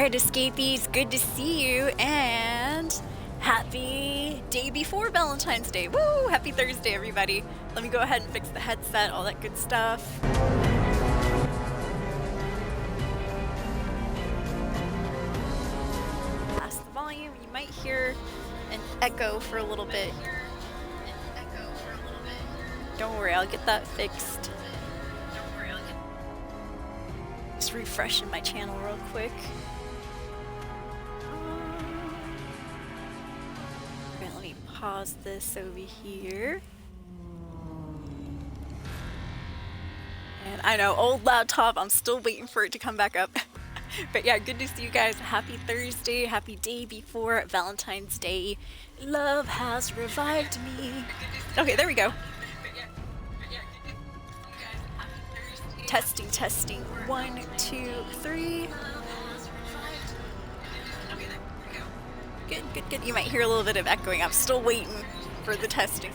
Alright, escapees, good to see you, and happy day before Valentine's Day. Woo! Happy Thursday, everybody. Let me go ahead and fix the headset, all that good stuff. Pass the volume. You might hear an echo for a little bit. Don't worry, I'll get that fixed. Just refreshing my channel real quick. Let me pause this over here. And I know, old laptop, I'm still waiting for it to come back up. But yeah, good to see you guys. Happy Thursday, happy day before Valentine's Day. Love has revived me. Okay, there we go. Testing, testing. 1, 2, 3. Good, good, good. You might hear a little bit of echoing. I'm still waiting for the testing.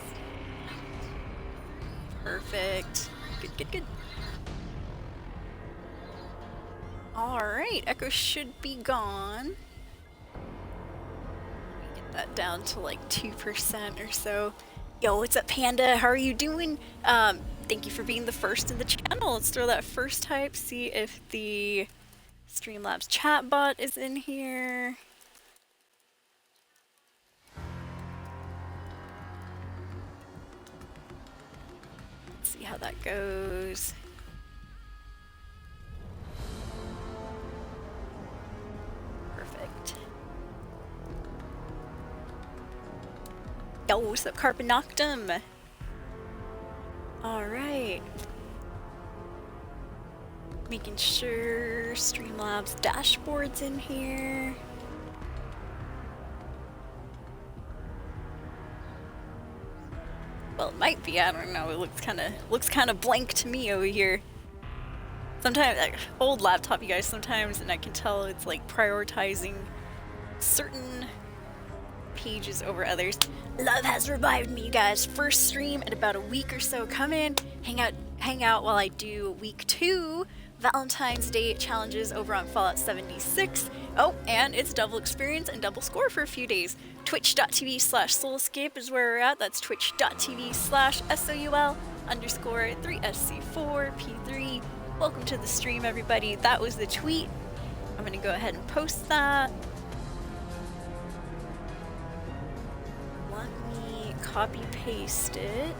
Perfect. Good, good, good. Alright, echo should be gone. Let me get that down to like 2% or so. Yo, what's up, Panda? How are you doing? Thank you for being the first in the channel. Let's throw that first type, see if the Streamlabs chatbot is in here. Let's see how that goes. Perfect. Yo, what's up, Carpinoctum? Alright. Making sure Streamlabs dashboard's in here. Well, it might be, I don't know. It looks kinda blank to me over here. Sometimes, like, old laptop, you guys, sometimes, and I can tell it's like prioritizing certain pages over others. Love has revived me, you guys. First stream in about a week or so. Come in, hang out while I do week 2 Valentine's Day challenges over on Fallout 76. Oh, and it's double experience and double score for a few days. Twitch.tv/Soulscape is where we're at. That's twitch.tv/SOUL_3SC4P3. Welcome to the stream, everybody. That was the tweet. I'm gonna go ahead and post that. Let me copy paste it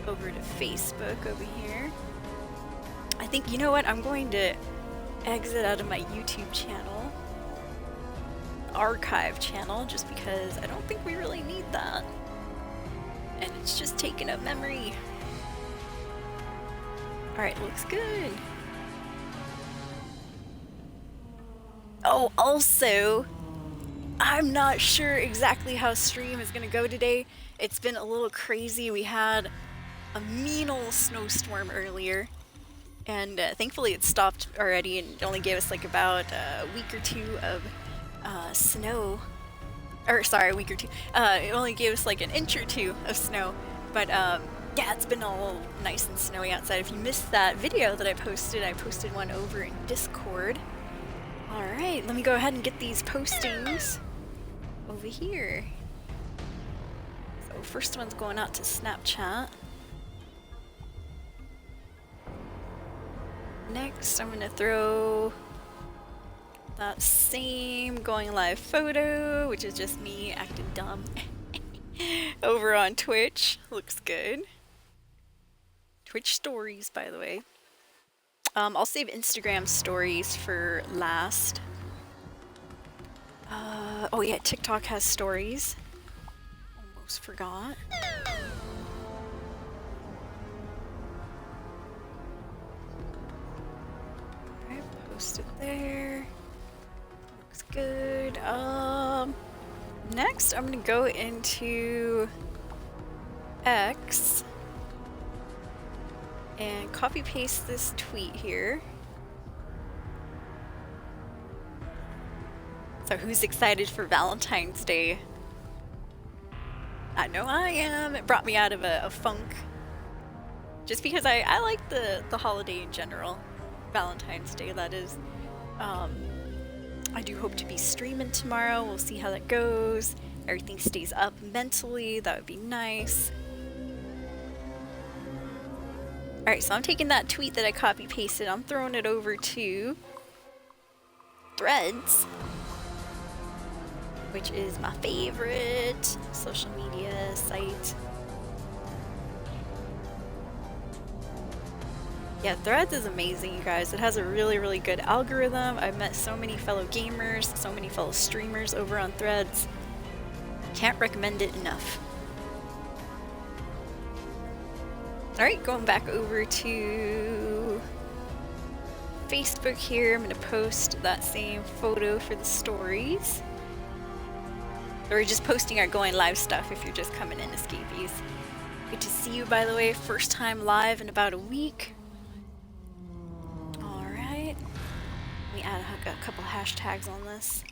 over to Facebook over here. I think, you know what, I'm going to exit out of my YouTube channel, archive channel, just because I don't think we really need that. And it's just taking up memory. Alright, looks good. Oh, also, I'm not sure exactly how stream is gonna go today. It's been a little crazy. We had a mean old snowstorm earlier, and thankfully it stopped already and it only gave us like about a week or two of snow. Or sorry, a week or two. It only gave us like an inch or two of snow, but yeah, it's been all nice and snowy outside. If you missed that video that I posted one over in Discord. Alright, let me go ahead and get these postings over here. So first one's going out to Snapchat. Next, I'm gonna throw that same going live photo, which is just me acting dumb, over on Twitch. Looks good. Twitch stories, by the way. I'll save Instagram stories for last. Oh yeah, TikTok has stories. Almost forgot. Alright, post it there. Looks good. Next I'm gonna go into X and copy paste this tweet here. So who's excited for Valentine's Day? I know I am. It brought me out of a funk. Just because I like the holiday in general. Valentine's Day, that is. I do hope to be streaming tomorrow. We'll see how that goes. Everything stays up mentally. That would be nice. Alright, so I'm taking that tweet that I copy pasted. I'm throwing it over to Threads, which is my favorite social media site. Yeah, Threads is amazing, you guys. It has a really, really good algorithm. I've met so many fellow gamers, so many fellow streamers over on Threads. Can't recommend it enough. Alright, going back over to Facebook here. I'm going to post that same photo for the stories. We're just posting our going live stuff if you're just coming in, escapees. Good to see you, by the way. First time live in about a week. Alright. Let me add a couple hashtags on this.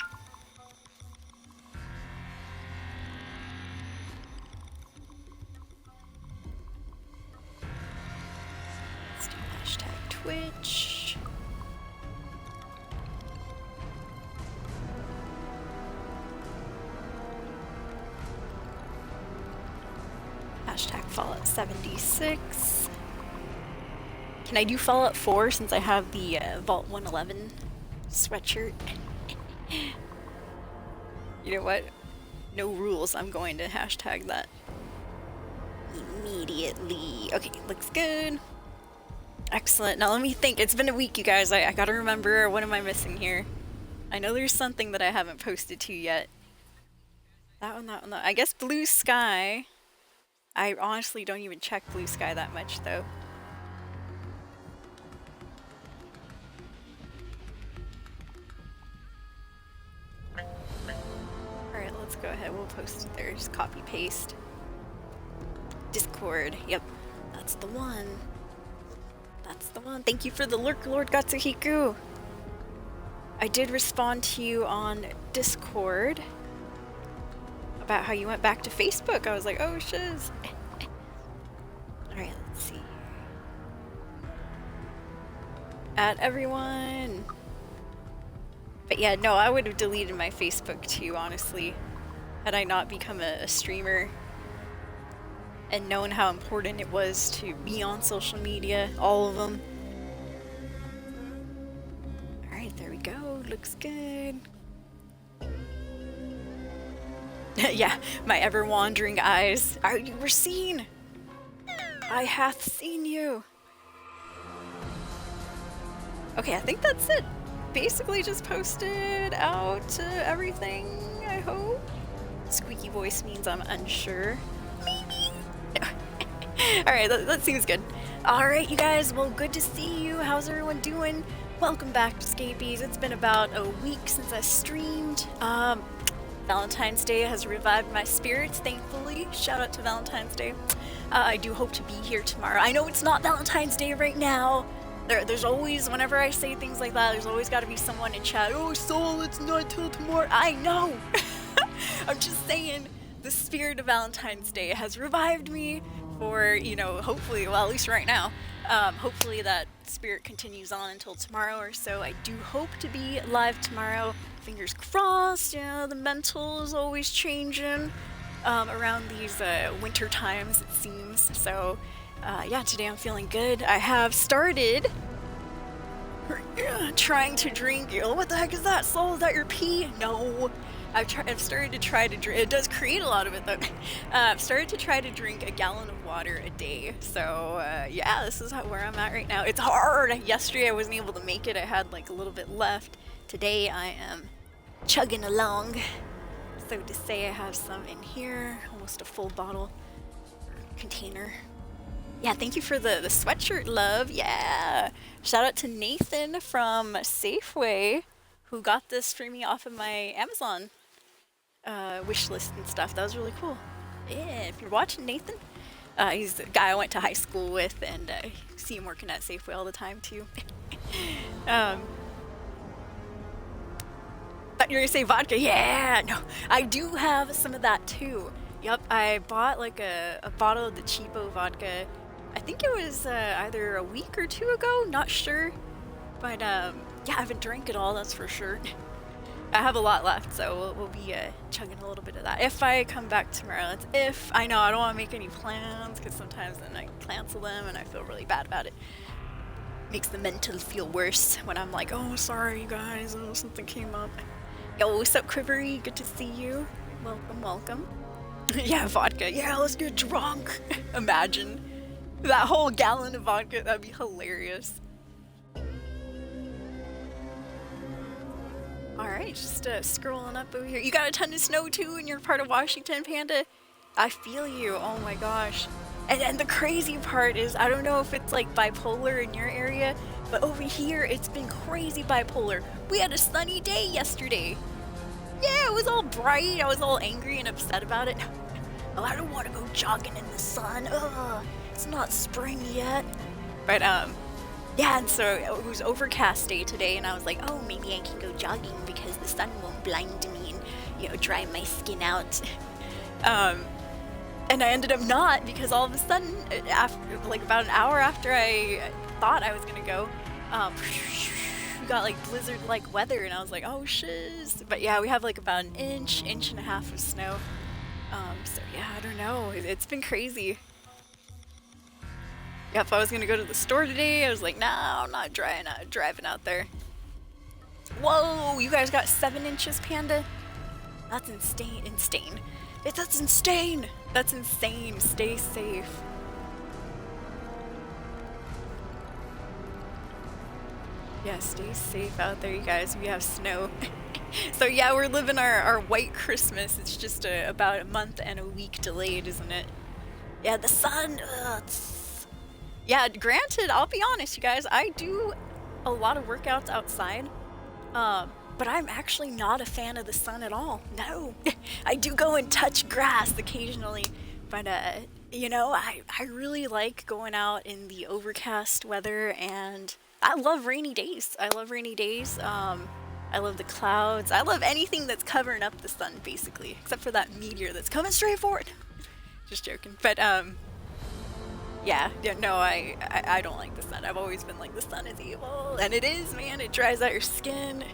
Let's do hashtag Twitch. Hashtag Fallout 76. Can I do Fallout 4 since I have the Vault 111 sweatshirt? You know what? No rules. I'm going to hashtag that immediately. Okay, looks good. Excellent. Now let me think. It's been a week, you guys. I gotta remember, what am I missing here? I know there's something that I haven't posted to yet. That one. I guess Blue Sky. I honestly don't even check Blue Sky that much, though. Alright, let's go ahead. We'll post it there. Just copy paste. Discord. Yep. That's the one. That's the one. Thank you for the lurk, Lord Gatsuhiku. I did respond to you on Discord about how you went back to Facebook. I was like, oh shiz. Alright, let's see. Add everyone. But yeah, no, I would have deleted my Facebook too, honestly, had I not become a streamer and known how important it was to be on social media, all of them. Alright, there we go. Looks good. Yeah, my ever-wandering eyes. You were seen! I hath seen you! Okay, I think that's it. Basically just posted out everything, I hope. Squeaky voice means I'm unsure. Maybe. Alright, that seems good. Alright, you guys, well, good to see you. How's everyone doing? Welcome back to Scapies. It's been about a week since I streamed. Valentine's Day has revived my spirits, thankfully. Shout out to Valentine's Day. I do hope to be here tomorrow. I know it's not Valentine's Day right now. There's always, whenever I say things like that, there's always got to be someone in chat. Oh, Soul, it's not till tomorrow. I know. I'm just saying, the spirit of Valentine's Day has revived me for, you know, hopefully, well, at least right now. Hopefully that spirit continues on until tomorrow or so. I do hope to be live tomorrow. Fingers crossed. You know, the mental is always changing around these winter times, it seems. So, yeah, today I'm feeling good. I have started trying to drink. Oh, what the heck is that? Soul, is that your pee? No. I've started to try to drink. It does create a lot of it, though. I've started to try to drink a gallon of water a day. So, yeah, this is where I'm at right now. It's hard. Yesterday I wasn't able to make it. I had like a little bit left. Today I am chugging along. So to say, I have some in here. Almost a full bottle container. Yeah, thank you for the sweatshirt, love. Yeah. Shout out to Nathan from Safeway, who got this for me off of my Amazon wish list and stuff. That was really cool. Yeah, if you're watching, Nathan, he's the guy I went to high school with, and I see him working at Safeway all the time too. Thought you were gonna say vodka. Yeah, no, I do have some of that too. Yep, I bought like a bottle of the cheapo vodka. I think it was either a week or two ago, not sure. But Yeah, I haven't drank it all, that's for sure. I have a lot left, so we'll be chugging a little bit of that. If I come back tomorrow, that's if. I know, I don't want to make any plans, because sometimes then I cancel them and I feel really bad about it. Makes the mental feel worse when I'm like, oh, sorry, you guys, oh, something came up. Yo, what's up, Quivery? Good to see you. Welcome, welcome. Yeah, vodka. Yeah, let's get drunk. Imagine. That whole gallon of vodka, that'd be hilarious. Alright, just scrolling up over here. You got a ton of snow too and you're part of Washington, Panda? I feel you, oh my gosh. And the crazy part is, I don't know if it's like bipolar in your area, but over here it's been crazy bipolar. We had a sunny day yesterday. Yeah, it was all bright. I was all angry and upset about it. Oh, I don't want to go jogging in the sun. Ugh, it's not spring yet. But yeah, and so it was overcast day today, and I was like, oh, maybe I can go jogging because the sun won't blind me and, you know, dry my skin out. And I ended up not, because all of a sudden, after, like about an hour after I thought I was gonna go, we got like blizzard-like weather, and I was like, oh shiz. But yeah, we have like about an inch and a half of snow. So yeah, I don't know. It's been crazy. Yeah, if I was gonna go to the store today, I was like, nah, I'm not driving out there. Whoa, you guys got 7 inches, Panda? That's insane. That's insane. That's insane. Stay safe. Yeah, stay safe out there, you guys. We have snow. So yeah, we're living our white Christmas. It's just about a month and a week delayed, isn't it? Yeah, the sun. Yeah, granted, I'll be honest, you guys. I do a lot of workouts outside. But I'm actually not a fan of the sun at all. No. I do go and touch grass occasionally, but you know, I really like going out in the overcast weather, and I love rainy days. I love rainy days. I love the clouds. I love anything that's covering up the sun, basically, except for that meteor that's coming straight for it. Just joking. But yeah, no, I don't like the sun. I've always been like, the sun is evil, and it is, man. It dries out your skin.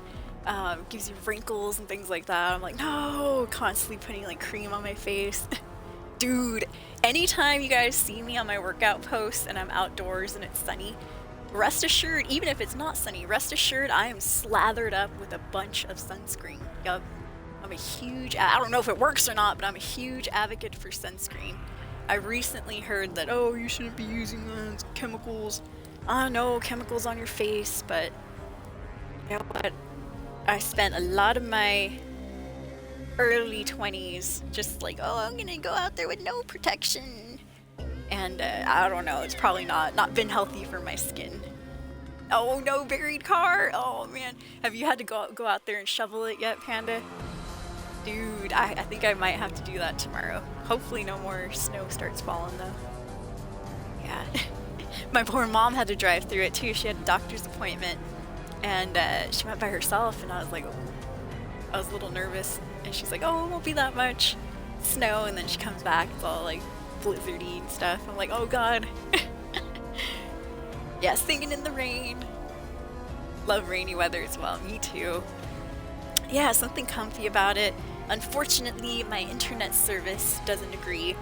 Gives you wrinkles and things like that. I'm like, no, constantly putting like cream on my face. Dude, anytime you guys see me on my workout posts and I'm outdoors and it's sunny, rest assured, even if it's not sunny, rest assured I am slathered up with a bunch of sunscreen. Yup. I'm a huge, I don't know if it works or not, but I'm a huge advocate for sunscreen. I recently heard that, oh, you shouldn't be using chemicals. I know, chemicals on your face, but you know what? I spent a lot of my early 20s just like, oh, I'm gonna go out there with no protection. And I don't know, it's probably not been healthy for my skin. Oh no, buried car! Oh man, have you had to go out there and shovel it yet, Panda? Dude, I think I might have to do that tomorrow. Hopefully no more snow starts falling though. Yeah. My poor mom had to drive through it too. She had a doctor's appointment. And she went by herself, and I was like, oh, I was a little nervous. And she's like, oh, it won't be that much snow. And then she comes back, it's all like blizzardy and stuff. I'm like, oh god. Yeah, singing in the rain. Love rainy weather as well. Me too. Yeah, something comfy about it. Unfortunately, my internet service doesn't agree.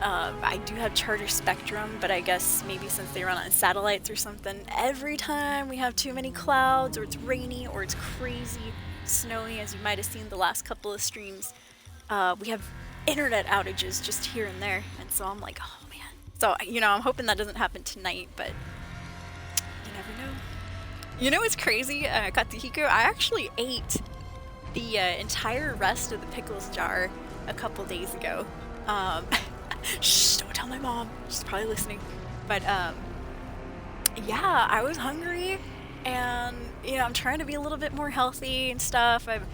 I do have Charter Spectrum, but I guess maybe since they run on satellites or something, every time we have too many clouds, or it's rainy, or it's crazy snowy, as you might have seen the last couple of streams, we have internet outages just here and there, and so I'm like, oh man. So, you know, I'm hoping that doesn't happen tonight, but you never know. You know what's crazy, Katsuhiko? I actually ate the entire rest of the pickles jar a couple days ago. Shh, don't tell my mom. She's probably listening. But, yeah, I was hungry, and, you know, I'm trying to be a little bit more healthy and stuff. I've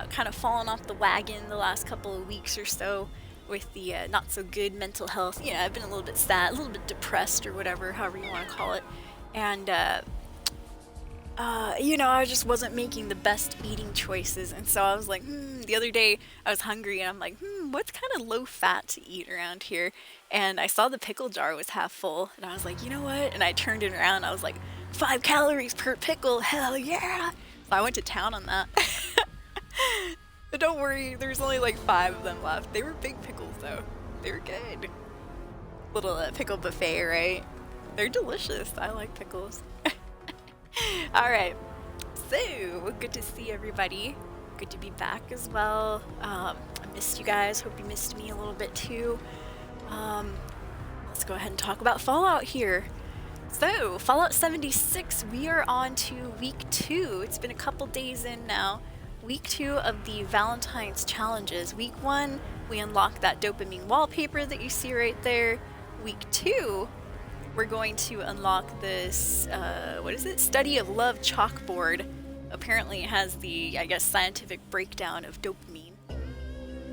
kind of fallen off the wagon the last couple of weeks or so with the not so good mental health. You know, I've been a little bit sad, a little bit depressed or whatever, however you want to call it. And, you know, I just wasn't making the best eating choices, and so I was like, the other day I was hungry, and I'm like, what's kind of low fat to eat around here? And I saw the pickle jar was half full, and I was like, you know what? And I turned it around, I was like, 5 calories per pickle, hell yeah! So I went to town on that. But don't worry, there's only like 5 of them left. They were big pickles though. They were good. Little pickle buffet, right? They're delicious. I like pickles. Alright, so good to see everybody. Good to be back as well. I missed you guys. Hope you missed me a little bit too. Let's go ahead and talk about Fallout here. So, Fallout 76, we are on to week 2. It's been a couple days in now. Week 2 of the Valentine's challenges. Week 1, we unlocked that dopamine wallpaper that you see right there. Week 2, we're going to unlock this, what is it? Study of Love chalkboard. Apparently it has the, I guess, scientific breakdown of dopamine.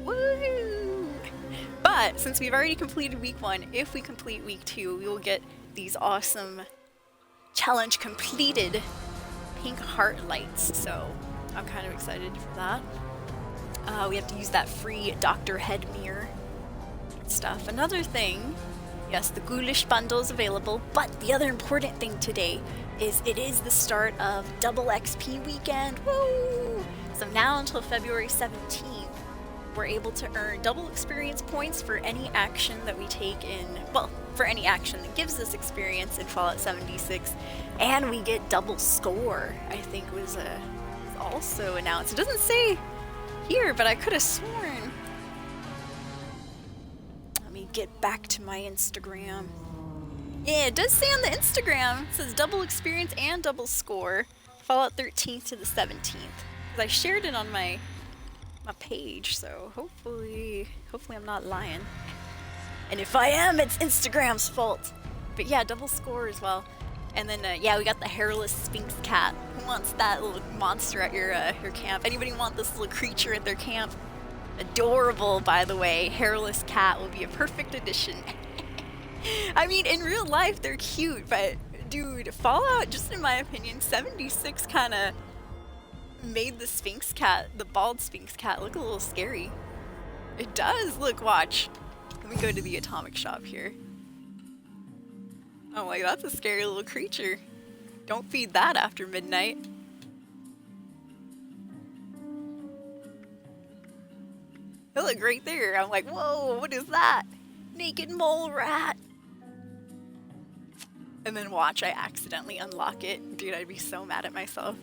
Woo! But, since we've already completed week 1, if we complete week 2, we will get these awesome challenge completed pink heart lights. So, I'm kind of excited for that. We have to use that free Dr. Head mirror stuff. Another thing, yes, the ghoulish bundle is available, but the other important thing today is it is the start of double XP weekend. Woo! So now until February 17th, we're able to earn double experience points for any action that we take in, well, for any action that gives us experience in Fallout 76, and we get double score, I think was also announced. It doesn't say here, but I could have sworn. Let me get back to my Instagram. Yeah, it does say on the Instagram, it says double experience and double score, Fallout 13th to the 17th. Because I shared it on my page, so hopefully I'm not lying. And if I am, it's Instagram's fault. But yeah, double score as well. And then yeah, we got the hairless Sphinx cat. Who wants that little monster at your camp? Anybody want this little creature at their camp? Adorable, by the way. Hairless cat will be a perfect addition. I mean, in real life they're cute, but dude, Fallout, just in my opinion, 76 kind of made the Sphinx cat, the bald Sphinx cat, look a little scary. It does. Look, watch. Let me go to the atomic shop here. Oh my, that's a scary little creature. Don't feed that after midnight. Oh, look right there. I'm like, whoa, what is that? Naked mole rat. And then watch, I accidentally unlock it. Dude, I'd be so mad at myself.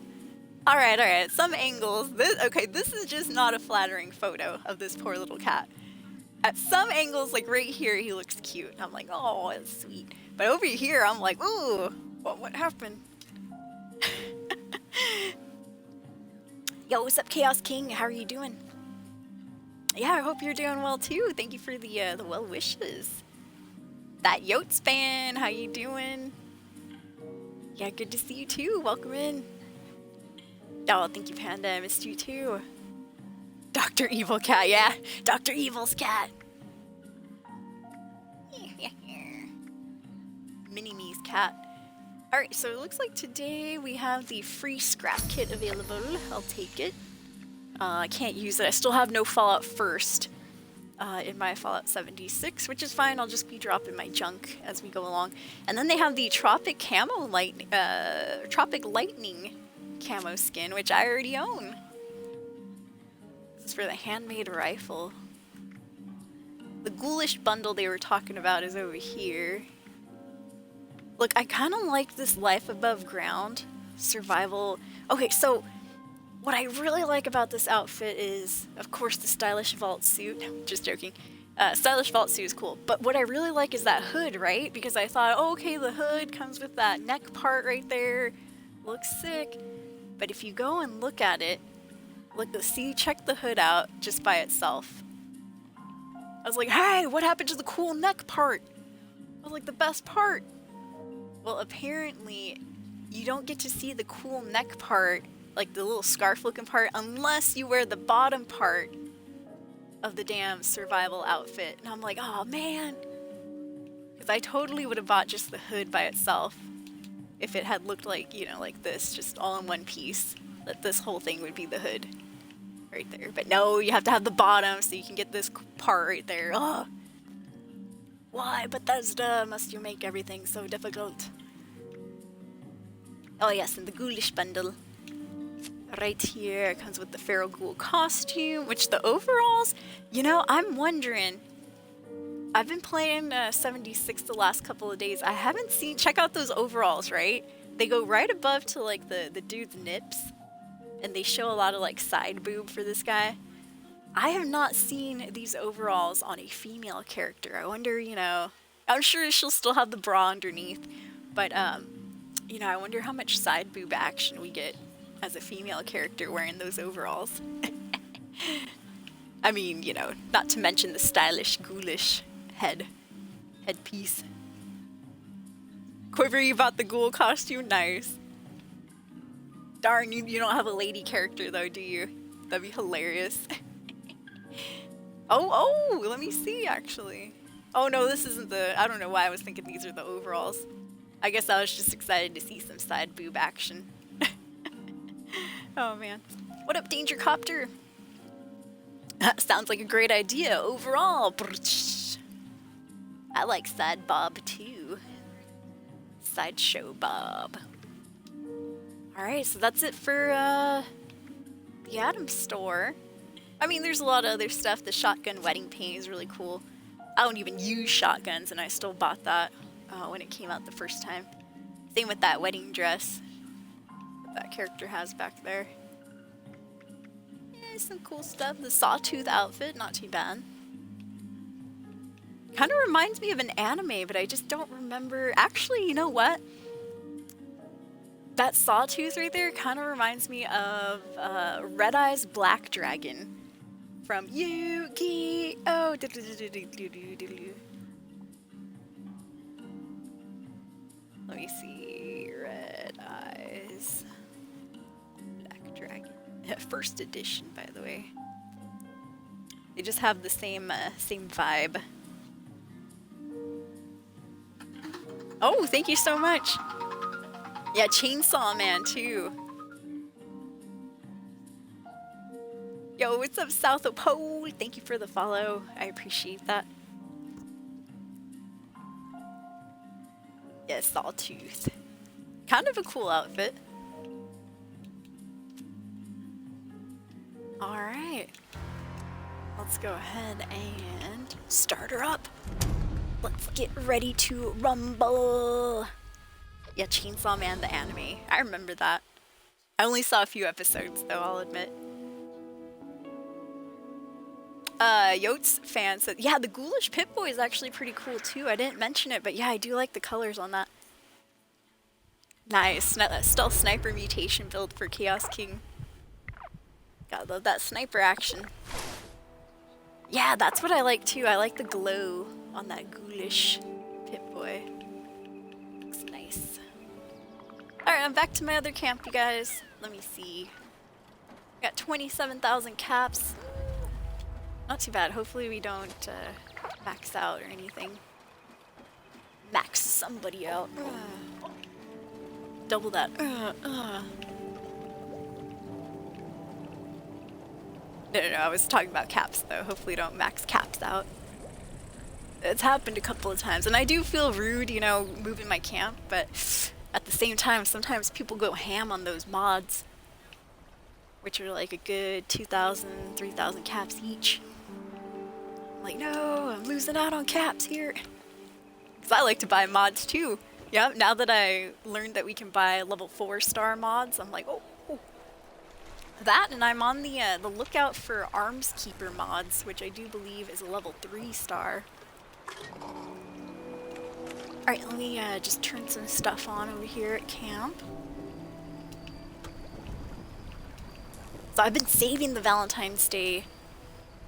Alright, some angles. This is just not a flattering photo of this poor little cat. At some angles, like right here, he looks cute. I'm like, oh, that's sweet. But over here, I'm like, ooh, what happened? Yo, what's up, Chaos King? How are you doing? Yeah, I hope you're doing well too. Thank you for the well wishes. That Yotspan, how you doing? Yeah, good to see you too. Welcome in. Oh, thank you, Panda. I missed you too. Dr. Evil Cat, yeah. Dr. Evil's cat. Mini-Me's cat. Alright, so it looks like today we have the free scrap kit available. I'll take it. I can't use it. I still have no Fallout First in my Fallout 76, which is fine. I'll just be dropping my junk as we go along. And then they have the Tropic Lightning camo skin, which I already own. This is for the handmade rifle. The ghoulish bundle they were talking about is over here. Look, I kind of like this life above ground survival. Okay, so what I really like about this outfit is, of course, the stylish vault suit. Just joking. Stylish vault suit is cool, but what I really like is that hood, right? Because I thought, oh, okay, the hood comes with that neck part right there. Looks sick. But if you go and look at it, look, see, check the hood out just by itself. I was like, hey, what happened to the cool neck part? I was like, the best part. Well, apparently, you don't get to see the cool neck part, like the little scarf looking part, unless you wear the bottom part of the damn survival outfit. And I'm like, oh man. Because I totally would have bought just the hood by itself if it had looked like, you know, like this, just all in one piece. That this whole thing would be the hood right there. But no, you have to have the bottom so you can get this part right there. Oh. Why, Bethesda, must you make everything so difficult? Oh yes, and the ghoulish bundle. Right here, it comes with the feral ghoul costume, which the overalls, you know, I'm wondering, I've been playing 76 the last couple of days. I haven't seen, check out those overalls, right? They go right above to like the dude's nips, and they show a lot of like side boob for this guy. I have not seen these overalls on a female character. I wonder, you know, I'm sure she'll still have the bra underneath, but you know, I wonder how much side boob action we get as a female character wearing those overalls. I mean, you know, not to mention the stylish, ghoulish headpiece. Quiver, you bought the ghoul costume? Nice. Darn, you don't have a lady character though, do you? That'd be hilarious. Oh, let me see actually. Oh no, this isn't the, I don't know why I was thinking these are the overalls. I guess I was just excited to see some side boob action. Oh man. What up, Danger Copter? Sounds like a great idea overall. I like side bob too. Sideshow bob. Alright, so that's it for the Atom store. I mean, there's a lot of other stuff. The shotgun wedding paint is really cool. I don't even use shotguns, and I still bought that when it came out the first time. Same with that wedding dress that character has back there. Yeah, some cool stuff. The Sawtooth outfit, not too bad. Kind of reminds me of an anime, but I just don't remember. Actually, you know what? That Sawtooth right there kind of reminds me of Red Eye's Black Dragon from Yu-Gi-Oh! Let me see. Red Eyes Black Dragon. First edition, by the way. They just have the same vibe. Oh, thank you so much. Yeah, Chainsaw Man too. Yo, what's up, South of Pole? Thank you for the follow. I appreciate that. Yeah, Sawtooth. Kind of a cool outfit. Alright. Let's go ahead and start her up. Let's get ready to rumble. Yeah, Chainsaw Man, the anime. I remember that. I only saw a few episodes, though, I'll admit. Yotes fan said, yeah, the Ghoulish Pip-Boy is actually pretty cool, too. I didn't mention it, but yeah, I do like the colors on that. Nice. Stealth Sniper mutation build for Chaos King. Gotta love that sniper action. Yeah, that's what I like, too. I like the glow on that Ghoulish Pip-Boy. Looks nice. Alright, I'm back to my other camp, you guys. Let me see. Got 27,000 caps. Not too bad. Hopefully we don't max out or anything. Max somebody out. Double that. No, I was talking about caps, though. Hopefully don't max caps out. It's happened a couple of times, and I do feel rude, you know, moving my camp, but at the same time, sometimes people go ham on those mods, which are like a good 2,000, 3,000 caps each. I'm like, no, I'm losing out on caps here. Because I like to buy mods too. Yeah, now that I learned that we can buy level 4-star mods, I'm like, oh. That, and I'm on the lookout for Arms Keeper mods, which I do believe is a level 3-star. Alright, let me just turn some stuff on over here at camp. So I've been saving the Valentine's Day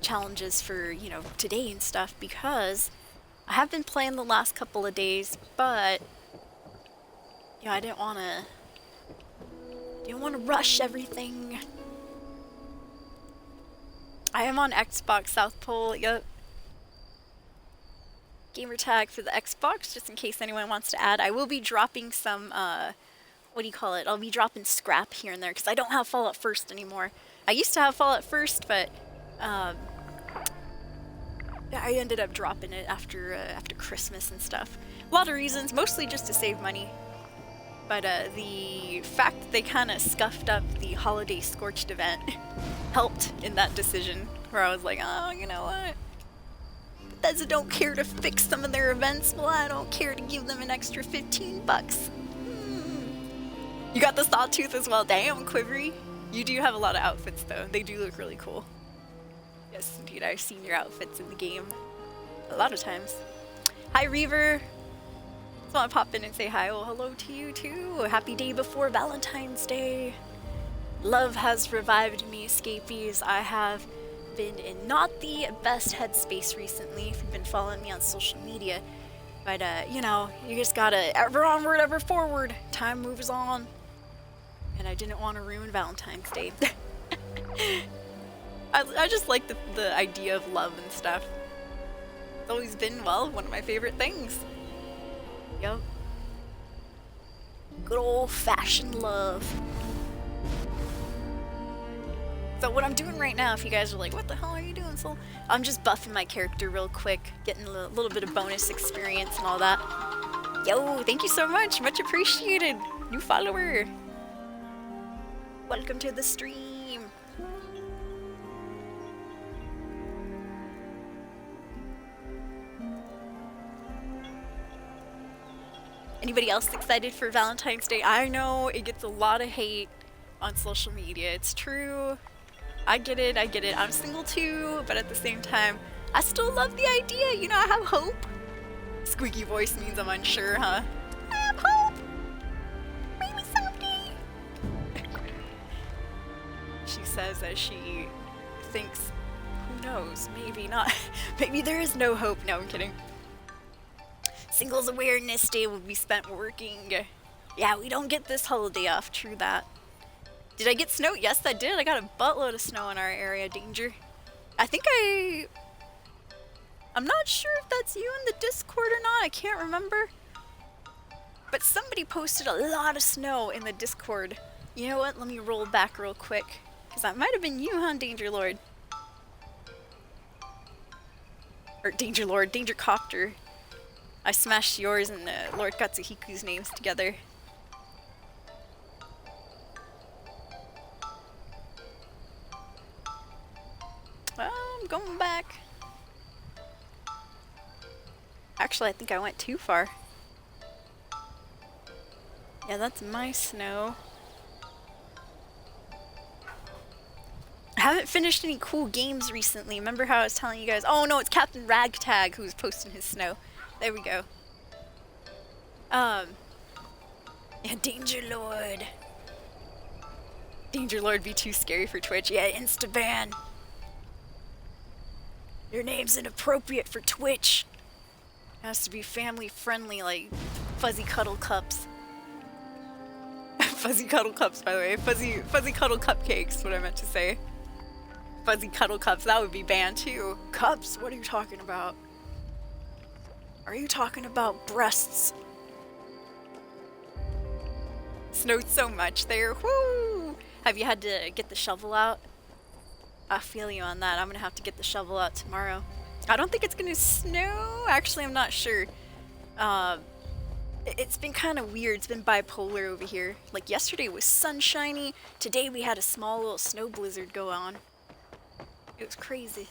challenges for, you know, today and stuff because I have been playing the last couple of days, but, you know, I didn't want to rush everything. I am on Xbox South Pole, yep. Gamer tag for the Xbox, just in case anyone wants to add. I will be dropping some, what do you call it? I'll be dropping scrap here and there, because I don't have Fallout First anymore. I used to have Fallout First, but, I ended up dropping it after Christmas and stuff. A lot of reasons, mostly just to save money. But the fact that they kind of scuffed up the holiday scorched event helped in that decision, where I was like, oh, you know what? Bethesda don't care to fix some of their events, well, I don't care to give them an extra 15 bucks. You got the sawtooth as well. Damn, Quivery. You do have a lot of outfits, though. They do look really cool. Yes, indeed. I've seen your outfits in the game a lot of times. Hi, Reaver. Just want to pop in and say hi. Well, hello to you, too. Happy day before Valentine's Day. Love has revived me, escapees. I have been in not the best headspace recently, if you've been following me on social media. But, you know, you just gotta ever onward, ever forward. Time moves on. And I didn't want to ruin Valentine's Day. I just like the idea of love and stuff. It's always been, well, one of my favorite things. Yup. Good old-fashioned love. So what I'm doing right now, if you guys are like, what the hell are you doing, Soul? I'm just buffing my character real quick, getting a little bit of bonus experience and all that. Yo, thank you so much. Much appreciated. New follower. Welcome to the stream. Anybody else excited for Valentine's Day? I know it gets a lot of hate on social media. It's true. I get it, I get it. I'm single too, but at the same time, I still love the idea. You know, I have hope. Squeaky voice means I'm unsure, huh? I have hope. Maybe someday. She says as she thinks, who knows, maybe not. Maybe there is no hope. No, I'm kidding. Singles Awareness Day will be spent working. Yeah, we don't get this holiday off, true that. Did I get snow? Yes, I did. I got a buttload of snow in our area, Danger. I think I'm not sure if that's you in the Discord or not. I can't remember. But somebody posted a lot of snow in the Discord. You know what? Let me roll back real quick. Because that might have been you, huh, Danger Lord? Or Danger Lord, Danger Copter. I smashed yours and Lord Katsuhiku's names together. Well, I'm going back. Actually, I think I went too far. Yeah, that's my snow. I haven't finished any cool games recently. Remember how I was telling you guys? Oh no, it's Captain Ragtag who's posting his snow. There we go. Yeah, Danger Lord. Danger Lord be too scary for Twitch. Yeah, insta-ban. Your name's inappropriate for Twitch. It has to be family friendly, like Fuzzy Cuddle Cups. Fuzzy Cuddle Cups, by the way. Fuzzy Cuddle Cupcakes, what I meant to say. Fuzzy Cuddle Cups, that would be banned too. Cups? What are you talking about? Are you talking about breasts? Snowed so much there. Woo! Have you had to get the shovel out? I feel you on that. I'm gonna have to get the shovel out tomorrow. I don't think it's gonna snow. Actually, I'm not sure. It's been kind of weird. It's been bipolar over here. Like yesterday was sunshiny. Today we had a small little snow blizzard go on. It was crazy.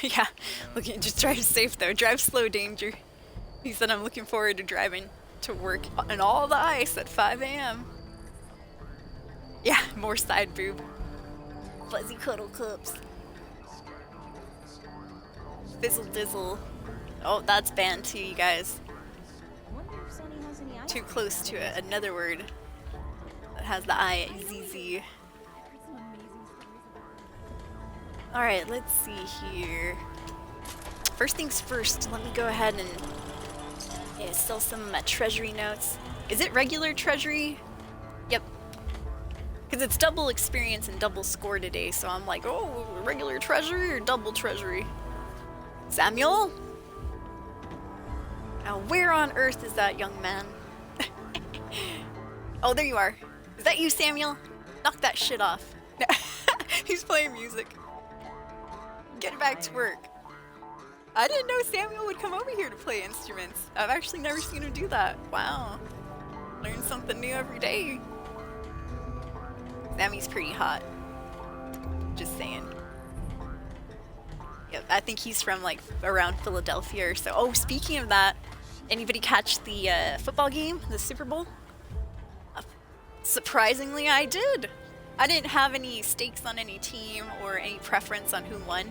Yeah, looking, just drive safe though. Drive slow, Danger. He said I'm looking forward to driving to work on all the ice at 5 a.m. Yeah, more side boob. Fuzzy Cuddle Cups. Fizzle Dizzle. Oh, that's banned too, you guys. Too close to another word that has the I, ZZ. Alright, let's see here. First things first, let me go ahead and sell some treasury notes. Is it regular treasury? Yep. Because it's double experience and double score today, so I'm like, oh, regular treasury or double treasury? Samuel? Now, where on earth is that young man? Oh, there you are. Is that you, Samuel? Knock that shit off. He's playing music. Get back to work. I didn't know Samuel would come over here to play instruments. I've actually never seen him do that. Wow. Learn something new every day. Sammy's pretty hot. Just saying. Yep, I think he's from like around Philadelphia or so. Oh, speaking of that, anybody catch the football game, the Super Bowl? Surprisingly, I did. I didn't have any stakes on any team or any preference on who won.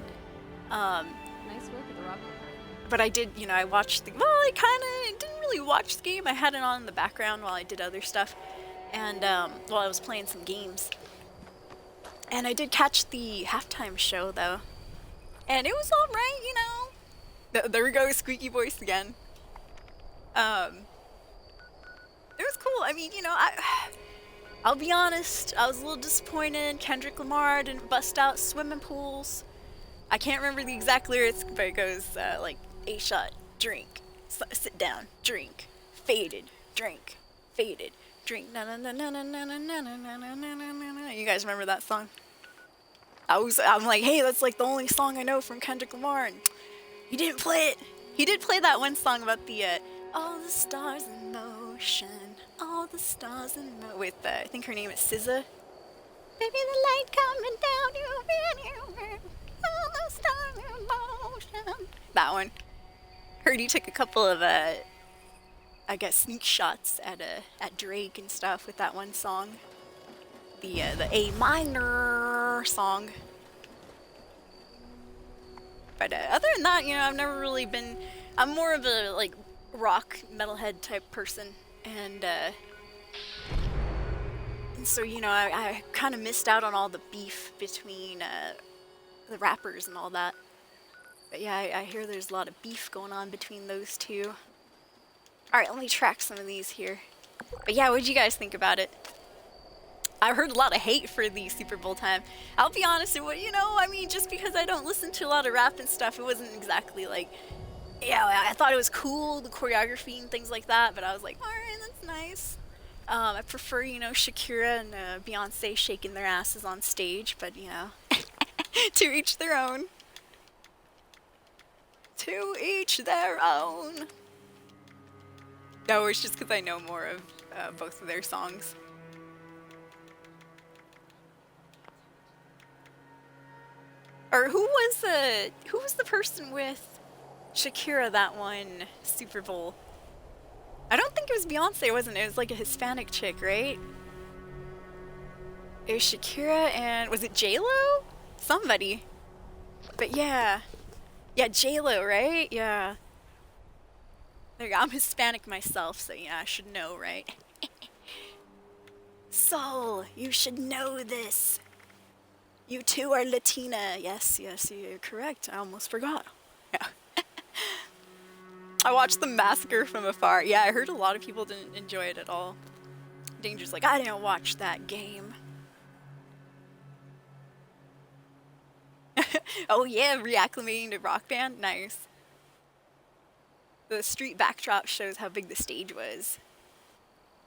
Nice work at the Rock. But I did, you know, I watched the, well, I kind of didn't really watch the game. I had it on in the background while I did other stuff. And, while I was playing some games. And I did catch the halftime show, though. And it was alright, you know. There we go, squeaky voice again. It was cool. I mean, you know, I'll be honest, I was a little disappointed. Kendrick Lamar didn't bust out swimming pools. I can't remember the exact lyrics, but it goes, like, a shot, drink, sit down, drink, faded, drink, faded, drink, na na na na na na na na na na na na na. You guys remember that song? I'm like, hey, that's like the only song I know from Kendrick Lamar, and he didn't play it. He did play that one song about the, all the stars in motion, all the stars in motion, with, I think her name is SZA. Baby, the light coming down, you all the stars in motion. That one. Heard he took a couple of, I guess, sneak shots at Drake and stuff with that one song. The A minor song. But other than that, you know, I've never really been, I'm more of a, like, rock metalhead type person. And so, you know, I kind of missed out on all the beef between the rappers and all that. But yeah, I hear there's a lot of beef going on between those two. Alright, let me track some of these here. But yeah, what did you guys think about it? I heard a lot of hate for the Super Bowl time. I'll be honest, you know, I mean, just because I don't listen to a lot of rap and stuff, it wasn't exactly like, yeah, I thought it was cool, the choreography and things like that, but I was like, alright, that's nice. I prefer, you know, Shakira and Beyonce shaking their asses on stage, but, you know, to each their own. To each their own. No, it's just because I know more of both of their songs. Or who was the person with Shakira that won Super Bowl? I don't think it was Beyonce, wasn't it? It was like a Hispanic chick, right? It was Shakira and was it J-Lo? Somebody. But yeah. Yeah, J-Lo, right? Yeah. There you go. I'm Hispanic myself, so yeah, I should know, right? Soul, you should know this. You too are Latina. Yes, yes, you're correct. I almost forgot. Yeah. I watched the massacre from afar. Yeah, I heard a lot of people didn't enjoy it at all. Danger's like, I didn't watch that game. Oh yeah, reacclimating to Rock Band? Nice. The street backdrop shows how big the stage was.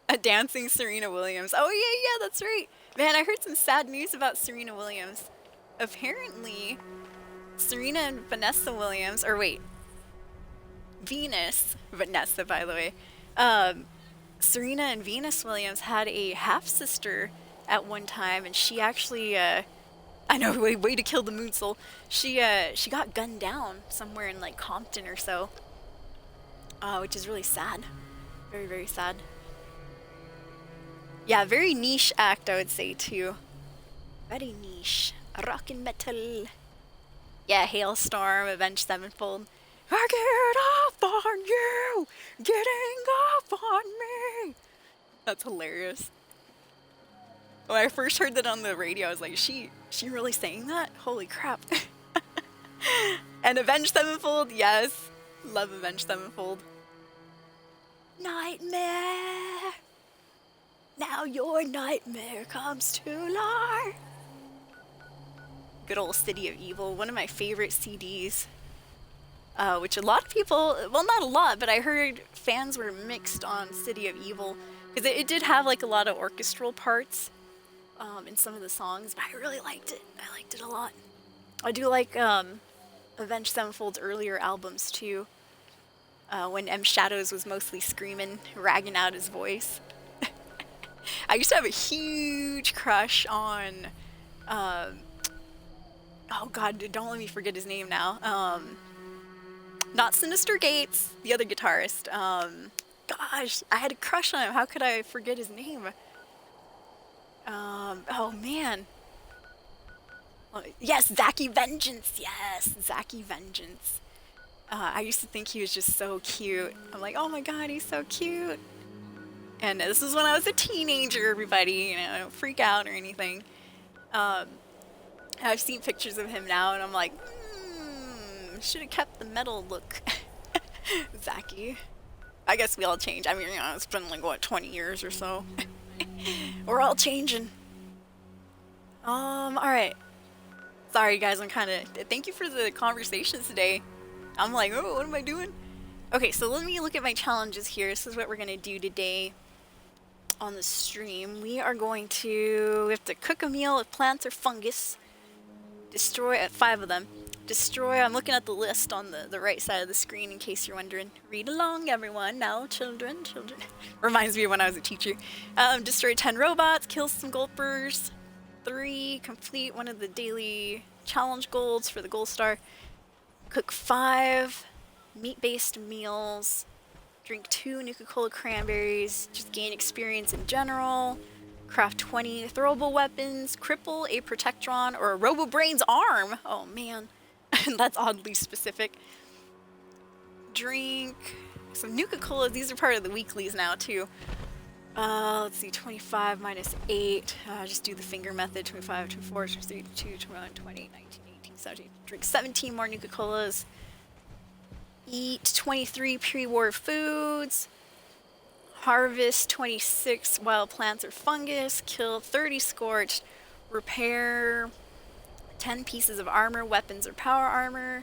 A dancing Serena Williams. Oh yeah, that's right. Man, I heard some sad news about Serena Williams. Apparently, Serena and Vanessa Williams, or wait, Vanessa, by the way. Serena and Venus Williams had a half-sister at one time, and she actually, I know, way to kill the moon soul. She got gunned down somewhere in, like, Compton or so. Which is really sad. Very, very sad. Yeah, very niche act, I would say, too. Very niche. Rock and metal. Yeah, Hailstorm, Avenged Sevenfold. I get off on you! Getting off on me! That's hilarious. When I first heard that on the radio, I was like, she really saying that? Holy crap. And Avenged Sevenfold, yes. Love Avenged Sevenfold. Nightmare! Now your nightmare comes too light. Good old City of Evil, one of my favorite CDs. Which a lot of people, well, not a lot, but I heard fans were mixed on City of Evil. Because it did have like a lot of orchestral parts in some of the songs, but I really liked it. I liked it a lot. I do like Avenged Sevenfold's earlier albums too. When M Shadows was mostly screaming, ragging out his voice. I used to have a huge crush on, um, oh god, don't let me forget his name now. Not Sinister Gates, the other guitarist. Gosh, I had a crush on him. How could I forget his name? Oh man. Yes, Zacky Vengeance. Yes, Zacky Vengeance. I used to think he was just so cute. I'm like, oh my god, he's so cute. And this is when I was a teenager, everybody. You know, don't freak out or anything. I've seen pictures of him now, and I'm like, should have kept the metal look. Zacky. I guess we all change. I mean, you know, it's been like, what, 20 years or so? We're all changing. Alright. Sorry, guys, I'm kind of... Thank you for the conversations today. I'm like, oh, what am I doing? Okay, so let me look at my challenges here. This is what we're going to do today on the stream. We are going to... We have to cook a meal with plants or fungus. Destroy... 5 of them. Destroy... I'm looking at the list on the right side of the screen in case you're wondering. Read along, everyone. Now, children. Reminds me of when I was a teacher. Destroy 10 robots. Kill some gulpers. 3. Complete one of the daily challenge goals for the gold star. Cook 5 meat-based meals. Drink 2 Nuka-Cola cranberries. Just gain experience in general. Craft 20 throwable weapons. Cripple a Protectron or a Robo-Brain's arm. Oh man, that's oddly specific. Drink some Nuka-Cola. These are part of the weeklies now too. Let's see, 25 minus 8. Just do the finger method. 25, 24, 23, 22, 21, 20, 19, 18, 17. Drink 17 more Nuka-Colas. Eat 23 pre-war foods. Harvest 26 wild plants or fungus. Kill 30 scorched. Repair 10 pieces of armor, weapons, or power armor.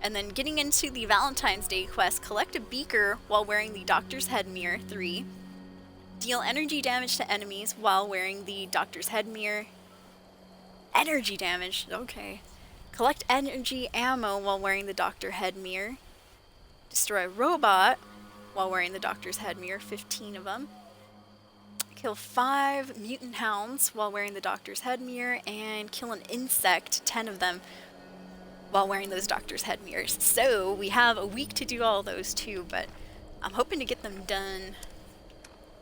And then getting into the Valentine's Day quest, collect a beaker while wearing the Doctor's Head Mirror, 3. Deal energy damage to enemies while wearing the Doctor's Head Mirror. Energy damage, okay. Collect energy ammo while wearing the Doctor Head Mirror. Destroy a robot while wearing the Doctor's Head Mirror, 15 of them. Kill 5 mutant hounds while wearing the Doctor's Head Mirror, and kill an insect, 10 of them, while wearing those Doctor's Head Mirrors. So we have a week to do all those too, but I'm hoping to get them done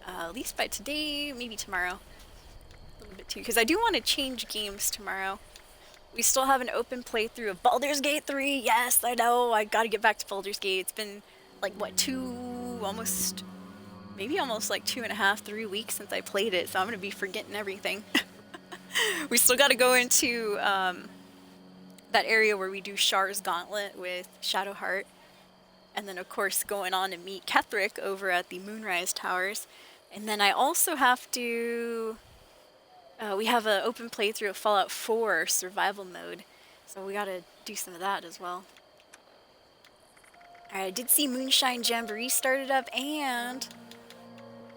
at least by today, maybe tomorrow. A little bit too, because I do want to change games tomorrow. We still have an open playthrough of Baldur's Gate 3. Yes, I know, I gotta get back to Baldur's Gate. It's been like, what, almost like 2.5, 3 weeks since I played it, so I'm gonna be forgetting everything. We still gotta go into that area where we do Shar's Gauntlet with Shadowheart. And then, of course, going on to meet Ketherick over at the Moonrise Towers. And then I also have to... we have an open playthrough of Fallout 4 survival mode. So we gotta do some of that as well. Alright, I did see Moonshine Jamboree started up, and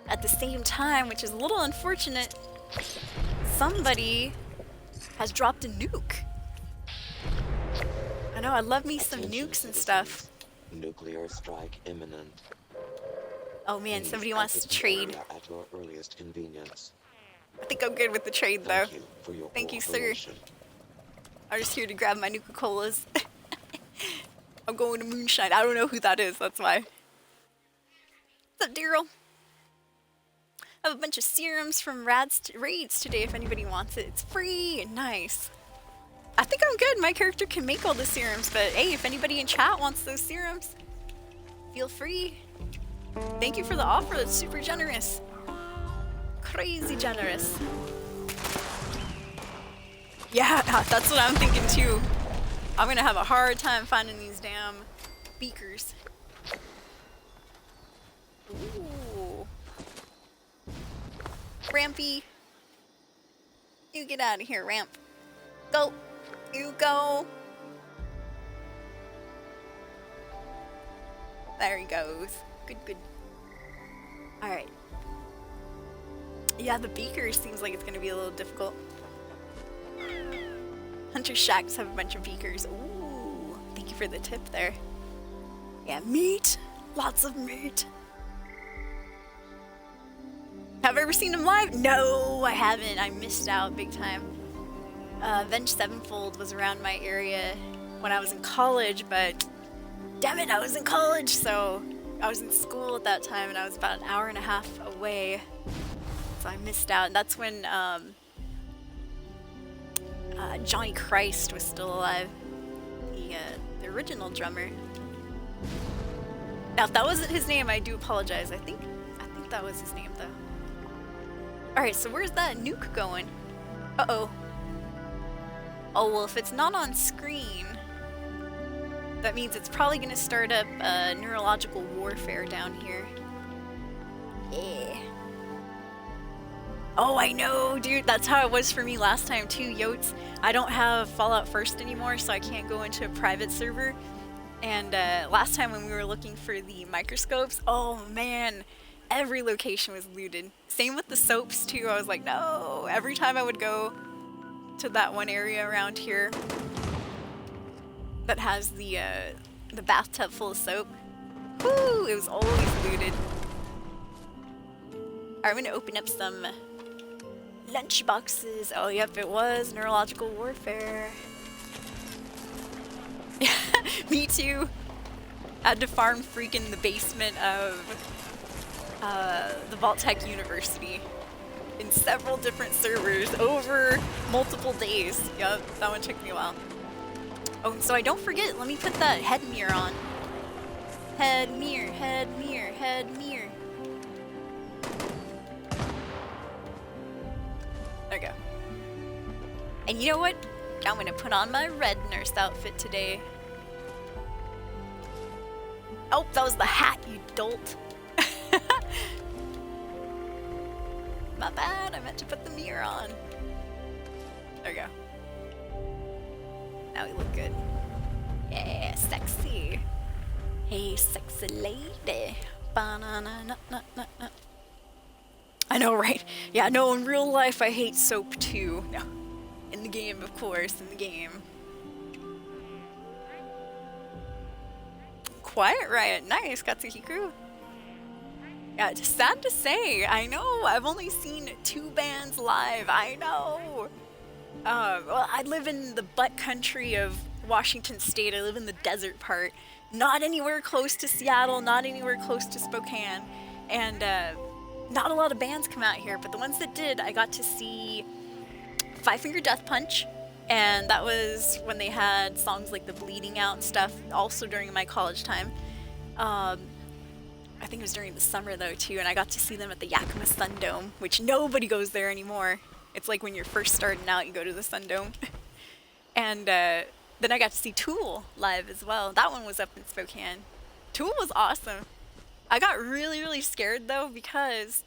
at the same time, which is a little unfortunate, somebody has dropped a nuke. I know, I love me some nukes and stuff. Nuclear strike imminent. Oh man, somebody wants to trade. At your earliest convenience. I think I'm good with the trade though. Thank you for your Thank you, sir. cooperation. I'm just here to grab my Nuka-Colas. I'm going to Moonshine. I don't know who that is, that's why. What's up, Daryl? I have a bunch of serums from raids today if anybody wants it. It's free and nice. I think I'm good. My character can make all the serums, but hey, if anybody in chat wants those serums, feel free. Thank you for the offer. That's super generous. Crazy generous. Yeah, that's what I'm thinking too. I'm gonna have a hard time finding these damn beakers. Ooh. Rampy. You get out of here, Ramp. Go. You go. There he goes. Good, good. Alright. Yeah, the beakers seems like it's gonna be a little difficult. Hunter Shacks have a bunch of beakers. Ooh, thank you for the tip there. Yeah, meat. Lots of meat. Have I ever seen him live? No, I haven't. I missed out big time. Avenged Sevenfold was around my area when I was in college, but damn it, I was in college, so I was in school at that time, and I was about an hour and a half away, so I missed out. And that's when Johnny Christ was still alive, the original drummer. Now, if that wasn't his name, I do apologize. I think that was his name, though. Alright, so where's that nuke going? Uh-oh. Oh, well, if it's not on screen, that means it's probably gonna start up neurological warfare down here. Yeah. Oh, I know, dude. That's how it was for me last time, too, Yotes. I don't have Fallout First anymore, so I can't go into a private server. And last time when we were looking for the microscopes, oh, man, every location was looted. Same with the soaps, too. I was like, no. Every time I would go to that one area around here that has the bathtub full of soap, whoo, it was always looted. Alright, I'm gonna open up some lunch boxes. Oh, yep, it was neurological warfare. Yeah, me too. I had to farm freaking the basement of the Vault-Tec University in several different servers over multiple days. Yup, that one took me a while. Oh, so I don't forget, let me put that head mirror on. Head mirror, head mirror, head mirror. There we go. And you know what? I'm gonna put on my red nurse outfit today. Oh, that was the hat, you dolt. My bad, I meant to put the mirror on. There we go. Now we look good. Yeah, sexy. Hey, sexy lady. Ba-na-na-na-na-na-na. I know, right? Yeah, no, in real life I hate soap too. No. In the game, of course, in the game. Quiet Riot, nice, Katsuhiko. Yeah, it's sad to say, I know, I've only seen 2 bands live, I know. Well, I live in the butt country of Washington State, I live in the desert part. Not anywhere close to Seattle, not anywhere close to Spokane. And not a lot of bands come out here, but the ones that did, I got to see Five Finger Death Punch. And that was when they had songs like The Bleeding Out and stuff, also during my college time. I think it was during the summer though too, and I got to see them at the Yakima Sun Dome, which nobody goes there anymore. It's like when you're first starting out, you go to the Sun Dome. And then I got to see Tool live as well. That one was up in Spokane. Tool was awesome. I got really, really scared though because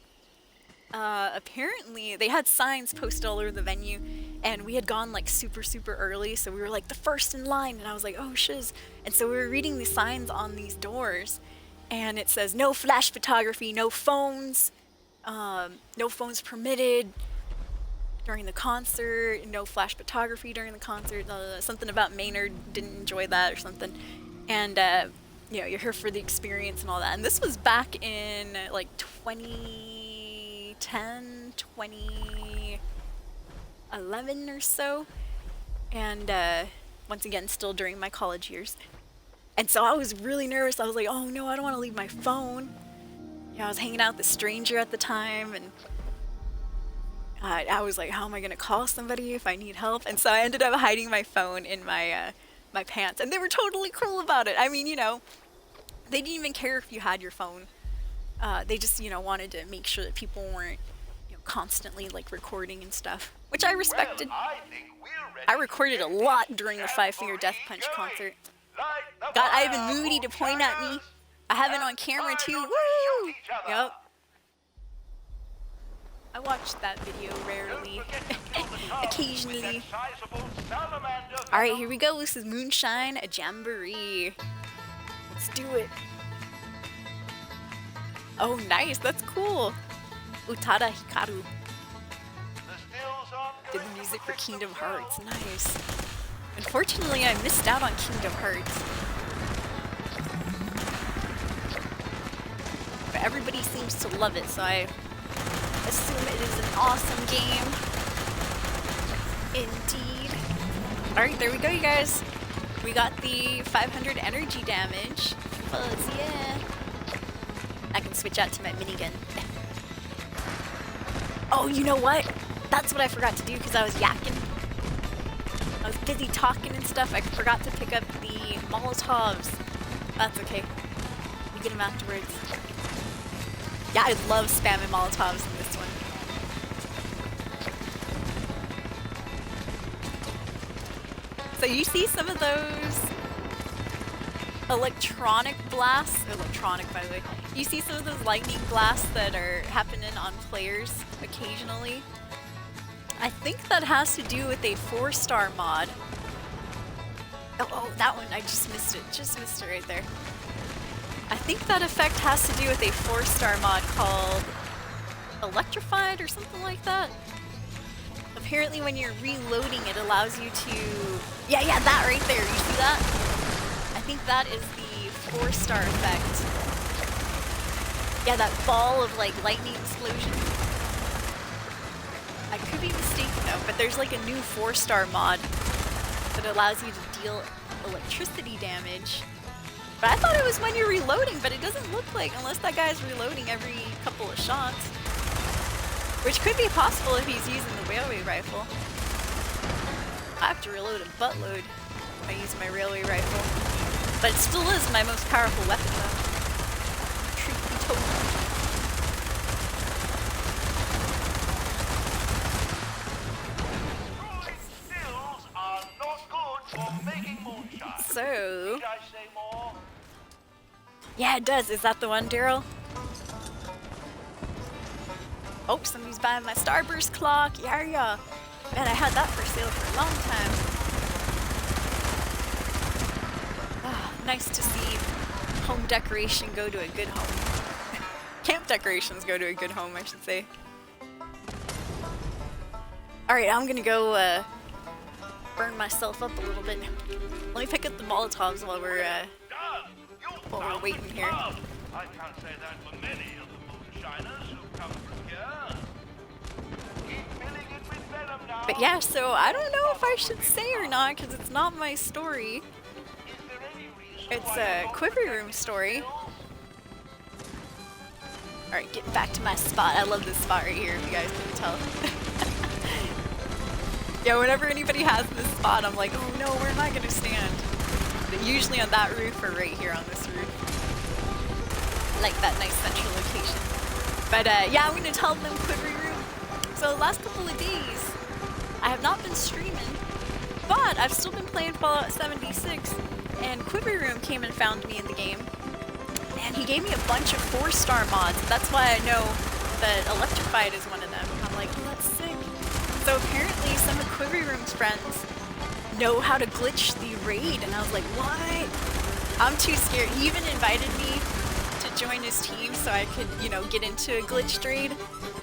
apparently they had signs posted all over the venue, and we had gone like super, super early, so we were like the first in line, and I was like, oh shiz. And so we were reading the signs on these doors, and it says no flash photography, no phones permitted during the concert, no flash photography during the concert, something about Maynard didn't enjoy that or something. And you know, you're here for the experience and all that. And this was back in like 2010, 2011 or so. And once again, still during my college years. And so I was really nervous. I was like, oh no, I don't want to leave my phone. You know, I was hanging out with a stranger at the time, and I was like, how am I going to call somebody if I need help? And so I ended up hiding my phone in my my pants, and they were totally cool about it. I mean, you know, they didn't even care if you had your phone. They just, you know, wanted to make sure that people weren't, you know, constantly like recording and stuff, which I respected. Well, I recorded a lot during the Five Finger Death Punch concert. Got Ivan Moody to point at me. I have it on camera too. Woo! Yup. I watched that video rarely, occasionally. Alright, here we go. This is Moonshine, a Jamboree. Let's do it. Oh, nice. That's cool. Utada Hikaru did the music for Kingdom Hearts. Nice. Unfortunately, I missed out on Kingdom Hearts. But everybody seems to love it, so I assume it is an awesome game. Indeed. Alright, there we go, you guys. We got the 500 energy damage. Fuzz, yeah. I can switch out to my minigun. Oh, you know what? That's what I forgot to do because I was yakking. I was busy talking and stuff. I forgot to pick up the Molotovs. That's okay. We get them afterwards. Yeah, I love spamming Molotovs in this one. So you see some of those electronic blasts, electronic by the way, you see some of those lightning blasts that are happening on players occasionally. I think that has to do with a 4-star mod. Oh, that one, I just missed it right there. I think that effect has to do with a 4-star mod called Electrified or something like that. Apparently when you're reloading it allows you to... Yeah, that right there, you see that? I think that is the 4-star effect. Yeah, that ball of like lightning explosion. I could be mistaken though, but there's like a new 4-star mod that allows you to deal electricity damage. But I thought it was when you're reloading, but it doesn't look like, unless that guy's reloading every couple of shots. Which could be possible if he's using the railway rifle. I have to reload a buttload if I use my railway rifle. But it still is my most powerful weapon though. Truth be told. Stills are not good for making moonshine. So... Did I say more? Yeah, it does. Is that the one, Daryl? Oh, somebody's buying my Starburst clock. Yeah. Man, I had that for sale for a long time. Ah, nice to see home decoration go to a good home. Camp decorations go to a good home, I should say. Alright, I'm gonna go burn myself up a little bit. Let me pick up the Molotovs while we're waiting here. I can't say that for many of the moonshiners who come through here. Keep filling it with venom now. But yeah, so I don't know if I should say or not because it's not my story. Is there any reason It's why a you don't Quivery protect Room the story. stills? Alright, getting back to my spot. I love this spot right here, if you guys can tell. Yeah, whenever anybody has this spot, I'm like, oh no, where am I gonna stand? But usually on that roof or right here on this roof. I like that nice central location. But yeah, I'm gonna tell them Quivery Room. So the last couple of days, I have not been streaming, but I've still been playing Fallout 76, and Quivery Room came and found me in the game. And he gave me a bunch of 4-star mods. That's why I know that Electrified is one of them. I'm like, oh, that's sick. So apparently some of Quivery Room's friends know how to glitch the raid, and I was like, what? I'm too scared. He even invited me to join his team so I could, you know, get into a glitched raid.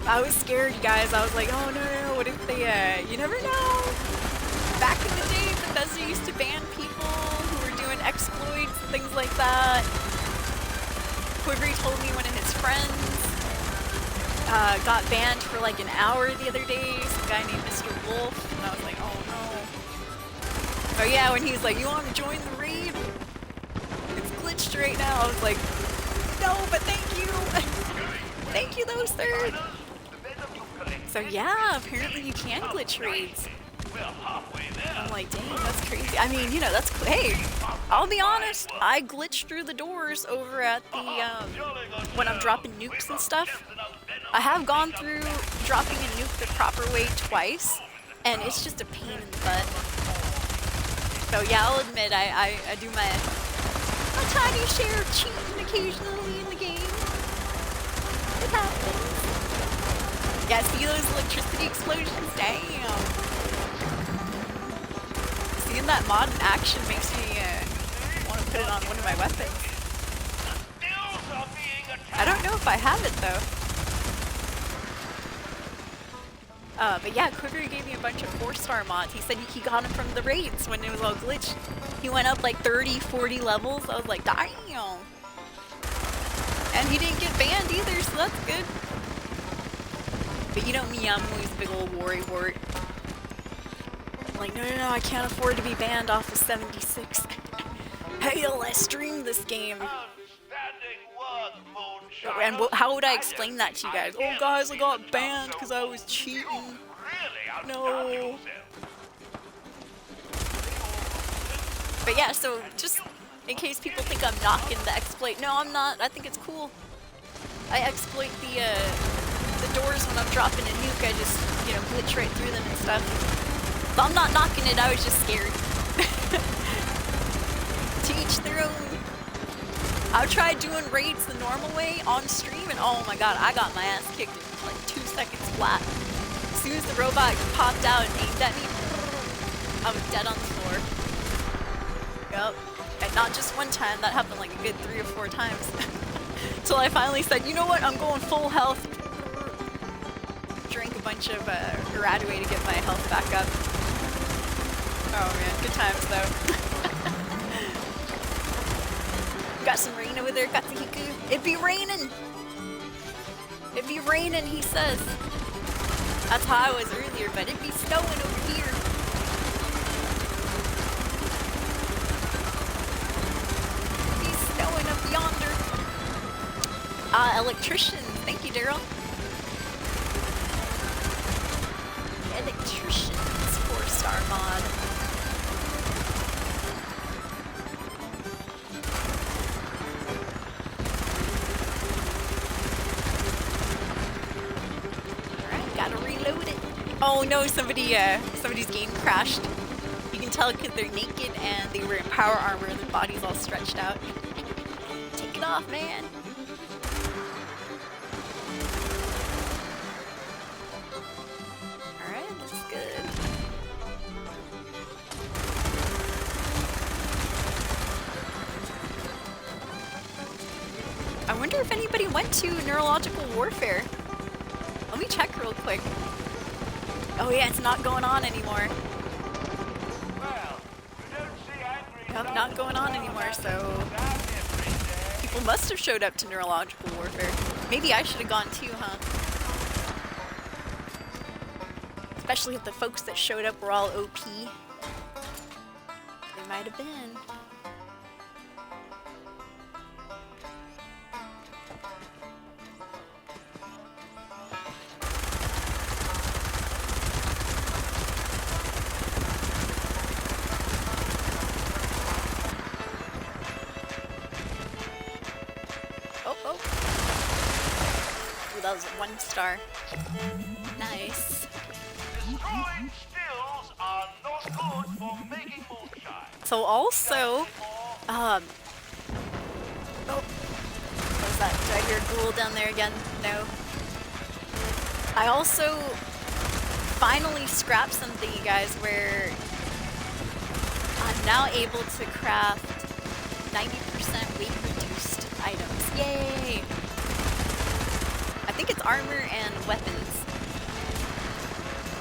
I was scared, you guys. I was like, oh no, what if they, you never know. Back in the day, Bethesda used to ban people who were doing exploits and things like that. Quivery told me one of his friends got banned for like an hour the other day, some guy named Mr. Wolf, and I was like, oh no. So yeah, when he's like, you want to join the raid? It's glitched right now. I was like, no, but thank you. Thank you though, sir. So yeah, apparently you can glitch raids. I'm like, dang, that's crazy. I mean, you know, that's hey, I'll be honest, I glitched through the doors over at the when I'm dropping nukes and stuff. I have gone through dropping a nuke the proper way twice, and it's just a pain in the butt. So yeah, I'll admit I do my tiny share of cheating occasionally in the game. It happens. Yeah, see those electricity explosions? Damn. Seeing that mod in action makes me want to put it on one of my weapons. I don't know if I have it though. But yeah, Quivery gave me a bunch of 4-star mods. He said he got them from the raids when it was all glitched. He went up like 30, 40 levels. I was like, damn. And he didn't get banned either, so that's good. But you know me, I'm always a big old worrywart. I'm like, no, I can't afford to be banned off of 76. Hey, let's stream this game. Outstanding work, Moonshiner. And how would I explain that to you guys? Oh guys, I got banned because I was cheating. Really outdone No. yourself. But yeah, so just in case people think I'm knocking the exploit, no, I'm not. I think it's cool. I exploit the doors when I'm dropping a nuke. I just, you know, glitch right through them and stuff. But I'm not knocking it. I was just scared. To each their own. I tried doing raids the normal way on stream, and oh my god, I got my ass kicked in like 2 seconds flat. As soon as the robot popped out and aimed at me, I was dead on the floor. Yup. And not just one time, that happened like a good 3 or 4 times. Till I finally said, you know what, I'm going full health. Drank a bunch of Radaway to get my health back up. Oh man, good times though. Got some rain over there, Katsuhiku. It be raining! It be raining, he says. That's how I was earlier, but it be snowing over here. It be snowing up yonder. Electrician. Thank you, Daryl. Electrician's 4-star mod. Oh no, somebody's game crashed. You can tell because they're naked and they were in power armor and their body's all stretched out. Take it off, man. Alright, that's good. I wonder if anybody went to Neurological Warfare. Let me check real quick. Oh yeah, it's not going on anymore. Well, you don't see angry Yep, not going on anymore, so people must have showed up to Neurological Warfare. Maybe I should have gone too, huh? Especially if the folks that showed up were all OP. They might have been. That was 1 star. Nice. destroying stills are not good for making moonshine. So also, oh, what was that? Did I hear a ghoul down there again? No. I also finally scrapped something, you guys, where I'm now able to craft 90% weight reduced items. Yay! I think it's armor and weapons.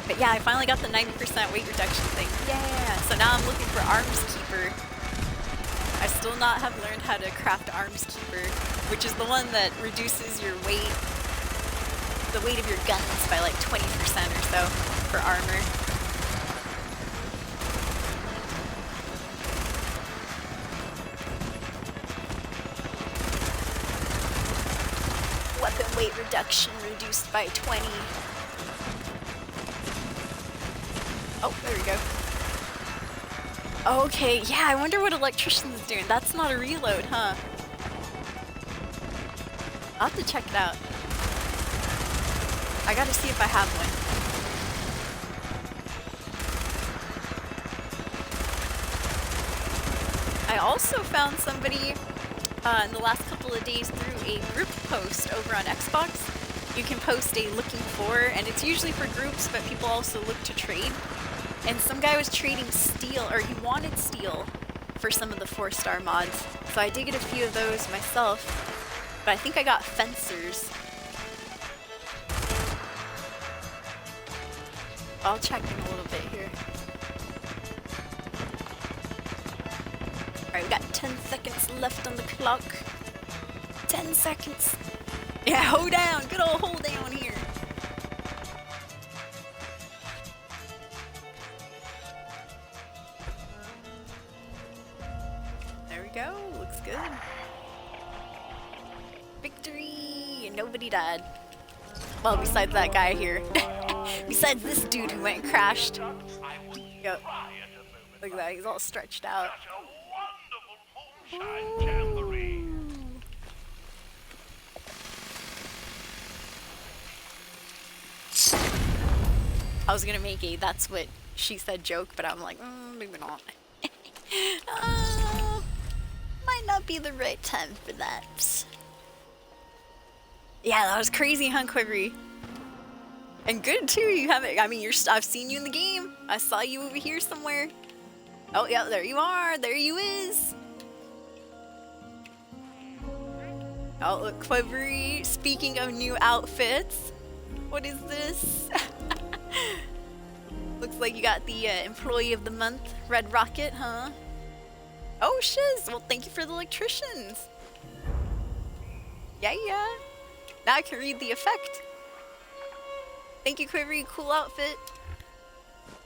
But yeah, I finally got the 90% weight reduction thing. Yeah! So now I'm looking for Arms Keeper. I still not have learned how to craft Arms Keeper, which is the one that reduces your weight, the weight of your guns by like 20% or so for armor. Weapon weight reduction reduced by 20. Oh, there we go. Okay, yeah, I wonder what Electrician's doing. That's not a reload, huh? I'll have to check it out. I gotta see if I have one. I also found somebody in the last couple of days through a group post over on Xbox. You can post a looking for, and it's usually for groups, but people also look to trade. And some guy was trading steel, or he wanted steel for some of the 4-star mods. So I did get a few of those myself, but I think I got fencers. I'll check in a little bit here. Alright, we got 10 seconds left on the clock. 10 seconds. Yeah, hold down. Good old hold down here. go. Looks good. Victory! Nobody died. Well, besides that guy here. Besides this dude who went and crashed. Yep. Look at that, he's all stretched out. Such a wonderful moonshine jamboree. I was gonna make a "that's what she said" joke, but I'm like, maybe not. Might not be the right time for that. Yeah, that was crazy, huh, Quivery? And good too. You haven't. I mean, I've seen you in the game. I saw you over here somewhere. Oh yeah, there you are. There you is. Oh look, Quivery. Speaking of new outfits, what is this? Looks like you got the Employee of the Month Red Rocket, huh? Oh shiz. Well, thank you for the electricians. Yeah. Now I can read the effect. Thank you, Quivery. Cool outfit.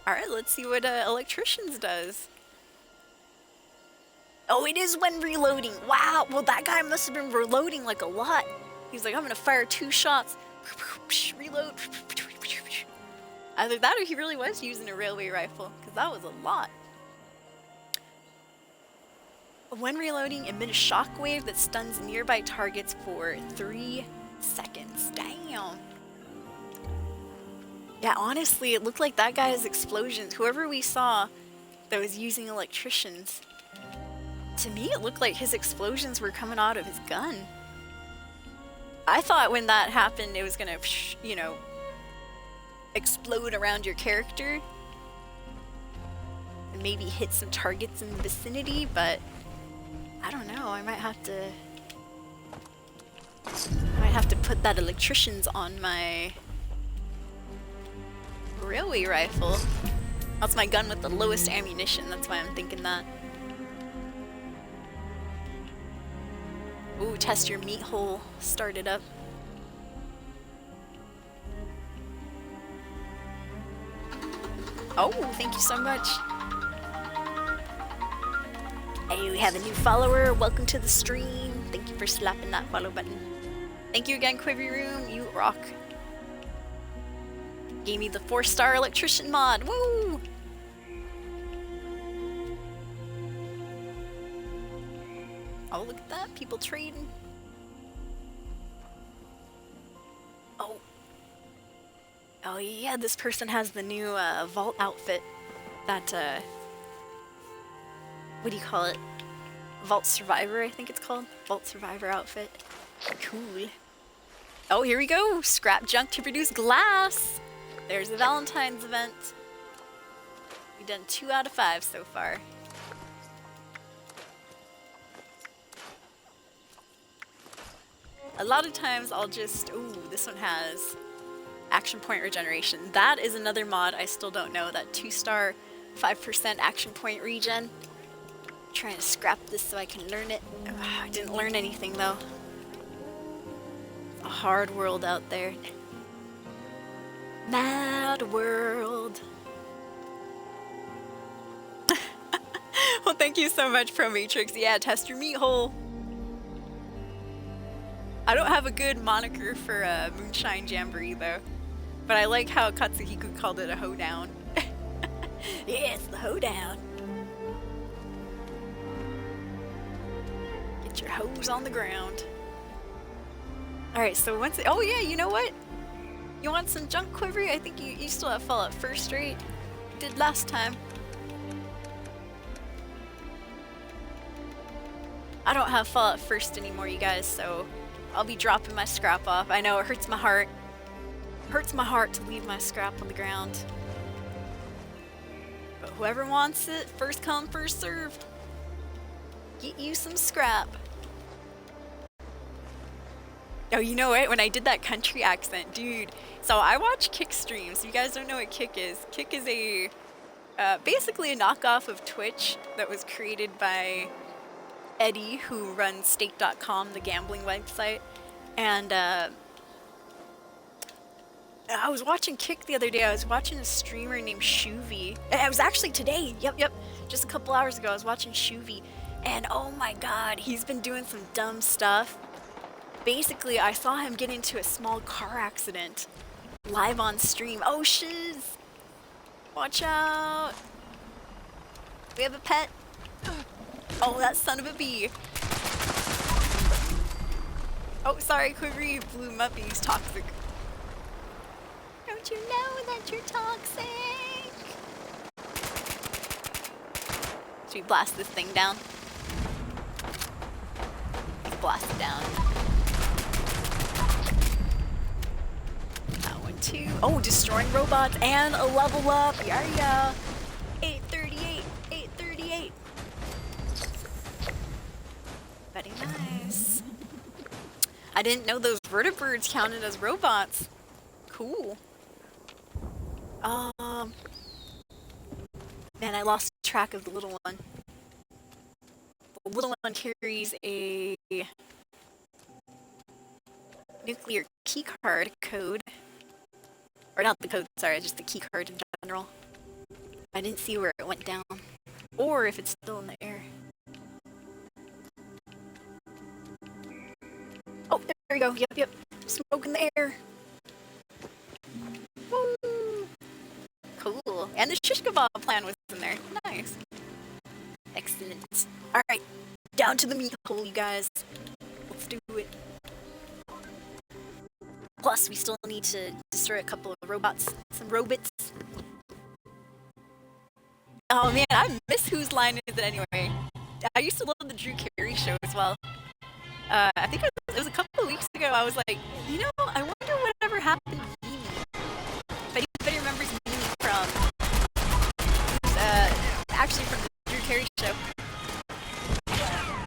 Alright, let's see what electricians does. Oh, it is when reloading. Wow. Well, that guy must have been reloading like a lot. He's like, I'm gonna fire 2 shots. Reload. Either that or he really was using a railway rifle, because that was a lot. When reloading, emit a shockwave that stuns nearby targets for 3 seconds. Damn. Yeah, honestly, it looked like that guy's explosions. Whoever we saw that was using electricians, to me it looked like his explosions were coming out of his gun. I thought when that happened it was gonna, you know, explode around your character and maybe hit some targets in the vicinity, but I don't know. I might have to put that electricians on my railway rifle. That's my gun with the lowest ammunition. That's why I'm thinking that. Ooh, test your meat hole started up. Oh, thank you so much. Hey, we have a new follower. Welcome to the stream. Thank you for slapping that follow button. Thank you again, Quivery Room. You rock. Gave me the 4-star electrician mod. Woo! Oh, look at that. People trading. Oh. Oh yeah, this person has the new vault outfit. That, what do you call it? Vault Survivor, I think it's called. Vault Survivor outfit. Cool. Oh, here we go. Scrap junk to produce glass. There's the Valentine's event. We've done 2 out of 5 so far. A lot of times I'll just, ooh, this one has action point regeneration. That is another mod I still don't know, that 2-star 5% action point regen. I'm trying to scrap this so I can learn it. Ugh, I didn't learn anything though. It's a hard world out there. Mad world. Well, thank you so much, Pro Matrix. Yeah, test your meat hole. I don't have a good moniker for a Moonshine Jamboree though, but I like how Katsuhiko called it a hoedown. Yeah, it's the hoedown. Get your hose on the ground. Alright, so once oh yeah, you know what? You want some junk, Quivery? I think you still have Fallout First, right? You did last time. I don't have Fallout First anymore, you guys, so I'll be dropping my scrap off. I know it hurts my heart. It hurts my heart to leave my scrap on the ground. But whoever wants it, first come, first serve. Get you some scrap. Oh, you know what? When I did that country accent, dude. So I watch Kick streams. If you guys don't know what Kick is a basically a knockoff of Twitch that was created by Eddie, who runs stake.com, the gambling website. And I was watching Kick the other day. I was watching a streamer named Shuvy. It was actually today. Yep. Just a couple hours ago, I was watching Shuvy. And oh my god, he's been doing some dumb stuff. Basically, I saw him get into a small car accident live on stream. Oh shiz! Watch out! We have a pet. Oh, that son of a bee. Oh, sorry, Quivery blew him up and he's toxic. Don't you know that you're toxic? Should we blast this thing down? Let's blast it down. That one too. Oh, destroying robots and a level up. Yeah. 838. 838. Very nice. I didn't know those vertibirds counted as robots. Cool. Man, I lost track of the little one. The little one carries a nuclear keycard code. Or not the code, sorry, just the keycard in general. I didn't see where it went down. Or if it's still in the air. Oh, there we go. Yep. Smoke in the air. Woo! Cool. And the shish kebab plan was in there. Nice. Excellent. Alright. Down to the meat hole, you guys. Let's do it. Plus, we still need to destroy a couple of robots. Some robots. Oh man, I miss Whose Line Is It Anyway? I used to love the Drew Carey show as well. I think it was a couple of weeks ago. I was like, you know, I wonder whatever happened to Mimi. If anybody remembers Mimi from, actually from the Drew Carey show.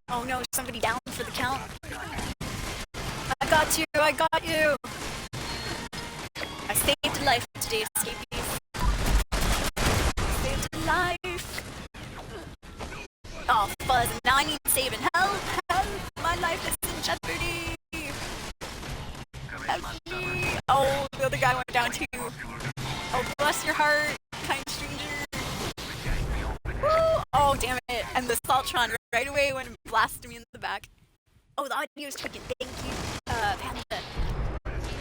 Oh no, somebody down for the count. I got you. I saved a life today, escapees. Saved a life. Oh, fuzz, now I need saving. Help! My life is in jeopardy! Help me! Oh, the other guy went down too. Oh, bless your heart, kind stranger. Woo! Oh, damn it. And the Saltron right away went and blasted me in the back. Oh, the audio is tweaking. Thank you, Panda.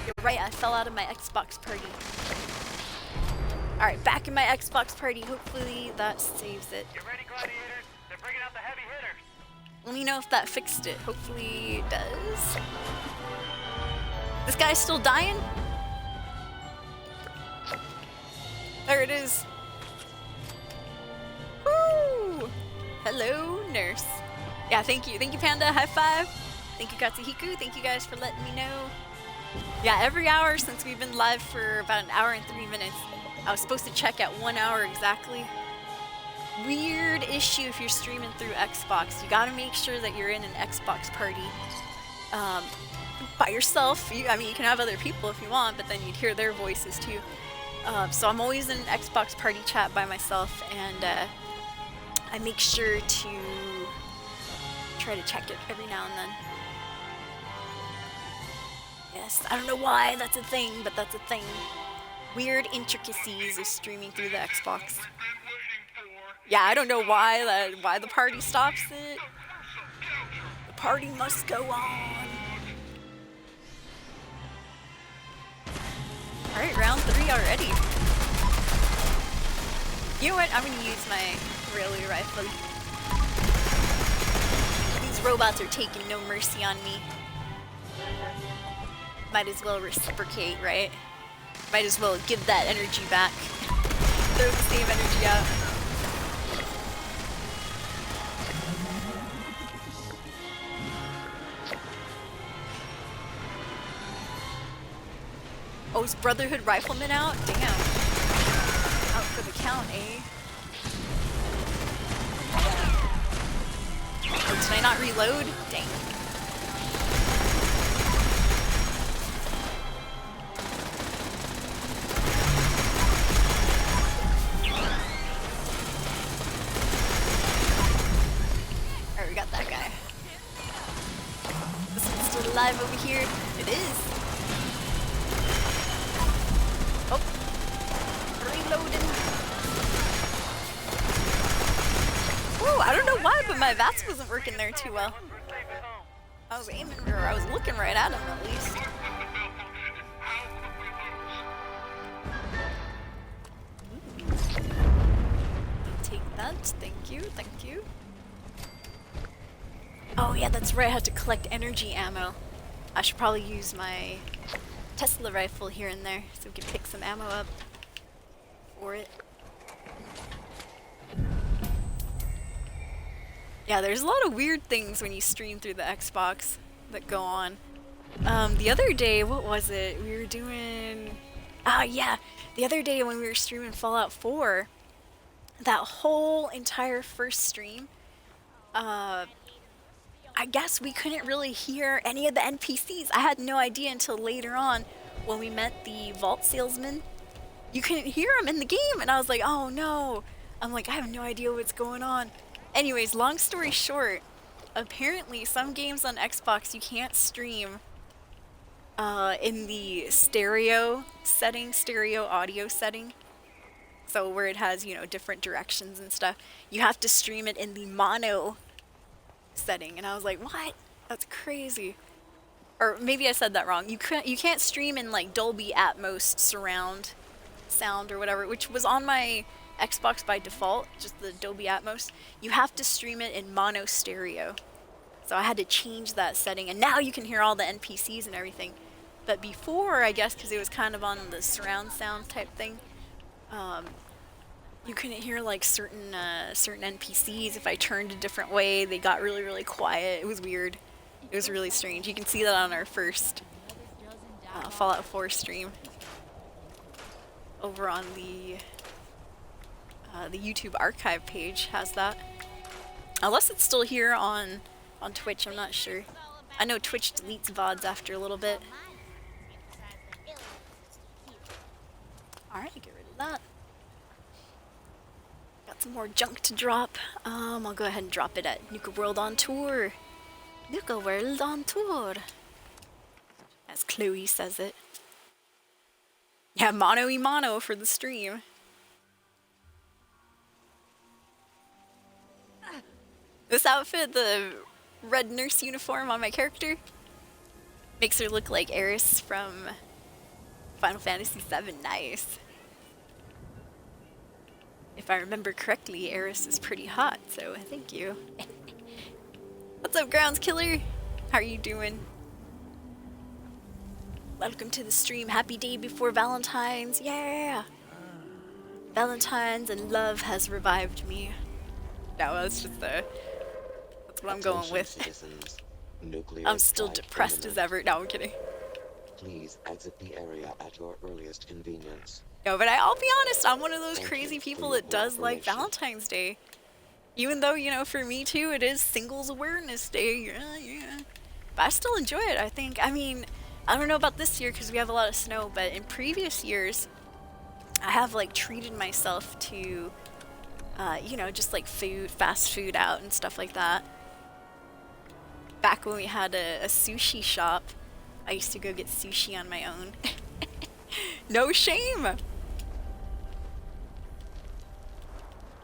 You're right, I fell out of my Xbox party. Alright, back in my Xbox party. Hopefully that saves it. Get ready, gladiators. They're bringing out the heavy hitters. Let me know if that fixed it. Hopefully it does. This guy's still dying? There it is. Woo! Hello, nurse. Yeah, thank you. Thank you, Panda. High five. Thank you, Katsuhiku. Thank you guys for letting me know. Yeah, every hour since we've been live for about an hour and 3 minutes. I was supposed to check at 1 hour exactly. Weird issue if you're streaming through Xbox. You gotta make sure that you're in an Xbox party by yourself. I mean, you can have other people if you want, but then you'd hear their voices too. So I'm always in an Xbox party chat by myself, and I make sure to try to check it every now and then. Yes, I don't know why that's a thing, but that's a thing. Weird intricacies of streaming through the Xbox. Yeah, I don't know why the party stops it. The party must go on. Alright, round 3 already. You know what? I'm gonna use my railway rifle. These robots are taking no mercy on me. Might as well reciprocate, right? Might as well give that energy back. Throw the same energy out. Oh, is Brotherhood Rifleman out? Damn. Out for the count, eh? Oh, did I not reload? Dang. Alright, we got that guy. This one's still alive over here. It is. Oh, reloading. Woo, I don't know why, but my VATS wasn't working there too well. I was aiming, or I was looking right at him at least. Take that, thank you, thank you. Oh yeah, that's right, I have to collect energy ammo. I should probably use my Tesla rifle here and there so we can pick some ammo up for it. Yeah, there's a lot of weird things when you stream through the Xbox that go on. The other day, what was it? We were doing... Ah, yeah. The other day when we were streaming Fallout 4, that whole entire first stream, I guess we couldn't really hear any of the NPCs. I had no idea until later on when we met the vault salesman. You couldn't hear him in the game, and I was like, oh no. I'm like, I have no idea what's going on. Anyways, long story short, apparently some games on Xbox you can't stream in the stereo setting, stereo audio setting. So where it has, you know, different directions and stuff. You have to stream it in the mono setting. And I was like, what? That's crazy. Or maybe I said that wrong. You can't stream in like Dolby Atmos surround sound or whatever, which was on my Xbox by default, just the Dolby Atmos. You have to stream it in mono stereo. So I had to change that setting, and now you can hear all the NPCs and everything. But before, I guess, because it was kind of on the surround sound type thing, you couldn't hear like certain NPCs. If I turned a different way, they got really, really quiet. It was weird. It was really strange. You can see that on our first Fallout 4 stream over on the YouTube archive page has that. Unless it's still here on Twitch, I'm not sure. I know Twitch deletes VODs after a little bit. Alright, get rid of that. Got some more junk to drop. I'll go ahead and drop it at Nuka World on Tour. Nuka World on Tour. As Chloe says it. Yeah, mono for the stream. This outfit, the red nurse uniform on my character, makes her look like Eris from Final Fantasy VII. Nice. If I remember correctly, Eris is pretty hot, so thank you. What's up, Grounds Killer? How are you doing? Welcome to the stream. Happy day before Valentine's. Yeah! Valentine's and love has revived me. No, that's just that's what I'm going with. Citizens. Nuclear I'm still strike depressed as imminent. ever. No, I'm kidding. Please exit the area at your earliest convenience. No, but I'll be honest, I'm one of those Thank crazy you for people your that does like cooperation. Valentine's Day. Even though, you know, for me too, it is Singles Awareness Day. Yeah. But I still enjoy it, I think. I mean, I don't know about this year because we have a lot of snow, but in previous years, I have like treated myself to, you know, just like food, fast food out and stuff like that. Back when we had a sushi shop, I used to go get sushi on my own. No shame!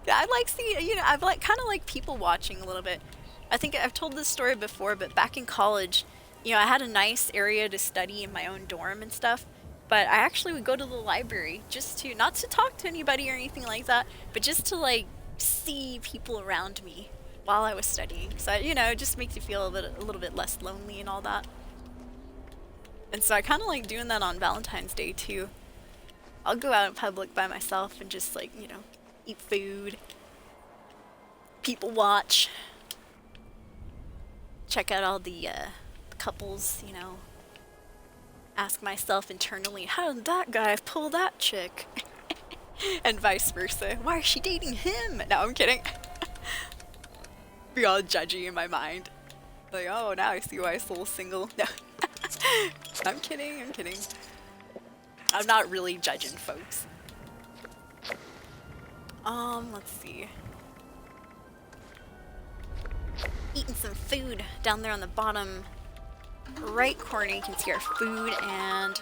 I like seeing, you know, I've like kind of like people watching a little bit. I think I've told this story before, but back in college, you know, I had a nice area to study in my own dorm and stuff, but I actually would go to the library just to, not to talk to anybody or anything like that, but just to like see people around me while I was studying. So, you know, it just makes you feel a little bit less lonely and all that. And so I kind of like doing that on Valentine's Day too. I'll go out in public by myself and just like, you know, eat food, people watch, check out all the couples, you know, ask myself internally, how did that guy pull that chick? And vice versa. Why is she dating him? No, I'm kidding. Be all judgy in my mind. Like, oh, now I see why Soul's single. No. I'm kidding. I'm not really judging folks. Let's see. Eating some food down there on the bottom right corner. You can see our food and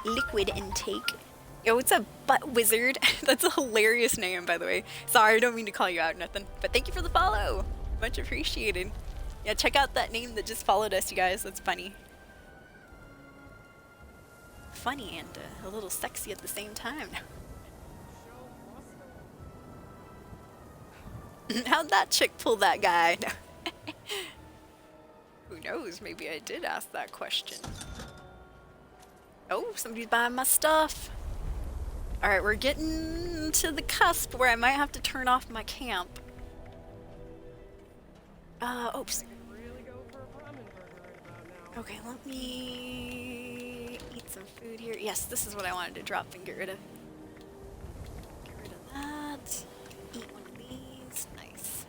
liquid intake. Yo, what's up, Butt Wizard? That's a hilarious name, by the way. Sorry, I don't mean to call you out or nothing. But thank you for the follow. Much appreciated. Yeah, check out that name that just followed us, you guys. That's funny. Funny and a little sexy at the same time. How'd that chick pull that guy? Who knows? Maybe I did ask that question. Oh, somebody's buying my stuff. Alright, we're getting to the cusp where I might have to turn off my camp. Oops. Okay, let me eat some food here. Yes, this is what I wanted to drop and get rid of. Get rid of that. Eat one of these. Nice.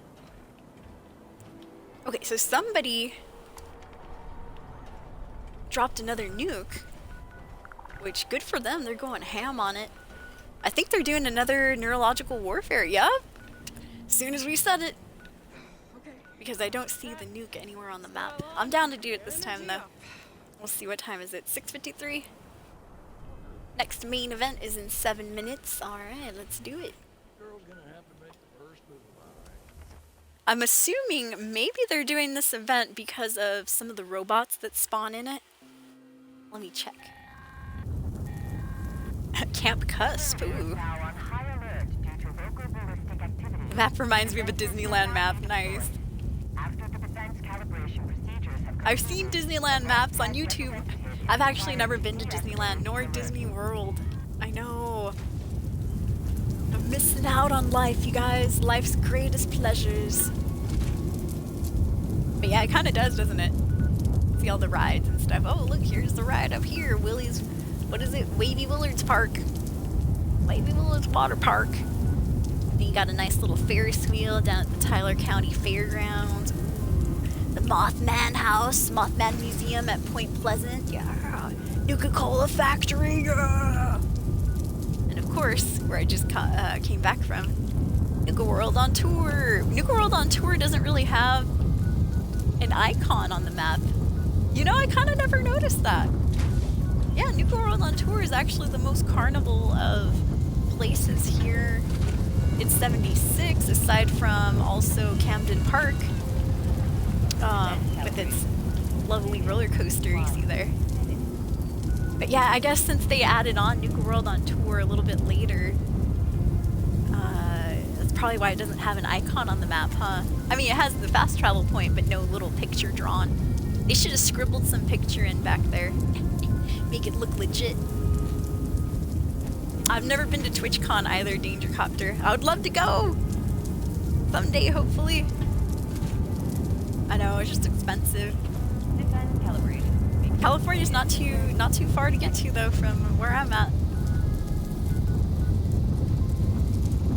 Okay, so somebody dropped another nuke. Which, good for them, they're going ham on it. I think they're doing another neurological warfare, yup! As soon as we said it. Because I don't see the nuke anywhere on the map. I'm down to do it this time though. We'll see, what time is it? 6:53? Next main event is in 7 minutes. Alright, let's do it. I'm assuming maybe they're doing this event because of some of the robots that spawn in it. Let me check. Camp Cusp, ooh. The map reminds me of a Disneyland map, nice. I've seen Disneyland maps on YouTube. I've actually never been to Disneyland, nor Disney World. I know. I'm missing out on life, you guys. Life's greatest pleasures. But yeah, it kind of does, doesn't it? See all the rides and stuff. Oh, look, here's the ride up here. Willie's, what is it? Wavy Willard's Park. Wavy Willard's Water Park. And you got a nice little Ferris wheel down at the Tyler County Fairgrounds. The Mothman House, Mothman Museum at Point Pleasant. Yeah. Nuka-Cola Factory. Yeah. And of course, where I just came back from, Nuka World on Tour. Nuka World on Tour doesn't really have an icon on the map. You know, I kind of never noticed that. Yeah, Nuka World on Tour is actually the most carnival of places here. It's 76, aside from also Camden Park, with its lovely roller coaster you see there. But yeah, I guess since they added on Nuka World on Tour a little bit later, that's probably why it doesn't have an icon on the map, huh? I mean, it has the fast travel point, but no little picture drawn. They should have scribbled some picture in back there. Make it look legit. I've never been to TwitchCon either, Dangercopter. I would love to go! Someday, hopefully. I know, it's just expensive. California's not too far to get to though from where I'm at.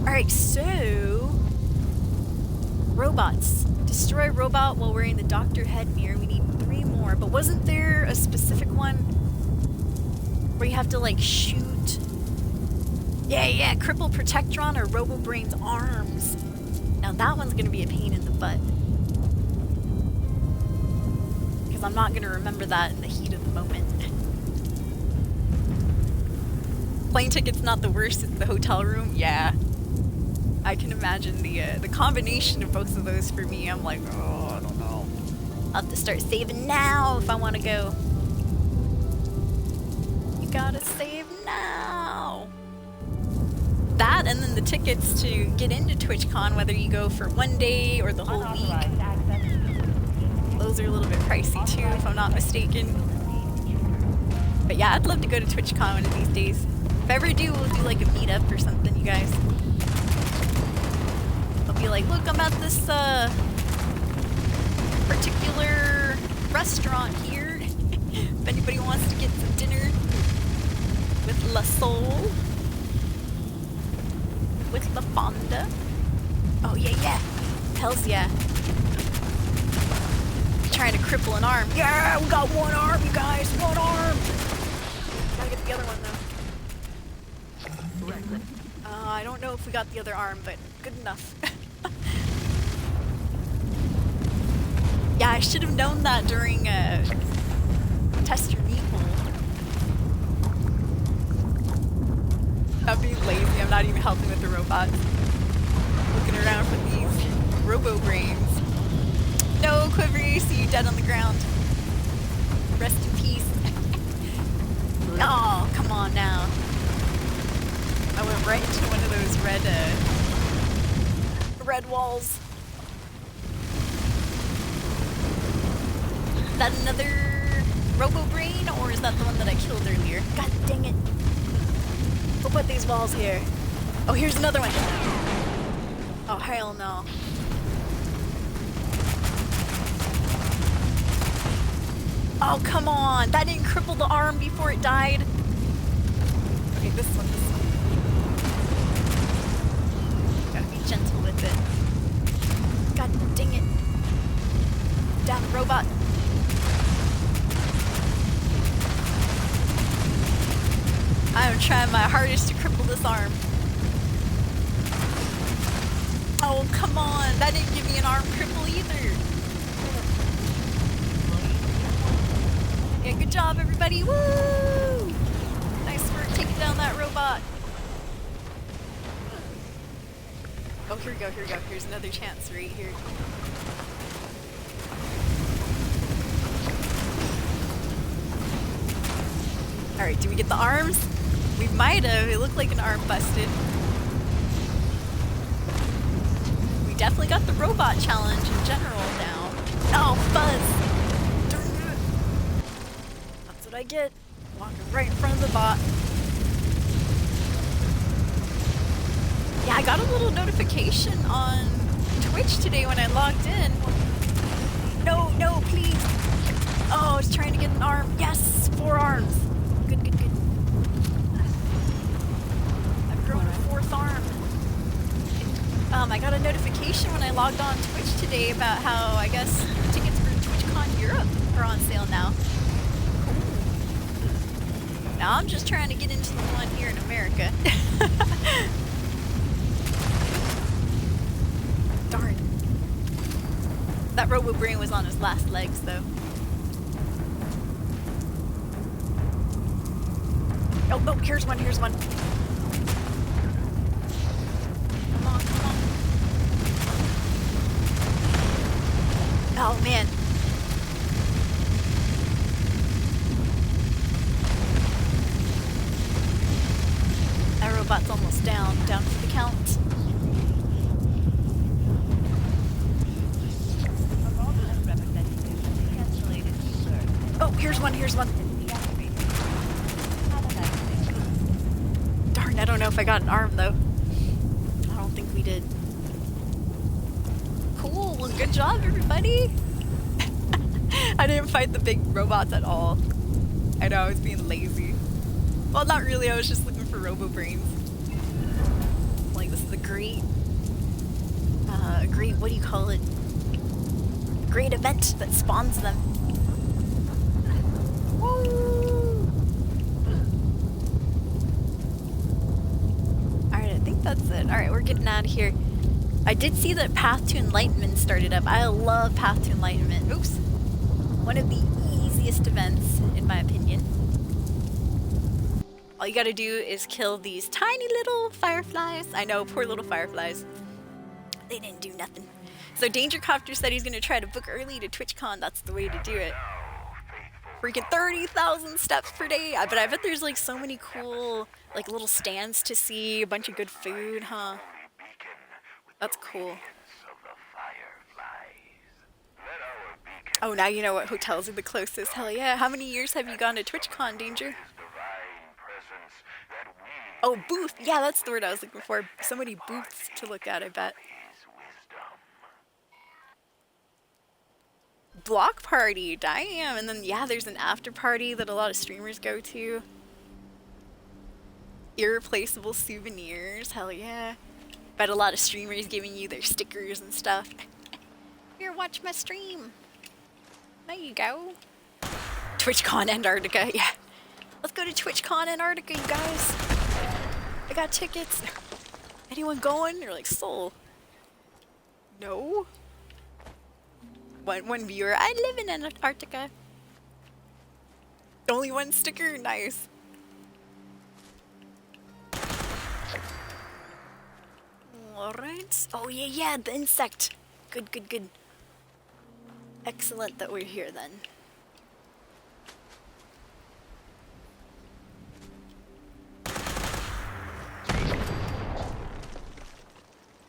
Alright, so robots. Destroy robot while wearing the Dr. Head mirror. We need 3 more, but wasn't there a specific one where you have to like shoot? Yeah, cripple Protectron or Robobrain's arms. Now that one's gonna be a pain in the butt. Because I'm not gonna remember that in the heat of the moment. Plane ticket's not the worst, it's the hotel room. Yeah. I can imagine the combination of both of those for me. I'm like, oh, I don't know. I'll have to start saving now if I want to go. You gotta save now. That and then the tickets to get into TwitchCon, whether you go for 1 day or the whole week. Those are a little bit pricey too, if I'm not mistaken. But yeah, I'd love to go to TwitchCon one of these days. If I ever do, we'll do like a meetup or something, you guys. I'll be like, look, I'm at this particular restaurant here. If anybody wants to get some dinner with La Soul. With La Fonda. Oh yeah. Hells yeah. Trying to cripple an arm. Yeah, we got 1 arm, you guys. 1 arm. Gotta get the other one though. I don't know if we got the other arm, but good enough. Yeah, I should have known that during Test Your Meat Hole. I'm being lazy. I'm not even helping with the robots. Looking around for these robo brains. No, Quivery, see you dead on the ground. Rest in peace. Oh, come on now. I went right into one of those red walls. Is that another robo brain, or is that the one that I killed earlier? God dang it. Who put these walls here? Oh, here's another one. Oh, hell no. Oh, come on. That didn't cripple the arm before it died. Okay, this one. Gotta be gentle with it. God dang it. Down, robot. I'm trying my hardest to cripple this arm. Oh, come on. That didn't give me an arm cripple either. Yeah, good job, everybody. Woo! Nice work taking down that robot. Oh, here we go, here we go. Here's another chance right here. Alright, do we get the arms? We might have. It looked like an arm busted. We definitely got the robot challenge in general down. Oh, fuzz! That's what I get. Walking right in front of the bot. Yeah, I got a little notification on Twitch today when I logged in. No, no, please. Oh, I was trying to get an arm. Yes, 4 arms. Good, good, good. I've grown a 4th arm. I got a notification when I logged on Twitch today about how, I guess, tickets for TwitchCon Europe are on sale now. Cool. Now I'm just trying to get into the one here in America. Darn. That Robo Brain was on his last legs, though. Oh, oh, here's one, here's one. Come on, come on. Oh, man. That robot's almost down for the count. Oh, here's one, here's one. Darn, I don't know if I got an arm, though. I don't think we did. Cool, well, good job, everybody. I didn't fight the big robots at all. I know, I was being lazy. Well, not really, I was just looking for robo brains. Like, this is a great, what do you call it? A great event that spawns them. Woo! Alright, I think that's it. Alright, we're getting out of here. I did see that Path to Enlightenment started up. I love Path to Enlightenment. Oops. One of the easiest events, in my opinion. All you gotta do is kill these tiny little fireflies. I know, poor little fireflies. They didn't do nothing. So Dangercopter said he's gonna try to book early to TwitchCon. That's the way to do it. Freaking 30,000 steps per day. But I bet there's like so many cool like little stands to see, a bunch of good food, huh? That's cool. Oh, now you know what hotels are the closest. Hell yeah. How many years have you gone to TwitchCon, Danger? Oh, booth. Yeah, that's the word I was looking for. So many booths to look at, I bet. Block party. Damn. And then, yeah, there's an after party that a lot of streamers go to. Irreplaceable souvenirs. Hell yeah. Bet a lot of streamers giving you their stickers and stuff. Here, watch my stream. There you go. TwitchCon Antarctica. Yeah. Let's go to TwitchCon Antarctica, you guys. I got tickets. Anyone going? You're like, Soul. No? One viewer. I live in Antarctica. Only one sticker? Nice. Alright. Oh yeah, yeah, the insect. Good, good, good. Excellent that we're here then.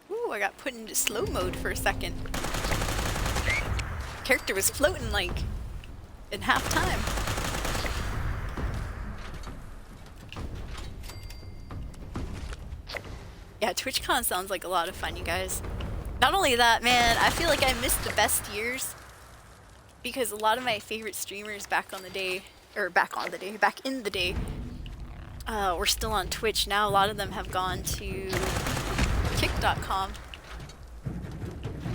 Ooh, I got put into slow mode for a second. Character was floating like in half time. Yeah, TwitchCon sounds like a lot of fun, you guys. Not only that, man, I feel like I missed the best years because a lot of my favorite streamers back in the day, were still on Twitch. Now a lot of them have gone to kick.com.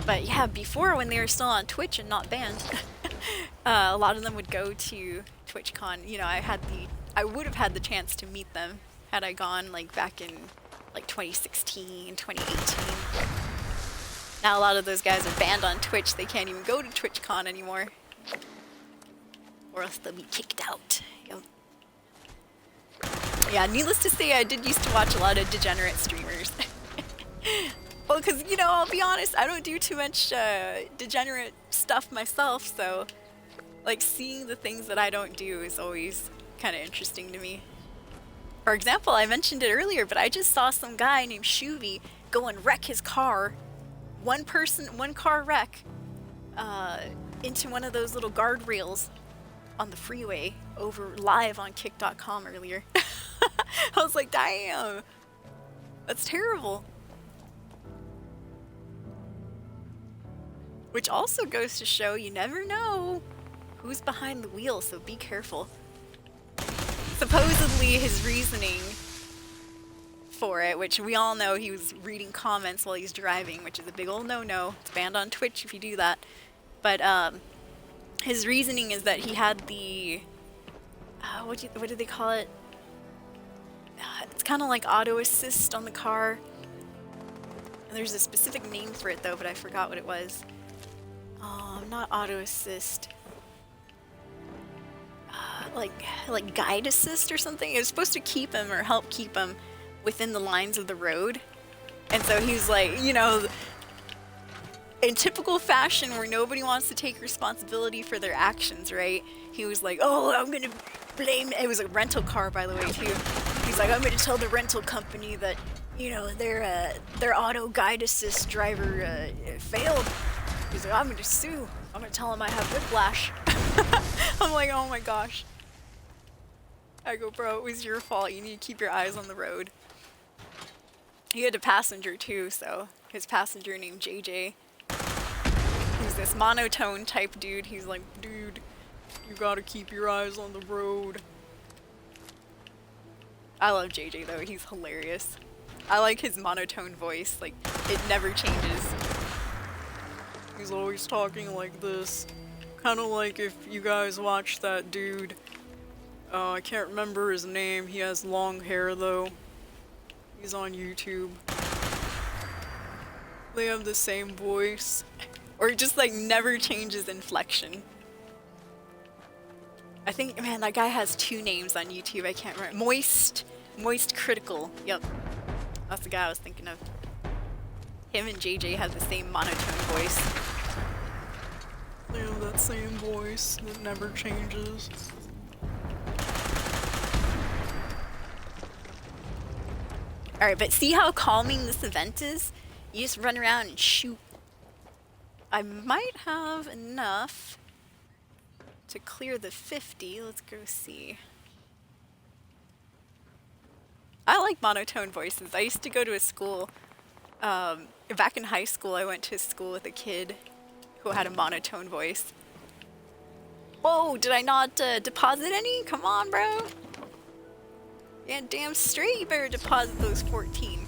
But yeah, before when they were still on Twitch and not banned, a lot of them would go to TwitchCon. You know, I would have had the chance to meet them had I gone like back in like 2016, 2018. Now a lot of those guys are banned on Twitch. They can't even go to TwitchCon anymore. Or else they'll be kicked out. Yep. Yeah, needless to say, I did used to watch a lot of degenerate streamers. Well, because, you know, I'll be honest, I don't do too much degenerate stuff myself, so, like, seeing the things that I don't do is always kind of interesting to me. For example, I mentioned it earlier, but I just saw some guy named Shuvy go and wreck his car. One car wreck into one of those little guardrails on the freeway over live on kick.com earlier. I was like, damn, that's terrible. Which also goes to show you never know who's behind the wheel, so be careful. Supposedly his reasoning for it, which we all know he was reading comments while he's driving, which is a big old no-no. It's banned on Twitch if you do that. But his reasoning is that he had the what do they call it? It's kind of like auto assist on the car. And there's a specific name for it though, but I forgot what it was. Not auto assist. Like guide assist or something. It was supposed to keep him or help keep him within the lines of the road. And so he's like, you know, in typical fashion where nobody wants to take responsibility for their actions, right? He was like, oh, I'm gonna blame, it was a rental car by the way too. He's like, I'm gonna tell the rental company that, you know, their auto guide assist driver failed. He's like, I'm gonna sue. I'm gonna tell him I have whiplash. I'm like, oh my gosh. I go, bro, it was your fault. You need to keep your eyes on the road. He had a passenger too, so his passenger named JJ. He's this monotone type dude. He's like, dude, you gotta keep your eyes on the road. I love JJ though, he's hilarious. I like his monotone voice, like, it never changes. He's always talking like this. Kinda like if you guys watch that dude. I can't remember his name. He has long hair though. He's on YouTube. They have the same voice. Or it just like never changes inflection. I think, man, that guy has 2 names on YouTube. I can't remember. Moist Critical. Yep. That's the guy I was thinking of. Him and JJ have the same monotone voice. They have that same voice that never changes. Alright, but see how calming this event is? You just run around and shoot. I might have enough to clear the 50. Let's go see. I like monotone voices. I used to go to a school. Back in high school, I went to a school with a kid who had a monotone voice. Whoa, did I not deposit any? Come on, bro. Yeah, damn straight you better deposit those 14.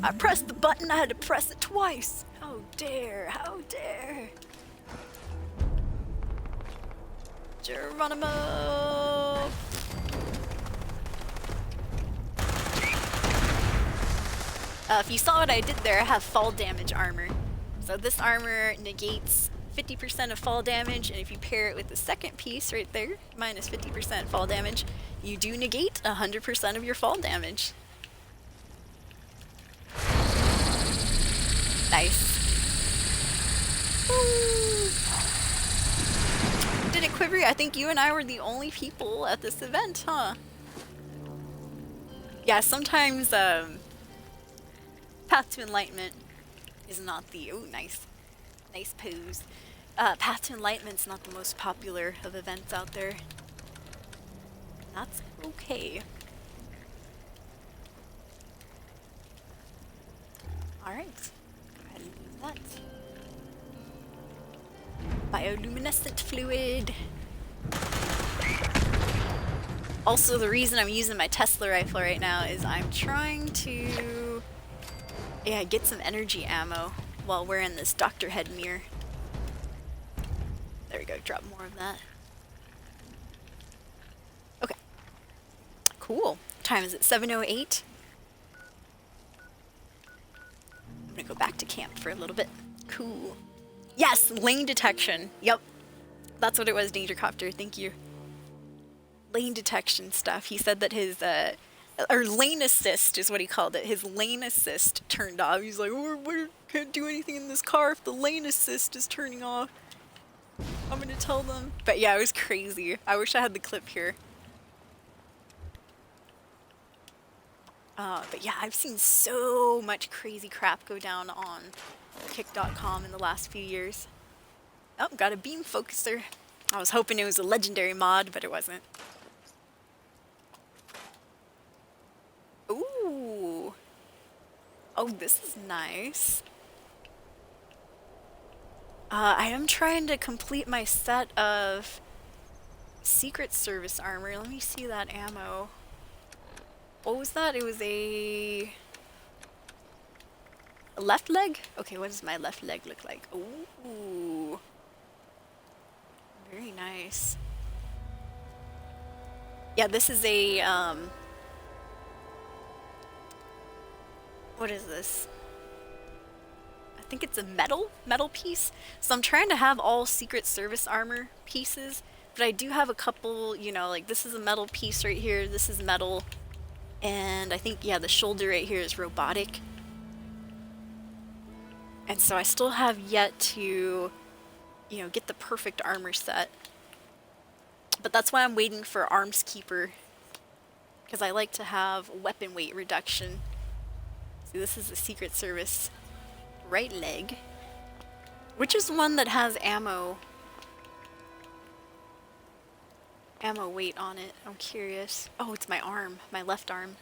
I pressed the button, I had to press it twice. How dare, how dare. Geronimo! If you saw what I did there, I have fall damage armor. So this armor negates 50% of fall damage, and if you pair it with the second piece right there, minus 50% fall damage, you do negate 100% of your fall damage. Nice. Woo. Did it, Quivery? I think you and I were the only people at this event, huh? Yeah, sometimes Path to Enlightenment is not the... Ooh, nice. Nice pose. Path to Enlightenment's not the most popular of events out there. That's okay. Alright. Go ahead and use that. Bioluminescent fluid. Also, the reason I'm using my Tesla rifle right now is I'm trying to get some energy ammo while wearing this Dr. Head mirror. There we go, drop more of that. Okay. Cool. Time is it? 7:08. I'm gonna go back to camp for a little bit. Cool. Yes, lane detection. Yep. That's what it was, Danger Copter. Thank you. Lane detection stuff. He said that his, or lane assist is what he called it. His lane assist turned off. He's like, oh, I can't do anything in this car if the lane assist is turning off. I'm gonna tell them. But yeah, it was crazy. I wish I had the clip here. But yeah, I've seen so much crazy crap go down on Kick.com in the last few years. Oh, got a beam focuser. I was hoping it was a legendary mod, but it wasn't. Ooh. Oh, this is nice. I am trying to complete my set of Secret Service armor. Let me see that ammo. What was that? It was a left leg? Okay, what does my left leg look like? Ooh. Very nice. Yeah, this is a, what is this? I think it's a metal piece. So I'm trying to have all Secret Service armor pieces, but I do have a couple, you know, like this is a metal piece right here, this is metal, and I think, yeah, the shoulder right here is robotic. And so I still have yet to, you know, get the perfect armor set. But that's why I'm waiting for Arms Keeper, because I like to have weapon weight reduction. See, this is the Secret Service right leg, which is one that has ammo weight on it. I'm curious. Oh, it's my arm, my left arm.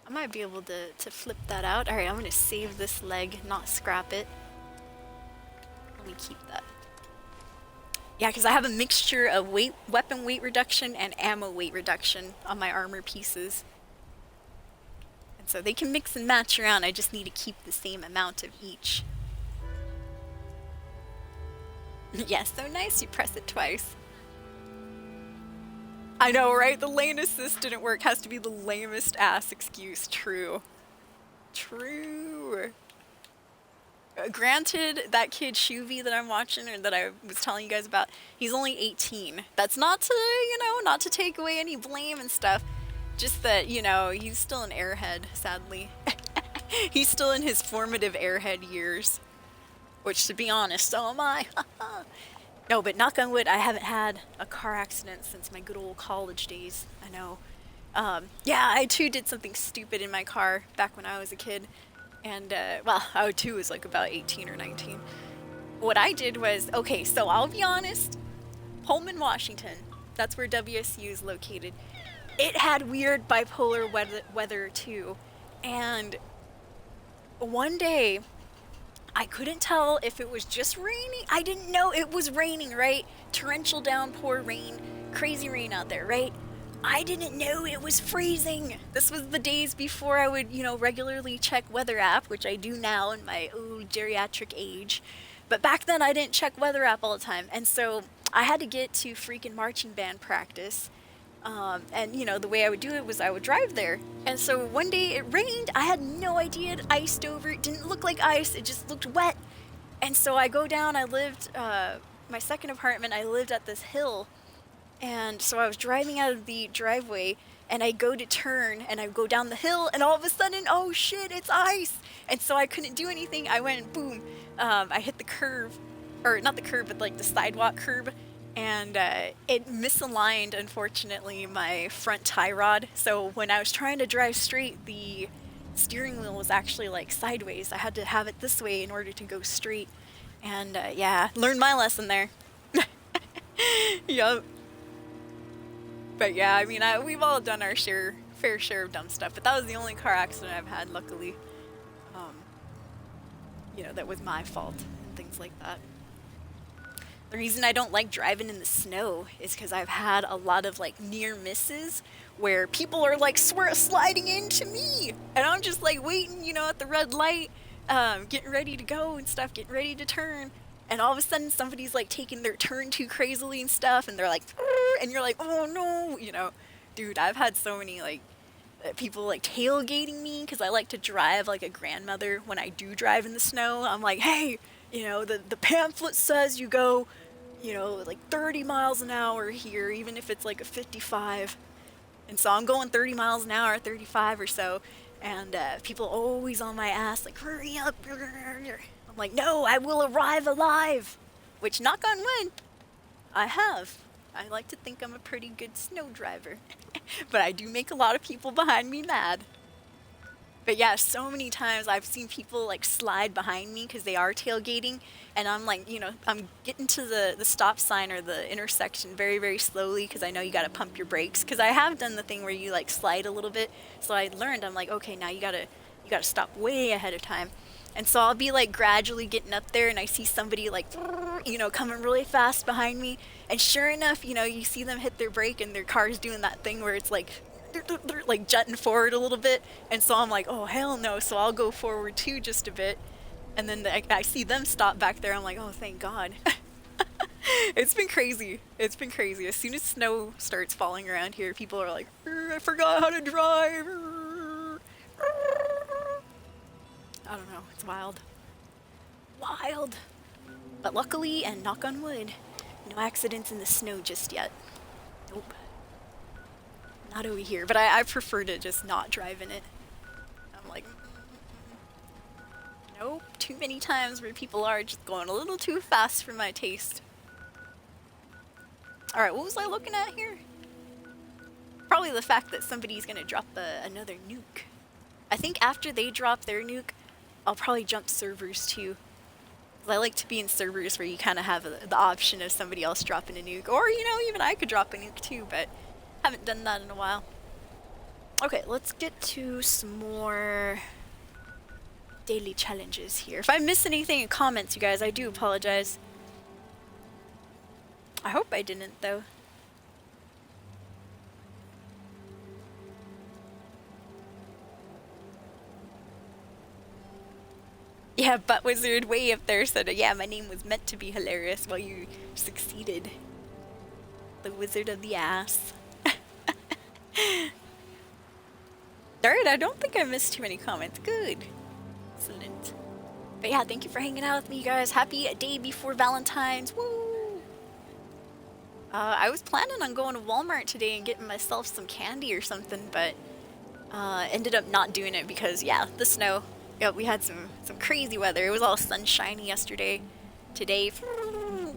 I might be able to flip that out. Alright, I'm gonna save this leg, not scrap it. Let me keep that. Yeah, because I have a mixture of weapon weight reduction and ammo weight reduction on my armor pieces. And so they can mix and match around, I just need to keep the same amount of each. Yeah, so nice, you press it twice. I know, right? The lane assist didn't work. Has to be the lamest ass excuse. True. True. Granted, that kid Shuvie that I'm watching, or that I was telling you guys about, he's only 18. That's not to, you know, not to take away any blame and stuff. Just that, you know, he's still an airhead, sadly. He's still in his formative airhead years. Which, to be honest, so am I. No, but knock on wood, I haven't had a car accident since my good old college days. I know. Yeah, I too did something stupid in my car back when I was a kid. And, well, I too was like about 18 or 19. What I did was, okay, so I'll be honest, Pullman, Washington, that's where WSU is located. It had weird bipolar weather too. And one day, I couldn't tell if it was just raining. I didn't know it was raining, right? Torrential downpour rain, crazy rain out there, right? I didn't know it was freezing. This was the days before I would, you know, regularly check weather app, which I do now in my old geriatric age. But back then I didn't check weather app all the time. And so I had to get to freaking marching band practice. And, you know, the way I would do it was I would drive there. And so one day it rained. I had no idea it iced over. It didn't look like ice. It just looked wet. And so I go down. I lived, my second apartment, I lived at this hill. And so I was driving out of the driveway and I go to turn and I go down the hill and all of a sudden, oh shit, it's ice. And so I couldn't do anything. I went and boom, I hit the curb, or not the curb, but like the sidewalk curb. And it misaligned, unfortunately, my front tie rod. So when I was trying to drive straight, the steering wheel was actually like sideways. I had to have it this way in order to go straight. And yeah, learned my lesson there. Yup. But yeah, I mean, we've all done our fair share of dumb stuff, but that was the only car accident I've had, luckily. You know, that was my fault and things like that. The reason I don't like driving in the snow is because I've had a lot of like near misses where people are like sliding into me, and I'm just like waiting, you know, at the red light, getting ready to go and stuff, getting ready to turn. And all of a sudden somebody's like taking their turn too crazily and stuff, and they're like, and you're like, oh no, you know. Dude, I've had so many like people like tailgating me because I like to drive like a grandmother when I do drive in the snow. I'm like, hey, you know, the pamphlet says you go, you know, like 30 miles an hour here, even if it's like a 55. And so I'm going 30 miles an hour, 35 or so, and people always on my ass like, hurry up. I'm like, no, I will arrive alive, which, knock on wood, I have. I like to think I'm a pretty good snow driver, but I do make a lot of people behind me mad. But yeah, so many times I've seen people like slide behind me because they are tailgating, and I'm like, you know, I'm getting to the stop sign or the intersection very, very slowly because I know you got to pump your brakes, because I have done the thing where you like slide a little bit. So I learned, I'm like, okay, now you gotta stop way ahead of time. And so I'll be like gradually getting up there, and I see somebody like, you know, coming really fast behind me, and sure enough, you know, you see them hit their brake and their car's doing that thing where it's like jutting forward a little bit. And so I'm like, oh hell no. So I'll go forward too just a bit, and then I see them stop back there. I'm like, oh thank God. It's been crazy. It's been crazy. As soon as snow starts falling around here, people are like, I forgot how to drive. I don't know, it's wild. Wild. But luckily, and knock on wood, no accidents in the snow just yet. Nope. Not over here, but I prefer to just not drive in it. I'm like, nope, too many times where people are just going a little too fast for my taste. Alright, what was I looking at here? Probably the fact that somebody's gonna drop another nuke. I think after they drop their nuke, I'll probably jump servers too. I like to be in servers where you kind of have the option of somebody else dropping a nuke. Or, you know, even I could drop a nuke too, but haven't done that in a while. Okay, let's get to some more daily challenges here. If I miss anything in comments, you guys, I do apologize. I hope I didn't, though. Yeah, Butt Wizard way up there said, yeah, my name was meant to be hilarious. Well, you succeeded. The Wizard of the Ass. Alright, I don't think I missed too many comments. Good. Excellent. But yeah, thank you for hanging out with me, you guys. Happy day before Valentine's. Woo! I was planning on going to Walmart today and getting myself some candy or something, but ended up not doing it because, yeah, the snow. Yeah, we had some crazy weather. It was all sunshiny yesterday. Today,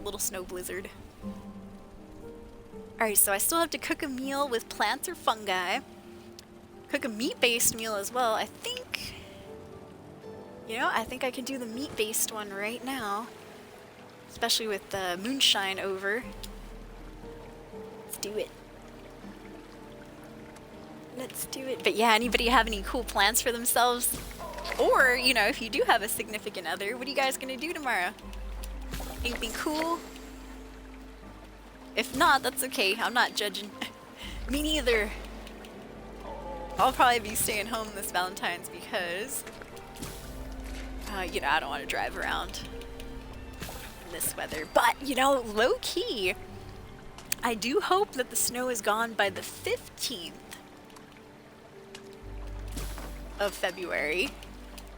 little snow blizzard. Alright, so I still have to cook a meal with plants or fungi. Cook a meat-based meal as well. I think, you know, I think I can do the meat-based one right now. Especially with the moonshine over. Let's do it. Let's do it. But yeah, anybody have any cool plans for themselves? Or, you know, if you do have a significant other, what are you guys gonna do tomorrow? Anything cool? If not, that's okay. I'm not judging. Me neither. I'll probably be staying home this Valentine's because, you know, I don't want to drive around in this weather. But, you know, low-key, I do hope that the snow is gone by the 15th of February,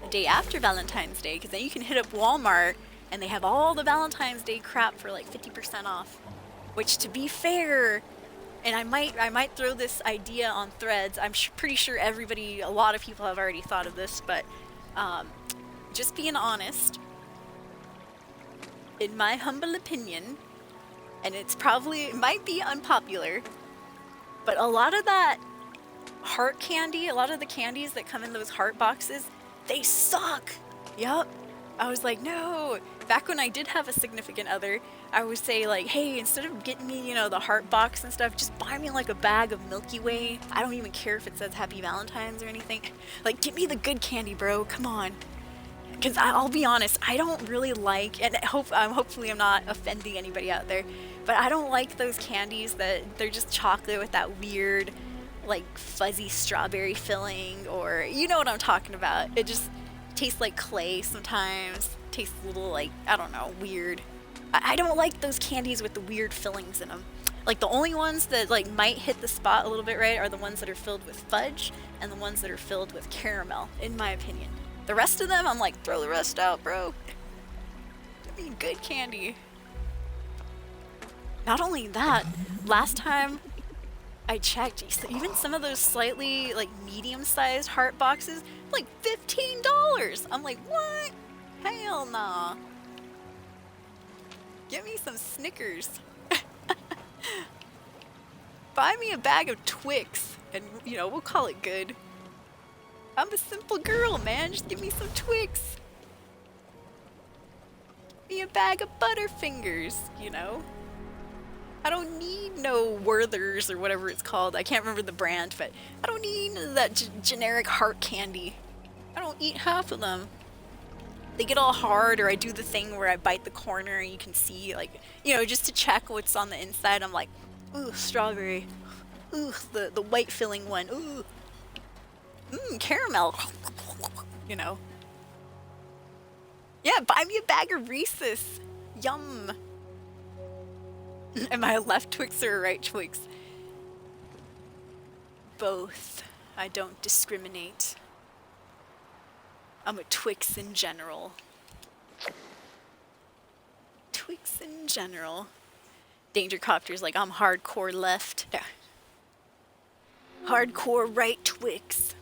the day after Valentine's Day, because then you can hit up Walmart and they have all the Valentine's Day crap for like 50% off. Which, to be fair, and I might throw this idea on threads. I'm pretty sure a lot of people have already thought of this, but just being honest, in my humble opinion, and it might be unpopular, but a lot of that heart candy, a lot of the candies that come in those heart boxes, they suck. Yup. I was like, no. Back when I did have a significant other, I would say like, hey, instead of getting me, you know, the heart box and stuff, just buy me like a bag of Milky Way. I don't even care if it says Happy Valentine's or anything. Like, get me the good candy, bro. Come on. Because I'll be honest, I don't really like, and hopefully I'm not offending anybody out there, but I don't like those candies that they're just chocolate with that weird, like, fuzzy strawberry filling, or you know what I'm talking about. It just tastes like clay sometimes. Tastes a little like, I don't know, weird. I don't like those candies with the weird fillings in them. Like, the only ones that like might hit the spot a little bit right are the ones that are filled with fudge and the ones that are filled with caramel, in my opinion. The rest of them, I'm like, throw the rest out, bro. Give me good candy. Not only that, last time I checked, even some of those slightly like medium-sized heart boxes, like $15. I'm like, what? Hell nah. Get me some Snickers. Buy me a bag of Twix, and you know, we'll call it good. I'm a simple girl, man. Just give me some Twix. Give me a bag of Butterfingers, you know? I don't need no Werther's or whatever it's called. I can't remember the brand, but I don't need that generic heart candy. I don't eat half of them. They get all hard, or I do the thing where I bite the corner and you can see, like, you know, just to check what's on the inside. I'm like, ooh, strawberry. Ooh, the white filling one. Ooh. Caramel. You know. Yeah, buy me a bag of Reese's. Yum. Am I a left Twix or a right Twix? Both. I don't discriminate. I'm a Twix in general. Twix in general. Danger Copter's like, I'm hardcore left. No. Hardcore right Twix.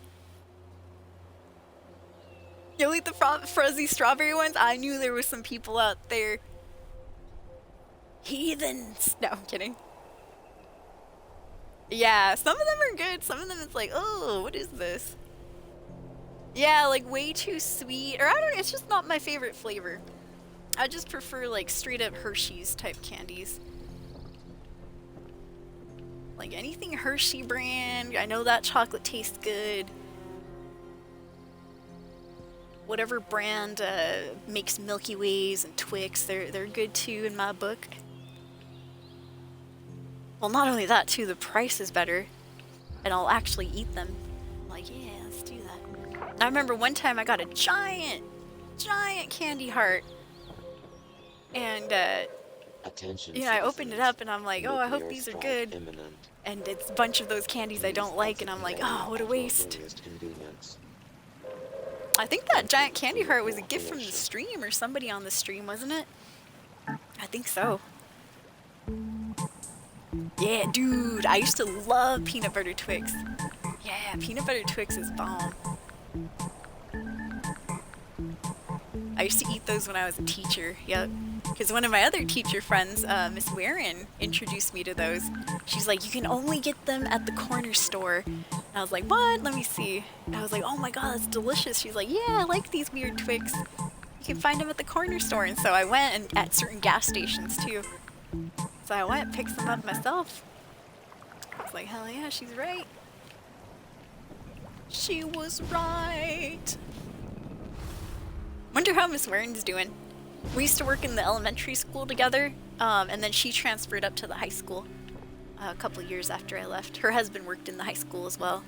You'll eat the fuzzy strawberry ones? I knew there were some people out there. Heathens. No, I'm kidding. Yeah, some of them are good. Some of them it's like, oh, what is this? Yeah, like way too sweet. Or I don't know, it's just not my favorite flavor. I just prefer like straight up Hershey's type candies. Like anything Hershey brand. I know that chocolate tastes good. Whatever brand makes Milky Ways and Twix, they're good too in my book. Well, not only that too, the price is better, and I'll actually eat them. I'm like, yeah, let's do that. I remember one time I got a giant candy heart, and Attention, yeah, I opened it citizens. up and I'm like, oh, I hope these are Nuclear good. strike imminent. And it's a bunch of those candies I don't like, and I'm like, oh, what a waste. Earliest convenience. I think that giant candy heart was a gift from the stream, or somebody on the stream, wasn't it? I think so. Yeah, dude, I used to love peanut butter Twix. Yeah, peanut butter Twix is bomb. I used to eat those when I was a teacher, yep. Because one of my other teacher friends, Miss Warren, introduced me to those. She's like, you can only get them at the corner store. And I was like, what? Let me see. And I was like, oh my god, that's delicious. She's like, yeah, I like these weird Twix. You can find them at the corner store. And so I went, and at certain gas stations too. So I went, picked some up myself. I was like, hell yeah, she's right. She was right. Wonder how Miss Warren's doing. We used to work in the elementary school together, and then she transferred up to the high school a couple years after I left. Her husband worked in the high school as well.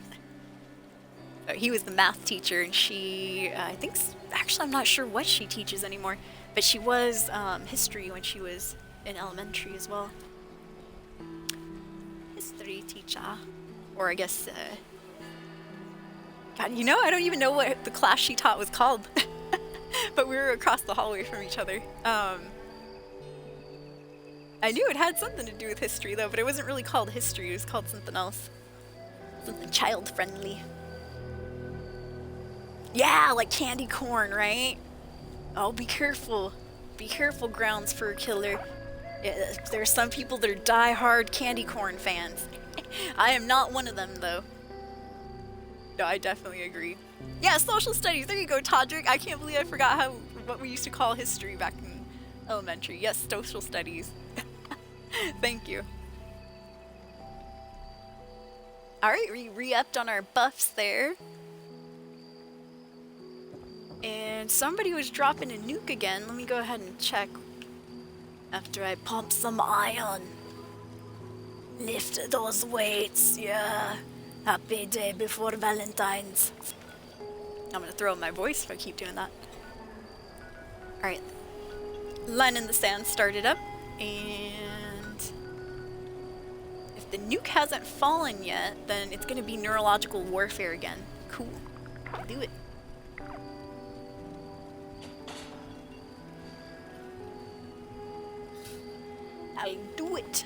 He was the math teacher, and she, I think, actually I'm not sure what she teaches anymore, but she was history when she was in elementary as well. History teacher. Or I guess, God, you know, I don't even know what the class she taught was called. But we were across the hallway from each other. I knew it had something to do with history though, but it wasn't really called history, it was called something else. Something child friendly. Yeah, like candy corn, right? Oh, be careful. Be careful, grounds fur killer. Yeah, there are some people that are die-hard candy corn fans. I am not one of them though. No, I definitely agree. Yeah, social studies. There you go, Todrick. I can't believe I forgot what we used to call history back in elementary. Yes, social studies. Thank you. Alright, we re-upped on our buffs there. And somebody was dropping a nuke again. Let me go ahead and check after I pump some iron. Lift those weights, yeah. Happy day before Valentine's. I'm gonna throw in my voice if I keep doing that. Alright. Line in the sand started up, and if the nuke hasn't fallen yet, then it's gonna be neurological warfare again. Cool. Do it. I'll do it.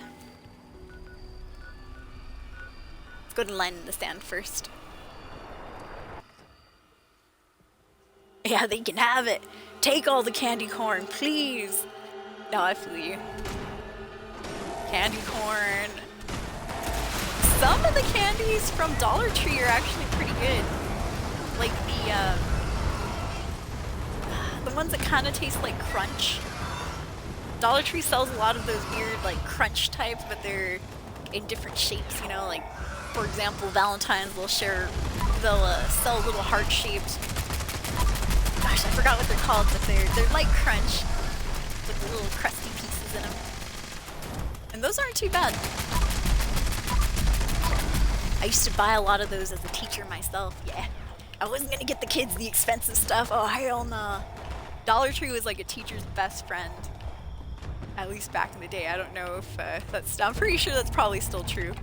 Let's go to line in the sand first. Yeah, they can have it. Take all the candy corn, please. No, I feel you. Candy corn. Some of the candies from Dollar Tree are actually pretty good. Like the ones that kind of taste like crunch. Dollar Tree sells a lot of those weird like crunch type, but they're in different shapes, you know, like for example, Valentine's they'll sell little heart-shaped. Gosh, I forgot what they're called, but they're like crunch with the little crusty pieces in them. And those aren't too bad. I used to buy a lot of those as a teacher myself, yeah. I wasn't gonna get the kids the expensive stuff, oh hell nah. Dollar Tree was like a teacher's best friend. At least back in the day. I don't know if that's... I'm pretty sure that's probably still true.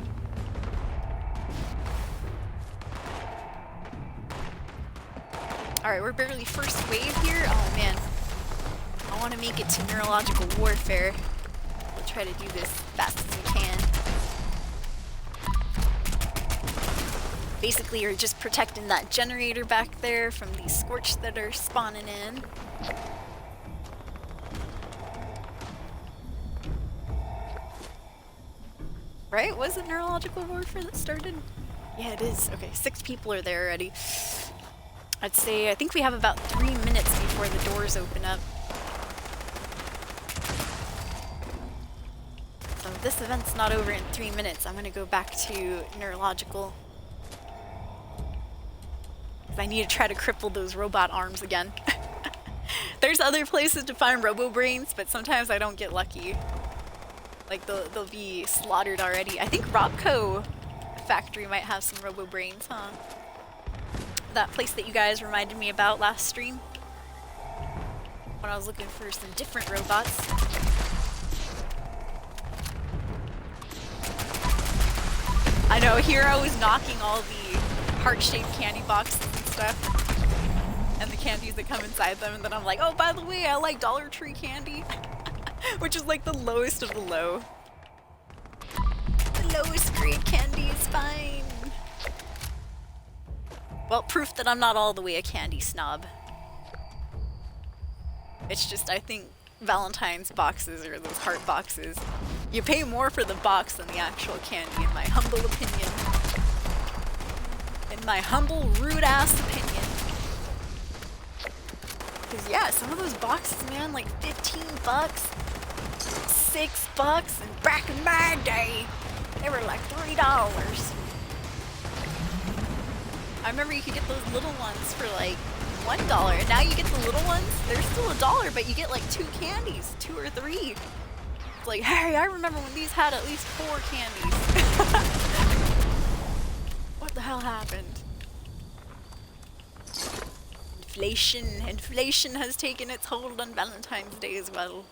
Alright, we're barely first wave here. Oh man. I want to make it to neurological warfare. We'll try to do this as fast as we can. Basically, you're just protecting that generator back there from these scorch that are spawning in. Right? Was it neurological warfare that started? Yeah, it is. Okay, 6 people are there already. I'd say, I think we have about 3 minutes before the doors open up. So if this event's not over in 3 minutes, I'm gonna go back to neurological. I need to try to cripple those robot arms again. There's other places to find robo-brains, but sometimes I don't get lucky. Like, they'll be slaughtered already. I think Robco factory might have some robo-brains, huh? That place that you guys reminded me about last stream. When I was looking for some different robots. I know, Hero was knocking all the heart-shaped candy boxes and stuff. And the candies that come inside them, and then I'm like, oh, by the way, I like Dollar Tree candy. Which is like the lowest of the low. The lowest grade candy is fine. Well, proof that I'm not all the way a candy snob. It's just, I think Valentine's boxes or those heart boxes, you pay more for the box than the actual candy, in my humble opinion. In my humble, rude-ass opinion. Because yeah, some of those boxes, man, like 15 bucks, $6, and back in my day, they were like $3. I remember you could get those little ones for like $1, and now you get the little ones, they're still $1, but you get like 2 candies, 2 or 3. It's like, hey, I remember when these had at least 4 candies. What the hell happened? Inflation has taken its hold on Valentine's Day as well.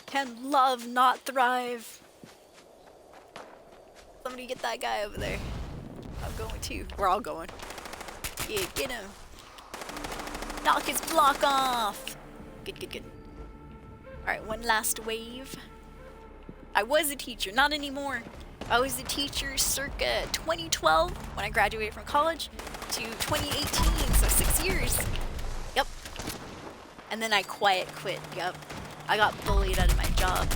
Can love not thrive? Somebody get that guy over there. I'm going too. We're all going. Yeah, get him. Knock his block off. Good. Alright, one last wave. I was a teacher, not anymore. I was a teacher circa 2012 when I graduated from college to 2018, so 6 years. Yep. And then I quiet quit, yep. I got bullied out of my job.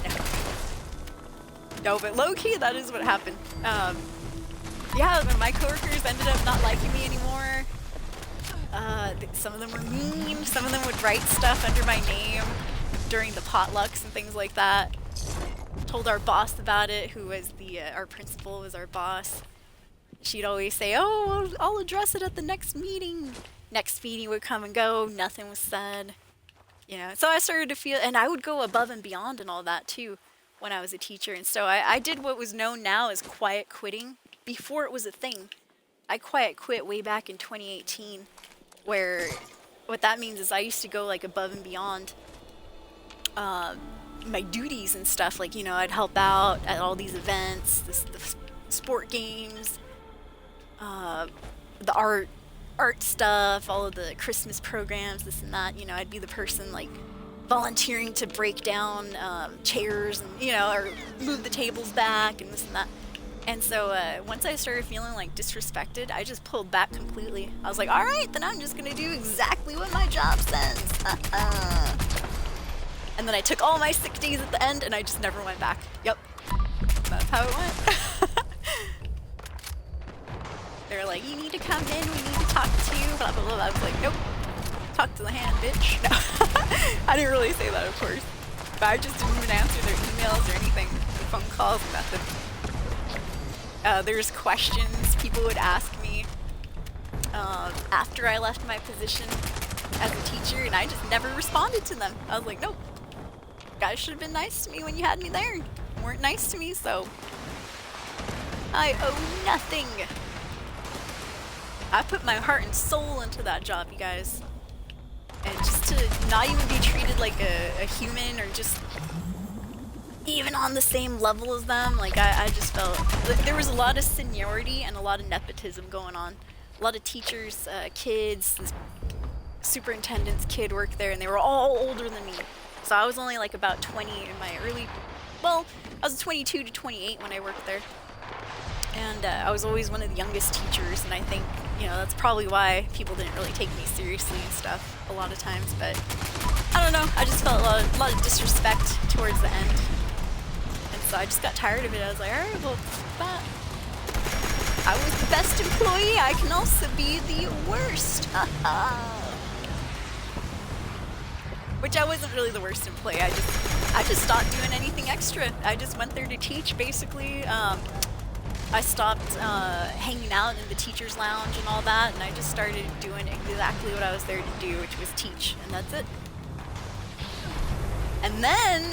No, but low-key, that is what happened. Yeah, my coworkers ended up not liking me anymore. Some of them were mean, some of them would write stuff under my name during the potlucks and things like that. Told our boss about it, who was our principal was our boss. She'd always say, oh, I'll address it at the next meeting. Next meeting would come and go, nothing was said. You know, so I started to feel, and I would go above and beyond and all that too when I was a teacher. And so I did what was known now as quiet quitting before it was a thing. I quiet quit way back in 2018, where what that means is I used to go like above and beyond my duties and stuff. Like, you know, I'd help out at all these events, the sport games, the art stuff, all of the Christmas programs, this and that. You know, I'd be the person like volunteering to break down chairs and, you know, or move the tables back and this and that. And so once I started feeling like disrespected, I just pulled back completely. I was like, all right, then I'm just gonna do exactly what my job says. And then I took all my sick days at the end and I just never went back. Yep, that's how it went. They're like, you need to come in, we need to talk to you, blah, blah, blah. I was like, nope, talk to the hand, bitch. No, I didn't really say that, of course. But I just didn't even answer their emails or anything, the phone calls, nothing. There's questions people would ask me after I left my position as a teacher, and I just never responded to them. I was like, nope. You guys should have been nice to me when you had me there. You weren't nice to me, so I owe nothing. I put my heart and soul into that job, you guys. And just to not even be treated like a human or just even on the same level as them, like I just felt there was a lot of seniority and a lot of nepotism going on. A lot of teachers, kids, this superintendent's kid worked there, and they were all older than me. So I was only like about 20 in my early, well, I was 22 to 28 when I worked there. And I was always one of the youngest teachers, and I think, you know, that's probably why people didn't really take me seriously and stuff a lot of times. But I don't know, I just felt a lot of disrespect towards the end. And so I just got tired of it. I was like, alright, well, that. I was the best employee, I can also be the worst. Which I wasn't really the worst employee. I just stopped doing anything extra. I just went there to teach, basically. I stopped hanging out in the teacher's lounge and all that, and I just started doing exactly what I was there to do, which was teach, and that's it. And then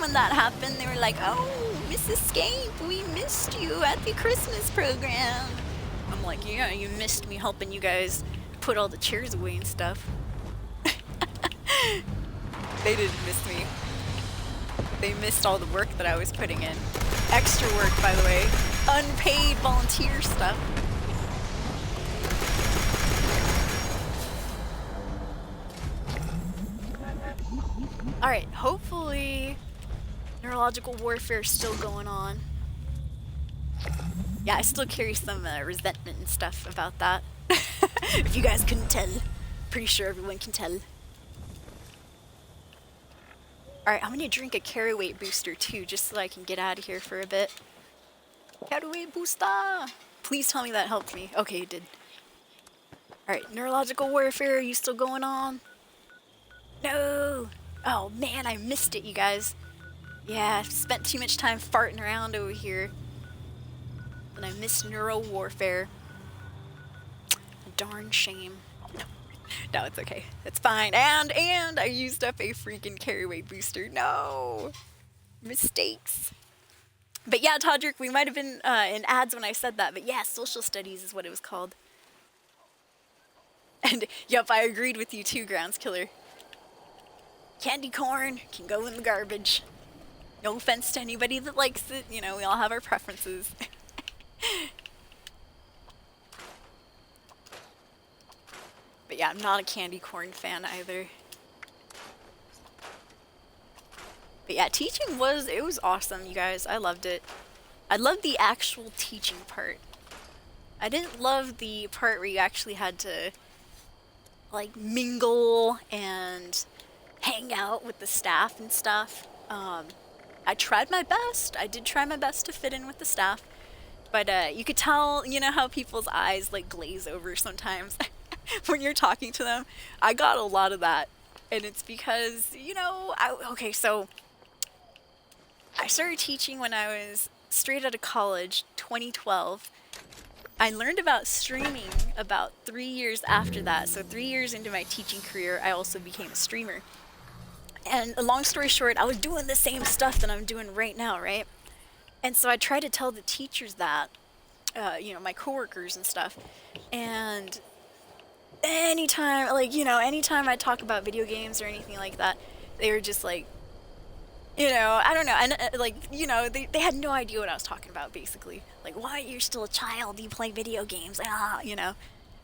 when that happened, they were like, oh, Mrs. Scape, we missed you at the Christmas program. I'm like, yeah, you missed me helping you guys put all the chairs away and stuff. They didn't miss me. They missed all the work that I was putting in. Extra work, by the way. Unpaid volunteer stuff. Alright, hopefully neurological warfare is still going on. Yeah, I still carry some resentment and stuff about that. If you guys couldn't tell. Pretty sure everyone can tell. Alright, I'm gonna drink a carry weight booster too, just so I can get out of here for a bit. Carry weight booster! Please tell me that helped me. Okay, it did. Alright, neurological warfare, are you still going on? No! Oh man, I missed it, you guys. Yeah, I've spent too much time farting around over here. And I missed neuro warfare. A darn shame. No, it's okay. It's fine. And I used up a freaking carry weight booster. No! Mistakes. But yeah, Todrick, we might have been in ads when I said that, but yeah, social studies is what it was called. And yep, I agreed with you too, Grounds Killer. Candy corn can go in the garbage. No offense to anybody that likes it, you know, we all have our preferences. But yeah, I'm not a candy corn fan either. But yeah, teaching it was awesome, you guys. I loved it. I loved the actual teaching part. I didn't love the part where you actually had to like mingle and hang out with the staff and stuff. I tried my best. I did try my best to fit in with the staff. But you could tell, you know how people's eyes like glaze over sometimes when you're talking to them? I got a lot of that. And it's because, you know, okay, so I started teaching when I was straight out of college, 2012. I learned about streaming about 3 years after that. So 3 years into my teaching career, I also became a streamer. And a long story short, I was doing the same stuff that I'm doing right now, right? And so I tried to tell the teachers that, you know, my coworkers and stuff. And anytime, like, you know, anytime I talk about video games or anything like that, they were just like, you know, I don't know. And like, you know, they had no idea what I was talking about, basically. Like, why, you're still a child, you play video games, you know.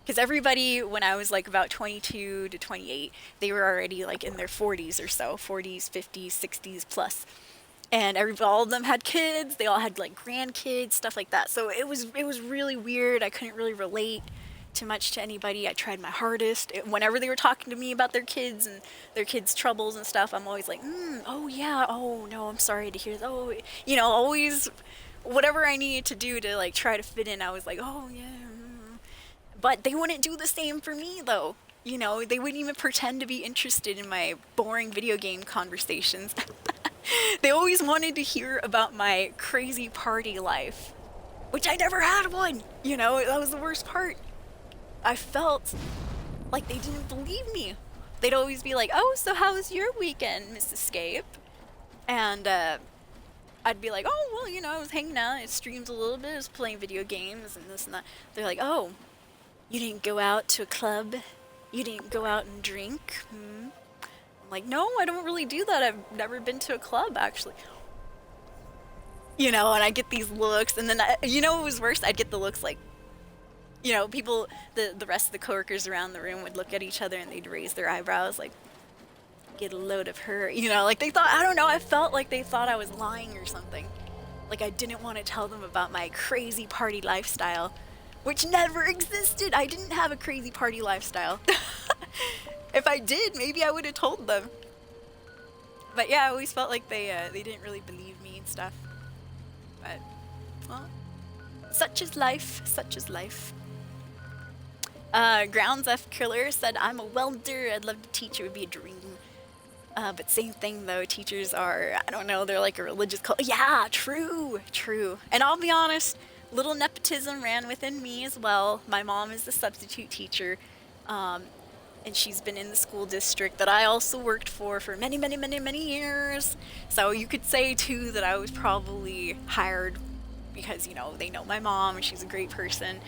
Because everybody, when I was like about 22 to 28, they were already like in their 40s or so, 40s, 50s, 60s plus. And all of them had kids. They all had like grandkids, stuff like that. So it was really weird. I couldn't really relate too much to anybody. I tried my hardest. Whenever they were talking to me about their kids and their kids' troubles and stuff, I'm always like, oh yeah, oh no, I'm sorry to hear that. Oh, you know, always whatever I needed to do to like try to fit in. I was like, oh yeah. But they wouldn't do the same for me, though. You know, they wouldn't even pretend to be interested in my boring video game conversations. They always wanted to hear about my crazy party life, which I never had one. You know, that was the worst part. I felt like they didn't believe me. They'd always be like, oh, so how was your weekend, Miss Escape? And I'd be like, oh, well, you know, I was hanging out, I streamed a little bit, I was playing video games and this and that. They're like, oh, you didn't go out to a club? You didn't go out and drink? I'm like, no, I don't really do that. I've never been to a club, actually. You know, and I get these looks, and then, you know what was worse? I'd get the looks like, you know, people, the rest of the coworkers around the room would look at each other and they'd raise their eyebrows like, get a load of her. You know, like they thought, I don't know, I felt like they thought I was lying or something. Like I didn't want to tell them about my crazy party lifestyle. Which never existed. I didn't have a crazy party lifestyle. If I did, maybe I would have told them. But yeah, I always felt like they didn't really believe me and stuff. But, well, such is life, such is life. Grounds F Killer said, I'm a welder, I'd love to teach, it would be a dream. But same thing though, teachers are, I don't know, they're like a religious cult. Yeah, true. And I'll be honest, little nepotism ran within me as well. My mom is the substitute teacher, and she's been in the school district that I also worked for many, many, many, many years. So you could say too that I was probably hired because, you know, they know my mom and she's a great person.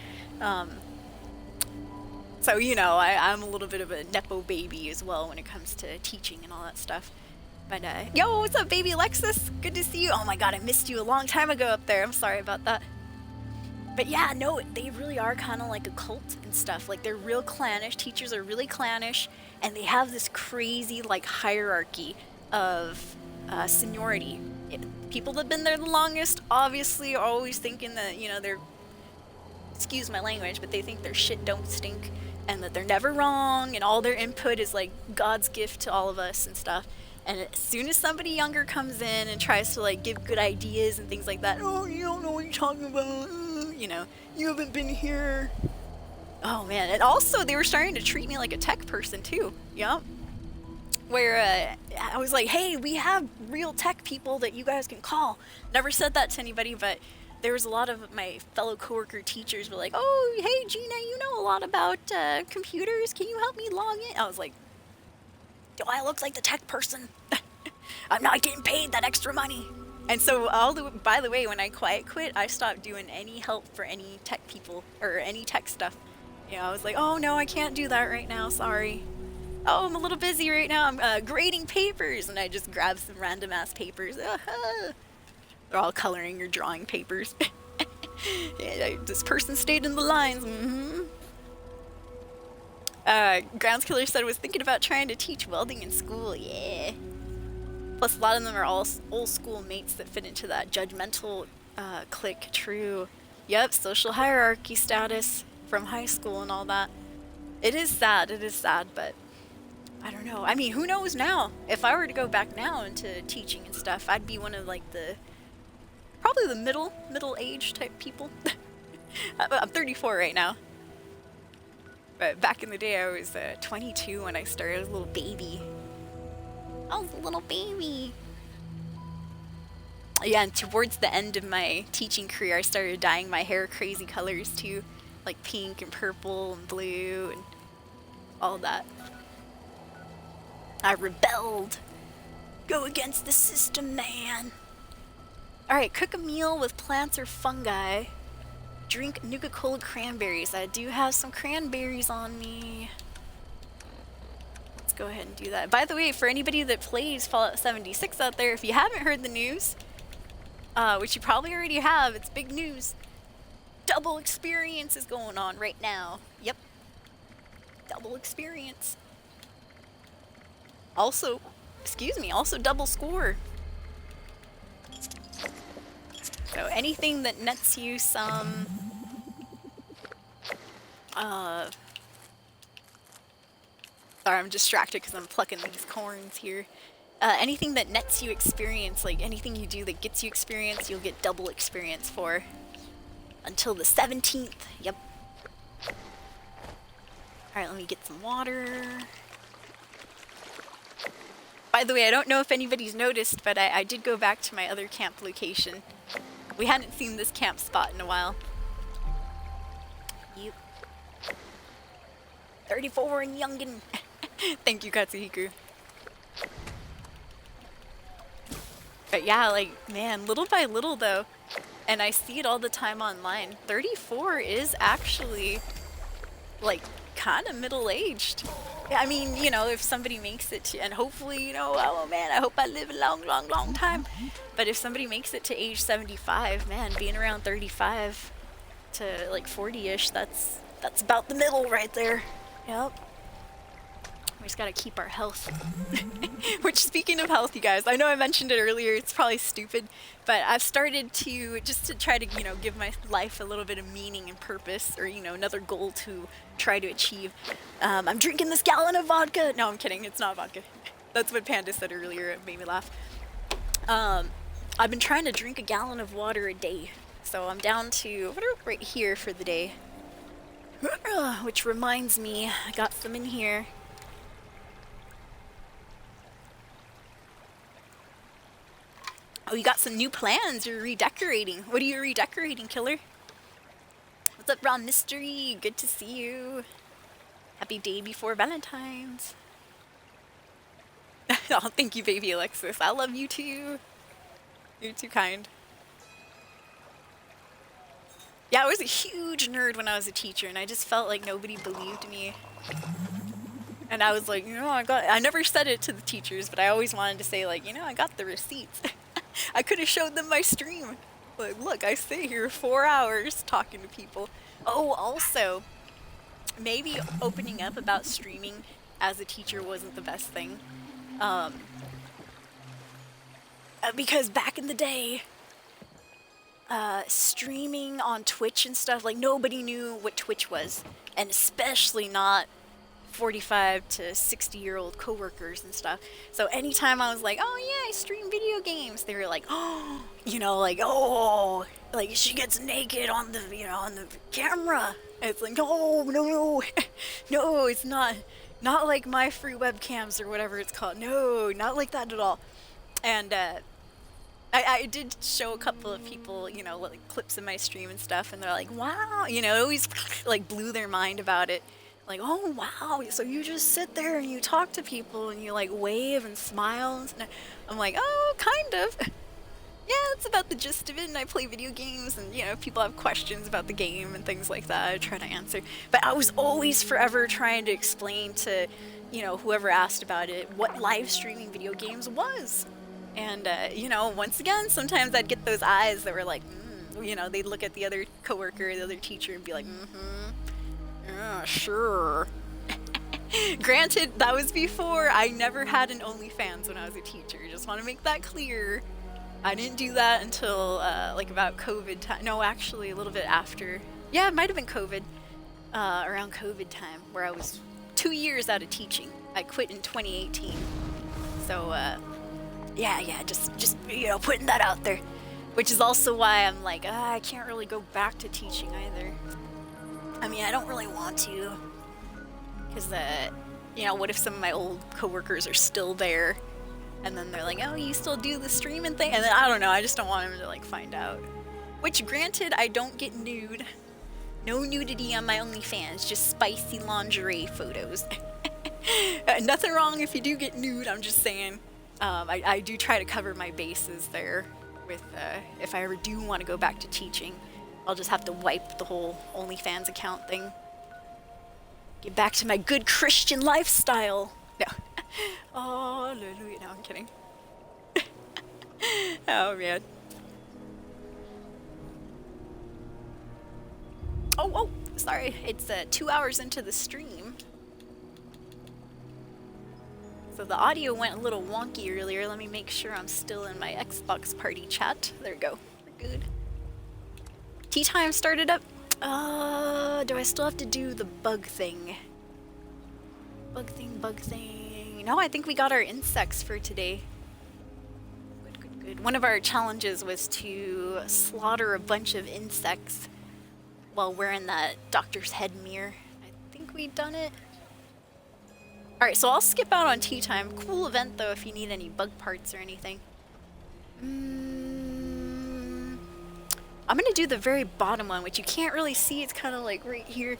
So, you know, I'm a little bit of a nepo baby as well when it comes to teaching and all that stuff. But, yo, what's up, baby Alexis? Good to see you. Oh my god, I missed you a long time ago up there. I'm sorry about that. But yeah, no, they really are kind of like a cult and stuff. Like, they're real clannish. Teachers are really clannish. And they have this crazy, like, hierarchy of seniority. People that have been there the longest, obviously, are always thinking that, you know, they're... Excuse my language, but they think their shit don't stink. And that they're never wrong. And all their input is, like, God's gift to all of us and stuff. And as soon as somebody younger comes in and tries to, like, give good ideas and things like that, oh, you don't know what you're talking about, you know, you haven't been here. Oh, man. And also, they were starting to treat me like a tech person, too. Yeah. Where I was like, hey, we have real tech people that you guys can call. Never said that to anybody, but there was a lot of my fellow coworker teachers were like, oh, hey, Gina, you know a lot about computers. Can you help me log in? I was like, do I look like the tech person? I'm not getting paid that extra money. And so, by the way, when I quiet quit, I stopped doing any help for any tech people or any tech stuff. You know, I was like, oh no, I can't do that right now, sorry. Oh, I'm a little busy right now, I'm grading papers, and I just grab some random ass papers. They're all coloring or drawing papers. Yeah, this person stayed in the lines. Grounds Killer said, was thinking about trying to teach welding in school. Yeah. Plus, a lot of them are all old school mates that fit into that judgmental clique. True. Yep, social hierarchy status from high school and all that. It is sad, but I don't know. I mean, who knows now? If I were to go back now into teaching and stuff, I'd be one of like probably the middle age type people. I'm 34 right now. But back in the day, I was 22 when I started. I was a little baby. I was a little baby. Yeah, and towards the end of my teaching career, I started dyeing my hair crazy colors too. Like pink and purple and blue and all that. I rebelled. Go against the system, man. Alright, cook a meal with plants or fungi. Drink Nuka-Cola cranberries. I do have some cranberries on me. Let's go ahead and do that. By the way, for anybody that plays Fallout 76 out there, if you haven't heard the news, which you probably already have, it's big news. Double experience is going on right now. Yep. Double experience. Also, also double score. So anything that nets you some sorry, I'm distracted because I'm plucking these corns here. Anything that nets you experience, like anything you do that gets you experience, you'll get double experience for. Until the 17th. Yep. Alright, let me get some water. By the way, I don't know if anybody's noticed, but I did go back to my other camp location. We hadn't seen this camp spot in a while. Yep. 34 and youngin'. Thank you, Katsuhiku. But yeah, like, man, little by little though, and I see it all the time online, 34 is actually, like, kind of middle-aged. I mean, you know, if somebody makes it to, and hopefully, you know, oh man, I hope I live a long, long, long time. But if somebody makes it to age 75, man, being around 35 to like 40-ish, that's about the middle right there. Yep. We just gotta keep our health. Which, speaking of health, you guys, I know I mentioned it earlier, it's probably stupid, but I've started to, just to try to, you know, give my life a little bit of meaning and purpose, or, you know, another goal to try to achieve. I'm drinking this gallon of vodka. No, I'm kidding, it's not vodka. That's what Panda said earlier, it made me laugh. I've been trying to drink a gallon of water a day, so I'm down to right here for the day. Which reminds me, I got some in here. Oh, you got some new plans. You're redecorating. What are you redecorating, Killer? What's up, Ron Mystery? Good to see you. Happy day before Valentine's. Oh, thank you, baby Alexis. I love you too. You're too kind. Yeah, I was a huge nerd when I was a teacher, and I just felt like nobody believed me. And I was like, you know, I never said it to the teachers, but I always wanted to say, like, you know, I got the receipts. I could have showed them my stream. Like, look, I stay here 4 hours talking to people. Oh, also, maybe opening up about streaming as a teacher wasn't the best thing. Because back in the day, streaming on Twitch and stuff, like, nobody knew what Twitch was. And especially not 45 to 60-year-old coworkers and stuff. So anytime I was like, oh yeah, I stream video games, they were like, oh, you know, like, oh, like she gets naked on the, you know, on the camera. And it's like, no, no, it's not like my free webcams or whatever it's called. No, not like that at all. And I did show a couple of people, you know, like clips of my stream and stuff, and they're like, wow, you know, it always like blew their mind about it. Like, oh wow, so you just sit there and you talk to people and you like wave and smile and I'm like, oh, kind of. Yeah, that's about the gist of it, and I play video games, and you know, if people have questions about the game and things like that, I try to answer. But I was always forever trying to explain to, you know, whoever asked about it, what live streaming video games was. And you know, once again, sometimes I'd get those eyes that were like, you know, they'd look at the other coworker, the other teacher, and be like, yeah, sure. Granted, that was before. I never had an OnlyFans when I was a teacher. Just want to make that clear. I didn't do that until like about COVID time. No, actually a little bit after. Yeah, it might have been COVID. Around COVID time, where I was 2 years out of teaching. I quit in 2018. So yeah, just you know, putting that out there. Which is also why I'm like, I can't really go back to teaching either. I mean, I don't really want to. Because, you know, what if some of my old coworkers are still there? And then they're like, oh, you still do the streaming thing? And then, I don't know, I just don't want them to, like, find out. Which, granted, I don't get nude. No nudity on my OnlyFans, just spicy lingerie photos. Nothing wrong if you do get nude, I'm just saying. I do try to cover my bases there with, if I ever do want to go back to teaching. I'll just have to wipe the whole OnlyFans account thing. Get back to my good Christian lifestyle. No. Oh, hallelujah. No, I'm kidding. Oh, man. Oh, sorry. It's 2 hours into the stream. So the audio went a little wonky earlier. Let me make sure I'm still in my Xbox party chat. There we go. We're good. Tea time started up. Do I still have to do the bug thing? Bug thing. No, I think we got our insects for today. Good. One of our challenges was to slaughter a bunch of insects while wearing that doctor's head mirror. I think we've done it. Alright, so I'll skip out on tea time. Cool event though if you need any bug parts or anything. I'm gonna do the very bottom one, which you can't really see. It's kind of like right here.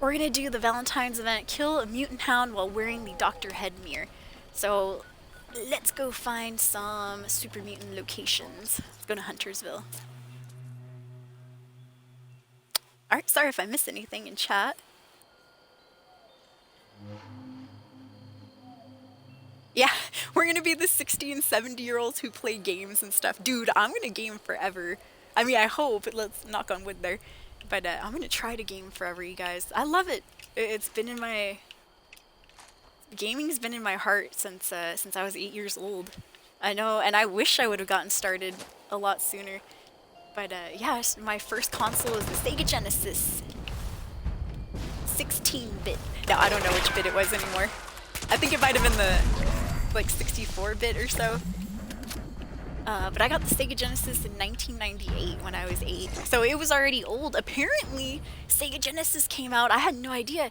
We're gonna do the Valentine's event. Kill a mutant hound while wearing the Dr. Head mirror. So let's go find some super mutant locations. Let's go to Huntersville. Alright, sorry if I missed anything in chat. Yeah, we're gonna be the 60 and 70-year-olds who play games and stuff. Dude, I'm gonna game forever. I mean, I hope. Let's knock on wood there. But I'm gonna try to game forever, you guys. I love it. It's been in my... Gaming's been in my heart since I was 8 years old. I know, and I wish I would have gotten started a lot sooner. But yeah, my first console was the Sega Genesis. 16-bit. No, I don't know which bit it was anymore. I think it might have been the, like, 64-bit or so. But I got the Sega Genesis in 1998 when I was 8. So it was already old. Apparently, Sega Genesis came out, I had no idea.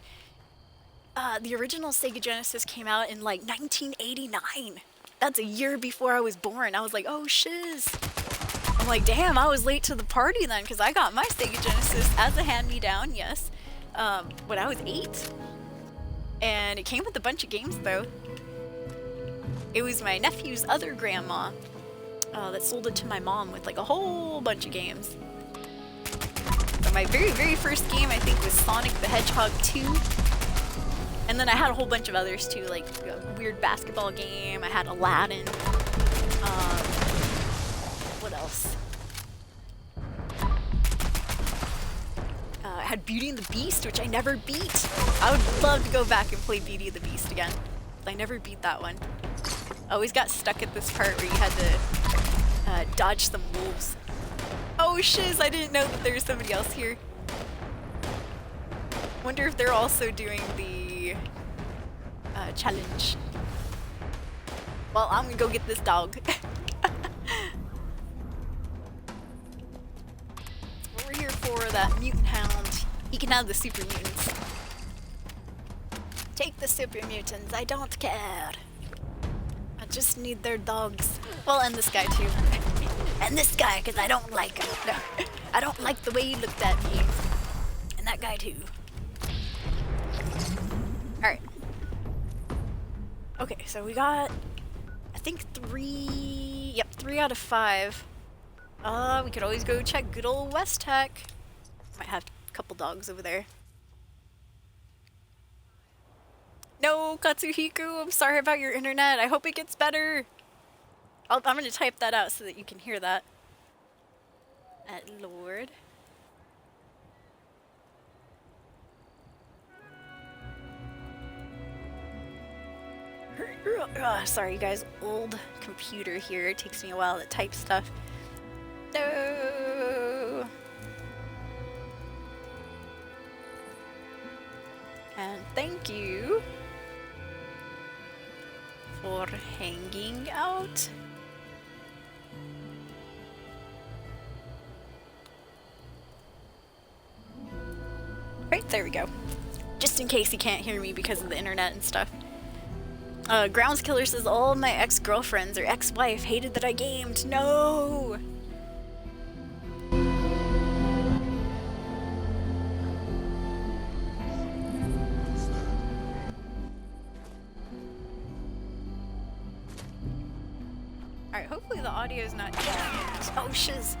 The original Sega Genesis came out in, like, 1989. That's a year before I was born. I was like, oh, shiz. I'm like, damn, I was late to the party then, because I got my Sega Genesis as a hand-me-down, yes, when I was 8. And it came with a bunch of games, though. It was my nephew's other grandma that sold it to my mom with, like, a whole bunch of games. So my very, very first game, I think, was Sonic the Hedgehog 2. And then I had a whole bunch of others, too, like a weird basketball game. I had Aladdin. What else? I had Beauty and the Beast, which I never beat. I would love to go back and play Beauty and the Beast again. But I never beat that one. I always got stuck at this part where you had to dodge some wolves. Oh shiz, I didn't know that there was somebody else here. Wonder if they're also doing the challenge. Well, I'm gonna go get this dog. We're here for that mutant hound. He can have the super mutants. Take the super mutants, I don't care. I just need their dogs. Well, and this guy too. And this guy, because I don't like him. No, I don't like the way he looked at me. And that guy too. Alright. Okay, so we got, I think 3 out of 5. We could always go check good old West Tech. Might have a couple dogs over there. No, Katsuhiku, I'm sorry about your internet. I hope it gets better. I'm gonna type that out so that you can hear that. Lord. Sorry, guys. Old computer here. It takes me a while to type stuff. No. And thank you for hanging out. Right, there we go. Just in case you can't hear me because of the internet and stuff. Groundskiller says all my ex-girlfriends or ex-wife hated that I gamed. No! Alright, hopefully the audio's not jammed. Oh, shiz.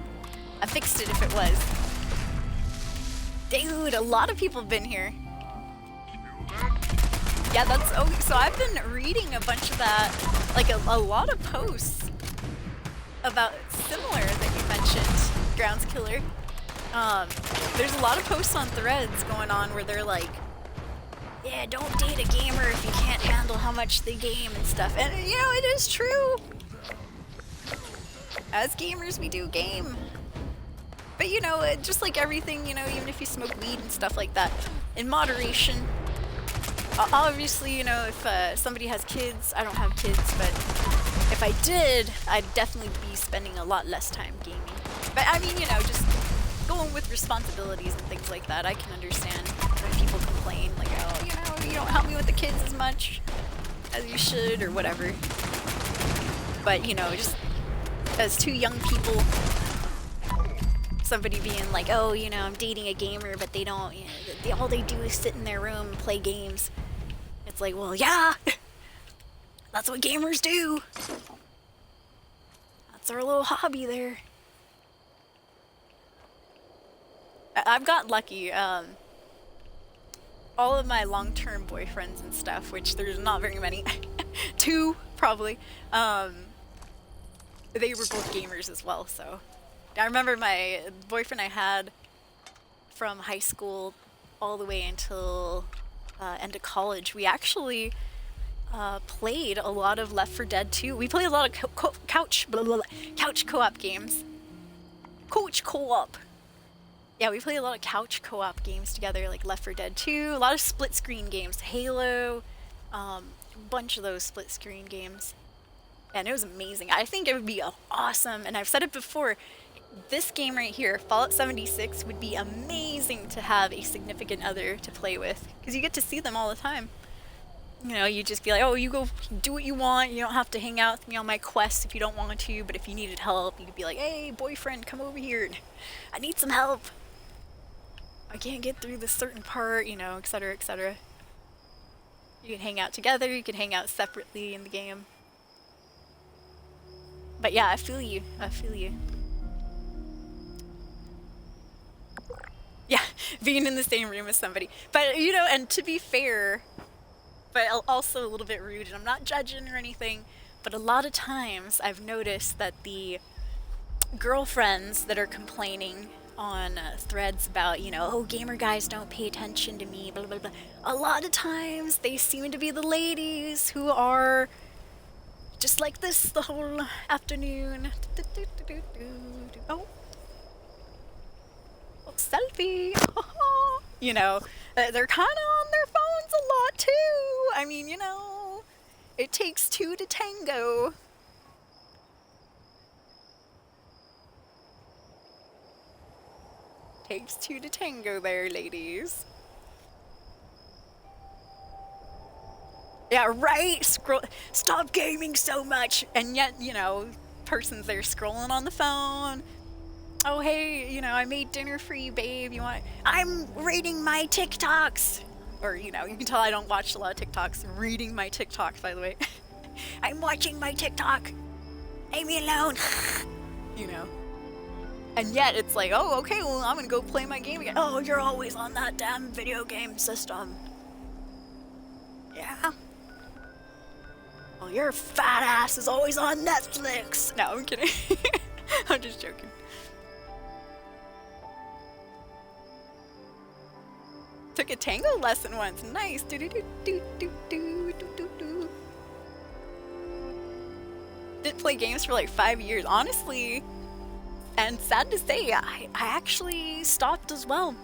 I fixed it if it was. Dude, a lot of people have been here. Yeah, that's okay. So I've been reading a bunch of that, like a lot of posts about similar that you mentioned, Groundskiller. There's a lot of posts on threads going on where they're like, yeah, don't date a gamer if you can't handle how much they game and stuff. And you know, it is true. As gamers, we do game. But you know, just like everything, you know, even if you smoke weed and stuff like that, in moderation. Obviously, you know, if somebody has kids, I don't have kids, but if I did, I'd definitely be spending a lot less time gaming. But I mean, you know, just going with responsibilities and things like that, I can understand when people complain, like, oh, you know, you don't help me with the kids as much as you should, or whatever. But, you know, just as two young people, somebody being like, oh, you know, I'm dating a gamer, but they don't, you know, all they do is sit in their room and play games. It's like, well, yeah, that's what gamers do. That's our little hobby there. I've got lucky. All of my long-term boyfriends and stuff, which there's not very many, 2 probably, they were both gamers as well, so. I remember my boyfriend I had from high school all the way until end of college. We actually played a lot of Left 4 Dead 2. We played a lot of couch co-op games. Couch co-op. Yeah, we played a lot of couch co-op games together, like Left 4 Dead 2, a lot of split-screen games, Halo, a bunch of those split-screen games. And it was amazing. I think it would be awesome, and I've said it before, this game right here, Fallout 76, would be amazing to have a significant other to play with, because you get to see them all the time. You know, you just be like, oh, you go do what you want, you don't have to hang out with me on my quest if you don't want to, but if you needed help, you could be like, hey, boyfriend, come over here, I need some help. I can't get through this certain part, you know, etc., etc. You can hang out together, you can hang out separately in the game. But yeah, I feel you, I feel you. Yeah, being in the same room as somebody. But, you know, and to be fair, but also a little bit rude, and I'm not judging or anything, but a lot of times I've noticed that the girlfriends that are complaining on threads about, you know, oh, gamer guys don't pay attention to me, blah, blah, blah. A lot of times they seem to be the ladies who are just like this the whole afternoon. Oh. Selfie. You know, they're kind of on their phones a lot too. I mean, you know, it takes 2 to tango. Takes 2 to tango there, ladies. Yeah, right? Stop gaming so much. And yet, you know, person's there scrolling on the phone. Oh, hey, you know, I made dinner for you, babe. You want... I'm reading my TikToks. Or, you know, you can tell I don't watch a lot of TikToks. I'm reading my TikToks, by the way. I'm watching my TikTok. Leave me alone. You know. And yet, it's like, oh, okay, well, I'm gonna go play my game again. Oh, you're always on that damn video game system. Yeah? Well, your fat ass is always on Netflix. No, I'm kidding. I'm just joking. Took a tango lesson once. Nice. Do do do do do do do do do. play games for like 5 years, honestly. And sad to say, I actually stopped as well.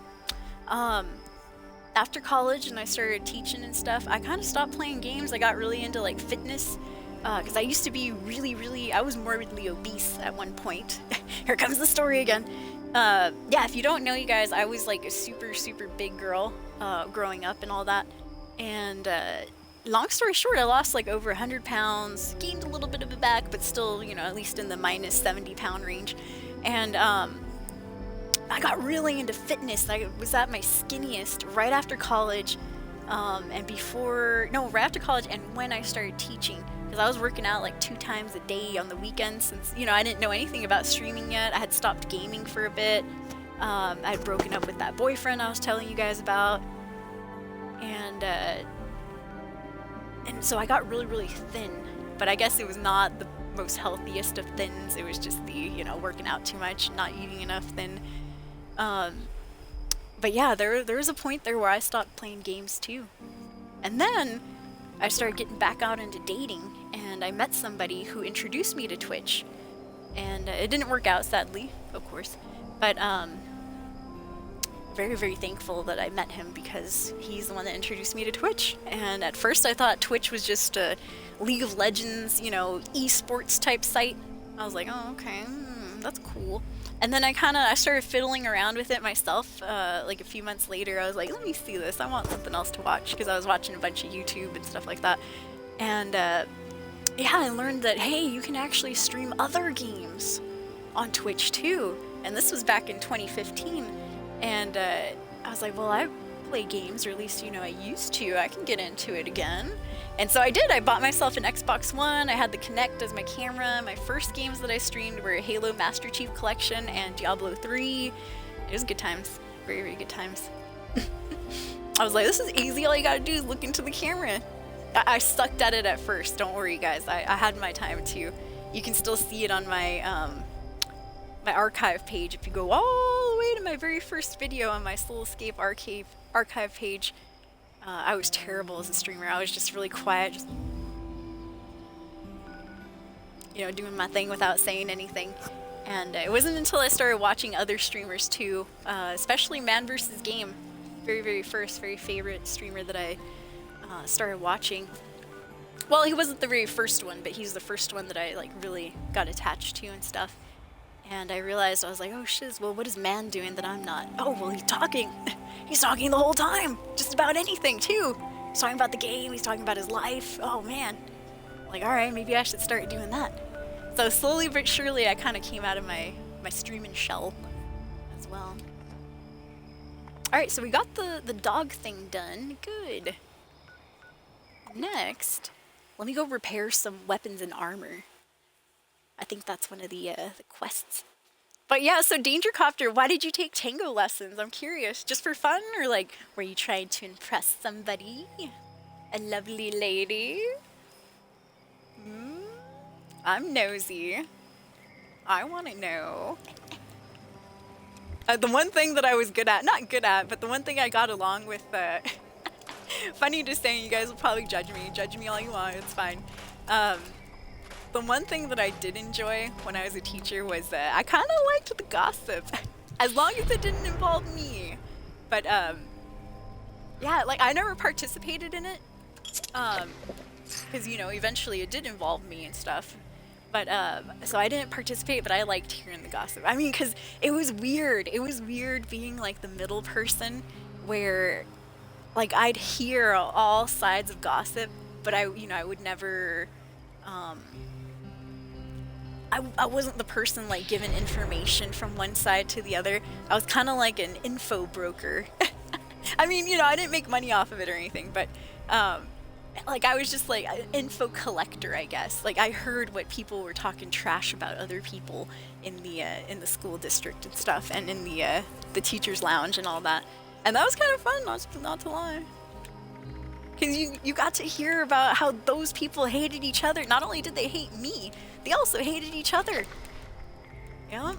After college and I started teaching and stuff, I kind of stopped playing games. I got really into like fitness, because I used to be really, I was morbidly obese at one point. Here comes the story again. Yeah, if you don't know, you guys, I was like a super big girl growing up and all that. And long story short, I lost like over 100 pounds, gained a little bit of it back, but still, you know, at least in the minus 70 pound range. And I got really into fitness. I was at my skinniest right after college, right after college and when I started teaching, because I was working out like 2 times a day on the weekends since, you know, I didn't know anything about streaming yet. I had stopped gaming for a bit. I had broken up with that boyfriend I was telling you guys about. And so I got really thin, but I guess it was not the most healthiest of thins. It was just the, you know, working out too much, not eating enough thin. But yeah, there was a point there where I stopped playing games too. And then I started getting back out into dating, and I met somebody who introduced me to Twitch. And it didn't work out, sadly, of course. But very thankful that I met him, because he's the one that introduced me to Twitch. And at first I thought Twitch was just a League of Legends, you know, esports type site. I was like, oh, okay, that's cool. And then I started fiddling around with it myself. Like a few months later, I was like, let me see this. I want something else to watch, because I was watching a bunch of YouTube and stuff like that. And yeah, I learned that, hey, you can actually stream other games on Twitch too. And this was back in 2015. And I was like, well, I play games, or at least, you know, I used to. I can get into it again. And so I did. I bought myself an Xbox One. I had the Kinect as my camera. My first games that I streamed were Halo Master Chief Collection and Diablo 3. It was good times. Very good times. I was like, this is easy. All you gotta do is look into the camera. I sucked at it at first. Don't worry, guys. I had my time too. You can still see it on my my archive page. If you go all the way to my very first video on my Soul Escape archive page, I was terrible as a streamer. I was just really quiet, just, you know, doing my thing without saying anything. And it wasn't until I started watching other streamers too, especially Man vs. Game, very favorite streamer that I started watching. Well, he wasn't the very first one, but he's the first one that I like really got attached to and stuff. And I realized, I was like, oh shiz, well, what is Man doing that I'm not? Oh, well, he's talking. He's talking the whole time. Just about anything, too. He's talking about the game. He's talking about his life. Oh, man. Like, all right, maybe I should start doing that. So slowly but surely, I kind of came out of my streaming shell as well. All right, so we got the dog thing done. Good. Next, let me go repair some weapons and armor. I think that's one of the quests. But yeah, so Dangercopter, why did you take tango lessons? I'm curious. Just for fun, or like, were you trying to impress somebody? A lovely lady? I'm nosy. I want to know. The one thing that I was not good at, but the one thing I got along with, funny to say, you guys will probably judge me all you want, it's fine. The one thing that I did enjoy when I was a teacher was I kind of liked the gossip, as long as it didn't involve me. But yeah, like I never participated in it, because you know eventually it did involve me and stuff. But so I didn't participate, but I liked hearing the gossip. I mean, because it was weird. It was weird being like the middle person, where like I'd hear all sides of gossip, but I would never. I wasn't the person like given information from one side to the other. I was kind of like an info broker. I mean, you know, I didn't make money off of it or anything, but like I was just like an info collector, I guess. Like I heard what people were talking trash about other people in the school district and stuff, and in the teachers' lounge and all that. And that was kind of fun, not to lie. Because you got to hear about how those people hated each other. Not only did they hate me, they also hated each other. Yeah.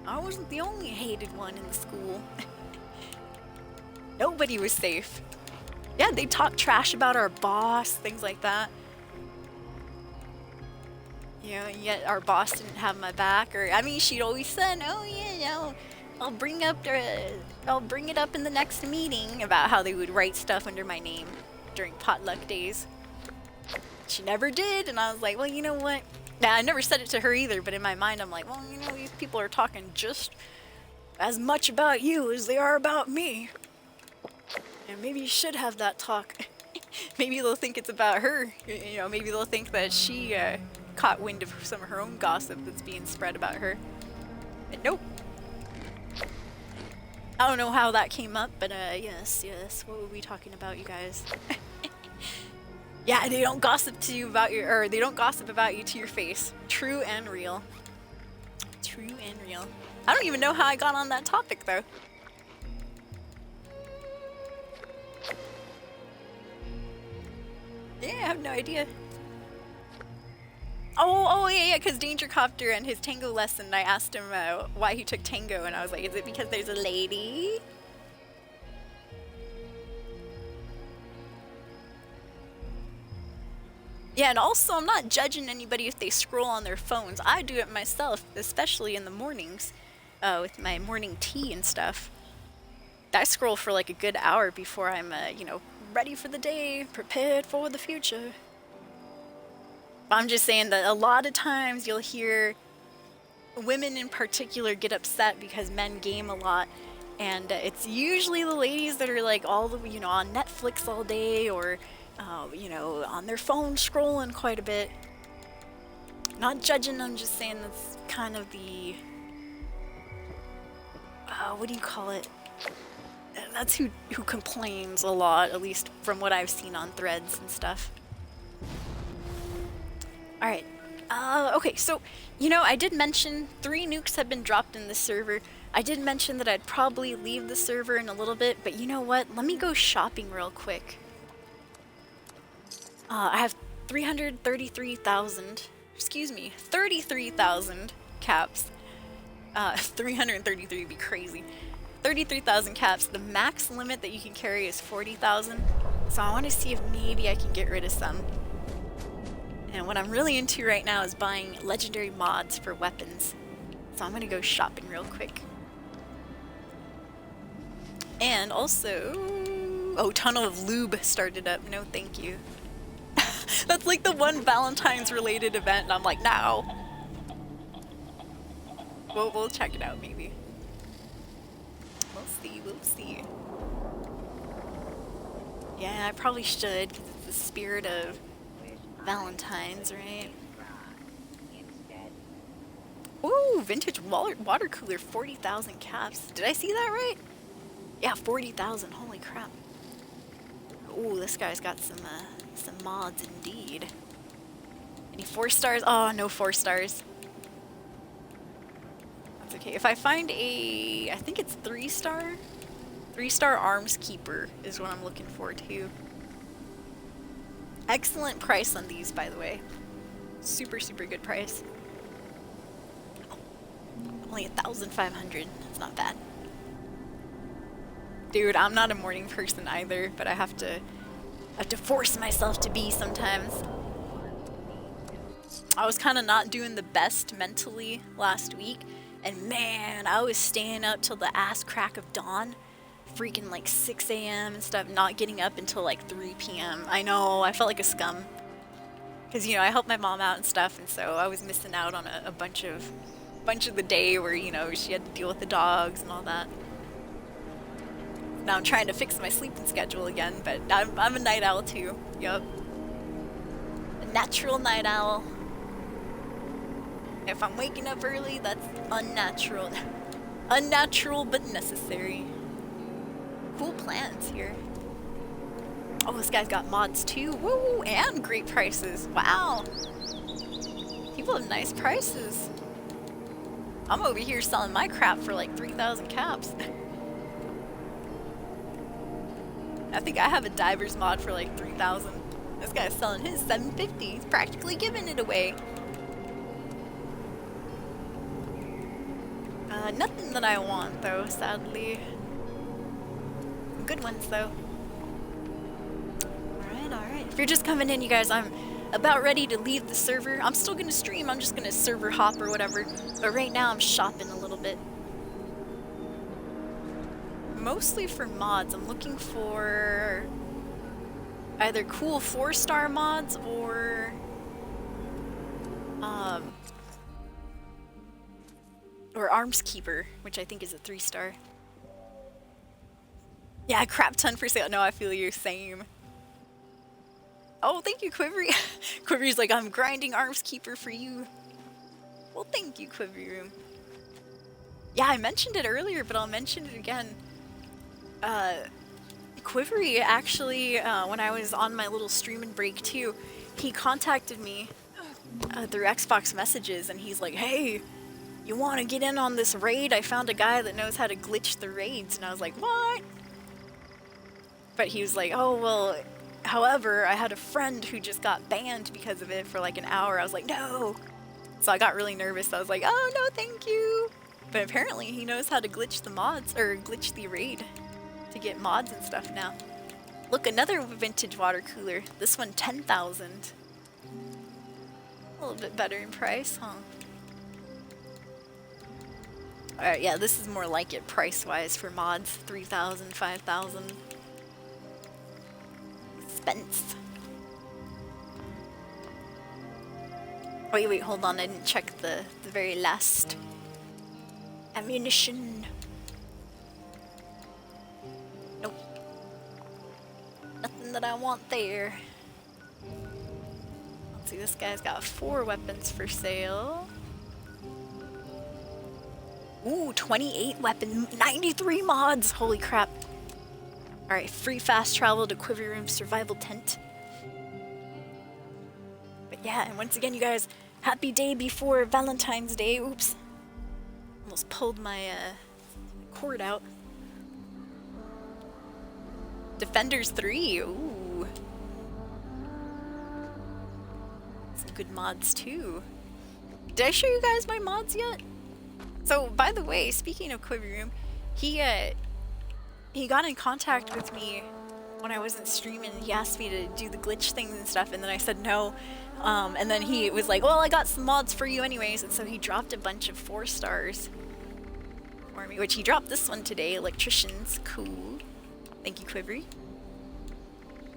I wasn't the only hated one in the school. Nobody was safe. Yeah, they talked trash about our boss, things like that. You know, and yet our boss didn't have my back, or I mean, she'd always said, "Oh yeah, you know, I'll bring it up in the next meeting," about how they would write stuff under my name during potluck days. She never did, and I was like, well, you know what? Now, I never said it to her either, but in my mind, I'm like, well, you know, these people are talking just as much about you as they are about me. And maybe you should have that talk. Maybe they'll think it's about her. You know, maybe they'll think that she caught wind of some of her own gossip that's being spread about her. But nope. I don't know how that came up, but yes. What were we talking about, you guys? Yeah, they don't gossip to you about your, or they don't gossip about you to your face. True and real. True and real. I don't even know how I got on that topic though. Yeah, I have no idea. Oh yeah, because Danger Copter and his tango lesson, I asked him why he took tango, and I was like, is it because there's a lady? Yeah, and also I'm not judging anybody if they scroll on their phones. I do it myself, especially in the mornings, with my morning tea and stuff. I scroll for like a good hour before I'm, you know, ready for the day, prepared for the future. I'm just saying that a lot of times you'll hear women in particular get upset because men game a lot, and it's usually the ladies that are like all the, you know, on Netflix all day, or you know, on their phone scrolling quite a bit. Not judging, I'm just saying that's kind of the what do you call it? That's who complains a lot, at least from what I've seen on threads and stuff. Alright, okay, so, you know, I did mention 3 nukes have been dropped in the server. I did mention that I'd probably leave the server in a little bit, but you know what? Let me go shopping real quick. I have 33,000 caps. 333 would be crazy. 33,000 caps. The max limit that you can carry is 40,000. So I want to see if maybe I can get rid of some. And what I'm really into right now is buying legendary mods for weapons. So I'm gonna go shopping real quick. And also, oh, Tunnel of Lube started up. No, thank you. That's like the one Valentine's related event, and I'm like, no. We'll check it out, maybe. We'll see. Yeah, I probably should, because it's the spirit of Valentine's, right? Ooh, vintage water cooler, 40,000 caps. Did I see that right? Yeah, 40,000. Holy crap. Ooh, this guy's got some mods indeed. Any 4 stars? Oh, no 4 stars. That's okay. If I find a, I think it's 3-star? 3-star Arms Keeper is what I'm looking for too. Excellent price on these, by the way. Super, super good price. Only 1,500. That's not bad. Dude, I'm not a morning person either, but I have to force myself to be sometimes. I was kind of not doing the best mentally last week, and man, I was staying up till the ass crack of dawn, freaking like 6 a.m. and stuff, not getting up until like 3 p.m. I know, I felt like a scum. Because, you know, I helped my mom out and stuff, and so I was missing out on a bunch of the day where, you know, she had to deal with the dogs and all that. Now I'm trying to fix my sleeping schedule again, but I'm a night owl too. Yup. A natural night owl. If I'm waking up early, that's unnatural. Unnatural, but necessary. Cool plans here. Oh, this guy's got mods too. Woo! And great prices. Wow. People have nice prices. I'm over here selling my crap for like 3,000 caps. I think I have a diver's mod for like 3,000. This guy's selling his 750. He's practically giving it away. Nothing that I want though, sadly. Good ones though. Alright. If you're just coming in, you guys, I'm about ready to leave the server. I'm still gonna stream, I'm just gonna server hop or whatever. But right now I'm shopping a little bit. Mostly for mods. I'm looking for either cool 4-star mods or Armskeeper, which I think is a 3-star. Yeah, crap ton for sale. No, I feel you, same. Oh, thank you, Quivery. Quivery's like, I'm grinding Armskeeper for you. Well, thank you, Quivery Room. Yeah, I mentioned it earlier, but I'll mention it again. Quivery actually, when I was on my little streaming break too, he contacted me through Xbox messages, and he's like, hey, you want to get in on this raid? I found a guy that knows how to glitch the raids. And I was like, what? But he was like, oh, well, however, I had a friend who just got banned because of it for like an hour. I was like, no. So I got really nervous. I was like, oh, no, thank you. But apparently he knows how to glitch the mods, or glitch the raid to get mods and stuff now. Look, another vintage water cooler. This one, 10,000. A little bit better in price, huh? Alright, yeah, this is more like it price-wise for mods. 3,000, 5,000. Expense. Wait, hold on. I didn't check the very last. Ammunition. Nope. Nothing that I want there. Let's see, this guy's got 4 weapons for sale. Ooh, 28 weapons, 93 mods! Holy crap. Alright, free fast travel to Quivery Room's survival tent. But yeah, and once again, you guys, happy day before Valentine's Day. Oops. Almost pulled my cord out. Defenders 3, ooh. Some good mods too. Did I show you guys my mods yet? So, by the way, speaking of Quivery Room, he got in contact with me when I wasn't streaming. He asked me to do the glitch things and stuff, and then I said no. And then he was like, well, I got some mods for you anyways, and so he dropped a bunch of 4 stars for me, which he dropped this one today, Electricians, cool. Thank you, Quivery.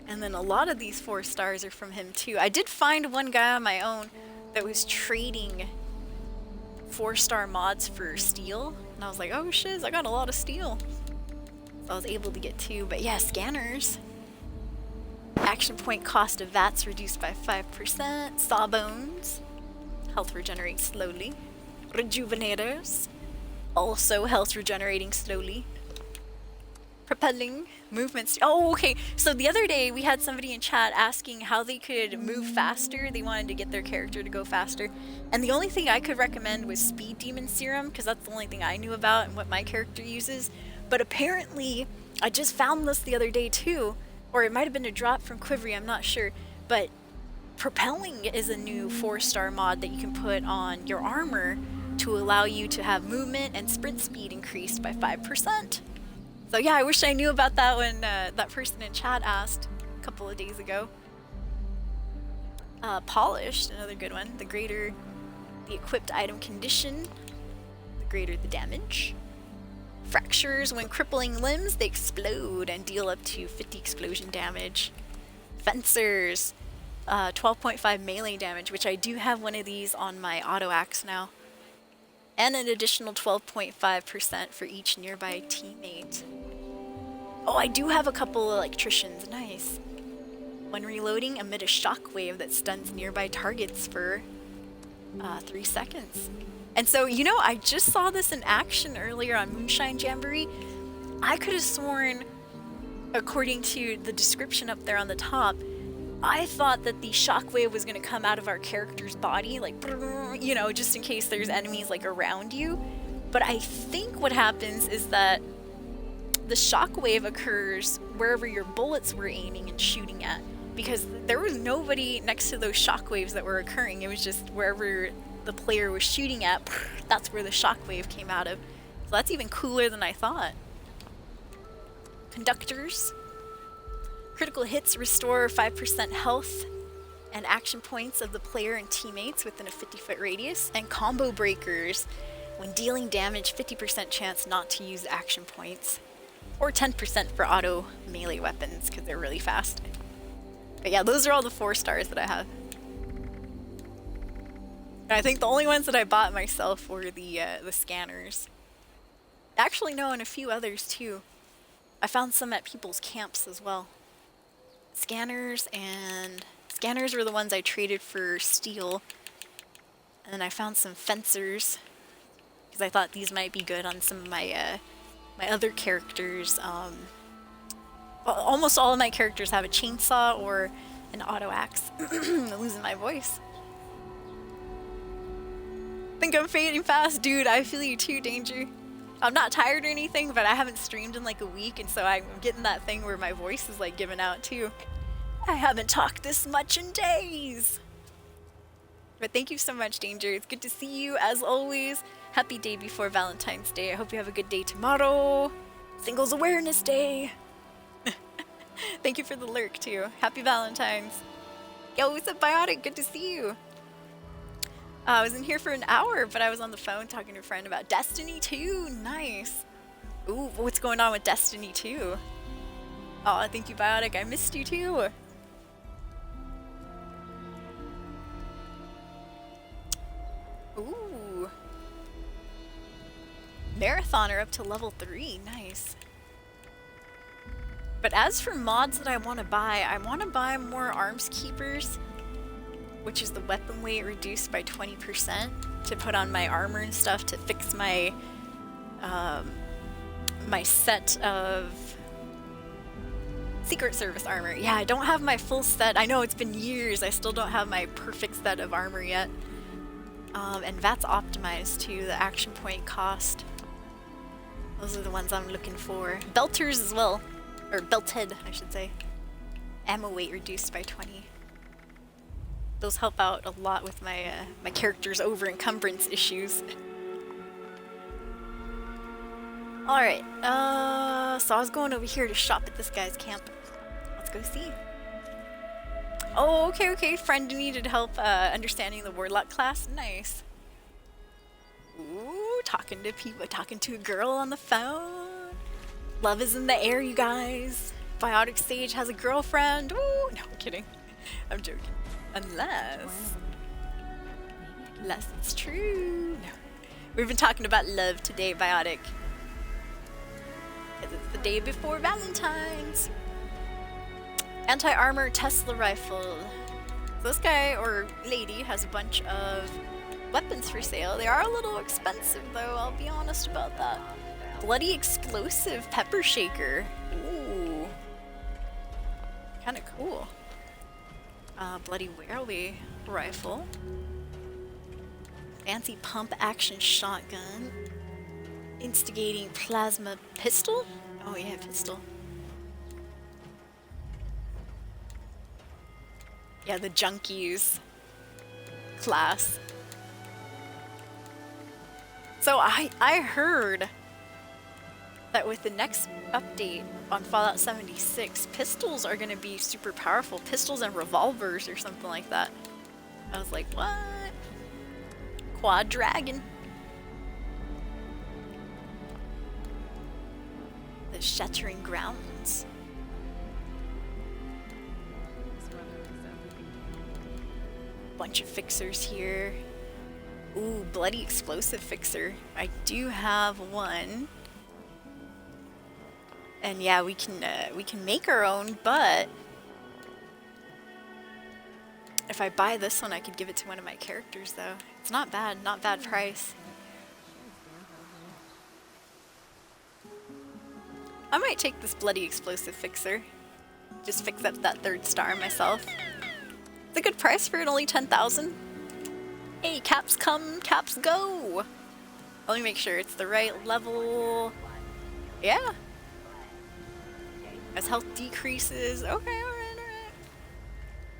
And then a lot of these 4 stars are from him too. I did find one guy on my own that was trading 4-star mods for steel, and I was like, oh shiz, I got a lot of steel. So I was able to get 2, but yeah, scanners. Action point cost of VATs reduced by 5%. Sawbones. Health regenerates slowly. Rejuvenators. Also health regenerating slowly. Propelling movements. Oh, okay. So the other day we had somebody in chat asking how they could move faster. They wanted to get their character to go faster. And the only thing I could recommend was Speed Demon Serum, because that's the only thing I knew about and what my character uses. But apparently, I just found this the other day too, or it might have been a drop from Quivery, I'm not sure. But Propelling is a new 4-star mod that you can put on your armor to allow you to have movement and sprint speed increased by 5%. So yeah, I wish I knew about that when that person in chat asked a couple of days ago. Polished, another good one. The greater the equipped item condition, the greater the damage. Fractures, when crippling limbs, they explode and deal up to 50 explosion damage. Fencers, 12.5 melee damage, which I do have one of these on my auto axe now. And an additional 12.5% for each nearby teammate. Oh, I do have a couple electricians. Nice. When reloading, emit a shockwave that stuns nearby targets for 3 seconds. And so, you know, I just saw this in action earlier on Moonshine Jamboree. I could have sworn, according to the description up there on the top, I thought that the shockwave was going to come out of our character's body, like, you know, just in case there's enemies, like, around you. But I think what happens is that the shockwave occurs wherever your bullets were aiming and shooting at. Because there was nobody next to those shockwaves that were occurring. It was just wherever the player was shooting at, that's where the shockwave came out of. So that's even cooler than I thought. Conductors. Critical hits restore 5% health and action points of the player and teammates within a 50-foot radius, and combo breakers. When dealing damage, 50% chance not to use action points, or 10% for auto melee weapons because they're really fast. But yeah, those are all the 4 stars that I have. And I think the only ones that I bought myself were the scanners. Actually, no, and a few others too. I found some at people's camps as well. Scanners were the ones I traded for steel. And then I found some fencers because I thought these might be good on some of my my other characters. Almost all of my characters have a chainsaw or an auto axe. I'm losing my voice. Think I'm fading fast, dude. I feel you too, Danger. I'm not tired or anything, but I haven't streamed in like a week, and so I'm getting that thing where my voice is like giving out too. I haven't talked this much in days. But thank you so much, Danger. It's good to see you as always. Happy day before Valentine's Day. I hope you have a good day tomorrow. Singles Awareness Day. Thank you for the lurk too. Happy Valentine's. Yo, what's up, Biotic? Good to see you. I was in here for an hour, but I was on the phone talking to a friend about Destiny 2. Nice. Ooh, what's going on with Destiny 2? Oh, thank you, Biotic. I missed you too. Ooh. Marathoner up to level 3. Nice. But as for mods that I want to buy more arms keepers, which is the weapon weight reduced by 20% to put on my armor and stuff to fix my my set of Secret Service armor. Yeah, I don't have my full set. I know it's been years. I still don't have my perfect set of armor yet. And that's optimized to the action point cost. Those are the ones I'm looking for. Belters as well. Or belted, I should say. Ammo weight reduced by 20. Those help out a lot with my my character's over encumbrance issues. Alright, so I was going over here to shop at this guy's camp. Let's go see. Oh, okay, friend needed help understanding the Warlock class. Nice. Ooh, talking to people, talking to a girl on the phone. Love is in the air, you guys. Biotic Sage has a girlfriend. Ooh, no, I'm kidding. I'm joking. Unless it's true. No. We've been talking about love today, Biotic. Because it's the day before Valentine's. Anti-armor Tesla rifle. This guy or lady has a bunch of weapons for sale. They are a little expensive though, I'll be honest about that. Bloody explosive pepper shaker. Ooh. Kinda cool. Bloody Werewolf rifle. Fancy pump action shotgun. Instigating plasma pistol? Oh yeah, pistol. Yeah, the junkies class. So I heard that with the next update on Fallout 76, pistols are gonna be super powerful. Pistols and revolvers or something like that. I was like, what? Quad Dragon. The Shattering Grounds. Bunch of fixers here. Ooh, Bloody Explosive Fixer. I do have one. And yeah, we can make our own, but if I buy this one, I could give it to one of my characters though. It's not bad price. I might take this Bloody Explosive Fixer. Just fix up that 3rd star myself. It's a good price for it, only 10,000. Hey, caps come, caps go. Let me make sure it's the right level. Yeah. As health decreases. Okay, alright.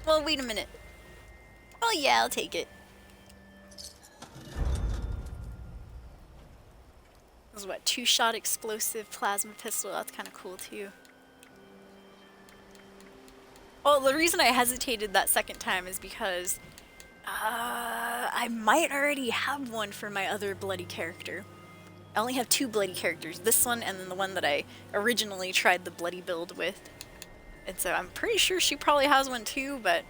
Well, wait a minute. Oh yeah, I'll take it. This is what, 2-shot explosive plasma pistol. That's kind of cool too. Well, the reason I hesitated that second time is because I might already have one for my other bloody character. I only have 2 bloody characters, this one and then the one that I originally tried the bloody build with. And so I'm pretty sure she probably has one too, but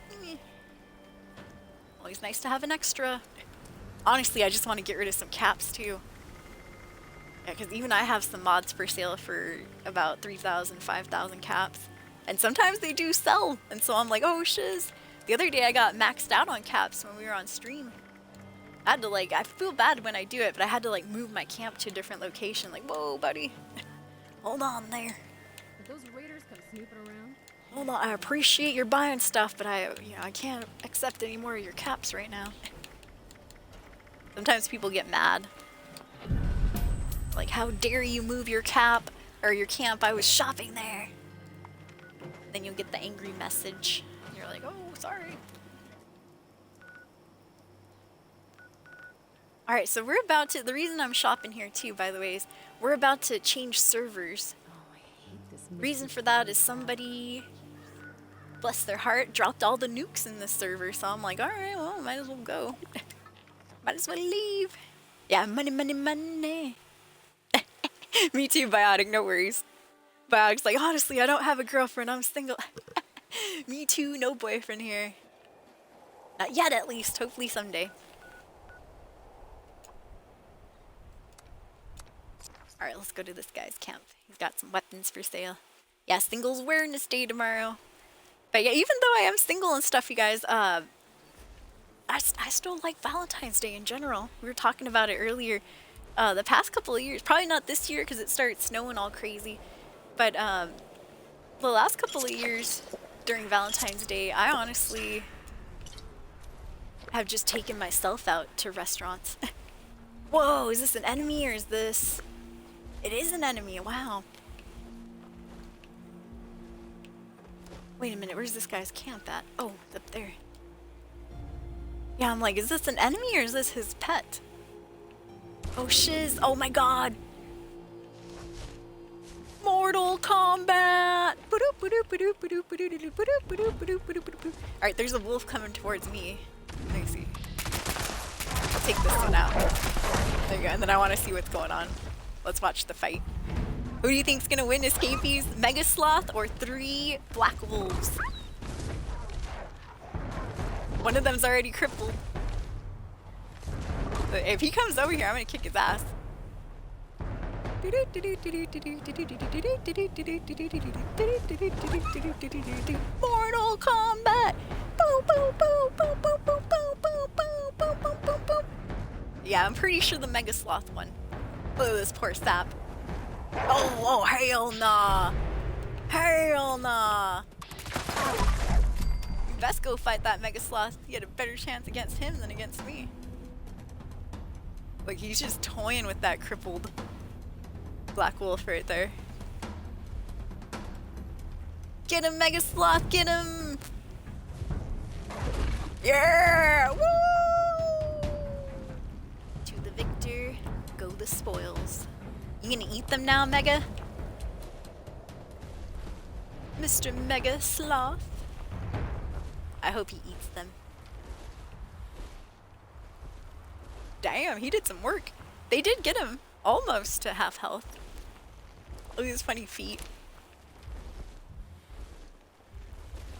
always nice to have an extra. Honestly, I just want to get rid of some caps too. Yeah, because even I have some mods for sale for about 3,000, 5,000 caps. And sometimes they do sell, and so I'm like, oh shiz. The other day I got maxed out on caps when we were on stream. I had to like, I feel bad when I do it, but I had to like move my camp to a different location. Like, whoa buddy, hold on there. Did those raiders come snooping around? Hold on, I appreciate your buying stuff, but I can't accept any more of your caps right now. Sometimes people get mad. Like, how dare you move your cap or your camp? I was shopping there. Then you'll get the angry message. And you're like, oh, sorry. Alright, so we're about to, the reason I'm shopping here too, by the way, is we're about to change servers. Oh, I hate this. Reason for that is somebody, bless their heart, dropped all the nukes in this server. So I'm like, alright, well, might as well go. Might as well leave. Yeah, money, money, money. Me too, Biotic, no worries. Biotic's like, honestly, I don't have a girlfriend, I'm single. Me too, no boyfriend here. Not yet, at least. Hopefully someday. Alright, let's go to this guy's camp. He's got some weapons for sale. Yeah, singles awareness day tomorrow. But yeah, even though I am single and stuff, you guys, I still like Valentine's Day in general. We were talking about it earlier. The past couple of years, probably not this year because it started snowing all crazy, but the last couple of years during Valentine's Day, I honestly have just taken myself out to restaurants. Whoa, is this an enemy or is this... It is an enemy, wow. Wait a minute, where's this guy's camp at? Oh, it's up there. Yeah, I'm like, is this an enemy or is this his pet? Oh shiz, oh my god. Mortal Kombat! Alright, there's a wolf coming towards me. Let me see. I'll take this one out. There you go, and then I want to see what's going on. Let's watch the fight. Who do you think's gonna win, Escapees, Mega Sloth, or 3 Black Wolves? One of them's already crippled. But if he comes over here, I'm gonna kick his ass. Mortal Kombat! Boom, boom, boom, boom, boom, boom, boom, boom, boom, boom, boom, boom, boom. Yeah, I'm pretty sure the Mega Sloth won. Look at this poor sap. Oh, hell nah! Hell nah! You best go fight that Mega Sloth. You had a better chance against him than against me. Like, he's just toying with that crippled Black Wolf right there. Get him, Mega Sloth, get him! Yeah! Woo! To the victor go the spoils. You gonna eat them now, Mega? Mr. Mega Sloth? I hope he eats them. Damn, he did some work. They did get him almost to half health. Look at his funny feet.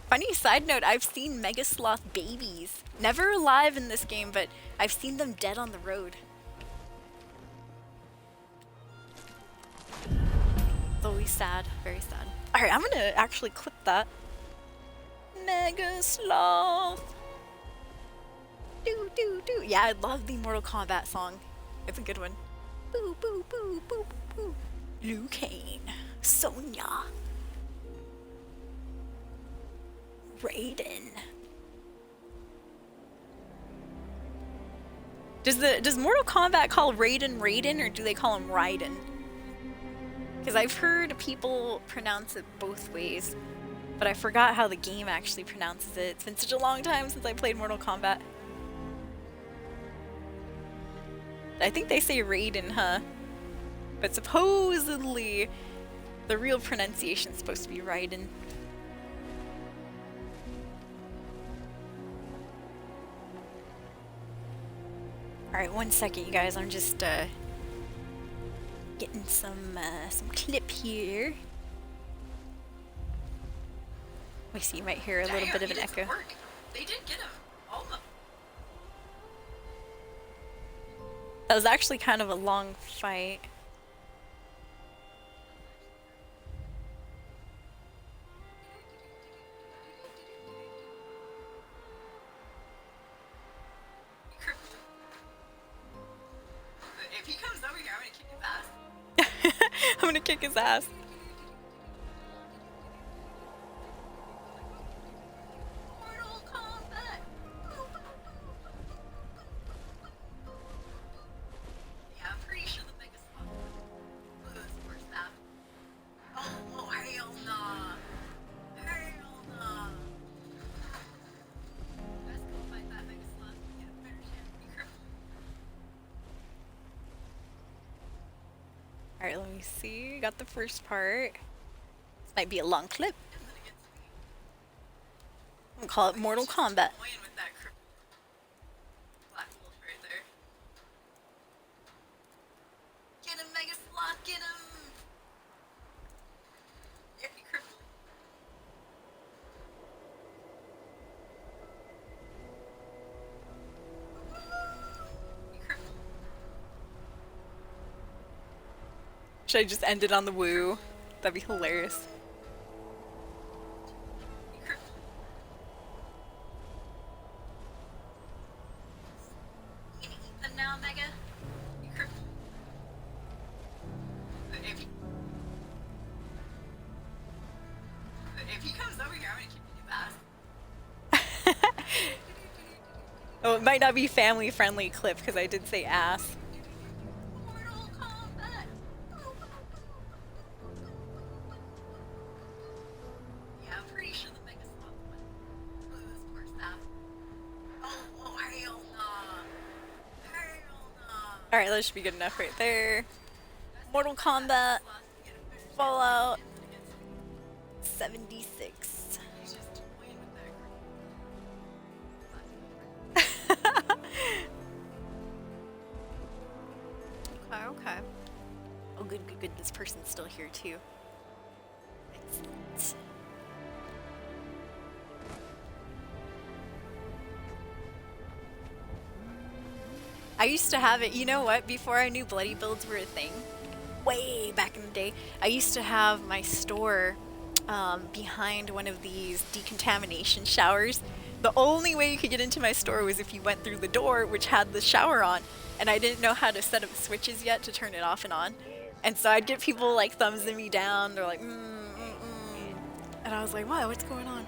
Funny side note, I've seen Mega Sloth babies. Never alive in this game, but I've seen them dead on the road. It's always sad, very sad. Alright, I'm gonna actually clip that. Mega Sloth! Do do do. Yeah, I love the Mortal Kombat song. It's a good one. Boo boo boo boo boo. Liu Kang, Sonya, Raiden. Does Mortal Kombat call Raiden Raiden or do they call him Raiden? Because I've heard people pronounce it both ways, but I forgot how the game actually pronounces it. It's been such a long time since I played Mortal Kombat. I think they say Raiden, huh? But supposedly, the real pronunciation is supposed to be Raiden. Alright, 1 second, you guys. I'm just getting some clip here. We see, you might hear a little bit of an echo. They did get him. Almost. That was actually kind of a long fight. If he comes over here, I'm gonna kick his ass. I'm gonna kick his ass. Mortal Kombat. Yeah, I'm pretty sure the biggest one was for staff. Oh, hell nah. Hell nah. Let's go fight that biggest slug. Get a better chance to be crippled. Alright, let me see. Got the first part. This might be a long clip. I'm gonna call it Mortal Kombat. Toying with that crippled black wolf right there. Get him, Mega Sloth, get him! Yeah, he crippled. He crippled. Should I just end it on the woo? That'd be hilarious. He crippled. You gonna eat them now, Mega? He crippled. If he comes over here, I'm gonna kick his ass. Oh, it might not be family friendly clip because I did say ass. Mortal Kombat. Yeah, I'm pretty sure the Mega Sloth won. Look at this poor staff. Oh, hell nah. Hell nah. Alright, that should be good enough right there. Mortal Kombat Fallout 76. He's just toying with that. Okay, okay. Oh, good, good, good. This person's still here too. Excellent. I used to have it, you know what, before I knew bloody builds were a thing, way back in the day, I used to have my store behind one of these decontamination showers. The only way you could get into my store was if you went through the door, which had the shower on, and I didn't know how to set up switches yet to turn it off and on. And so I'd get people like thumbsing me down, they're like, and I was like, wow, what's going on?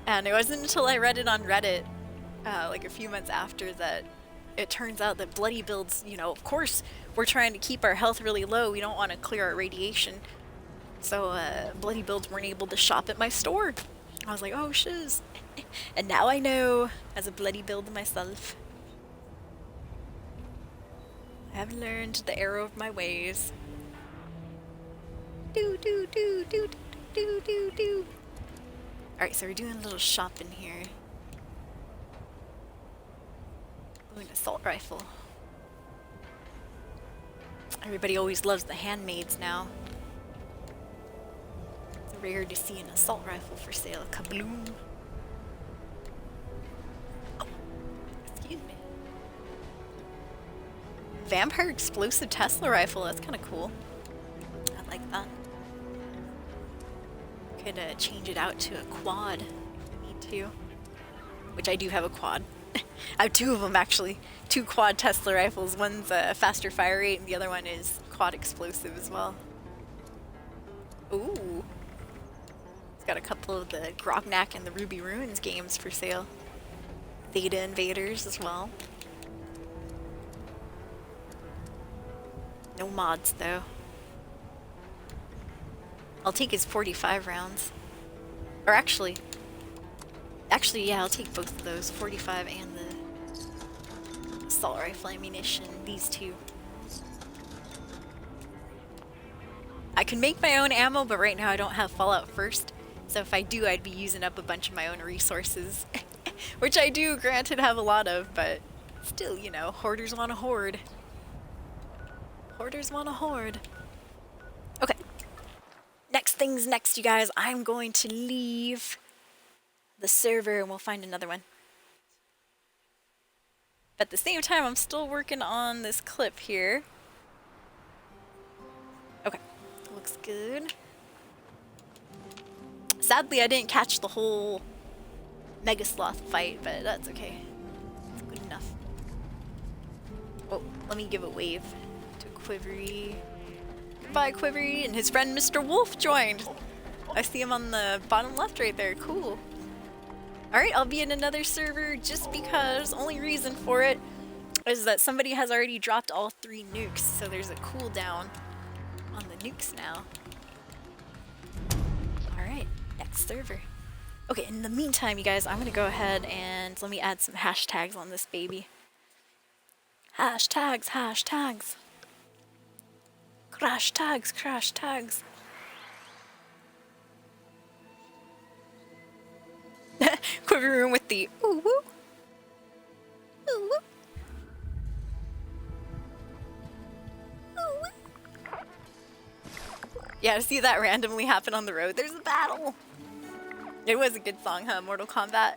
And it wasn't until I read it on Reddit, like a few months after, that it turns out that bloody builds, you know, of course, we're trying to keep our health really low. We don't want to clear our radiation. So bloody builds weren't able to shop at my store. I was like, oh shiz. And now I know, as a bloody build myself. I have learned the error of my ways. Do do do do do do do. Alright, so we're doing a little shopping here. Ooh, an assault rifle. Everybody always loves the handmaids now. It's rare to see an assault rifle for sale. Kabloom. Oh, excuse me. Vampire explosive Tesla rifle. That's kind of cool. I like that. Could change it out to a quad if I need to. Which I do have a quad. I have two of them actually. Two quad Tesla rifles. One's a faster fire rate and the other one is quad explosive as well. Ooh. It's got a couple of the Grognak and the Ruby Ruins games for sale. Theta Invaders as well. No mods though. I'll take his 45 rounds. Or actually, yeah, I'll take both of those, 45 and the assault rifle ammunition, these two. I can make my own ammo, but right now I don't have Fallout First, so if I do, I'd be using up a bunch of my own resources. Which I do, granted, have a lot of, but Still, you know, hoarders want to hoard. Hoarders want to hoard. Okay. Next things next, you guys. I'm going to leave the server and we'll find another one. At the same time, I'm still working on this clip here. Okay. Looks good. Sadly, I didn't catch the whole Mega Sloth fight, but that's okay. It's good enough. Oh, let me give a wave to Quivery. Goodbye, Quivery, and his friend Mr. Wolf joined. I see him on the bottom left right there. Cool. Alright, I'll be in another server just because. Only reason for it is that somebody has already dropped all 3 nukes, so there's a cooldown on the nukes now. Alright, next server. Okay, in the meantime, you guys, I'm gonna go ahead and let me add some hashtags on this baby. Hashtags, hashtags. Crash tags, crash tags. Quiver room with the ooh woo. Ooh woo. Ooh woo. Yeah, to see that randomly happen on the road. There's a battle. It was a good song, huh? Mortal Kombat.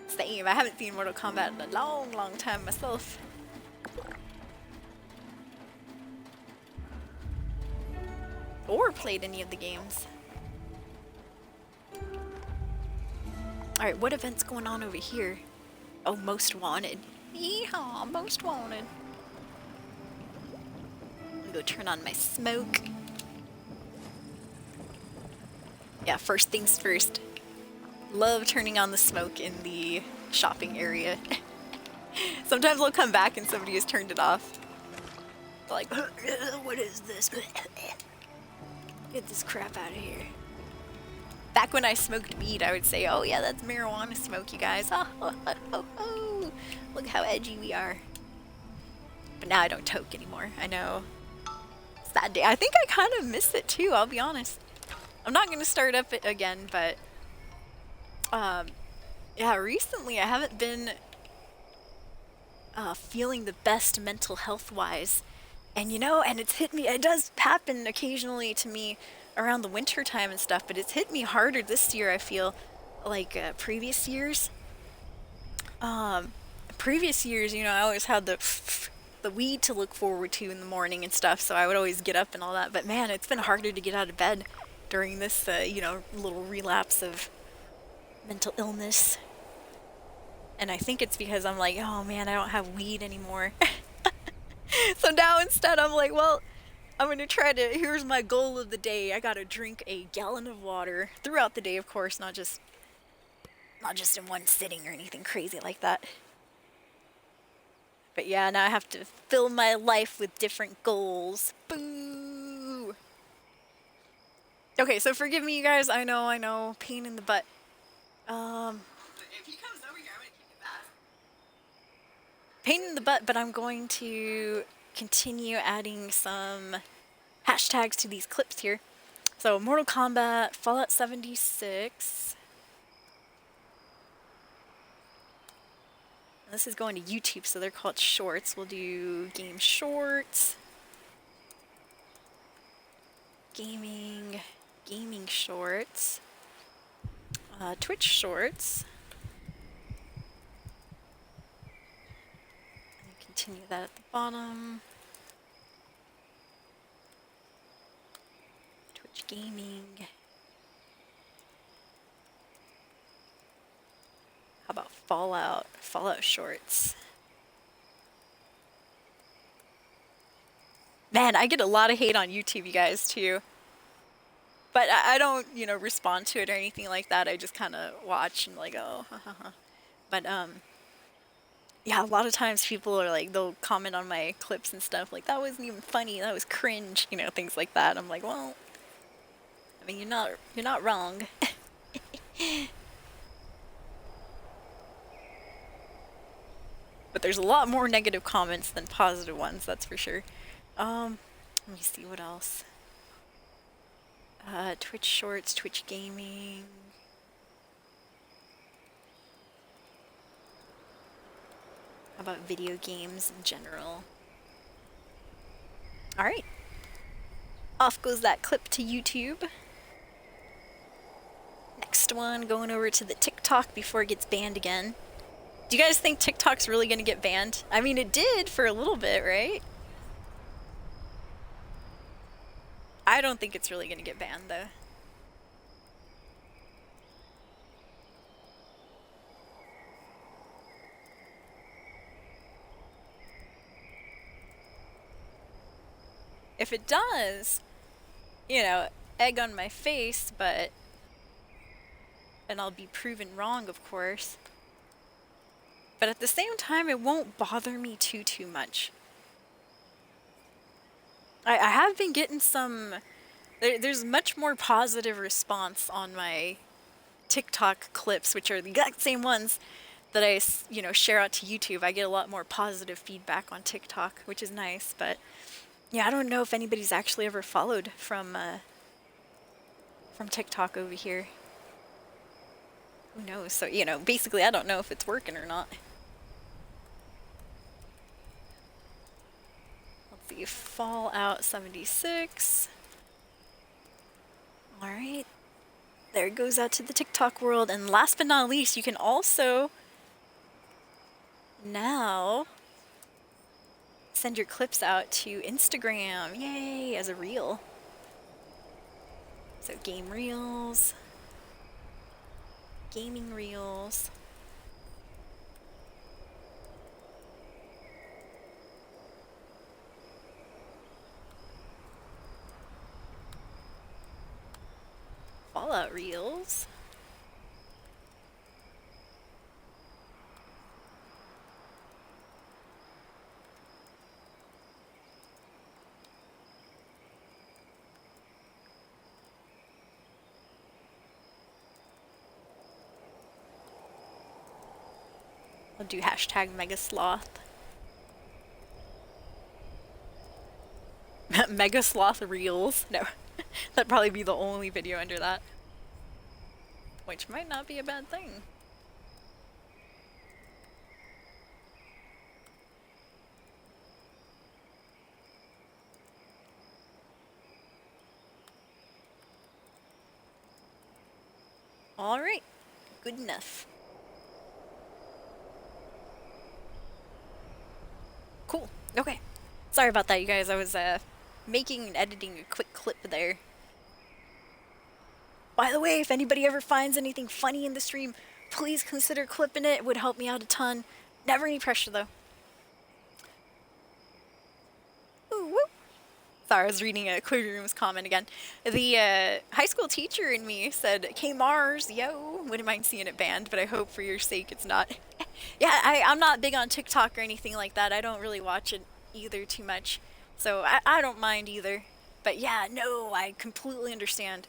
Same. I haven't seen Mortal Kombat in a long, long time myself. Or played any of the games. Alright, what event's going on over here? Oh, Most Wanted. Yeehaw, Most Wanted. I'm gonna go turn on my smoke. Yeah, first things first. Love turning on the smoke in the shopping area. Sometimes I'll come back and somebody has turned it off. Like, what is this? Get this crap out of here. Back when I smoked weed, I would say, oh yeah, that's marijuana smoke, you guys. Oh, oh, oh, oh, oh. Look how edgy we are. But now I don't toke anymore. I know. Sad day. I think I kind of miss it too, I'll be honest. I'm not going to start up it again, but yeah, recently I haven't been feeling the best mental health wise. And you know, and it's hit me, it does happen occasionally to me around the winter time and stuff, but it's hit me harder this year, I feel, like previous years. Previous years, you know, I always had the weed to look forward to in the morning and stuff, so I would always get up and all that. But man, it's been harder to get out of bed during this, you know, little relapse of mental illness. And I think it's because I'm like, oh man, I don't have weed anymore. So now instead I'm like, well, I'm gonna try to, here's my goal of the day. I gotta drink a gallon of water throughout the day, of course, not just in one sitting or anything crazy like that. But yeah, now I have to fill my life with different goals. Boo! Okay, so forgive me, you guys. I know, pain in the butt. If he comes over here, I'm gonna kick his ass. Pain in the butt, but I'm going to continue adding some hashtags to these clips here. So, Mortal Kombat, Fallout 76. And this is going to YouTube, so they're called shorts. We'll do game shorts. Gaming shorts. Twitch shorts. And continue that at the bottom. Twitch gaming. How about Fallout shorts? Man, I get a lot of hate on YouTube, you guys, too. But I don't, you know, respond to it or anything like that. I just kind of watch and like, oh, ha, ha, ha. But, yeah, a lot of times people are like, they'll comment on my clips and stuff like, that wasn't even funny, that was cringe, you know, things like that. I'm like, well, I mean, you're not wrong. But there's a lot more negative comments than positive ones, that's for sure. Let me see what else. Twitch shorts, Twitch gaming. about video games in general. Alright. Off goes that clip to YouTube. Next one, going over to the TikTok before it gets banned again. Do you guys think TikTok's really gonna get banned? I mean, it did for a little bit, right? I don't think it's really gonna get banned, though. If it does, you know, egg on my face, but... and I'll be proven wrong, of course. But at the same time, it won't bother me too much. I have been getting some... There's much more positive response on my TikTok clips, which are the exact same ones that I, you know, share out to YouTube. I get a lot more positive feedback on TikTok, which is nice, but... yeah, I don't know if anybody's actually ever followed from TikTok over here. Who knows? So, you know, basically I don't know if it's working or not. Let's see, Fallout 76. Alright. There it goes out to the TikTok world. And last but not least, you can also now send your clips out to Instagram. Yay! As a reel. So game reels. Gaming reels. Fallout reels. I'll do hashtag Megasloth. Megasloth reels. No, that'd probably be the only video under that. Which might not be a bad thing. Alright, good enough. Cool. Okay. Sorry about that, you guys. I was making and editing a quick clip there. By the way, if anybody ever finds anything funny in the stream, please consider clipping it. It would help me out a ton. Never any pressure, though. Ooh, woo. Sorry, I was reading a Query Room's comment again. The high school teacher in me said, K-Mars, yo, wouldn't mind seeing it banned, but I hope for your sake it's not. Yeah, I'm not big on TikTok or anything like that. I don't really watch it either too much. So I don't mind either. But yeah, no, I completely understand.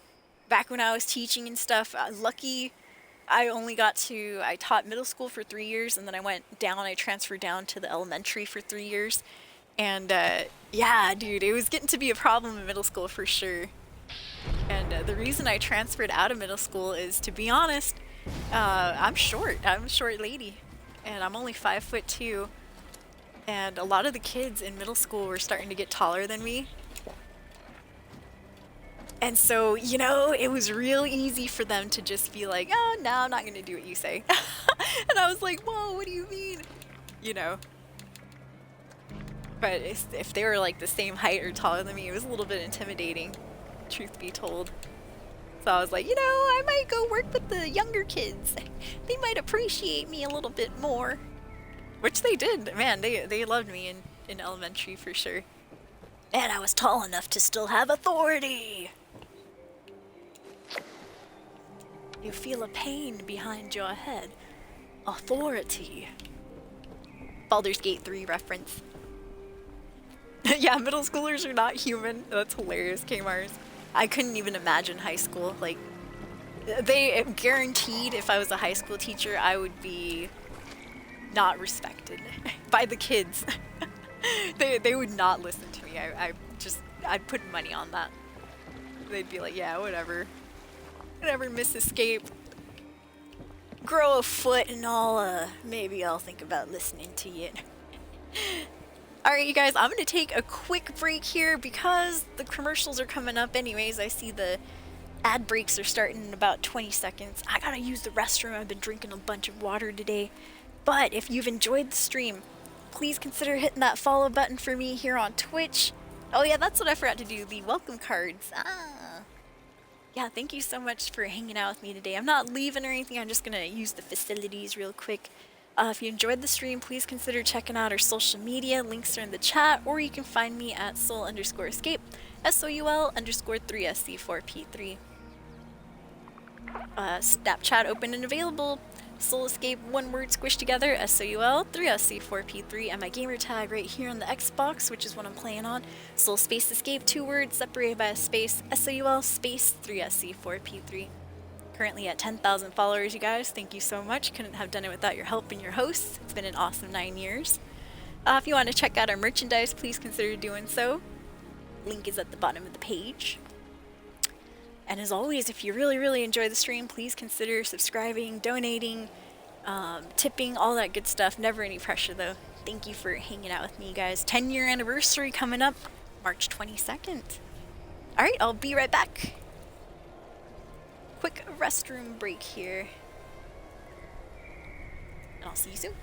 Back when I was teaching and stuff, lucky I taught middle school for 3 years, and then I transferred down to the elementary for 3 years. And yeah, dude, it was getting to be a problem in middle school for sure. And the reason I transferred out of middle school is, to be honest, I'm short. I'm a short lady. And I'm only 5'2". And a lot of the kids in middle school were starting to get taller than me. And so, you know, it was real easy for them to just be like, oh, no, I'm not going to do what you say. And I was like, whoa, what do you mean? You know. But if they were like the same height or taller than me, it was a little bit intimidating, truth be told. So I was like, you know, I might go work with the younger kids. They might appreciate me a little bit more. Which they did. Man, they loved me in elementary for sure. And I was tall enough to still have authority. You feel a pain behind your head. Authority. Baldur's Gate 3 reference. Yeah, middle schoolers are not human. That's hilarious, K-Mars. I couldn't even imagine high school. Like, they guaranteed if I was a high school teacher, I would be not respected by the kids. They would not listen to me. I'd put money on that. They'd be like, yeah, whatever. Whatever, Miss Escape. grow a foot and maybe I'll think about listening to you. Alright, you guys, I'm gonna take a quick break here because the commercials are coming up anyways. I see the ad breaks are starting in about 20 seconds. I gotta use the restroom. I've been drinking a bunch of water today. But if you've enjoyed the stream, please consider hitting that follow button for me here on Twitch. Oh yeah, that's what I forgot to do, the welcome cards. Yeah, thank you so much for hanging out with me today. I'm not leaving or anything, I'm just gonna use the facilities real quick. If you enjoyed the stream, please consider checking out our social media. Links are in the chat, or you can find me at soul_escape, SOUL_3SC4P3. Snapchat open and available. Soul Escape, one word squished together, SOUL3SC4P3, and my gamer tag right here on the Xbox, which is what I'm playing on. Soul Space Escape, 2 words separated by a space, SOUL space 3SC4P3. Currently at 10,000 followers, you guys. Thank you so much. Couldn't have done it without your help and your hosts. It's been an awesome 9 years. If you want to check out our merchandise, please consider doing so. Link is at the bottom of the page. And as always, if you really enjoy the stream, please consider subscribing, donating, tipping, all that good stuff. Never any pressure though. Thank you for hanging out with me, guys. 10-year anniversary coming up March 22nd. Alright, I'll be right back. Quick restroom break here. And I'll see you soon.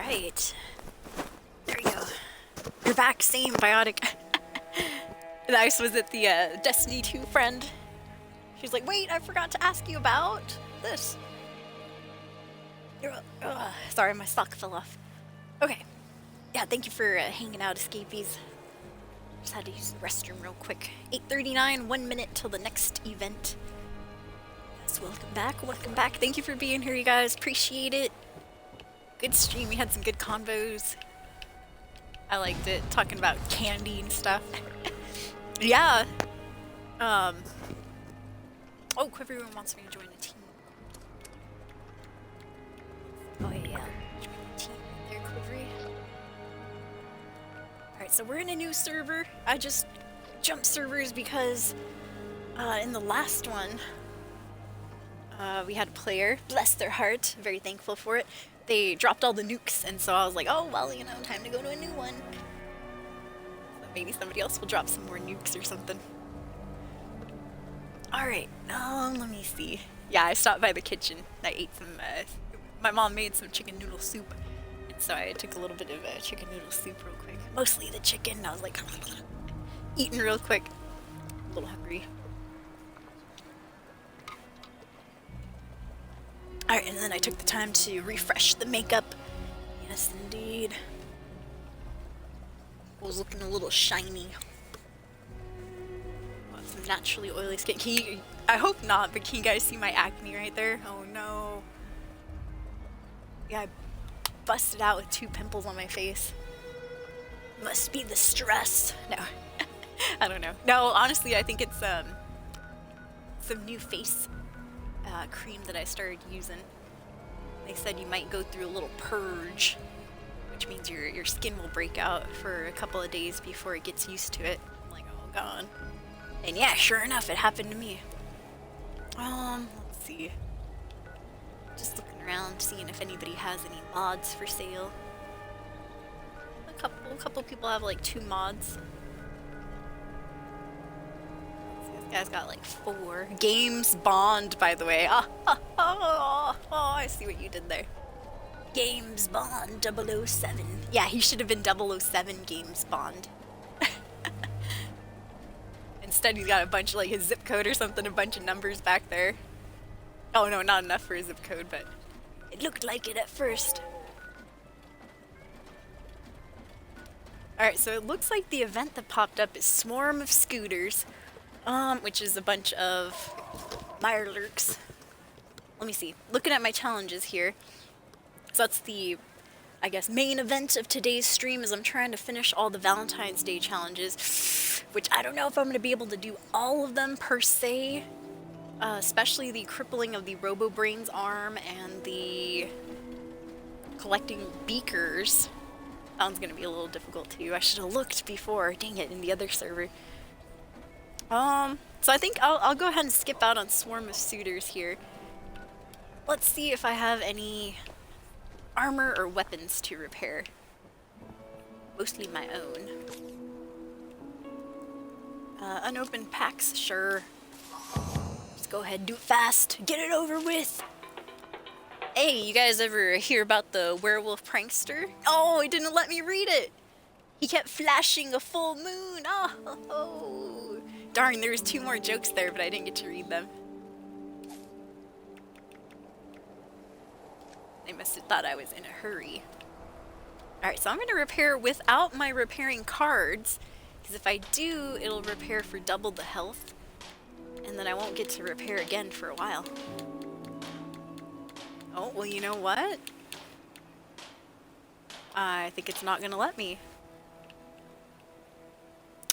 Alright. There you go. You're back, same biotic. Nice, was it the Destiny 2 friend? She's like, wait, I forgot to ask you about this. Sorry, my sock fell off. Okay. Yeah, thank you for hanging out, escapees. Just had to use the restroom real quick. 8:39, 1 minute till the next event. Yes, welcome back, welcome back. Thank you for being here, you guys. Appreciate it. Good stream, we had some good convos. I liked it, talking about candy and stuff. Yeah. Oh, everyone wants me to join the team. Oh yeah, join the team there, Quivery. Alright, so we're in a new server. I just jumped servers because in the last one, we had a player, bless their heart, very thankful for it. They dropped all the nukes, and so I was like, oh, well, you know, time to go to a new one. So maybe somebody else will drop some more nukes or something. Alright, let me see. Yeah, I stopped by the kitchen. I ate some, my mom made some chicken noodle soup. And so I took a little bit of chicken noodle soup real quick. Mostly the chicken. I was like, eating real quick. A little hungry. Alright, and then I took the time to refresh the makeup. Yes, indeed. I was looking a little shiny. Got some naturally oily skin. Can you, I hope not, but can you guys see my acne right there? Oh no. Yeah, I busted out with 2 pimples on my face. Must be the stress. No. I don't know. No, honestly, I think it's some new face cream that I started using. They said you might go through a little purge, which means your skin will break out for a couple of days before it gets used to it. I'm like, oh god. And yeah, sure enough, it happened to me. Let's see. Just looking around, seeing if anybody has any mods for sale. A couple people have like 2 mods. This guy's got like 4. Games Bond, by the way. Oh, I see what you did there. Games Bond 007. Yeah, he should have been 007 Games Bond. Instead, he's got a bunch of like his zip code or something, a bunch of numbers back there. Oh no, not enough for a zip code, but it looked like it at first. Alright, so it looks like the event that popped up is Swarm of Scooters, which is a bunch of Mirelurks. Let me see. Looking at my challenges here. So that's the, I guess, main event of today's stream is I'm trying to finish all the Valentine's Day challenges, which I don't know if I'm going to be able to do all of them per se, especially the crippling of the Robo-Brain's arm and the collecting beakers. That one's going to be a little difficult too. I should have looked before, dang it, in the other server. So I think I'll go ahead and skip out on Swarm of Suitors here. Let's see if I have any armor or weapons to repair. Mostly my own. Unopened packs, sure. Let's go ahead and do it fast. Get it over with. Hey, you guys ever hear about the werewolf prankster? Oh, he didn't let me read it. He kept flashing a full moon. Oh, darn, there was 2 more jokes there, but I didn't get to read them. They must have thought I was in a hurry. Alright, so I'm going to repair without my repairing cards, because if I do, it'll repair for double the health, and then I won't get to repair again for a while. Oh, well, you know what? I think it's not going to let me.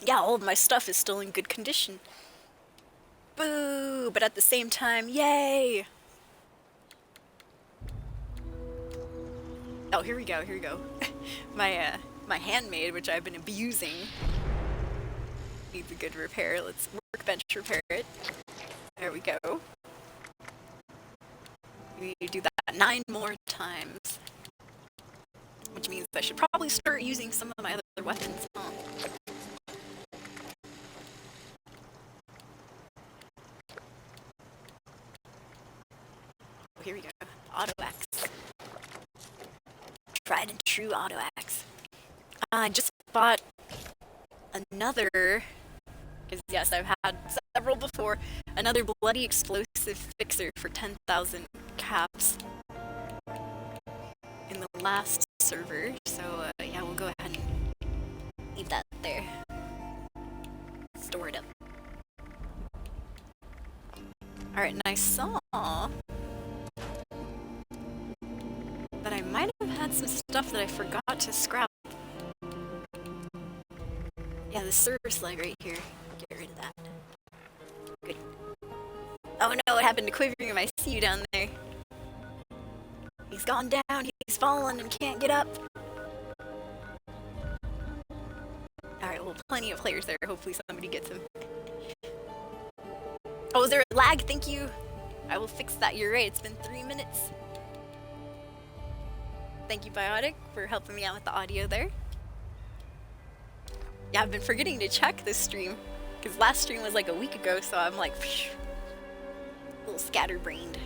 Yeah, all of my stuff is still in good condition. Boo! But at the same time, yay! Oh, here we go, here we go. My handmade, which I've been abusing, needs a good repair. Let's workbench repair it. There we go. We do that 9 more times. Which means I should probably start using some of my other weapons. Huh? Oh, here we go. Auto axe. Tried and true auto axe. I just bought another, because yes, I've had several before, another bloody explosive fixer for 10,000 caps in the last server, so yeah, we'll go ahead and leave that there. Store it up. Alright, and I saw that I might have had some stuff that I forgot to scrap. Yeah, the service leg right here. Get rid of that. Good. Oh no, what happened to Quivering? I see you down there. He's gone down, he's fallen and can't get up. Alright, well, plenty of players there. Hopefully somebody gets him. Oh, is there a lag? Thank you. I will fix that. You're right, it's been 3 minutes. Thank you, Biotic, for helping me out with the audio there. Yeah, I've been forgetting to check this stream, because last stream was like a week ago, so I'm like, phew, a little scatterbrained.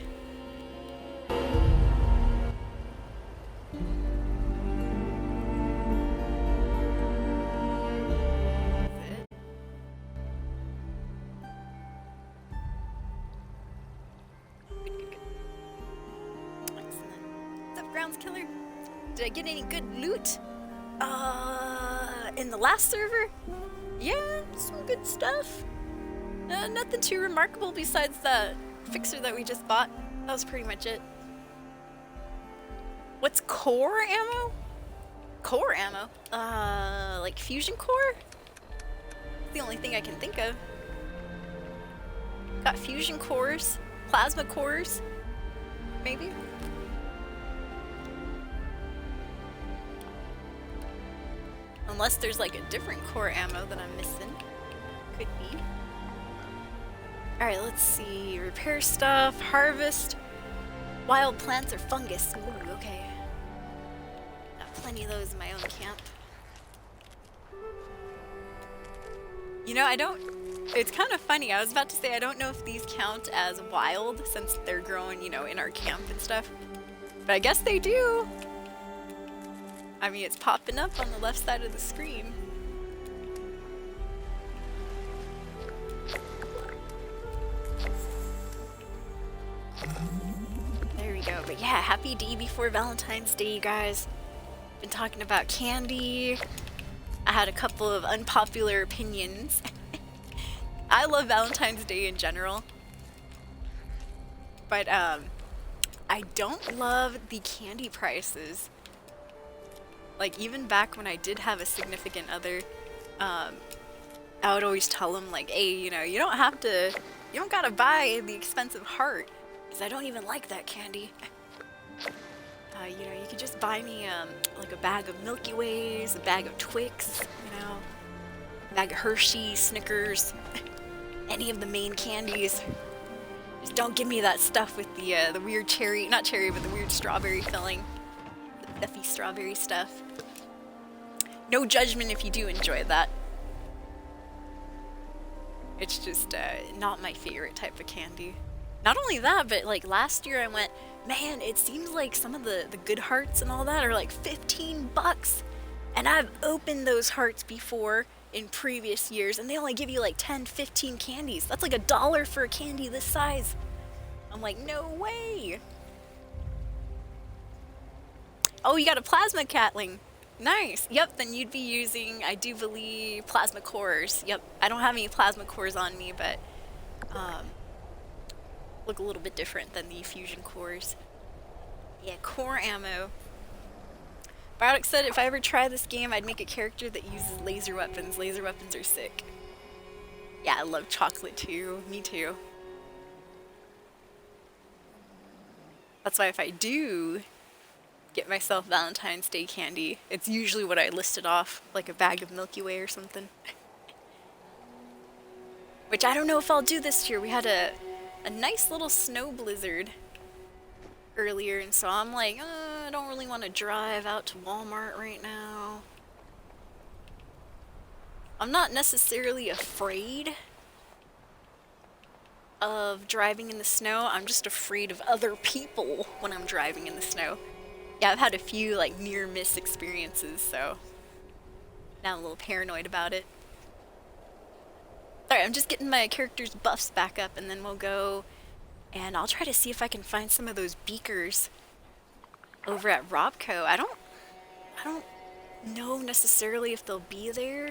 Killer? Did I get any good loot? In the last server? Yeah, some good stuff. Nothing too remarkable besides the fixer that we just bought. That was pretty much it. What's core ammo? Core ammo? Like fusion core? That's the only thing I can think of. Got fusion cores, plasma cores, maybe? Unless there's like a different core ammo that I'm missing. Could be. Alright, let's see. Repair stuff, harvest, wild plants or fungus. Ooh, okay. Got plenty of those in my own camp. You know, it's kind of funny. I was about to say I don't know if these count as wild since they're growing, you know, in our camp and stuff. But I guess they do. I mean, it's popping up on the left side of the screen. There we go. But yeah, happy day before Valentine's Day, you guys. Been talking about candy. I had a couple of unpopular opinions. I love Valentine's Day in general. But I don't love the candy prices. Like, even back when I did have a significant other, I would always tell him, like, hey, you know, you don't gotta buy the expensive heart, because I don't even like that candy. You know, you could just buy me, like, a bag of Milky Ways, a bag of Twix, you know, a bag of Hershey, Snickers, any of the main candies. Just don't give me that stuff with the weird cherry, not cherry, but the weird strawberry filling. The fluffy strawberry stuff. No judgment if you do enjoy that. It's just not my favorite type of candy. Not only that, but like last year I went, man, it seems like some of the good hearts and all that are like 15 bucks. And I've opened those hearts before in previous years and they only give you like 10, 15 candies. That's like $1 for a candy this size. I'm like, no way. Oh, you got a plasma catling. Nice. Yep, then you'd be using, I do believe, plasma cores. Yep, I don't have any plasma cores on me, but look a little bit different than the fusion cores. Yeah, core ammo. Biotic said if I ever try this game, I'd make a character that uses laser weapons. Laser weapons are sick. Yeah, I love chocolate too. Me too. That's why if I do get myself Valentine's Day candy, it's usually what I listed off, like a bag of Milky Way or something. Which I don't know if I'll do this year. We had a nice little snow blizzard earlier, and so I'm like, I don't really want to drive out to Walmart right now. I'm not necessarily afraid of driving in the snow. I'm just afraid of other people when I'm driving in the snow. Yeah, I've had a few like near miss experiences, so now I'm a little paranoid about it. Alright, I'm just getting my character's buffs back up, and then we'll go and I'll try to see if I can find some of those beakers over at Robco. I don't know necessarily if they'll be there.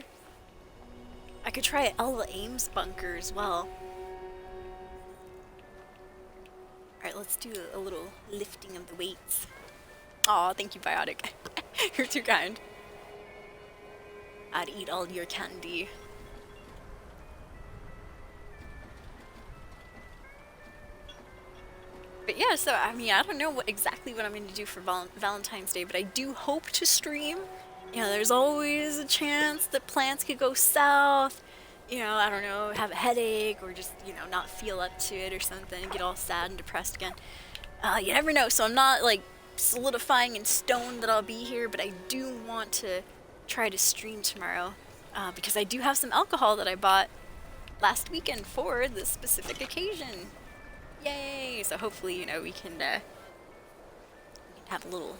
I could try Ella Ames bunker as well. Alright, let's do a little lifting of the weights. Aw, thank you, Biotic. You're too kind. I'd eat all your candy. But yeah, so I mean, I don't know exactly what I'm going to do for Valentine's Day, but I do hope to stream. You know, there's always a chance that plans could go south. You know, I don't know, have a headache or just, you know, not feel up to it or something, get all sad and depressed again. You never know, so I'm not like solidifying in stone that I'll be here, but I do want to try to stream tomorrow because I do have some alcohol that I bought last weekend for this specific occasion. Yay! So hopefully, you know, we can have a little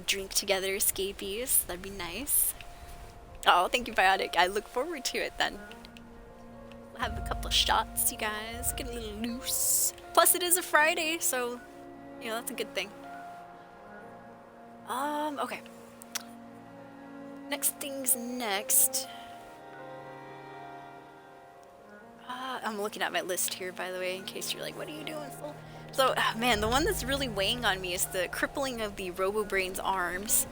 drink together, escapees. That'd be nice. Oh, thank you, Biotic. I look forward to it then. We'll have a couple of shots, you guys. Get a little loose. Plus, it is a Friday, so, you know, that's a good thing. Okay. Next thing's next. I'm looking at my list here, by the way, in case you're like, what are you doing, Soul? So, man, the one that's really weighing on me is the crippling of the Robo-Brain's arms.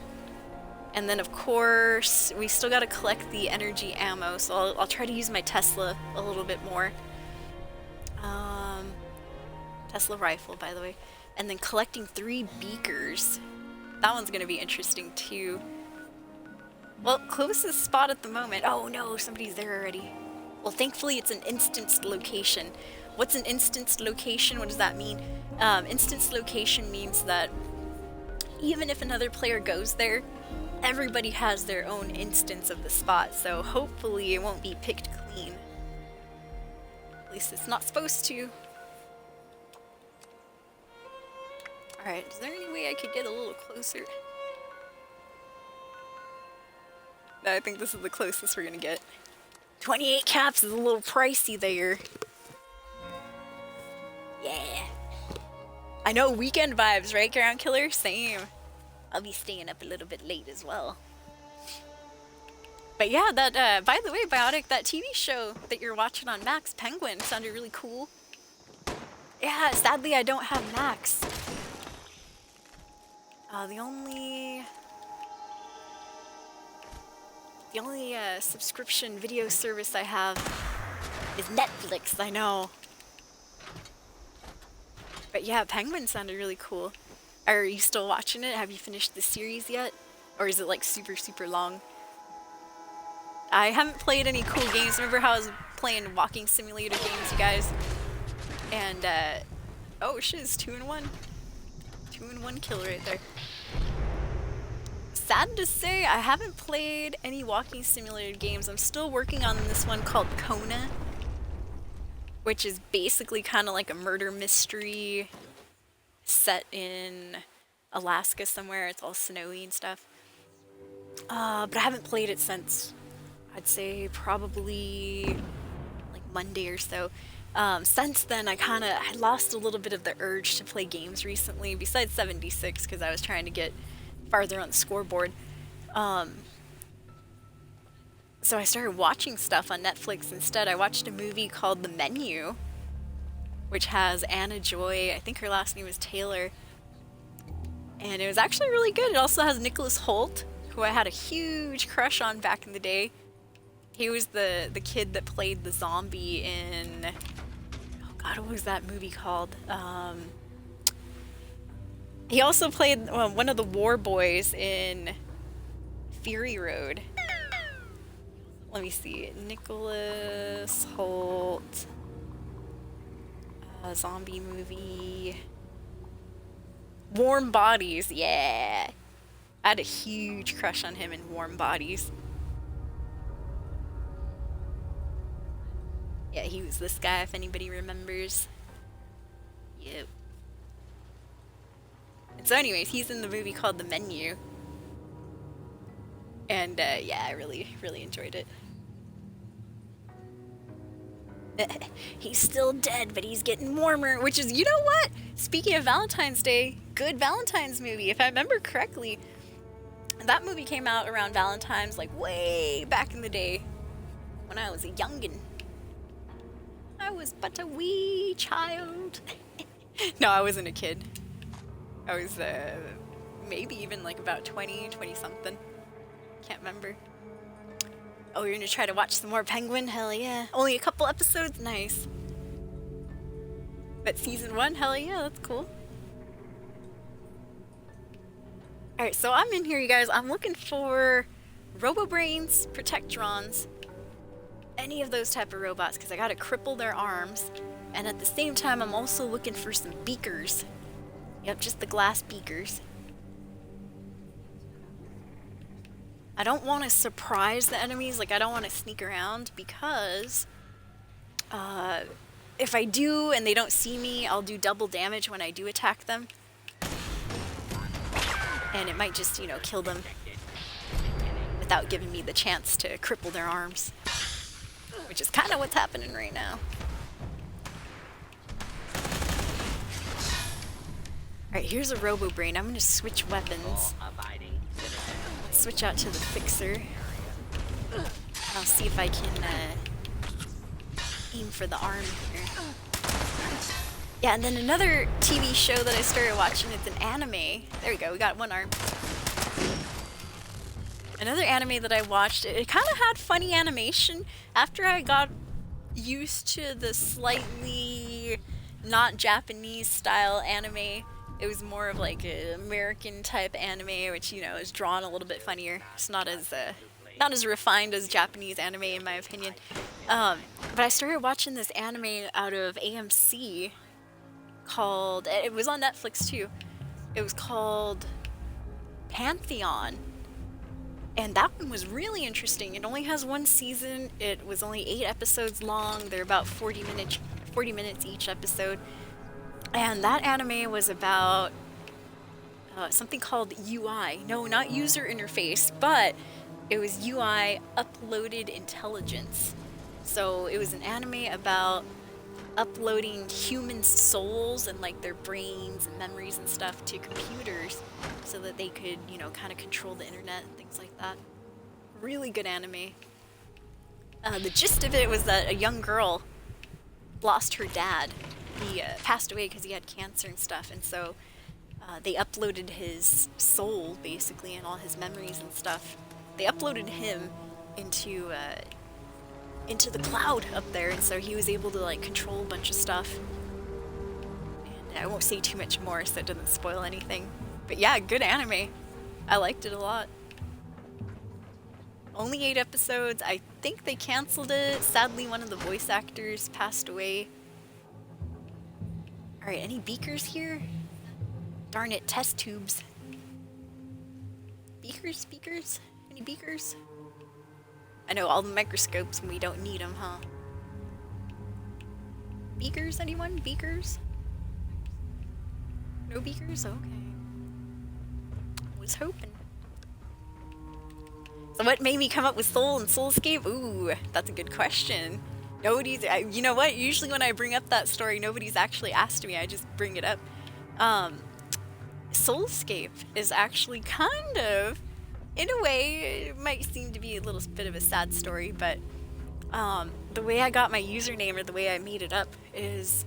And then, of course, we still gotta collect the energy ammo, so I'll try to use my Tesla a little bit more. Tesla rifle, by the way. And then collecting 3 beakers. That one's gonna be interesting, too. Well, closest spot at the moment. Oh, no, somebody's there already. Well, thankfully, it's an instanced location. What's an instanced location? What does that mean? Instanced location means that even if another player goes there, everybody has their own instance of the spot, so hopefully it won't be picked clean. At least it's not supposed to. Alright, is there any way I could get a little closer? No, I think this is the closest we're gonna get. 28 caps is a little pricey there. Yeah. I know, weekend vibes, right, Ground Killer? Same. I'll be staying up a little bit late as well. But yeah, that, by the way, Biotic, that TV show that you're watching on Max, Penguin, sounded really cool. Yeah, sadly I don't have Max. The only subscription video service I have is Netflix, I know. But yeah, Penguin sounded really cool. Are you still watching it? Have you finished the series yet? Or is it like super, super long? I haven't played any cool games. Remember how I was playing walking simulator games, you guys? And, oh shiz, 2-in-1. 2-in-1 kill right there. Sad to say, I haven't played any walking simulator games. I'm still working on this one called Kona, which is basically kind of like a murder mystery set in Alaska somewhere. It's all snowy and stuff. But I haven't played it since, I'd say probably like Monday or so. Since then, I lost a little bit of the urge to play games recently, besides 76, because I was trying to get farther on the scoreboard. So I started watching stuff on Netflix instead. I watched a movie called The Menu, which has Anna Joy, I think her last name is Taylor, and it was actually really good. It also has Nicholas Hoult, who I had a huge crush on back in the day. He was the kid that played the zombie in, oh god, what was that movie called? He also played one of the war boys in Fury Road. Let me see, Nicholas Hoult, zombie movie, Warm Bodies, yeah. I had a huge crush on him in Warm Bodies. Yeah, he was this guy, if anybody remembers. Yep. And so anyways, he's in the movie called The Menu. And yeah, I really enjoyed it. He's still dead, but he's getting warmer, which is, you know what? Speaking of Valentine's Day, good Valentine's movie. If I remember correctly, that movie came out around Valentine's, like way back in the day when I was a youngin'. I was but a wee child. No, I wasn't a kid. I was maybe even like about 20 something. Can't remember. Oh, you're gonna try to watch some more Penguin? Hell yeah. Only a couple episodes? Nice. But season 1? Hell yeah, that's cool. Alright, so I'm in here, you guys. I'm looking for Robobrains, Protectrons, any of those type of robots, because I gotta cripple their arms. And at the same time, I'm also looking for some beakers. Yep, just the glass beakers. I don't want to surprise the enemies, like I don't want to sneak around, because if I do and they don't see me, I'll do double damage when I do attack them. And it might just, you know, kill them without giving me the chance to cripple their arms. Which is kind of what's happening right now. Alright, here's a Robobrain. I'm gonna switch weapons. Switch out to the Fixer. I'll see if I can aim for the arm here. Yeah, and then another TV show that I started watching, it's an anime. There we go, we got one arm. Another anime that I watched, it kind of had funny animation. After I got used to the slightly not Japanese style anime, it was more of like an American type anime, which, you know, is drawn a little bit funnier. It's not as refined as Japanese anime, in my opinion. But I started watching this anime out of AMC called, it was on Netflix too. It was called Pantheon. And that one was really interesting. It only has one season. It was only 8 episodes long. They're about 40 minutes each episode. And that anime was about something called UI. No, not user interface, but it was UI uploaded intelligence. So it was an anime about uploading humans' souls and like their brains and memories and stuff to computers so that they could, you know, kind of control the internet and things like that. Really good anime. The gist of it was that a young girl lost her dad. He passed away because he had cancer and stuff, and so they uploaded his soul, basically, and all his memories and stuff. They uploaded him into the cloud up there, and so he was able to like control a bunch of stuff. And I won't say too much more so it doesn't spoil anything. But yeah, good anime. I liked it a lot. Only 8 episodes. I think they canceled it. Sadly, one of the voice actors passed away. Alright, any beakers here? Darn it, test tubes. Beakers? Any beakers? I know, all the microscopes and we don't need them, huh? Beakers, anyone? Beakers? No beakers? Okay. Was hoping. So what made me come up with Soul and Soul Escape? Ooh, that's a good question. Nobody's, you know what? Usually when I bring up that story, nobody's actually asked me. I just bring it up. Soul Escape is actually kind of, in a way, it might seem to be a little bit of a sad story, but the way I got my username, or the way I made it up, is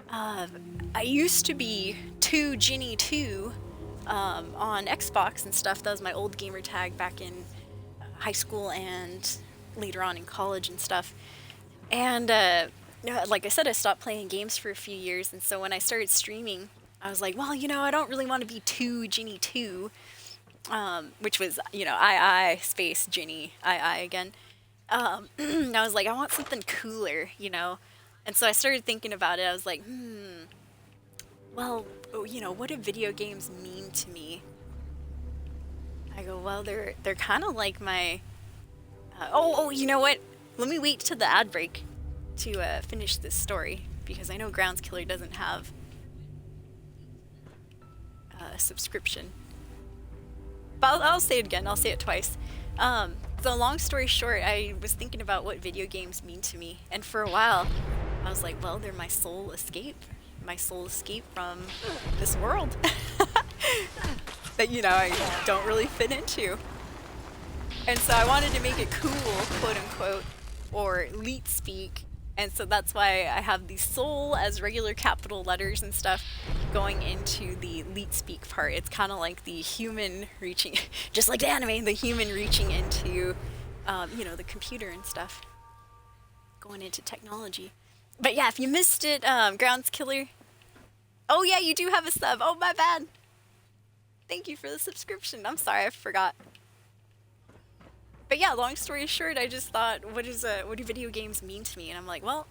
I used to be 2Ginny2 on Xbox and stuff. That was my old gamer tag back in high school and later on in college and stuff. And like I said, I stopped playing games for a few years, and so when I started streaming, I was like, well, you know, I don't really want to be 2Ginny2, which was, you know, I space Ginny, I again. I was like, I want something cooler, you know? And so I started thinking about it. I was like, well, you know, what do video games mean to me? I go, well, they're kind of like my... oh, you know what? Let me wait to the ad break to finish this story, because I know Grounds Killer doesn't have subscription. But I'll say it again. I'll say it twice. So long story short, I was thinking about what video games mean to me, and for a while, I was like, well, they're my soul escape from this world that, you know, I don't really fit into. And so I wanted to make it cool, quote unquote, or leet speak. And so that's why I have the soul as regular capital letters and stuff going into the leet speak part. It's kind of like the human reaching, just like the anime, the human reaching into, you know, the computer and stuff. Going into technology. But yeah, if you missed it, Grounds Killer. Oh yeah, you do have a sub. Oh, my bad. Thank you for the subscription. I'm sorry, I forgot. But yeah, long story short, I just thought, what do video games mean to me? And I'm like, well,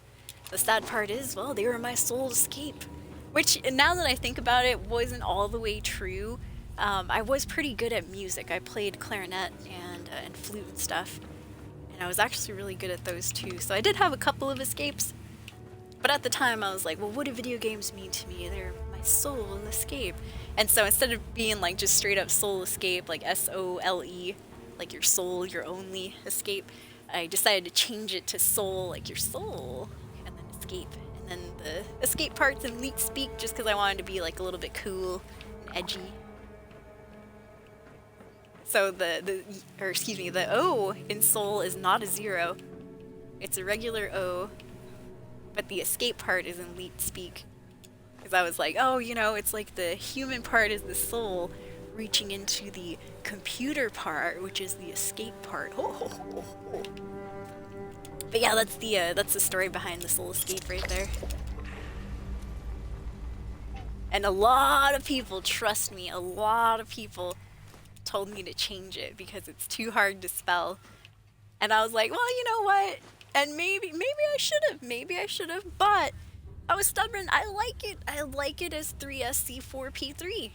the sad part is, well, they were my soul escape. Which, now that I think about it, wasn't all the way true. I was pretty good at music. I played clarinet and flute and stuff. And I was actually really good at those too. So I did have a couple of escapes. But at the time, I was like, well, what do video games mean to me? They're my soul escape. And so instead of being like just straight up soul escape, like S-O-L-E, like your soul, your only escape, I decided to change it to soul, like your soul, and then escape. And then the escape part's in leet speak just because I wanted to be like a little bit cool and edgy. So the O in soul is not a 0. It's a regular O, but the escape part is in leet speak. Because I was like, oh, you know, it's like the human part is the soul reaching into the computer part, which is the escape part. But yeah, that's the story behind the soul escape right there. And a lot of people, trust me, a lot of people told me to change it because it's too hard to spell. And I was like, well, you know what? And maybe I should have, but I was stubborn. I like it as 3SC4P3.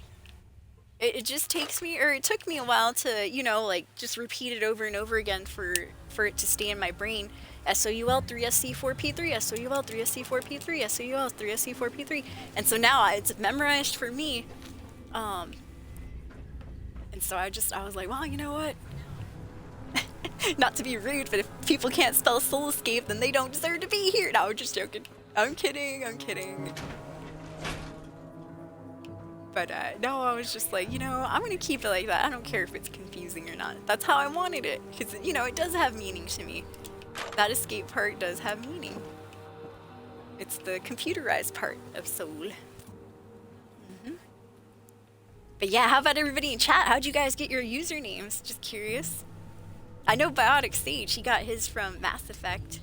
It just takes me, or it took me a while to, you know, like just repeat it over and over again for it to stay in my brain. SOUL 3SC4P3, SOUL 3SC4P3, SOUL 3SC4P3. And so now it's memorized for me. And so I was like, well, you know what? Not to be rude, but if people can't spell soul escape, then they don't deserve to be here. No, I'm just joking. I'm kidding. But no, I was just like, you know, I'm gonna keep it like that. I don't care if it's confusing or not. That's how I wanted it, because, you know, it does have meaning to me. That escape part does have meaning. It's the computerized part of soul. But yeah, how about everybody in chat? How'd you guys get your usernames? Just curious. I know Biotic Sage, he got his from Mass Effect.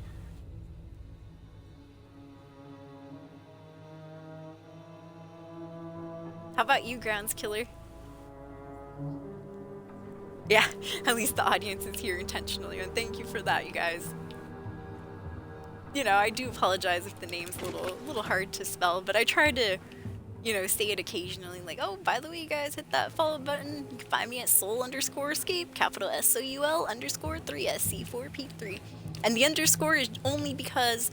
How about you, Grounds Killer? Yeah, at least the audience is here intentionally, and thank you for that, you guys. You know, I do apologize if the name's a little hard to spell, but I try to, you know, say it occasionally, like, oh, by the way, you guys, hit that follow button. You can find me at soul_escape, capital SOUL_3SC4P3. And the underscore is only because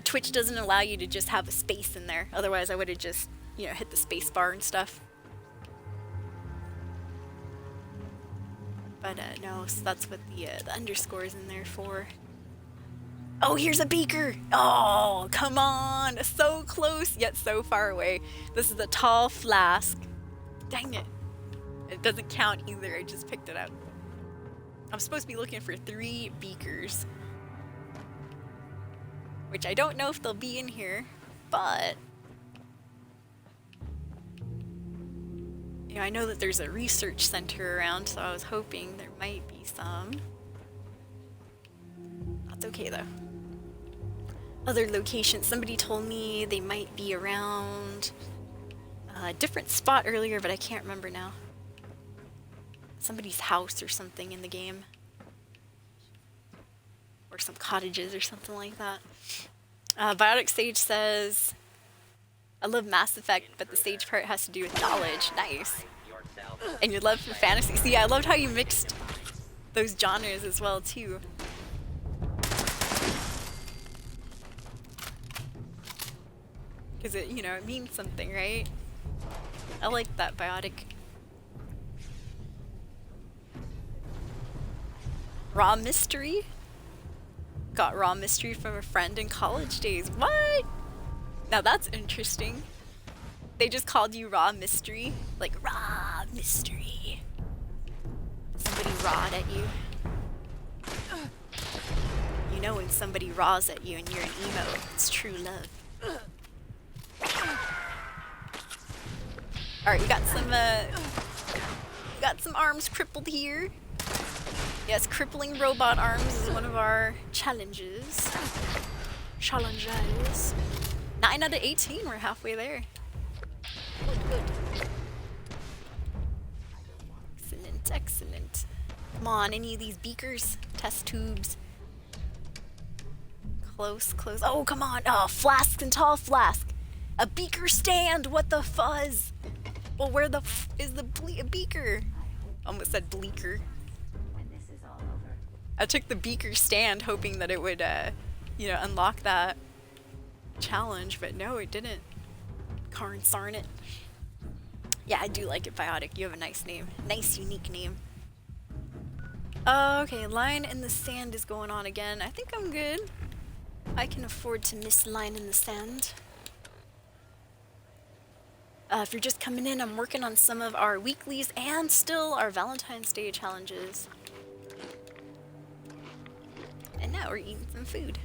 Twitch doesn't allow you to just have a space in there. Otherwise, I would have just, you know, hit the space bar and stuff. But no, so that's what the underscore is in there for. Oh, here's a beaker! Oh, come on! So close, yet so far away. This is a tall flask. Dang it. It doesn't count either, I just picked it up. I'm supposed to be looking for 3 beakers. Which I don't know if they'll be in here, but... you know, I know that there's a research center around, so I was hoping there might be some. That's okay though. Other locations, somebody told me they might be around a different spot earlier, but I can't remember now. Somebody's house or something in the game. Or some cottages or something like that. Biotic Sage says, I love Mass Effect, but the Sage part has to do with knowledge. Nice. And your love for fantasy. See, I loved how you mixed those genres as well, too. Because it, you know, it means something, right? I like that biotic. Raw mystery? Got raw mystery from a friend in college days. What? Now that's interesting. They just called you raw mystery? Like raw mystery. Somebody rawed at you. You know when somebody raws at you and you're an emo, it's true love. Alright, we got some arms crippled here. Yes, crippling robot arms is one of our challenges. 9 out of 18, we're halfway there. Good. Excellent. Come on, any of these beakers, test tubes. Close. Oh, come on. Oh, flask and tall flask. A beaker stand. What the fuzz? Well, where the f is the beaker? Almost said bleaker. I took the beaker stand hoping that it would, unlock that challenge, but no, it didn't. Darn it. Yeah, I do like it, Biotic. You have a nice name. Nice, unique name. Okay, line in the sand is going on again. I think I'm good. I can afford to miss line in the sand. If you're just coming in, I'm working on some of our weeklies and still our Valentine's Day challenges. And now we're eating some food.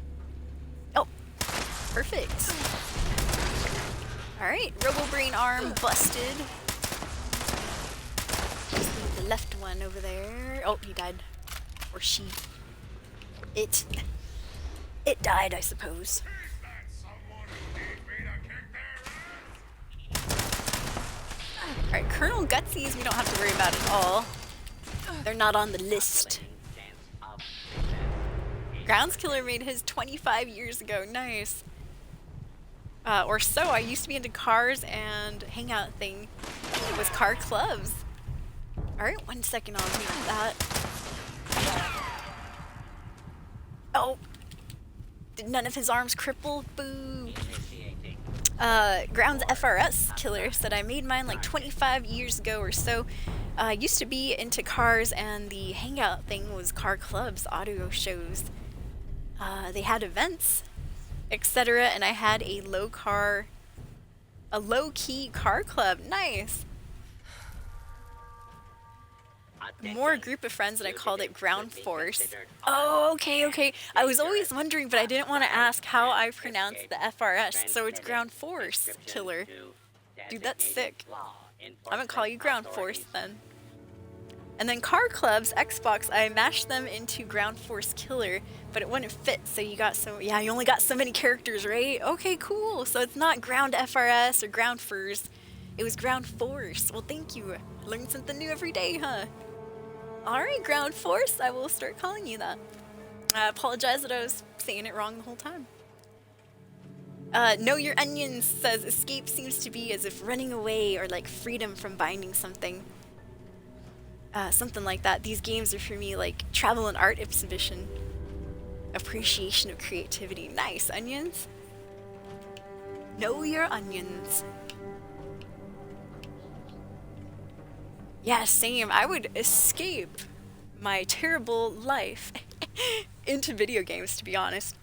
Oh, perfect. Alright, Robo-Brain arm busted. Just need the left one over there. Oh, he died. Or she. It died, I suppose. Alright, Colonel Gutsies we don't have to worry about at all. They're not on the list. Grounds Killer made his 25 years ago. Nice. Or so. I used to be into cars, and hangout thing was car clubs. Alright, 1 second on me on that. Oh! Did none of his arms cripple? Boo! Grounds FRS Killer said I made mine like 25 years ago or so. I used to be into cars, and the hangout thing was car clubs, audio shows. They had events, etc., and I had a low-key car club. Nice. More group of friends, and I called it Ground Force. Oh, okay. I was always wondering, but I didn't want to ask how I pronounced the FRS, so it's Ground Force Killer. Dude, that's sick. I'm gonna call you Ground Force then. And then car clubs, Xbox, I mashed them into Ground Force Killer, but it wouldn't fit, so you only got so many characters, right? Okay, cool. So it's not Ground FRS or Ground Furs. It was Ground Force. Well, thank you. Learn something new every day, huh? Alright, Ground Force, I will start calling you that. I apologize that I was saying it wrong the whole time. Know Your Onions says escape seems to be as if running away or like freedom from binding something. Something like that. These games are for me like travel and art exhibition. Appreciation of creativity. Nice, Onions. Know Your Onions. Yeah, same. I would escape my terrible life into video games, to be honest.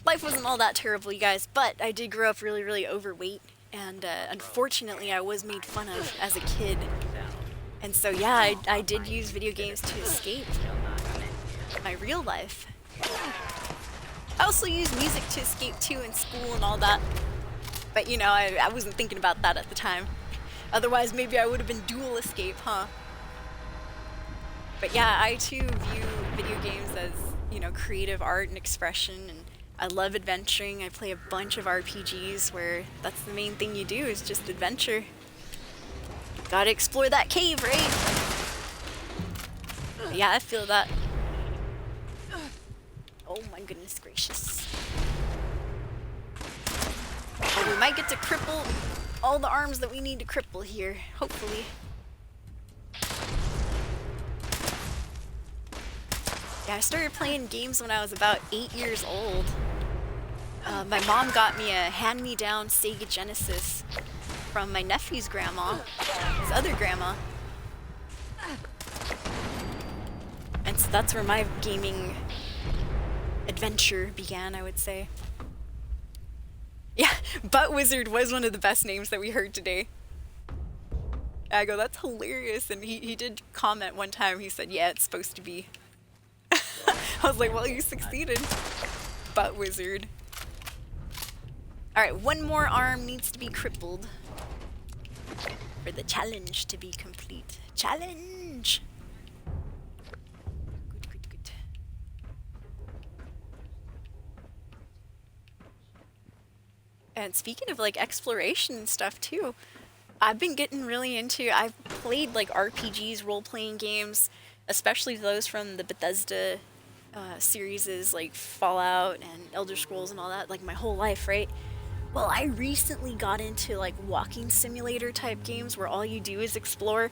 Life wasn't all that terrible, you guys, but I did grow up really, really overweight, and unfortunately I was made fun of as a kid. And so yeah, I did use video games to escape my real life. I also used music to escape too in school and all that. But you know, I wasn't thinking about that at the time. Otherwise maybe I would have been dual escape, huh? But yeah, I too view video games as, you know, creative art and expression, and I love adventuring. I play a bunch of RPGs where that's the main thing you do is just adventure. Gotta explore that cave, right? But yeah, I feel that. Oh my goodness gracious. Oh, we might get to cripple all the arms that we need to cripple here, hopefully. Yeah, I started playing games when I was about 8 years old. My mom got me a hand-me-down Sega Genesis from my nephew's grandma, his other grandma. And so that's where my gaming adventure began, I would say. Yeah, Butt Wizard was one of the best names that we heard today. I go, that's hilarious. And he did comment one time, he said, yeah, it's supposed to be. I was like, well, you succeeded. Butt Wizard. Alright, one more arm needs to be crippled for the challenge to be complete. Challenge! Good, good, good. And speaking of like exploration and stuff too, I've been getting really into, I've played like RPGs, role-playing games, especially those from the Bethesda series like Fallout and Elder Scrolls and all that, like my whole life, right? Well, I recently got into like walking simulator type games where all you do is explore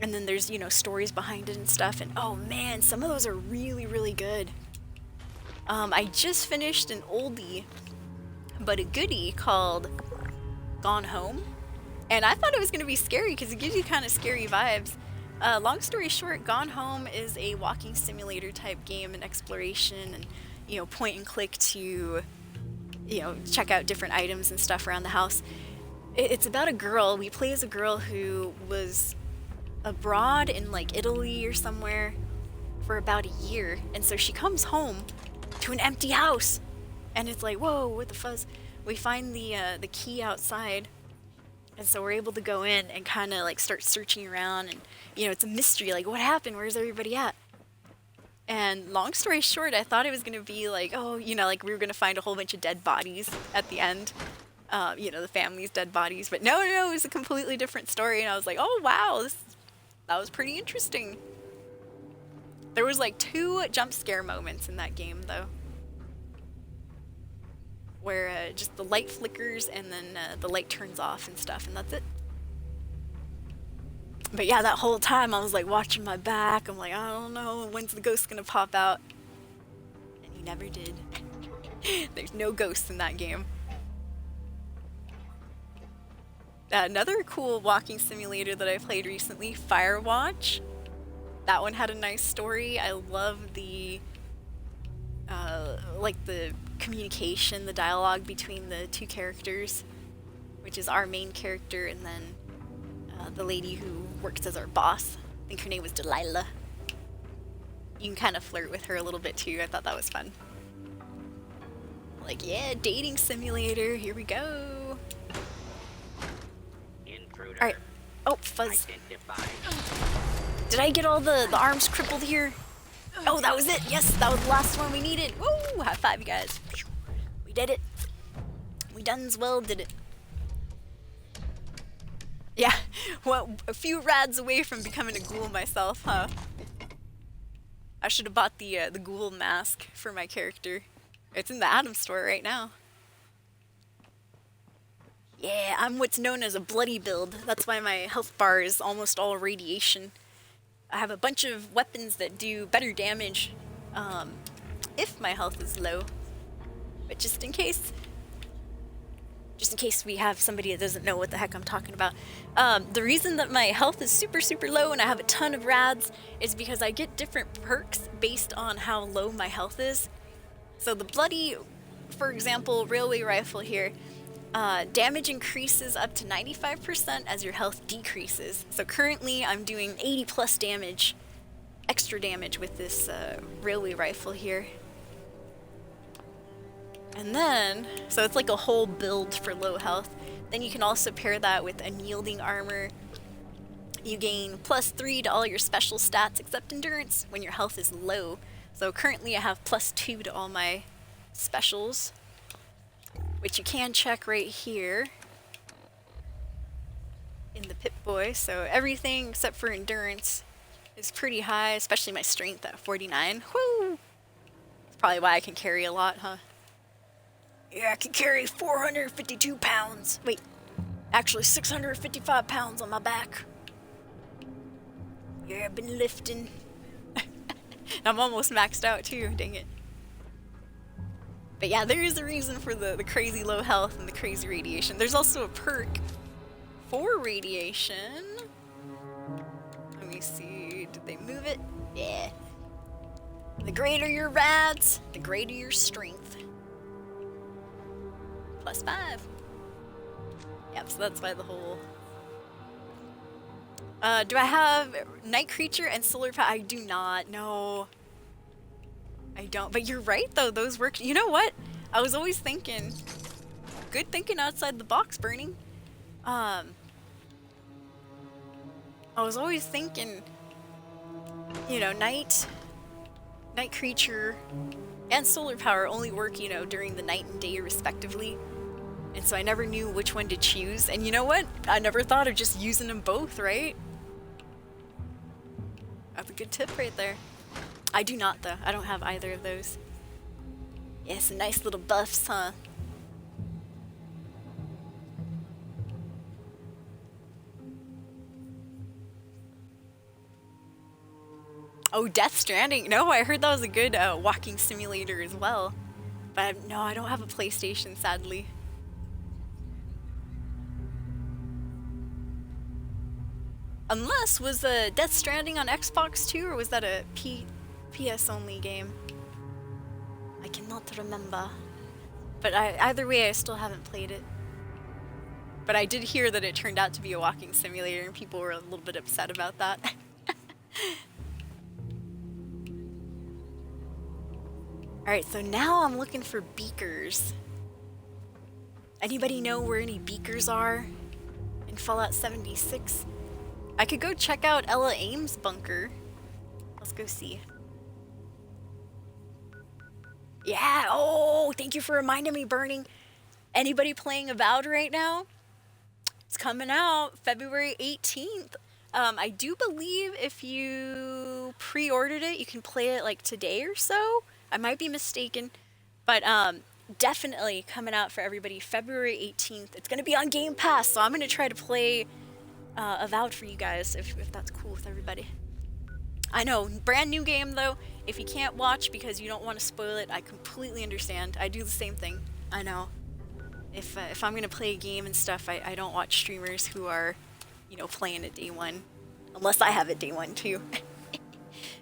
and then there's, you know, stories behind it and stuff, and oh man, some of those are really, really good. I just finished an oldie but a goodie called Gone Home. And I thought it was going to be scary because it gives you kind of scary vibes. Long story short, Gone Home is a walking simulator type game and exploration and, you know, point and click to, you know, check out different items and stuff around the house. It's about a girl. We play as a girl who was abroad in like Italy or somewhere for about a year. And so she comes home to an empty house. And it's like, whoa, what the fuzz? We find the key outside. And so we're able to go in and kind of like start searching around, and you know, it's a mystery, like what happened, where's everybody at? And long story short, I thought it was going to be like, oh, you know, like we were going to find a whole bunch of dead bodies at the end, you know, the family's dead bodies, but no, it was a completely different story. And I was like, oh wow, that was pretty interesting. There was like 2 jump scare moments in that game though, where just the light flickers and then the light turns off and stuff, and that's it. But yeah, that whole time I was like watching my back. I'm like, I don't know, when's the ghost gonna pop out? And he never did. There's no ghosts in that game. Another cool walking simulator that I played recently, Firewatch. That one had a nice story. I love the like the communication, the dialogue between the 2 characters, which is our main character and then the lady who works as our boss. I think her name was Delilah. You can kind of flirt with her a little bit too. I thought that was fun. Like, yeah, dating simulator, here we go. Intruder. Alright. Oh, fuzz. Identified. Did I get all the arms crippled here? Oh, that was it. Yes, that was the last one we needed. Woo! High five, you guys. We did it. We done's well did it. Yeah, well, a few rads away from becoming a ghoul myself, huh? I should have bought the ghoul mask for my character. It's in the Atom store right now. Yeah, I'm what's known as a bloody build. That's why my health bar is almost all radiation. I have a bunch of weapons that do better damage if my health is low. But just in case we have somebody that doesn't know what the heck I'm talking about. The reason that my health is super, super low and I have a ton of rads is because I get different perks based on how low my health is. So the bloody, for example, railway rifle here, damage increases up to 95% as your health decreases. So currently I'm doing 80 plus damage, extra damage with this railway rifle here. And then, so it's like a whole build for low health. Then you can also pair that with unyielding armor. You gain +3 to all your special stats except endurance when your health is low. So currently I have +2 to all my specials, which you can check right here in the Pip-Boy. So everything except for endurance is pretty high, especially my strength at 49. Woo! That's probably why I can carry a lot, huh? Yeah, I can carry 452 pounds. Wait, actually 655 pounds on my back. Yeah, I've been lifting. I'm almost maxed out too, dang it. But yeah, there is a reason for the crazy low health and the crazy radiation. There's also a perk 4 radiation. Let me see, did they move it? Yeah. The greater your rads, the greater your strength. +5. Yep, so that's why the whole... do I have Night Creature and Solar Power? I do not, no. I don't, but you're right though, those work. You know what? I was always thinking, good thinking outside the box, Burning. I was always thinking, you know, Night Creature and Solar Power only work, you know, during the night and day respectively. And so I never knew which one to choose. And you know what? I never thought of just using them both, right? That's a good tip right there. I do not though. I don't have either of those. Yeah, some nice little buffs, huh? Oh, Death Stranding. No, I heard that was a good walking simulator as well. But no, I don't have a PlayStation, sadly. Unless, was Death Stranding on Xbox too, or was that a PS only game? I cannot remember. But either way, I still haven't played it. But I did hear that it turned out to be a walking simulator and people were a little bit upset about that. Alright, so now I'm looking for beakers. Anybody know where any beakers are in Fallout 76? I could go check out Ella Ames' bunker. Let's go see. Yeah, oh, thank you for reminding me, Burning. Anybody playing Avowed right now? It's coming out February 18th. I do believe if you pre-ordered it, you can play it like today or so. I might be mistaken, but definitely coming out for everybody February 18th. It's going to be on Game Pass, so I'm going to try to play Avowed for you guys if that's cool with everybody. I know, brand new game though. If you can't watch because you don't want to spoil it, I completely understand. I do the same thing. I know. If I'm going to play a game and stuff, I don't watch streamers who are, you know, playing it day one. Unless I have it day one too.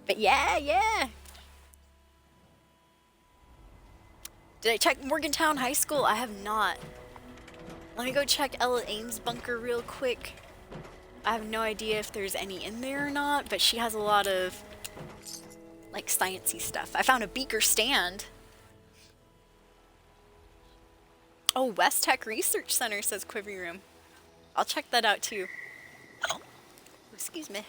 But yeah. Did I check Morgantown High School? I have not. Let me go check Ella Ames' bunker real quick. I have no idea if there's any in there or not, but she has a lot of, like, sciencey stuff. I found a beaker stand. Oh, West Tech Research Center, says Quivery Room. I'll check that out too. Oh, excuse me.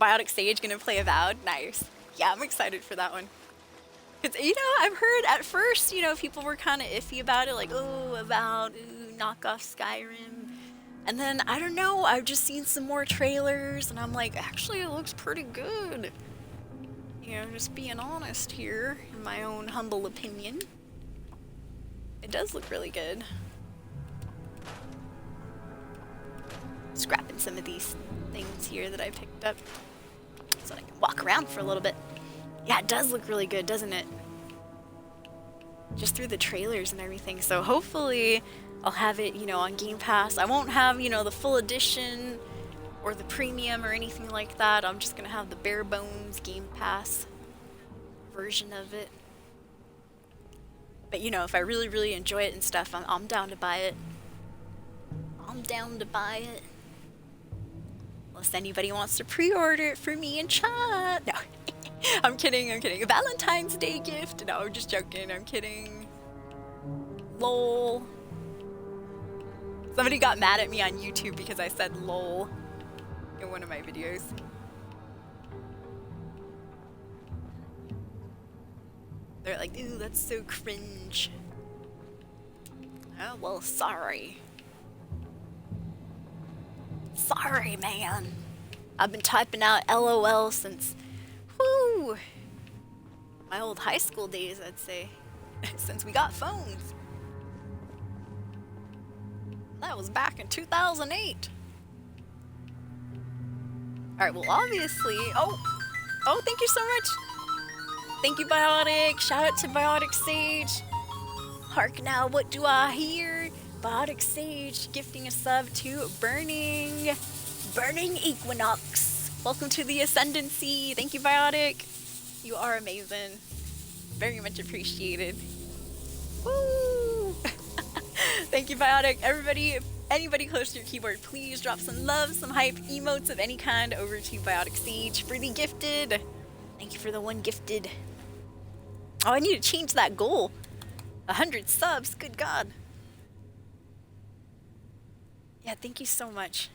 Biotic Sage gonna play Avowed? Nice. Yeah, I'm excited for that one. Because, you know, I've heard at first, you know, people were kind of iffy about it, like, oh, Avowed, ooh, knock off Skyrim. And then, I don't know, I've just seen some more trailers, and I'm like, actually, it looks pretty good. You know, just being honest here, in my own humble opinion. It does look really good. Scrapping some of these things here that I picked up so I can walk around for a little bit. Yeah, it does look really good, doesn't it? Just through the trailers and everything. So hopefully I'll have it, you know, on Game Pass. I won't have, you know, the full edition or the premium or anything like that. I'm just gonna have the bare bones Game Pass version of it. But you know, if I really, really enjoy it and stuff, I'm down to buy it. I'm down to buy it. Unless anybody wants to pre-order it for me in chat. No, I'm kidding. A Valentine's Day gift. No, I'm just joking. I'm kidding. LOL. Somebody got mad at me on YouTube because I said LOL in one of my videos. They're like, ooh, that's so cringe. Oh, well, sorry. Sorry, man. I've been typing out LOL since, whoo, my old high school days, I'd say. Since we got phones. That was back in 2008. Alright, well, obviously, oh, thank you so much. Thank you, Biotic. Shout out to Biotic Sage. Hark now, what do I hear? Biotic Sage gifting a sub to Burning Equinox. Welcome to the Ascendancy. Thank you, Biotic. You are amazing. Very much appreciated. Woo! Thank you, Biotic. Everybody, anybody close to your keyboard, please drop some love, some hype, emotes of any kind over to Biotic Sage for the gifted. Thank you for the one gifted. Oh, I need to change that goal. 100 subs, good God. Yeah, thank you so much.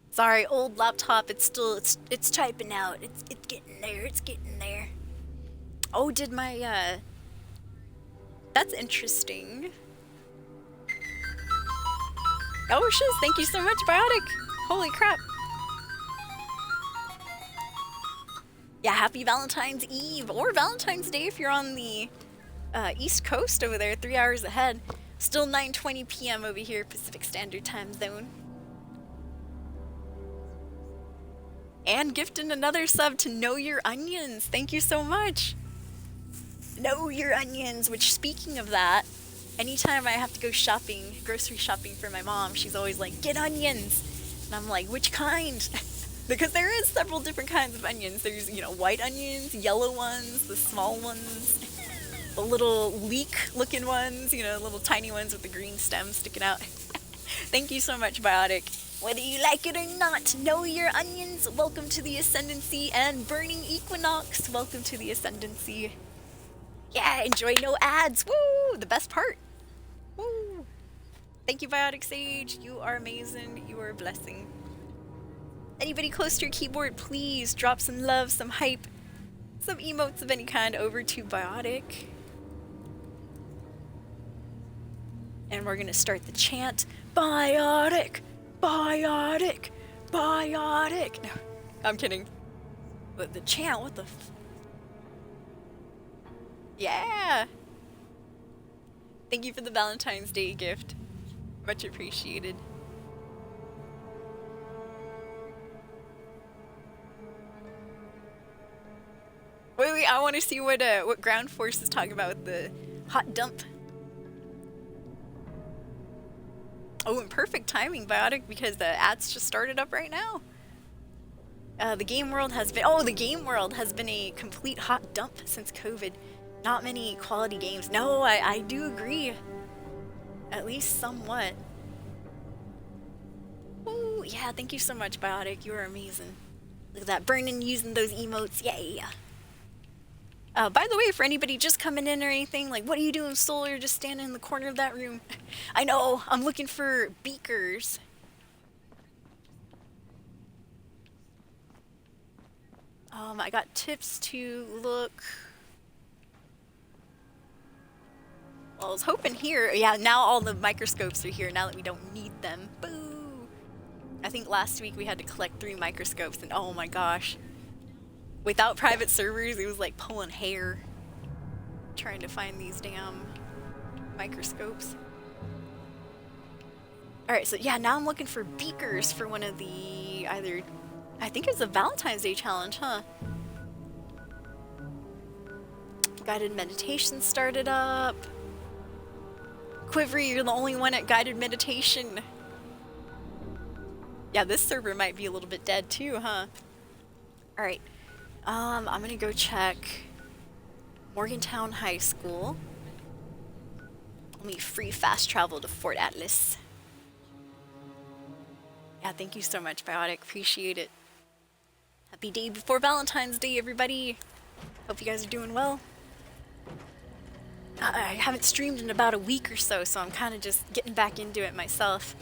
Sorry, old laptop, it's typing out. It's getting there, it's getting there. Oh, did my, that's interesting. Oh, shiz, thank you so much, Biotic. Holy crap. Yeah, happy Valentine's Eve, or Valentine's Day if you're on the East Coast over there, 3 hours ahead. Still 9:20 p.m. over here, Pacific Standard Time Zone. And gifting another sub to Know Your Onions. Thank you so much. Know Your Onions, which speaking of that, anytime I have to go shopping, grocery shopping for my mom, she's always like, get onions. And I'm like, which kind? Because there is several different kinds of onions. There's, you know, white onions, yellow ones, the small ones, the little leek looking ones, you know, little tiny ones with the green stem sticking out. Thank you so much, Biotic. Whether you like it or not, Know Your Onions, welcome to the Ascendancy, and Burning Equinox, welcome to the Ascendancy. Yeah, enjoy no ads, woo, the best part. Woo. Thank you, Biotic Sage, you are amazing, you are a blessing. Anybody close to your keyboard, please drop some love, some hype, some emotes of any kind over to Biotic. And we're gonna start the chant, Biotic! Biotic! Biotic! No, I'm kidding. But the chant, what the Yeah! Thank you for the Valentine's Day gift. Much appreciated. Wait, I want to see what Ground Force is talking about with the hot dump. Oh, and perfect timing, Biotic, because the ads just started up right now. The game world has been a complete hot dump since COVID. Not many quality games. No, I do agree. At least somewhat. Oh, yeah, thank you so much, Biotic. You are amazing. Look at that, burning using those emotes. Yay! By the way, for anybody just coming in or anything, like, what are you doing, Solar? Just standing in the corner of that room. I know, I'm looking for beakers. I got tips to look. Well, I was hoping here. Yeah, now all the microscopes are here now that we don't need them. Boo! I think last week we had to collect 3 microscopes, and oh my gosh. Without private servers, it was like pulling hair trying to find these damn microscopes. Alright, so yeah, now I'm looking for beakers for one of the I think it's a Valentine's Day challenge, huh? Guided meditation started up. Quivery, you're the only one at guided meditation. Yeah, this server might be a little bit dead too, huh? Alright. I'm gonna go check Morgantown High School. Let me free fast travel to Fort Atlas. Yeah, thank you so much, Biotic. Appreciate it. Happy day before Valentine's Day, everybody. Hope you guys are doing well. I haven't streamed in about a week or so, so I'm kind of just getting back into it myself.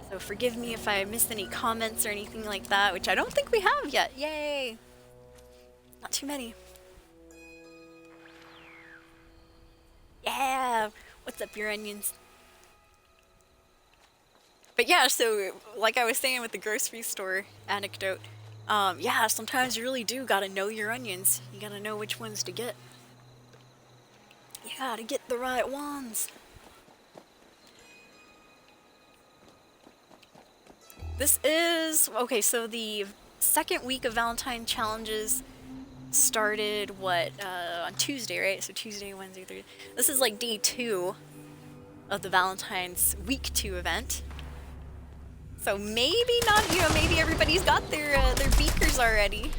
So forgive me if I missed any comments or anything like that, which I don't think we have yet. Yay! Not too many. Yeah! What's up, your onions? But yeah, so like I was saying with the grocery store anecdote, yeah, sometimes you really do gotta know your onions. You gotta know which ones to get. You gotta get the right ones. This is... Okay, so the second week of Valentine challenges started, what, on Tuesday, right? So Tuesday, Wednesday, Thursday. This is like day 2 of the Valentine's week 2 event. So maybe not, you know, maybe everybody's got their beakers already.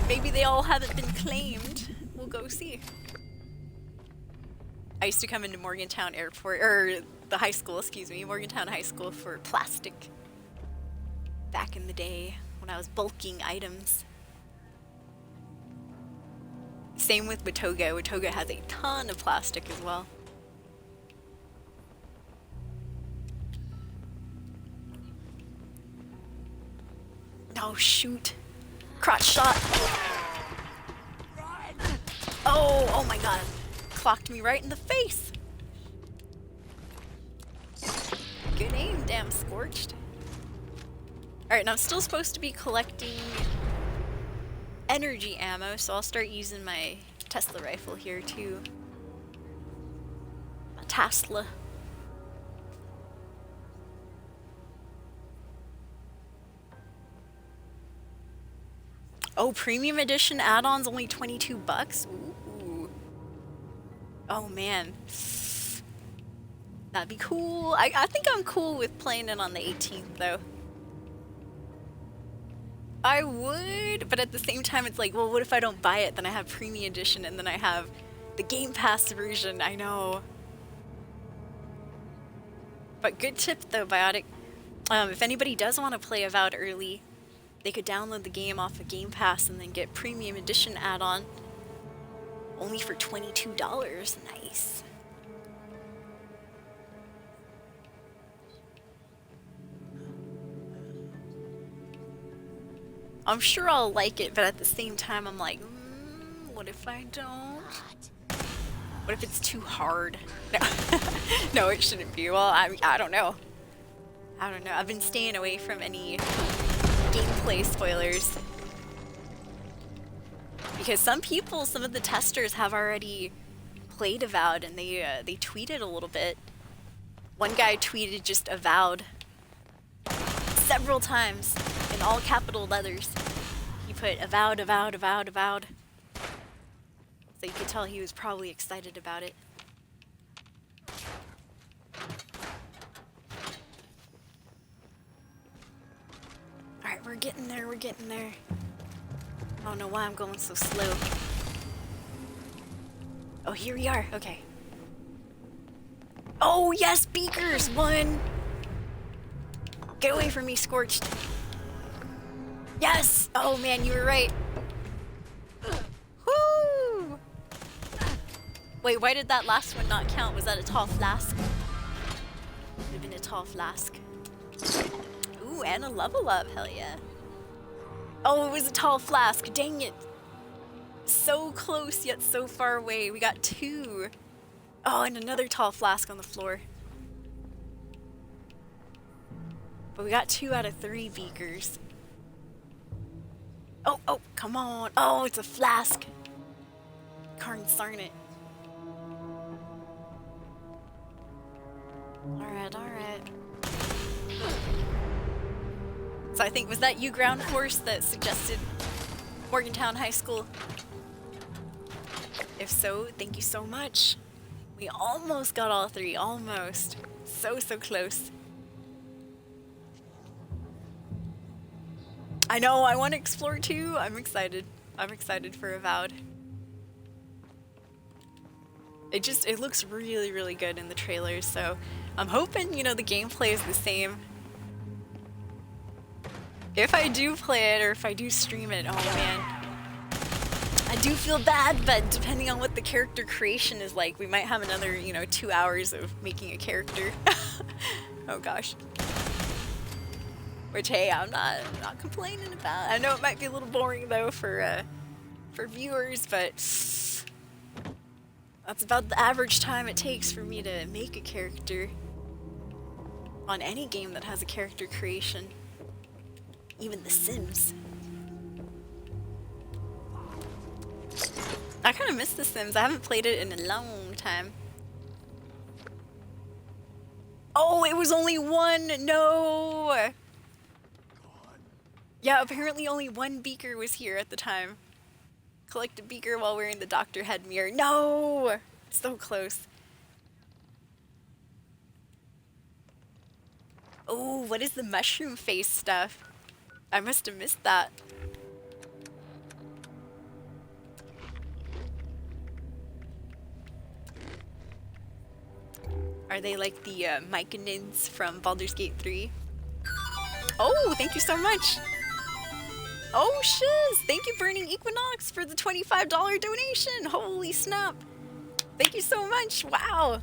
Maybe they all haven't been claimed. We'll go see. I used to come into Morgantown Airport, or the high school, excuse me, Morgantown High School for plastic. Back in the day when I was bulking items. Same with Watoga. Watoga has a ton of plastic as well. Oh shoot. Crotch shot. Oh my god. Clocked me right in the face. Good aim, damn Scorched. Alright, now I'm still supposed to be collecting energy ammo, so I'll start using my Tesla rifle here too. A Tesla. Oh, premium edition add-ons only 22 bucks? Ooh. Oh man. That'd be cool. I think I'm cool with playing it on the 18th though. I would, but at the same time it's like, well, what if I don't buy it? Then I have premium edition and then I have the Game Pass version. I know. But good tip though, Biotic. If anybody does want to play Avowed early, they could download the game off of Game Pass and then get premium edition add-on only for $22. Nice. I'm sure I'll like it, but at the same time I'm like, what if I don't? What if it's too hard? No, no, it shouldn't be. Well, I don't know. I don't know. I've been staying away from any gameplay spoilers. Because some of the testers have already played Avowed and they tweeted a little bit. One guy tweeted just Avowed several times in all capital letters. He put Avowed, Avowed, Avowed, Avowed. So you could tell he was probably excited about it. Alright, we're getting there, we're getting there. I don't know why I'm going so slow. Oh, here we are, okay. Oh, yes, beakers! 1! Get away from me, Scorched. Yes! Oh man, you were right. Woo! Wait, why did that last one not count? Was that a tall flask? Would have been a tall flask. Ooh, and a level up, hell yeah. Oh, it was a tall flask, dang it. So close, yet so far away. We got 2. Oh, and another tall flask on the floor. But we got 2 out of 3 beakers. Oh, come on. Oh, it's a flask. Darn it. Alright. So I think, was that you, Ground Force, that suggested Morgantown High School? If so, thank you so much. We almost got all 3, almost. So close. I know, I want to explore too. I'm excited. I'm excited for Avowed. It looks really, really good in the trailers, so I'm hoping, you know, the gameplay is the same. If I do play it, or if I do stream it, oh man. I do feel bad, but depending on what the character creation is like, we might have another, you know, 2 hours of making a character. Oh gosh. Which, hey, I'm not complaining about. I know it might be a little boring though for viewers, but that's about the average time it takes for me to make a character on any game that has a character creation. Even The Sims. I kind of miss The Sims. I haven't played it in a long time. Oh, it was was only one. No. Yeah, apparently only one beaker was here at the time. Collect a beaker while wearing the doctor head mirror. No! So close. Oh, what is the mushroom face stuff? I must have missed that. Are they like the Myconids from Baldur's Gate 3? Oh, thank you so much. Oh, shiz! Thank you, Burning Equinox, for the $25 donation. Holy snap. Thank you so much. Wow.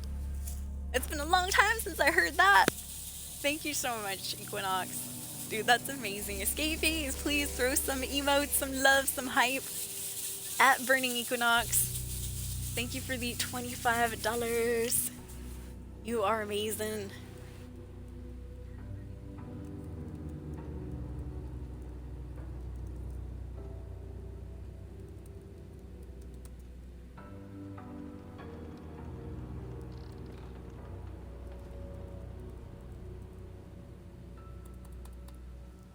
It's been a long time since I heard that. Thank you so much, Equinox. Dude, that's amazing. Escape Phase, please throw some emotes, some love, some hype at Burning Equinox. Thank you for the $25. You are amazing.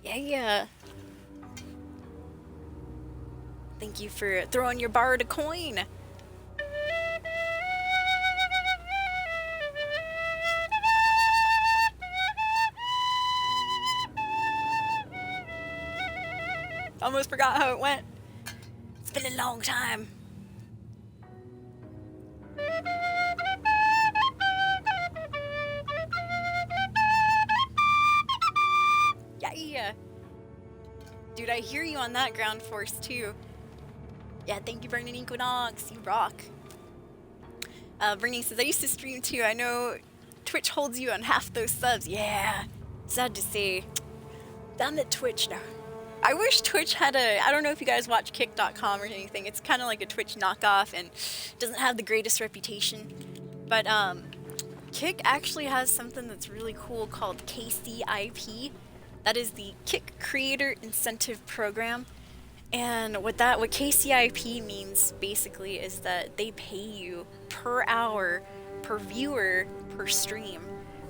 Yeah. Thank you for throwing your borrowed a coin. Almost forgot how it went. It's been a long time. Yeah. Dude, I hear you on that ground force too. Yeah, thank you, Burning Equinox. You rock. Burning says, I used to stream too. I know Twitch holds you on half those subs. Yeah. Sad to say. Damn it, Twitch. No. I wish Twitch had a... I don't know if you guys watch kick.com or anything. It's kind of like a Twitch knockoff and doesn't have the greatest reputation. But Kick actually has something that's really cool called KCIP. That is the Kick Creator Incentive Program. And what KCIP means basically is that they pay you per hour, per viewer, per stream.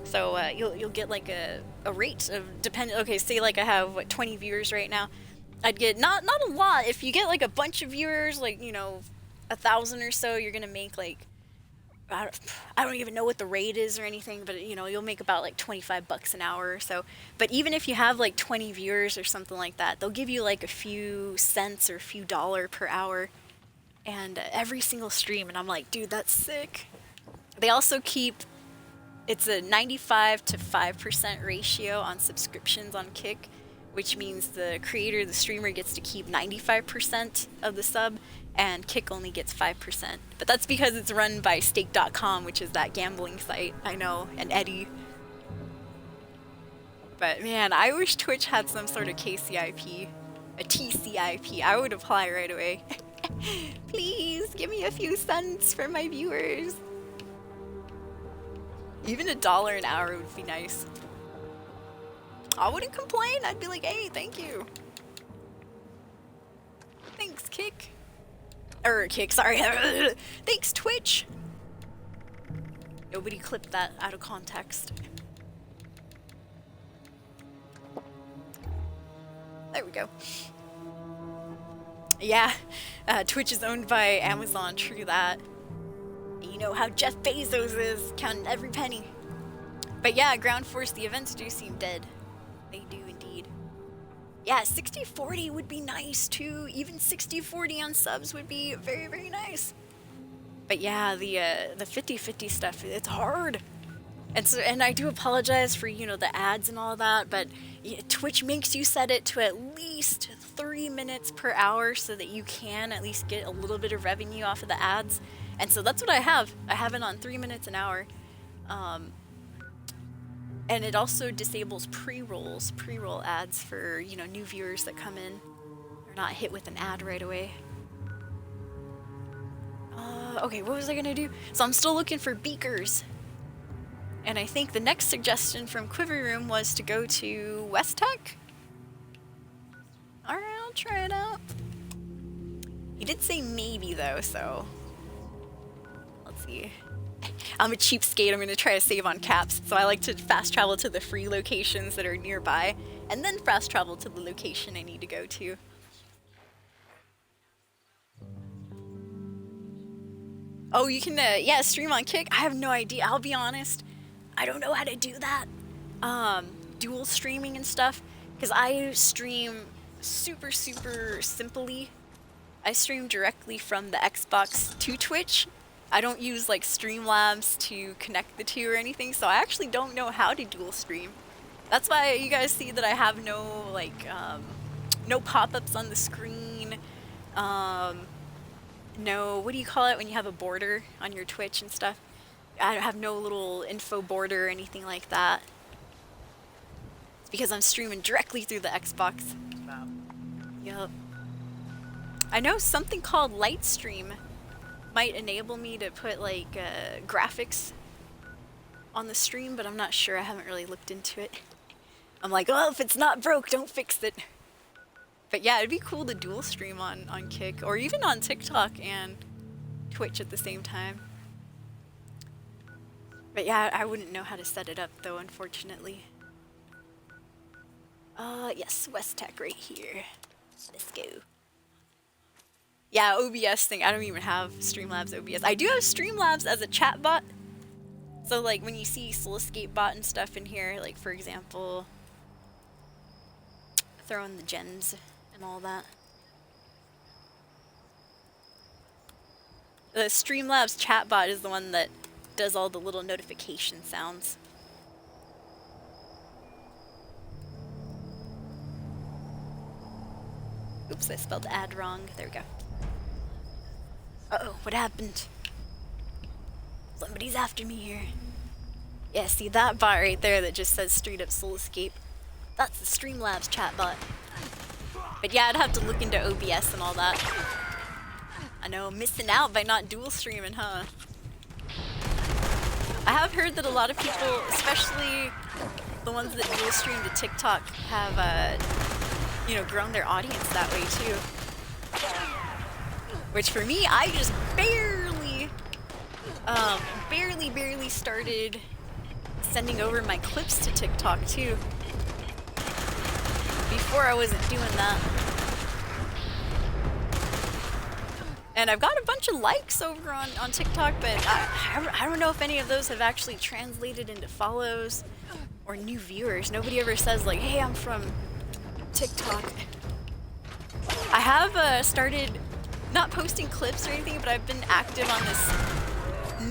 So you'll get like a rate of okay, say like I have 20 viewers right now. I'd get not a lot. If you get like a bunch of viewers, like 1,000 or so, you're gonna make like I don't even know what the rate is or anything, but you'll make about like $25 an hour or so. But even if you have like 20 viewers or something like that, they'll give you like a few cents or a few dollars per hour, and every single stream. And I'm like, dude, that's sick. They also keep it's a 95 to 5% ratio on subscriptions on Kick, which means the creator, the streamer, gets to keep 95% of the sub, and Kick only gets 5%. But that's because it's run by Stake.com, which is that gambling site, I know, and Eddie. But man, I wish Twitch had some sort of KCIP, a TCIP. I would apply right away. Please, give me a few cents for my viewers. Even $1 an hour would be nice. I wouldn't complain. I'd be like, hey, thank you. Thanks, Kick. Kick, sorry. Thanks, Twitch. Nobody clipped that out of context. There we go. Yeah, Twitch is owned by Amazon, true that. You know how Jeff Bezos is, counting every penny. But yeah, Ground Force, the events do seem dead. They do indeed. Yeah, 60-40 would be nice too. Even 60-40 on subs would be very, very nice. But yeah, the 50-50 stuff, it's hard. And I do apologize for, the ads and all that, but Twitch makes you set it to at least 3 minutes per hour so that you can at least get a little bit of revenue off of the ads. And so that's what I have. I have it on 3 minutes an hour. And it also disables pre-roll ads for, new viewers that come in. They're not hit with an ad right away. Okay, what was I gonna do? So I'm still looking for beakers. And I think the next suggestion from Quiver Room was to go to West Tech. Alright, I'll try it out. He did say maybe though, so let's see. I'm a cheapskate. I'm gonna try to save on caps, so I like to fast travel to the free locations that are nearby, and then fast travel to the location I need to go to. Oh, you can, yeah, stream on Kick? I have no idea. I'll be honest. I don't know how to do that. Dual streaming and stuff. Because I stream super simply. I stream directly from the Xbox to Twitch. I don't use, like, Streamlabs to connect the two or anything, so I actually don't know how to dual stream. That's why you guys see that I have no, like, no pop-ups on the screen. No, what do you call it when you have a border on your Twitch and stuff? I have no little info border or anything like that. It's because I'm streaming directly through the Xbox. Yup. I know something called Livestream might enable me to put like graphics on the stream, but I'm not sure. I haven't really looked into it. I'm like, oh, if it's not broke, don't fix it. But yeah, it'd be cool to dual stream on Kick, or even on TikTok and Twitch at the same time. But yeah, I wouldn't know how to set it up though, unfortunately. Yes, West Tech right here. Let's go. Yeah, OBS thing. I don't even have Streamlabs OBS. I do have Streamlabs as a chat bot. So like when you see Soul Escape bot and stuff in here, like for example, throw in the gens and all that. The Streamlabs chatbot is the one that does all the little notification sounds. Oops, I spelled ad wrong. There we go. Uh-oh, what happened? Somebody's after me here. Yeah, see that bot right there that just says straight up Soul Escape? That's the Streamlabs chatbot. But yeah, I'd have to look into OBS and all that. I know, missing out by not dual streaming, huh? I have heard that a lot of people, especially the ones that dual stream to TikTok, have, you know, grown their audience that way too. Which for me, I just barely started sending over my clips to TikTok too. Before I wasn't doing that. And I've got a bunch of likes over on TikTok, but I don't know if any of those have actually translated into follows or new viewers. Nobody ever says like, hey, I'm from TikTok. I have started not posting clips or anything, but I've been active on this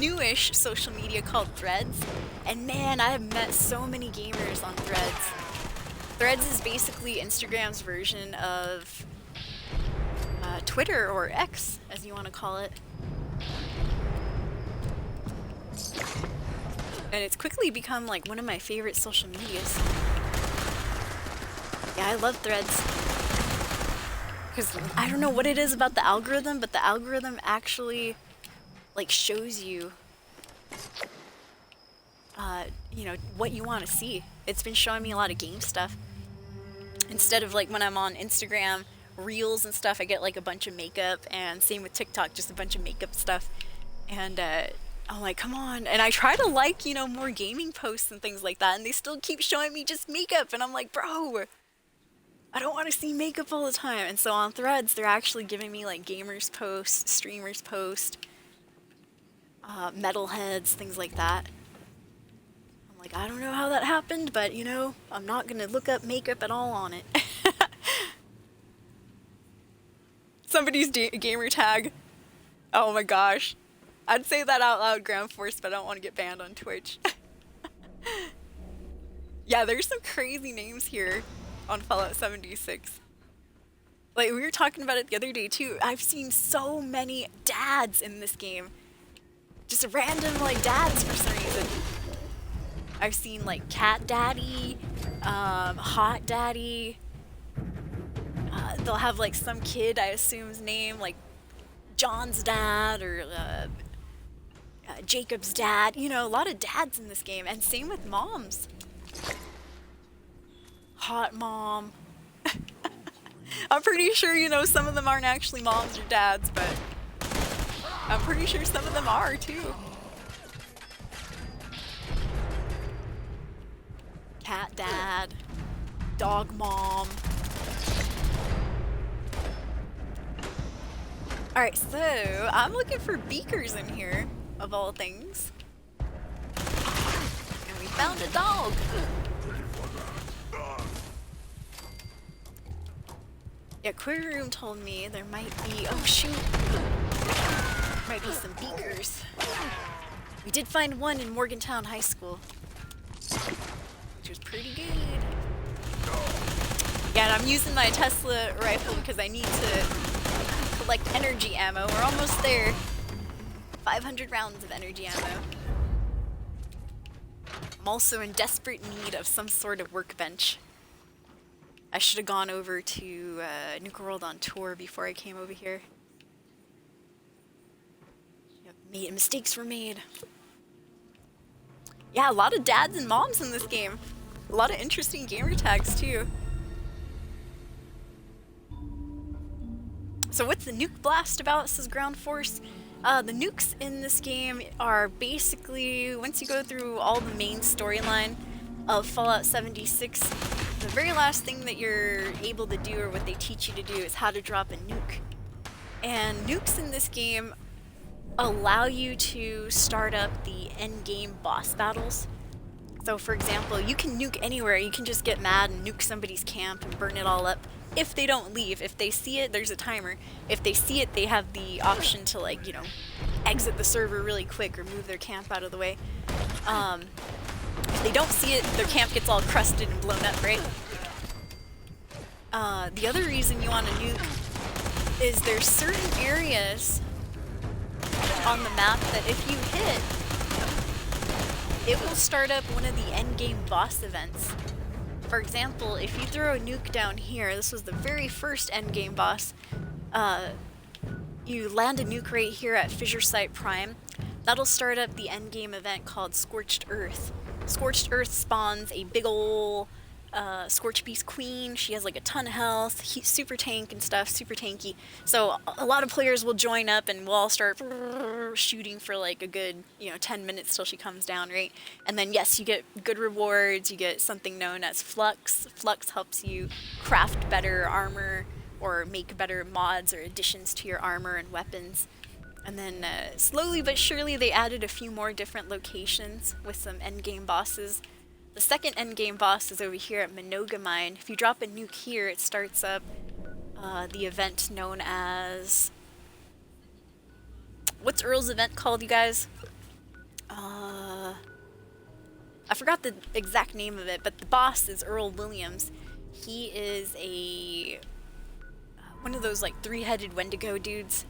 newish social media called Threads. And man, I have met so many gamers on Threads. Threads is basically Instagram's version of Twitter, or X, as you want to call it. And it's quickly become like one of my favorite social medias. Yeah, I love Threads. Because I don't know what it is about the algorithm, but the algorithm actually like shows you you know, what you want to see. It's been showing me a lot of game stuff. Instead of like when I'm on Instagram Reels and stuff, I get like a bunch of makeup, and same with TikTok, just a bunch of makeup stuff. And I'm like, come on. And I try to like, you know, more gaming posts and things like that, and they still keep showing me just makeup, and I'm like, bro, I don't want to see makeup all the time. And so on Threads, they're actually giving me like gamers post, streamers post, metalheads, things like that. I'm like, I don't know how that happened, but you know, I'm not gonna look up makeup at all on it. Somebody's gamer tag. Oh my gosh. I'd say that out loud, Ground Force, but I don't want to get banned on Twitch. Yeah, there's some crazy names here on Fallout 76. Like, we were talking about it the other day too. I've seen so many dads in this game. Just random, like, dads for some reason. I've seen, like, Cat Daddy, Hot Daddy. They'll have, like, some kid, I assume's name, like, John's dad, or, Jacob's dad. You know, a lot of dads in this game, and same with moms. Hot mom. I'm pretty sure, you know, some of them aren't actually moms or dads, but I'm pretty sure some of them are too. cat dad, dog mom. Alright, so I'm looking for beakers in here, of all things. And we found a dog. Yeah, Query Room told me there might be, oh shoot, might be some beakers. We did find one in Morgantown High School, which was pretty good. Yeah, and I'm using my Tesla rifle because I need to collect energy ammo. We're almost there. 500 rounds of energy ammo. I'm also in desperate need of some sort of workbench. I should have gone over to Nuka World on tour before I came over here. Yep, mistakes were made. Yeah, a lot of dads and moms in this game. A lot of interesting gamer tags too. So what's the nuke blast about, says Ground Force? The nukes in this game are basically, once you go through all the main storyline of Fallout 76, the very last thing that you're able to do, or what they teach you to do, is how to drop a nuke. And nukes in this game allow you to start up the end-game boss battles. So for example, you can nuke anywhere. You can just get mad and nuke somebody's camp and burn it all up. If they don't leave, if they see it, there's a timer. If they see it, they have the option to, like, you know, exit the server really quick or move their camp out of the way. If they don't see it, their camp gets all crusted and blown up, right? The other reason you want to nuke is there's certain areas on the map that if you hit, it will start up one of the endgame boss events. For example, if you throw a nuke down here, this was the very first endgame boss, you land a nuke right here at Fissure Site Prime, that'll start up the endgame event called Scorched Earth. Scorched Earth spawns a big ol' Scorch Beast Queen. She has like a ton of health, super tank and stuff, super tanky. So a lot of players will join up and we'll all start shooting for like a good, 10 minutes till she comes down, right? And then yes, you get good rewards, you get something known as Flux. Flux helps you craft better armor or make better mods or additions to your armor and weapons. And then slowly but surely they added a few more different locations with some endgame bosses. The second endgame boss is over here at Minoga Mine. If you drop a nuke here, it starts up the event known as... What's Earl's event called, you guys? I forgot the exact name of it, but the boss is Earl Williams. He is one of those like three-headed Wendigo dudes.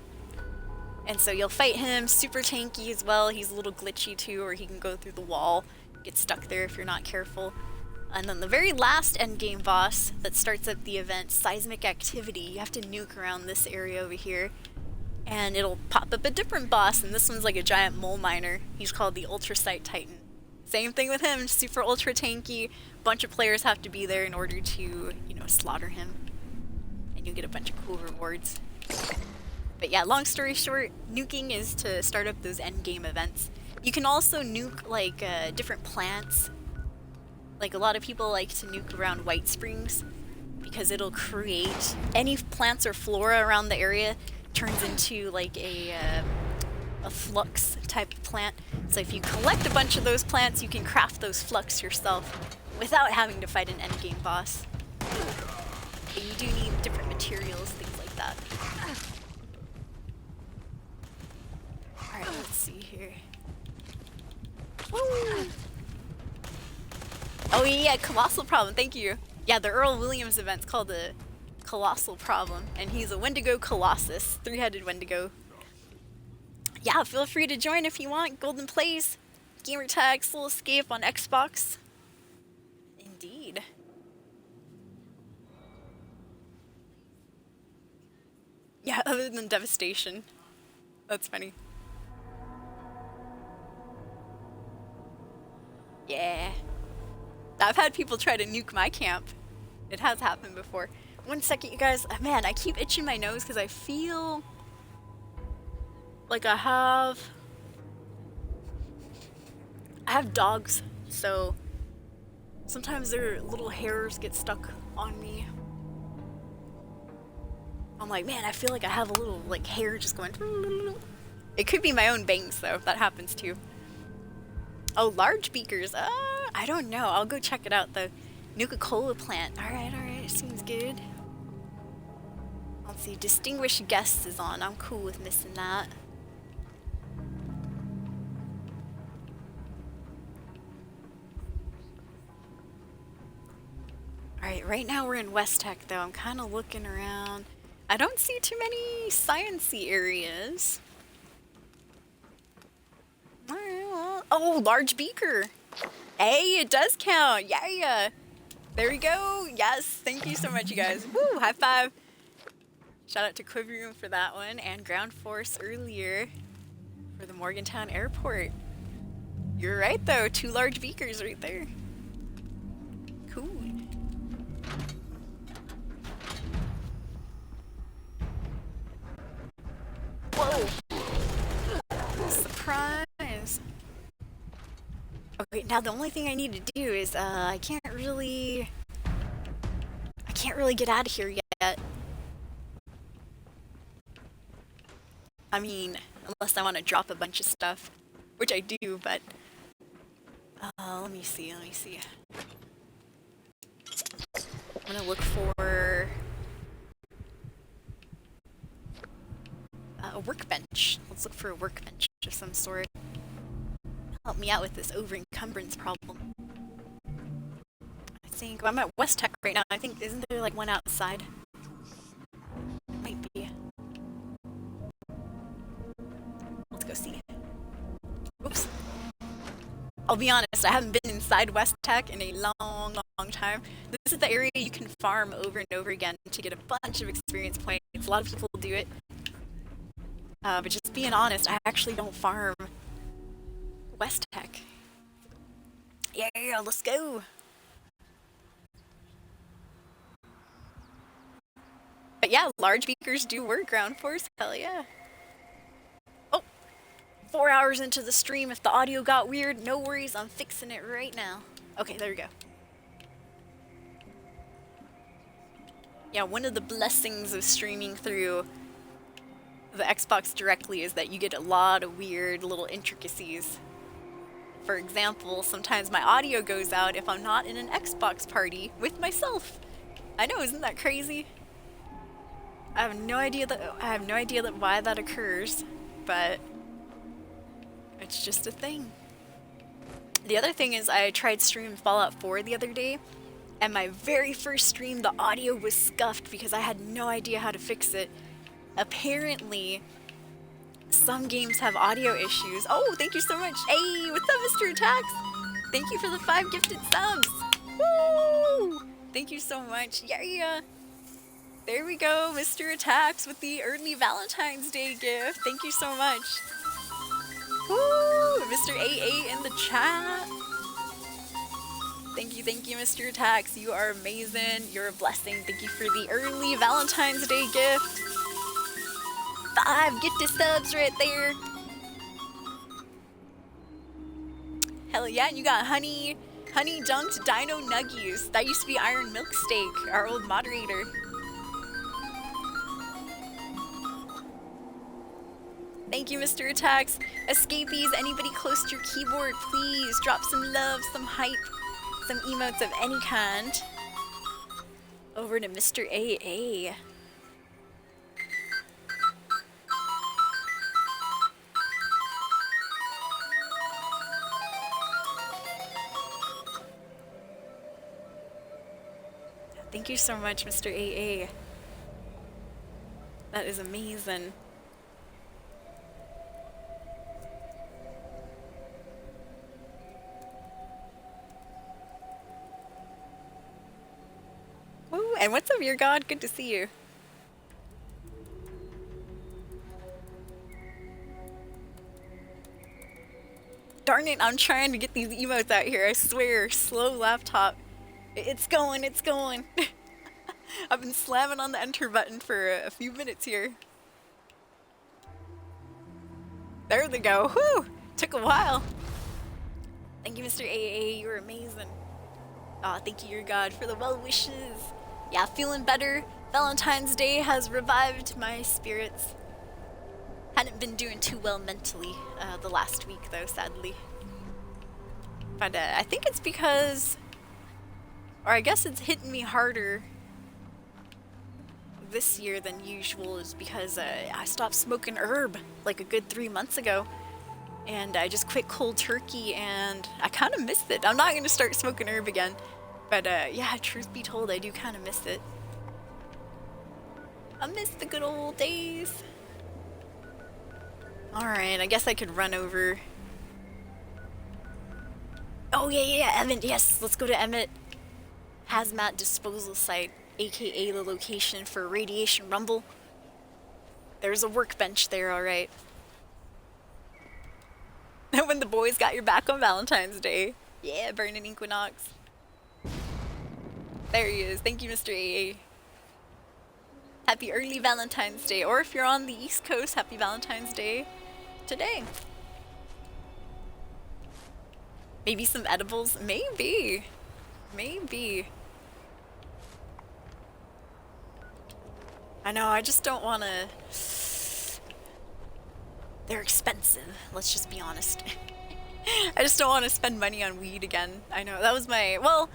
And so you'll fight him, super tanky as well. He's a little glitchy too, or he can go through the wall, get stuck there if you're not careful. And then the very last endgame boss that starts up the event, Seismic Activity, you have to nuke around this area over here. And it'll pop up a different boss, and this one's like a giant mole miner. He's called the Ultrasight Titan. Same thing with him, super ultra tanky. Bunch of players have to be there in order to, slaughter him. And you get a bunch of cool rewards. But yeah, long story short, nuking is to start up those endgame events. You can also nuke like different plants. Like a lot of people like to nuke around White Springs because it'll create any plants or flora around the area turns into like a flux type of plant. So if you collect a bunch of those plants, you can craft those flux yourself without having to fight an endgame boss. But you do need different materials, things like that. Alright, let's see here. Woo! Oh yeah, Colossal Problem, thank you. Yeah, the Earl Williams event's called the Colossal Problem, and he's a Wendigo Colossus, three-headed Wendigo. Yeah, feel free to join if you want. Golden Plays, Gamertag, Soul Escape on Xbox. Indeed. Yeah, other than Devastation. That's funny. Yeah. I've had people try to nuke my camp. It has happened before. One second, you guys. Man, I keep itching my nose because I feel like I have dogs, so Sometimes their little hairs get stuck on me. I'm like, man, I feel like I have a little like hair just going. It could be my own bangs though. That happens too. Oh, large beakers. I don't know. I'll go check it out. The Nuka-Cola plant. All right. Seems good. Let's see. Distinguished guests is on. I'm cool with missing that. Alright, right now we're in West Tech though. I'm kind of looking around. I don't see too many science-y areas. Alright, well. Oh, large beaker! Hey, it does count! Yeah! There we go! Yes, thank you so much, you guys. Woo! High five! Shout out to Quibrium for that one, and Ground Force earlier for the Morgantown Airport. You're right though, 2 large beakers right there. Cool. Whoa! Surprise! Okay, now the only thing I need to do is, I can't really get out of here yet. I mean, unless I want to drop a bunch of stuff, which I do, but, let me see. I'm gonna look for a workbench. Let's look for a workbench of some sort. Help me out with this over-encumbrance problem. I think, well, I'm at West Tech right now. I think, isn't there like one outside? Might be. Let's go see. Oops. I'll be honest, I haven't been inside West Tech in a long time. This is the area you can farm over and over again to get a bunch of experience points. A lot of people do it. But just being honest, I actually don't farm West Tech. Yeah, let's go. But yeah, large beakers do work, Ground Force. Hell yeah. Oh, 4 hours into the stream. If the audio got weird, no worries. I'm fixing it right now. Okay, there we go. Yeah, one of the blessings of streaming through the Xbox directly is that you get a lot of weird little intricacies. For example, sometimes my audio goes out if I'm not in an Xbox party with myself. I know, isn't that crazy? I have no idea why that occurs, but it's just a thing. The other thing is I tried streaming Fallout 4 the other day, and my very first stream the audio was scuffed because I had no idea how to fix it. Apparently, some games have audio issues. Oh, thank you so much. Hey, what's up, Mr. Attacks? Thank you for the 5 gifted subs. Woo! Thank you so much. Yeah. There we go, Mr. Attacks with the early Valentine's Day gift. Thank you so much. Woo! Mr. AA in the chat. Thank you, Mr. Attacks. You are amazing. You're a blessing. Thank you for the early Valentine's Day gift. 5 gifted subs right there. Hell yeah, and you got honey dunked dino nuggies. That used to be Iron Milk Steak, our old moderator. Thank you, Mr. Attacks. Escapees, anybody close to your keyboard, please drop some love, some hype, some emotes of any kind. Over to Mr. AA. Thank you so much, Mr. AA. That is amazing. Woo, and what's up, your god? Good to see you. Darn it, I'm trying to get these emotes out here, I swear. Slow laptop. It's going. I've been slamming on the enter button for a few minutes here. There they go. Whew! Took a while. Thank you, Mr. AA. You were amazing. Aw, thank you, your God, for the well wishes. Yeah, feeling better. Valentine's Day has revived my spirits. Hadn't been doing too well mentally the last week, though, sadly. But I think it's because, or I guess it's hitting me harder this year than usual, is because I stopped smoking herb like a good 3 months ago. And I just quit cold turkey, and I kind of missed it. I'm not going to start smoking herb again. But yeah, truth be told, I do kind of miss it. I miss the good old days. Alright, I guess I could run over. Oh, yeah, Emmett, yes, let's go to Emmett Hazmat Disposal Site, aka the location for Radiation Rumble. There's a workbench there, alright. When the boys got your back on Valentine's Day. Yeah, Burning Equinox. There he is. Thank you, Mr. AA. Happy early Valentine's Day. Or if you're on the East Coast, happy Valentine's Day today. Maybe some edibles? Maybe. Maybe. I know, I just don't want to... They're expensive. Let's just be honest. I just don't want to spend money on weed again. I know, that was my... Well,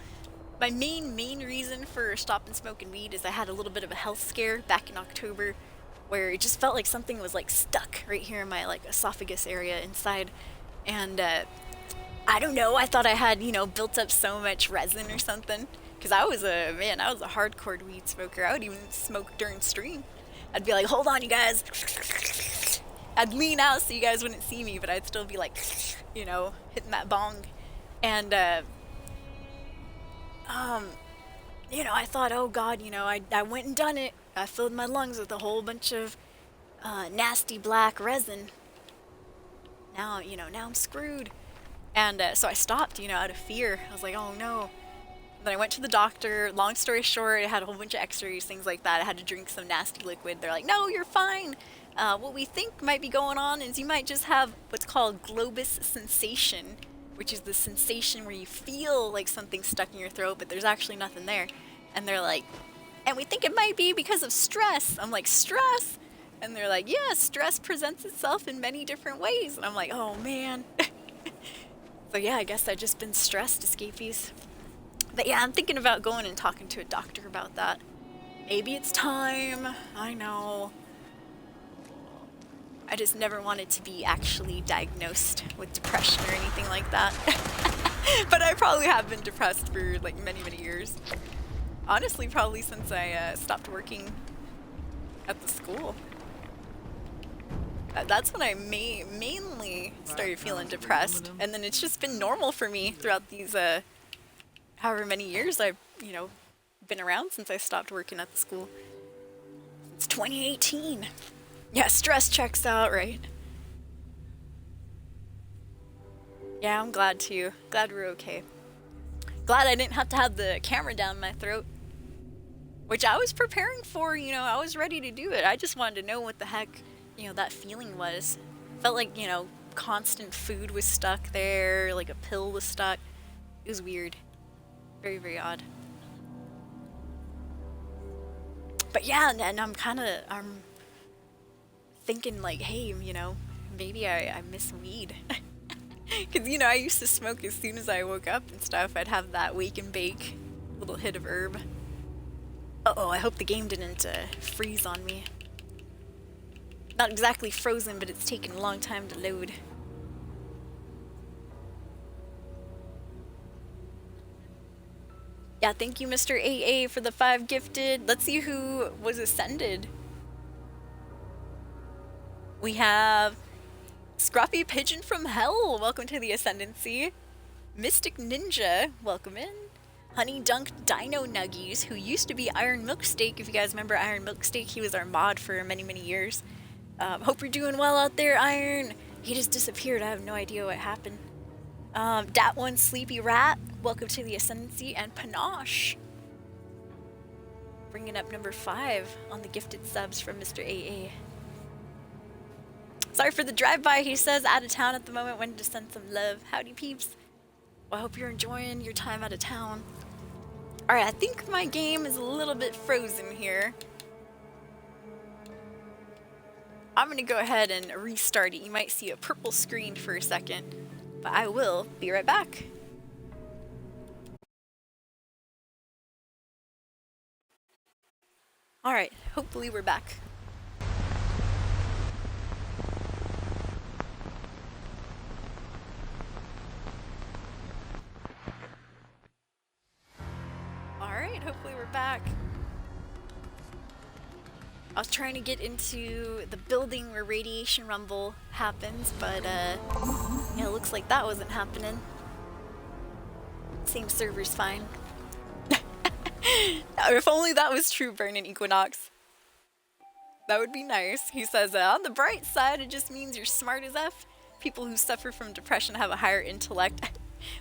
my main reason for stopping smoking weed is I had a little bit of a health scare back in October where it just felt like something was like stuck right here in my like esophagus area inside. And I don't know, I thought I had, you know, built up so much resin or something. Because I was a hardcore weed smoker. I would even smoke during stream. I'd be like, hold on, you guys. I'd lean out so you guys wouldn't see me, but I'd still be like, you know, hitting that bong. And, you know, I thought, oh God, you know, I went and done it. I filled my lungs with a whole bunch of nasty black resin. Now, you know, now I'm screwed. And so I stopped, you know, out of fear. I was like, oh no. Then I went to the doctor. Long story short, I had a whole bunch of x-rays, things like that. I had to drink some nasty liquid. They're like, no, you're fine. What we think might be going on is you might just have what's called globus sensation, which is the sensation where you feel like something's stuck in your throat, but there's actually nothing there. And they're like, and we think it might be because of stress. I'm like, stress? And they're like, yeah, stress presents itself in many different ways. And I'm like, oh man. So yeah, I guess I've just been stressed, escapees. But yeah, I'm thinking about going and talking to a doctor about that. Maybe it's time. I know. I just never wanted to be actually diagnosed with depression or anything like that. But I probably have been depressed for like many years. Honestly, probably since I stopped working at the school. That's when I mainly started feeling depressed. And then it's just been normal for me throughout these however many years I've, you know, been around since I stopped working at the school. It's 2018. Yeah, stress checks out, right? Yeah, I'm glad too. Glad we're okay. Glad I didn't have to have the camera down my throat. Which I was preparing for, you know, I was ready to do it. I just wanted to know what the heck, you know, that feeling was. Felt like, you know, constant food was stuck there, like a pill was stuck. It was weird. Very odd. But yeah, and I'm thinking like, hey, you know, maybe I miss weed. Because, you know, I used to smoke as soon as I woke up and stuff. I'd have that wake and bake little hit of herb. Uh-oh, I hope the game didn't freeze on me. Not exactly frozen, but it's taken a long time to load. Yeah, thank you, Mr. AA, for the 5 gifted. Let's see who was ascended. We have Scruffy Pigeon from Hell. Welcome to the Ascendancy. Mystic Ninja, welcome in. Honey Dunk Dino Nuggies, who used to be Iron Milksteak. If you guys remember Iron Milksteak, he was our mod for many years. Hope you're doing well out there, Iron. He just disappeared. I have no idea what happened. Dat1 Sleepy Rat, welcome to the Ascendancy, and Panache. Bringing up number 5 on the gifted subs from Mr. AA. Sorry for the drive-by, he says, out of town at the moment, wanted to send some love. Howdy peeps. Well, I hope you're enjoying your time out of town. Alright, I think my game is a little bit frozen here. I'm gonna go ahead and restart it. You might see a purple screen for a second, but I will be right back. Alright, hopefully we're back. Alright, hopefully we're back. I was trying to get into the building where radiation rumble happens, but yeah, it looks like that wasn't happening. Same server's fine. If only that was true, Burnin' Equinox. That would be nice. He says, on the bright side, it just means you're smart as F. People who suffer from depression have a higher intellect,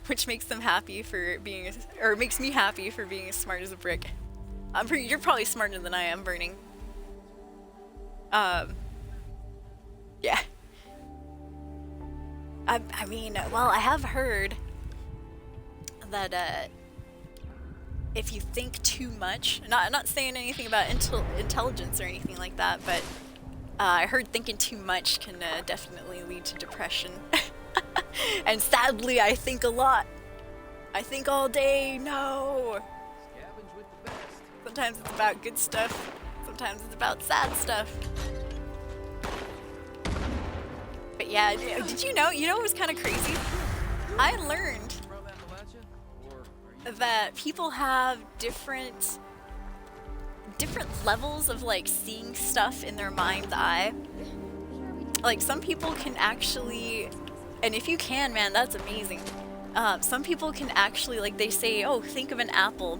which makes them happy for being, or makes me happy for being as smart as a brick. You're probably smarter than I am, Burning. Yeah. I mean, well, I have heard that, if you think too much, not saying anything about intelligence or anything like that, but I heard thinking too much can definitely lead to depression. And sadly, I think a lot. I think all day, no! Sometimes it's about good stuff, sometimes it's about sad stuff. But yeah, did you know what was kind of crazy? I learned that people have different levels of like seeing stuff in their mind's eye. Like some people can actually, and if you can, man, that's amazing. Some people can actually, like they say, oh, think of an apple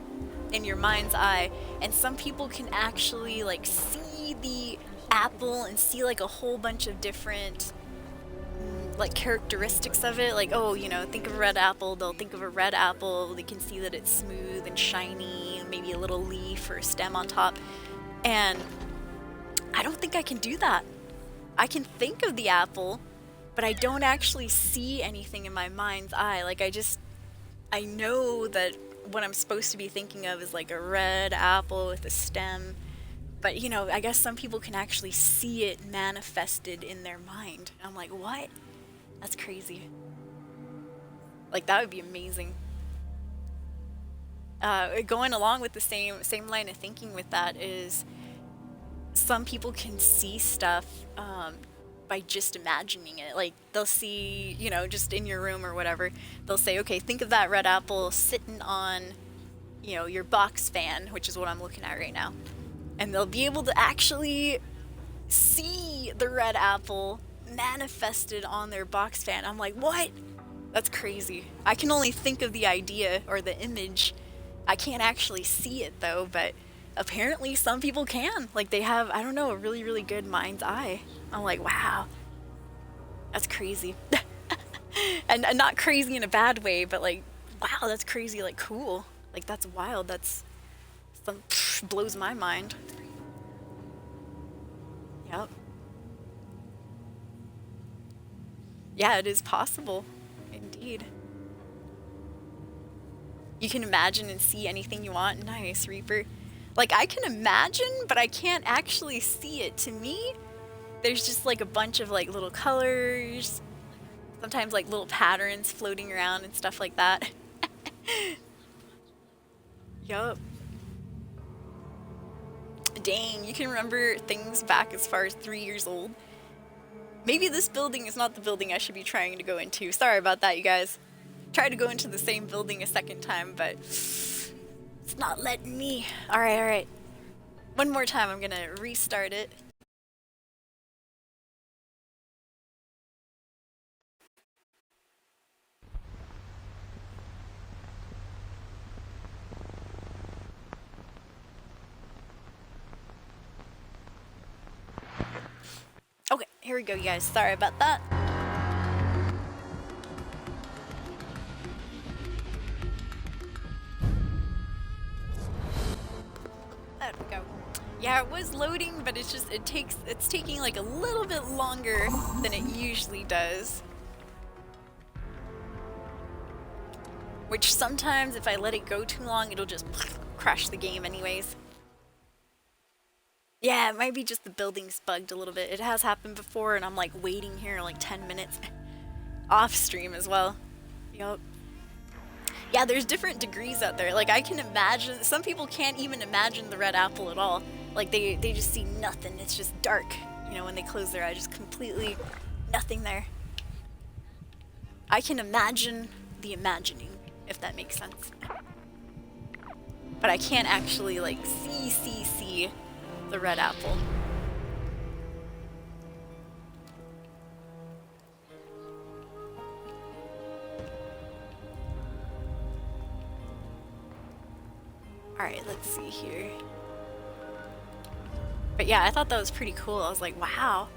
in your mind's eye, and some people can actually like see the apple and see like a whole bunch of different like characteristics of it, like, oh, you know, think of a red apple, they'll think of a red apple, they can see that it's smooth and shiny, maybe a little leaf or a stem on top, and I don't think I can do that. I can think of the apple, but I don't actually see anything in my mind's eye. Like, I know that what I'm supposed to be thinking of is like a red apple with a stem, but, you know, I guess some people can actually see it manifested in their mind. I'm like, what? That's crazy. Like, that would be amazing. Going along with the same line of thinking with that is some people can see stuff by just imagining it. Like, they'll see, you know, just in your room or whatever, they'll say, okay, think of that red apple sitting on, you know, your box fan, which is what I'm looking at right now. And they'll be able to actually see the red apple manifested on their box fan. I'm like, what? That's crazy. I can only think of the idea or the image. I can't actually see it though, but apparently some people can. Like they have, I don't know, a really, really good mind's eye. I'm like, wow, that's crazy. and not crazy in a bad way, but like, wow, that's crazy, like cool. Like that's wild, that's, blows my mind. Yep. Yeah, it is possible. Indeed. You can imagine and see anything you want. Nice, Reaper. Like, I can imagine, but I can't actually see it. To me, there's just like a bunch of like little colors, sometimes like little patterns floating around and stuff like that. Yup. Dang, you can remember things back as far as 3 years old. Maybe this building is not the building I should be trying to go into. Sorry about that, you guys. Tried to go into the same building a second time, but it's not letting me. Alright. One more time, I'm gonna restart it. Okay, here we go, you guys. Sorry about that. There we go. Yeah, it was loading, but it's taking like a little bit longer than it usually does. Which sometimes if I let it go too long, it'll just crash the game anyways. Yeah, it might be just the building's bugged a little bit. It has happened before and I'm like waiting here like 10 minutes off stream as well. Yup. Yeah, there's different degrees out there. Like I can imagine, some people can't even imagine the red apple at all. Like they just see nothing. It's just dark. You know, when they close their eyes, just completely nothing there. I can imagine the imagining, if that makes sense. But I can't actually like see the red apple. Alright, let's see here. But yeah, I thought that was pretty cool. I was like, wow.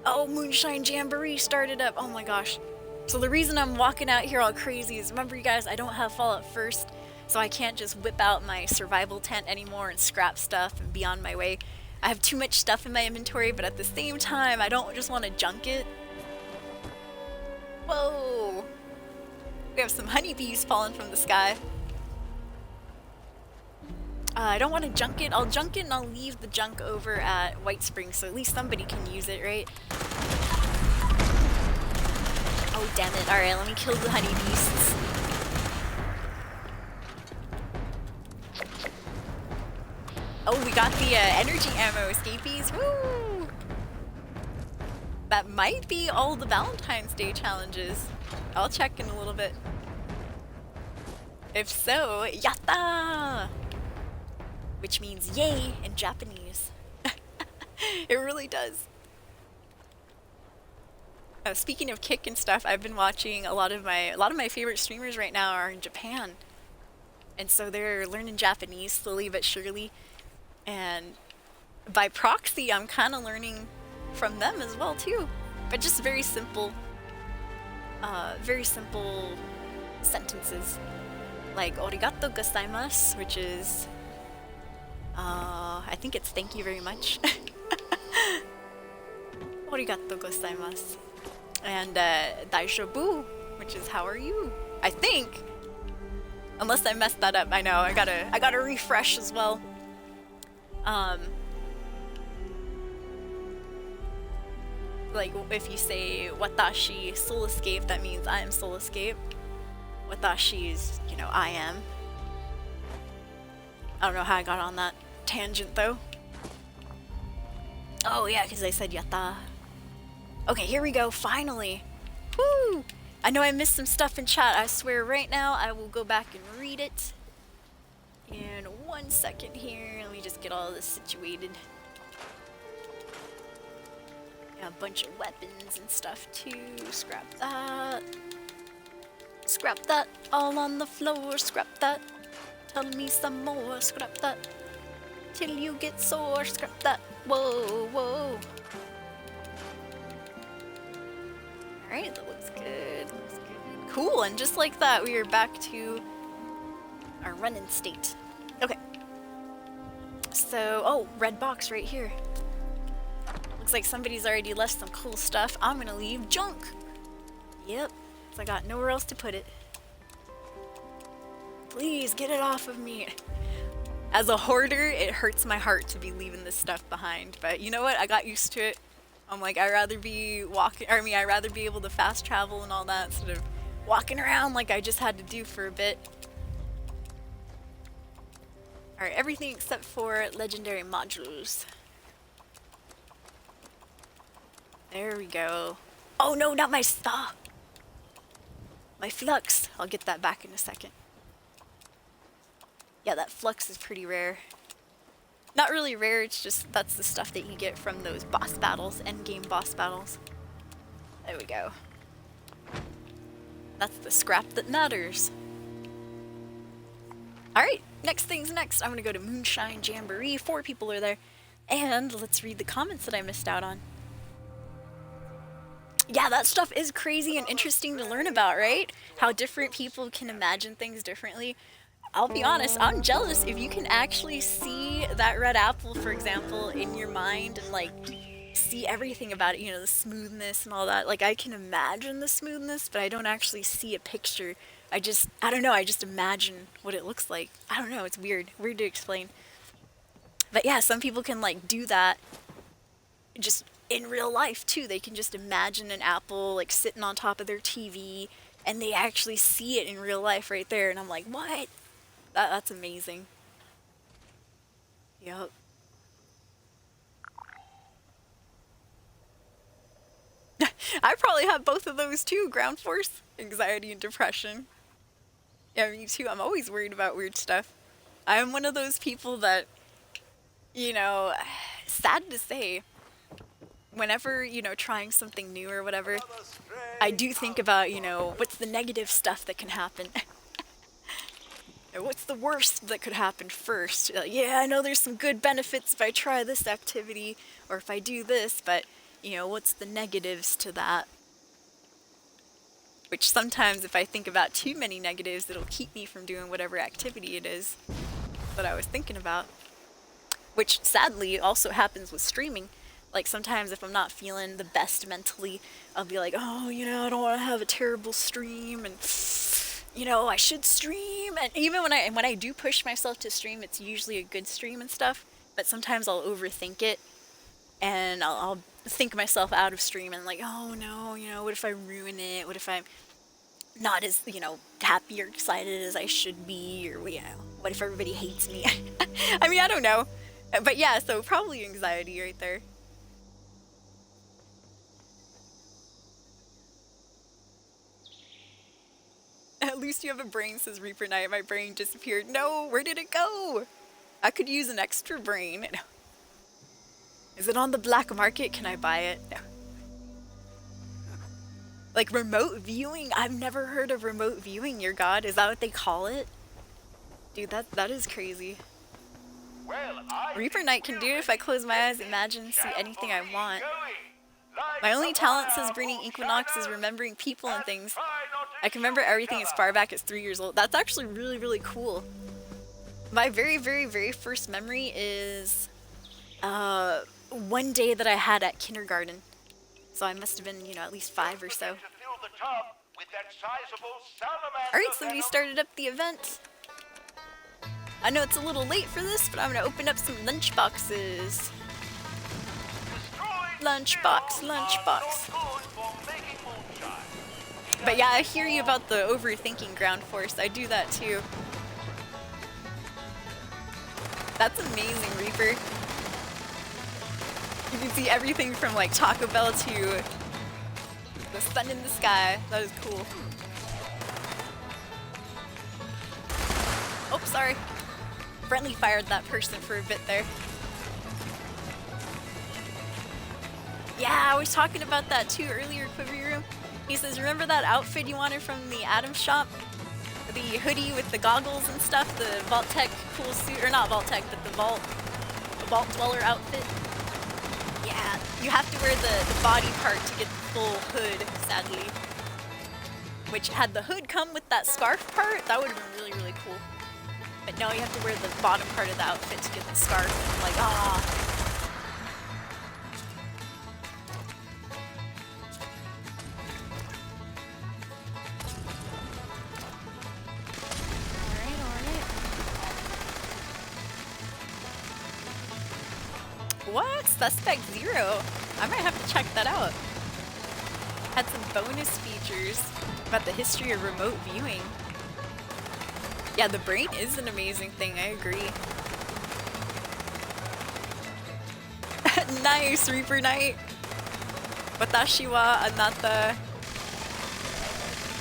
Oh, Moonshine Jamboree started up. Oh my gosh. So the reason I'm walking out here all crazy is, remember you guys, I don't have Fallout First, so I can't just whip out my survival tent anymore and scrap stuff and be on my way. I have too much stuff in my inventory, but at the same time, I don't just want to junk it. Whoa. We have some honeybees falling from the sky. I don't want to junk it. I'll junk it and I'll leave the junk over at White Springs so at least somebody can use it, right? Oh, damn it. Alright, let me kill the honeybeasts. Oh, we got the energy ammo escapees. Woo! That might be all the Valentine's Day challenges. I'll check in a little bit. If so, yatta! Which means yay in Japanese. It really does. Speaking of kick and stuff, I've been watching a lot of my favorite streamers right now are in Japan. And so they're learning Japanese slowly but surely. And by proxy, I'm kind of learning from them as well too. But just very simple sentences. Like "Arigato gozaimasu," which is I think it's thank you very much. Arigato gozaimasu. And daijoubu, which is how are you? I think. Unless I messed that up, I know. I gotta refresh as well. Like if you say watashi soul escape, that means I am soul escape. Watashi is, you know, I am. I don't know how I got on that tangent though. Oh yeah, because I said yatta. Okay, here we go, finally. Woo! I know I missed some stuff in chat. I swear right now I will go back and read it. In 1 second here, let me just get all this situated. Got a bunch of weapons and stuff too. Scrap that. Scrap that all on the floor. Scrap that. Tell me some more. Scrap that. Till you get sore. Scrap that. Whoa, whoa. Alright, that looks good. Looks good. Cool, and just like that, we are back to our running state. Okay. So, oh, red box right here. Looks like somebody's already left some cool stuff. I'm gonna leave junk. Yep, so I got nowhere else to put it. Please, get it off of me. As a hoarder, it hurts my heart to be leaving this stuff behind. But you know what? I got used to it. I'm like, I'd rather be I'd rather be able to fast travel and all that instead of walking around like I just had to do for a bit. Alright, everything except for legendary modules. There we go. Oh no, not my star! My flux. I'll get that back in a second. Yeah, that flux is pretty rare. Not really rare, it's just that's the stuff that you get from those boss battles, endgame boss battles. There we go. That's the scrap that matters. Alright, next thing's next. I'm gonna go to Moonshine Jamboree. 4 people are there. And let's read the comments that I missed out on. Yeah, that stuff is crazy and interesting to learn about, right? How different people can imagine things differently. I'll be honest, I'm jealous if you can actually see that red apple, for example, in your mind and like see everything about it, you know, the smoothness and all that. Like, I can imagine the smoothness, but I don't actually see a picture. I don't know, I just imagine what it looks like. I don't know, it's weird. Weird to explain. But yeah, some people can, like, do that just in real life, too. They can just imagine an apple, like, sitting on top of their TV, and they actually see it in real life right there. And I'm like, what? That's amazing. Yup. I probably have both of those too, ground force, anxiety and depression. Yeah, me too. I'm always worried about weird stuff. I'm one of those people that, you know, sad to say, whenever, you know, trying something new or whatever, I do think about, you know, what's the negative stuff that can happen? What's the worst that could happen first? Yeah, I know there's some good benefits if I try this activity or if I do this, but, you know, what's the negatives to that? Which sometimes if I think about too many negatives, it'll keep me from doing whatever activity it is that I was thinking about. Which sadly also happens with streaming. Like sometimes if I'm not feeling the best mentally, I'll be like, oh, you know, I don't want to have a terrible stream and, you know, I should stream. And even when I do push myself to stream, it's usually a good stream and stuff. But sometimes I'll overthink it and I'll think myself out of stream and like, oh no, you know, what if I ruin it? What if I'm not as, you know, happy or excited as I should be? Or, you know, what if everybody hates me? I mean, I don't know. But yeah, so probably anxiety right there. At least you have a brain, says Reaper Knight. My brain disappeared. No, where did it go? I could use an extra brain. No. Is it on the black market? Can I buy it? No. Like remote viewing? I've never heard of remote viewing, your god. Is that what they call it? Dude, that is crazy. Well, Reaper Knight can do it if I close my eyes, imagine, see anything I want. My only talent, says Breeding Equinox, is remembering people and things. I can remember everything as far back as 3 years old. That's actually really, really cool. My very, very, very first memory is one day that I had at kindergarten. So I must have been, you know, at least 5 or so. Alright, somebody started up the event. I know it's a little late for this, but I'm gonna open up some lunch boxes. Lunchbox, lunchbox. But yeah, I hear you about the overthinking ground force. I do that too. That's amazing, Reaper. You can see everything from like Taco Bell to the sun in the sky. That is cool. Oh, sorry. Friendly fired that person for a bit there. Yeah, I was talking about that too earlier, Quivery Room. He says, remember that outfit you wanted from the Atom shop? The hoodie with the goggles and stuff? The Vault Tech cool suit, or not Vault Tech, but the Vault Dweller outfit? Yeah, you have to wear the body part to get the full hood, sadly. Which, had the hood come with that scarf part, that would have been really, really cool. But no, you have to wear the bottom part of the outfit to get the scarf. And I'm like, ah. What? Suspect Zero? I might have to check that out. Had some bonus features about the history of remote viewing. Yeah, the brain is an amazing thing, I agree. Nice, Reaper Knight! Watashi wa anata.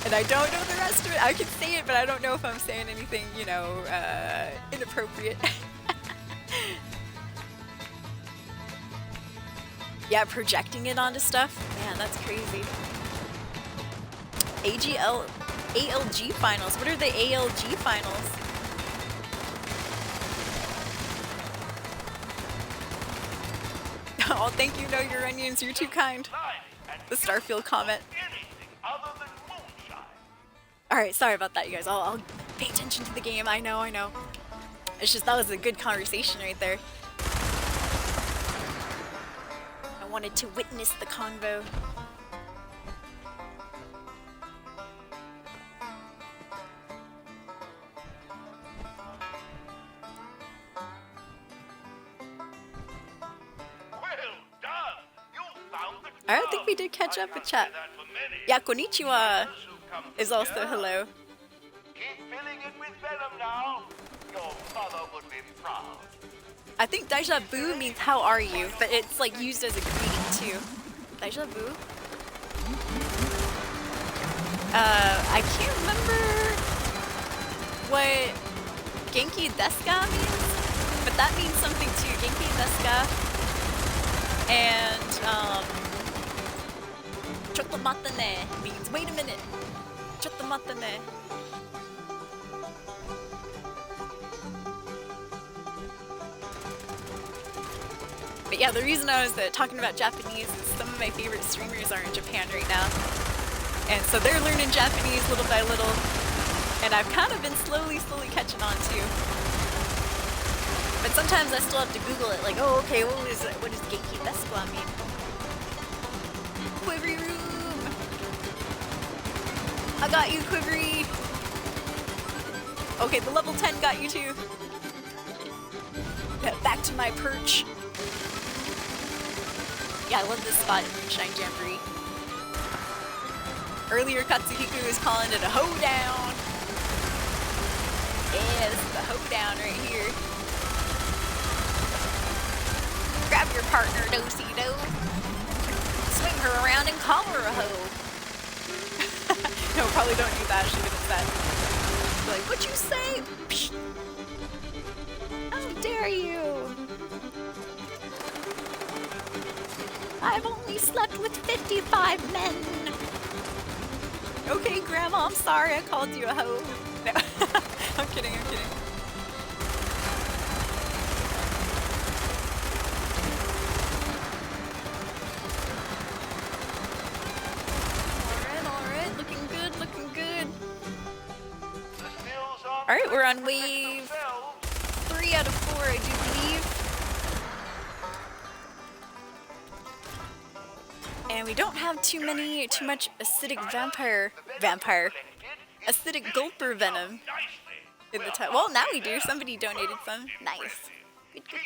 And I don't know the rest of it. I can say it, but I don't know if I'm saying anything, you know, inappropriate. Yeah, projecting it onto stuff? Man, that's crazy. ALG finals. What are the ALG finals? Oh, thank you, Know Your Onions. You're too kind. The Starfield comment. Alright, sorry about that, you guys. I'll pay attention to the game. I know. It's just, that was a good conversation right there. I wanted to witness the convo. I think we did catch up with chat. Yeah, konnichiwa is also hello. Keep filling it with venom now. Your mother would be proud. I think deja vu means how are you, but it's like used as a greeting too. Deja vu? I can't remember what Genki Deska means, but that means something too. Genki Deska and Chotto matte ne means wait a minute. Chotto matte ne. But yeah, the reason I was talking about Japanese is some of my favorite streamers are in Japan right now. And so they're learning Japanese little by little. And I've kind of been slowly catching on too. But sometimes I still have to Google it, like, oh, okay, what does Genki Desu mean? Quivery room! I got you, Quivery! Okay, the level 10 got you too. Back to my perch. Yeah, I love this spot in Moonshine Jamboree. Earlier, Katsuhiku was calling it a hoedown. Yeah, this is the hoedown right here. Grab your partner, do-si-do. Swing her around and call her a hoe. No, probably don't do that. She gets upset. Be like, what'd you say? Psh. How dare you? I've only slept with 55 men. Okay, Grandma, I'm sorry I called you a hoe. No, I'm kidding, I'm kidding. Alright, looking good, looking good. Alright, we're on wave 3 out of 4, I do believe. And we don't have too much acidic acidic gulper venom in the time. Well, now we do. Somebody donated some. Nice. Good, good.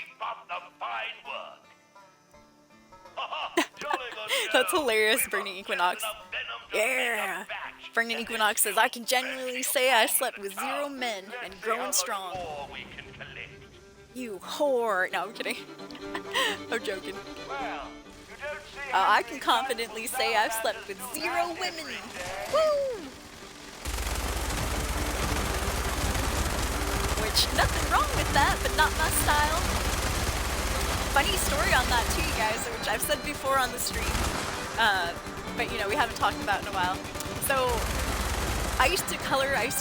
That's hilarious, Burning Equinox. Yeah! Burning Equinox says, I can genuinely say I slept with 0 men and growing strong. You whore. No, I'm kidding. I'm joking. I can confidently say I've slept with 0 women. Woo! Which, nothing wrong with that, but not my style. Funny story on that too, you guys, which I've said before on the stream. But you know, we haven't talked about in a while. So, I used to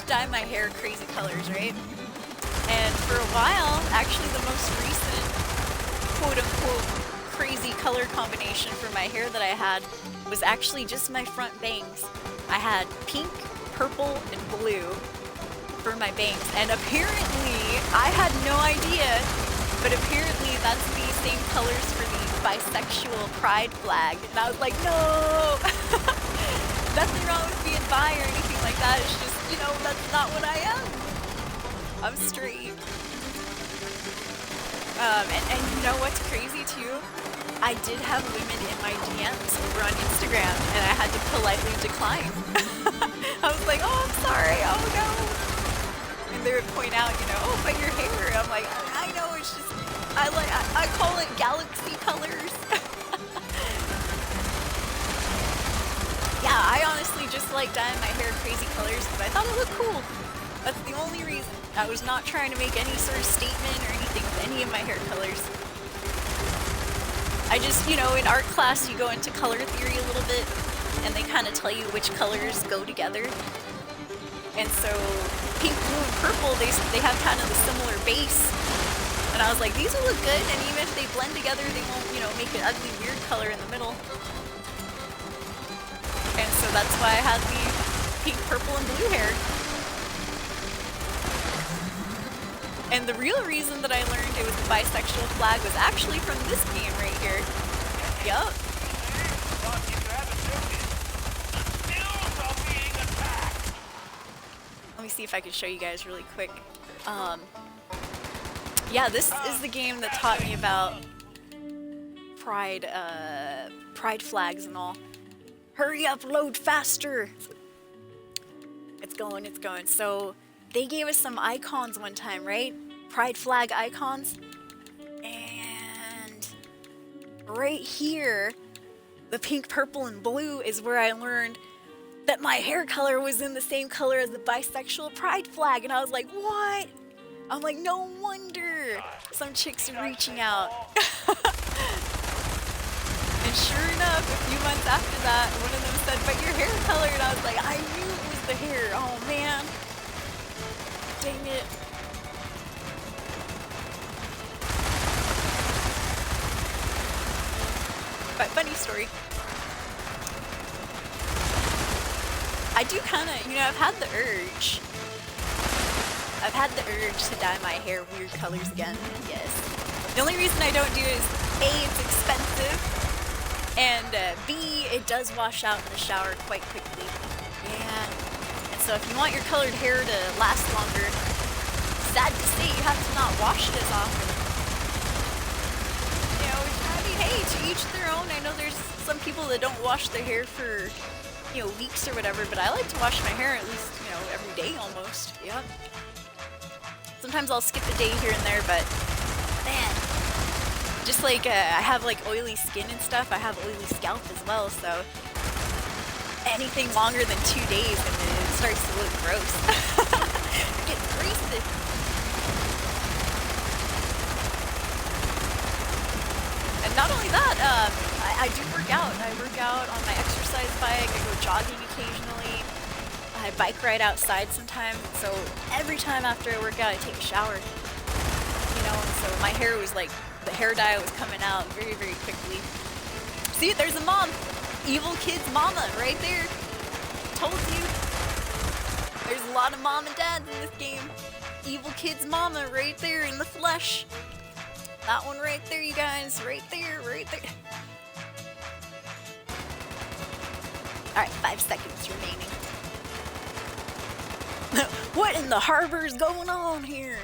dye my hair crazy colors, right? And for a while, actually the most recent quote-unquote crazy color combination for my hair that I had was actually just my front bangs. I had pink, purple, and blue for my bangs. And apparently, I had no idea, but apparently that's the same colors for the bisexual pride flag. And I was like, no! Nothing wrong with being bi or anything like that. It's just, you know, that's not what I am. I'm straight. And you know what's crazy too? I did have women in my DMs over on Instagram, and I had to politely decline. I was like, oh, I'm sorry, oh no. And they would point out, you know, oh, but your hair. I'm like, I know, it's just, I call it galaxy colors. Yeah, I honestly just like dyeing my hair crazy colors because I thought it looked cool. That's the only reason. I was not trying to make any sort of statement or anything with any of my hair colors. I just, you know, in art class you go into color theory a little bit and they kind of tell you which colors go together. And so pink, blue, and purple, they have kind of the similar base. And I was like, these will look good, and even if they blend together, they won't, you know, make an ugly, weird color in the middle. And so that's why I had the pink, purple, and blue hair. And the real reason that I learned it was the bisexual flag was actually from this game right here. Yup. But if you haven't noticed, the stills are being attacked. Let me see if I can show you guys really quick. Yeah, this is the game that taught me about pride flags and all. Hurry up, load faster. It's going, it's going. So they gave us some icons one time, right? Pride flag icons. And right here, the pink, purple, and blue is where I learned that my hair color was in the same color as the bisexual pride flag. And I was like, what? I'm like, no wonder some chicks are reaching out. And sure enough, a few months after that, one of them said, but your hair color, and I was like, I knew it was the hair. Oh man. Dang it. But funny story. I do kind of, you know, I've had the urge to dye my hair weird colors again, yes. The only reason I don't do it is A, it's expensive, and B, it does wash out in the shower quite quickly. And so if you want your colored hair to last longer, sad to say, you have to not wash it as often. You know, I mean, hey, to each their own. I know there's some people that don't wash their hair for, you know, weeks or whatever, but I like to wash my hair at least, you know, every day almost. Yep. Sometimes I'll skip a day here and there, but man, just like I have like oily skin and stuff, I have oily scalp as well, so anything longer than 2 days and it starts to look gross. It gets greasy. And not only that, I do work out. I work out on my exercise bike, I go jogging occasionally. I bike ride outside sometimes, so every time after I work out, I take a shower. You know, and so my hair was like, the hair dye was coming out very, very quickly. See, there's a mom. Evil kid's mama right there. Told you. There's a lot of mom and dads in this game. Evil kid's mama right there in the flesh. That one right there, you guys. Right there, right there. Alright, 5 seconds remaining. What in the harbor's going on here?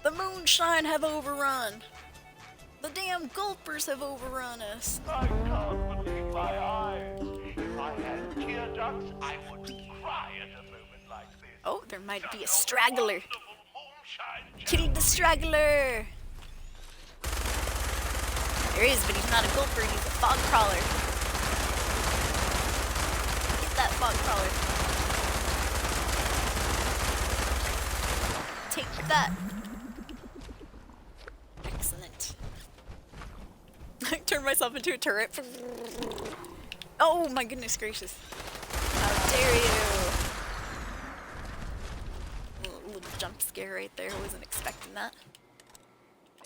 The moonshine have overrun. The damn gulpers have overrun us. I can't believe my eyes. If I had tear ducts, I would cry at a moment like this. Oh, there might be a straggler. Wonderful moonshine Kill the straggler. There is, but he's not a gulper, he's a fog crawler. Get that fog crawler. Take that. Excellent. I turned myself into a turret. Oh my goodness gracious. How dare you. A little jump scare right there. I wasn't expecting that.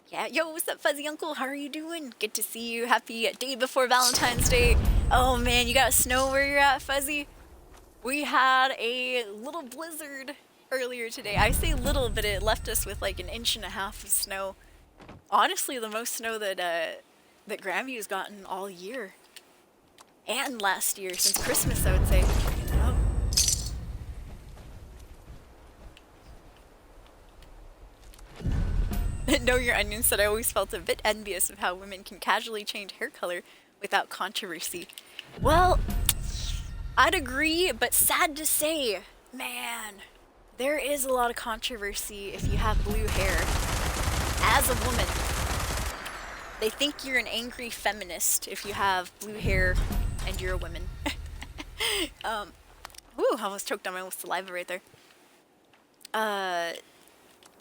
Yeah, yo, what's up, Fuzzy Uncle? How are you doing? Good to see you. Happy day before Valentine's Day. Oh man, you got snow where you're at, Fuzzy? We had a little blizzard earlier today. I say little, but it left us with like 1.5 inches of snow. Honestly, the most snow that that Grandview's gotten all year. And last year, since Christmas, I would say. Know Your Onion said, I always felt a bit envious of how women can casually change hair color without controversy. Well, I'd agree, but sad to say, man, there is a lot of controversy if you have blue hair. As a woman, they think you're an angry feminist if you have blue hair and you're a woman. Whew, I almost choked on my own saliva right there.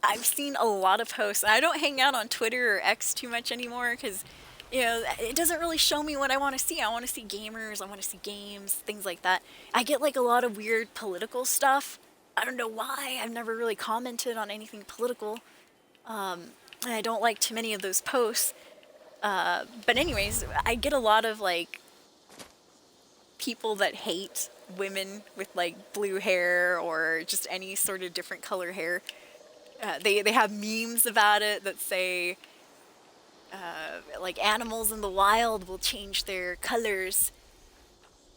I've seen a lot of posts. I don't hang out on Twitter or X too much anymore because, you know, it doesn't really show me what I want to see. I want to see gamers, I want to see games, things like that. I get like a lot of weird political stuff. I don't know why. I've never really commented on anything political. And I don't like too many of those posts. But anyways, I get a lot of like people that hate women with like blue hair or just any sort of different color hair. They have memes about it that say, like animals in the wild will change their colors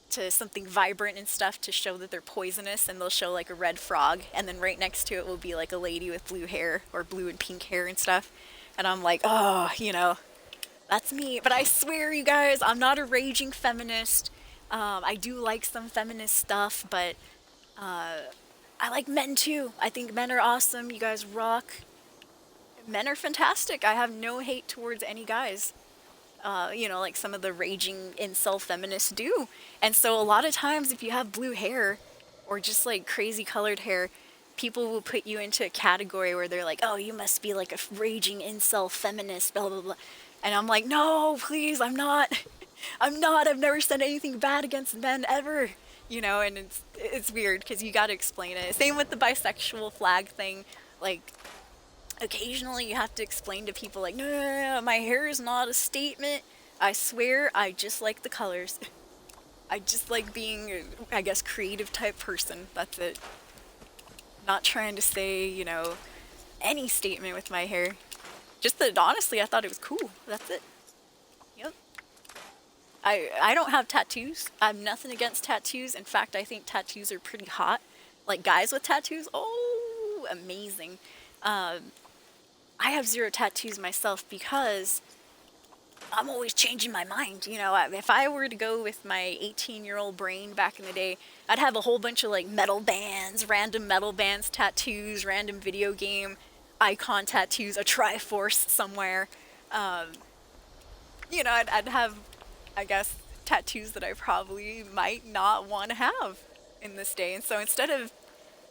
to something vibrant and stuff to show that they're poisonous, and they'll show like a red frog, and then right next to it will be like a lady with blue hair or blue and pink hair and stuff. And I'm like, oh, you know, that's me. But I swear, you guys, I'm not a raging feminist. I do like some feminist stuff, but I like men too. I think men are awesome. You guys rock. Men are fantastic. I have no hate towards any guys. You know, like some of the raging incel feminists do. And so a lot of times if you have blue hair or just like crazy colored hair, people will put you into a category where they're like, oh, you must be like a raging incel feminist, blah, blah, blah. And I'm like, no, please, I'm not. I'm not. I've never said anything bad against men ever. You know, and it's weird because you got to explain it. Same with the bisexual flag thing. Like, occasionally you have to explain to people like, no, no, no, no, my hair is not a statement. I swear, I just like the colors. I just like being, I guess, creative type person. That's it. Not trying to say, you know, any statement with my hair. Just that honestly, I thought it was cool. That's it. Yep. I don't have tattoos. I have nothing against tattoos. In fact, I think tattoos are pretty hot. Like guys with tattoos, oh, amazing. I have zero tattoos myself because I'm always changing my mind. You know, if I were to go with my 18-year-old brain back in the day, I'd have a whole bunch of like metal bands, random metal bands tattoos, random video game icon tattoos, a Triforce somewhere. You know, I'd have, I guess, tattoos that I probably might not want to have in this day. And so instead of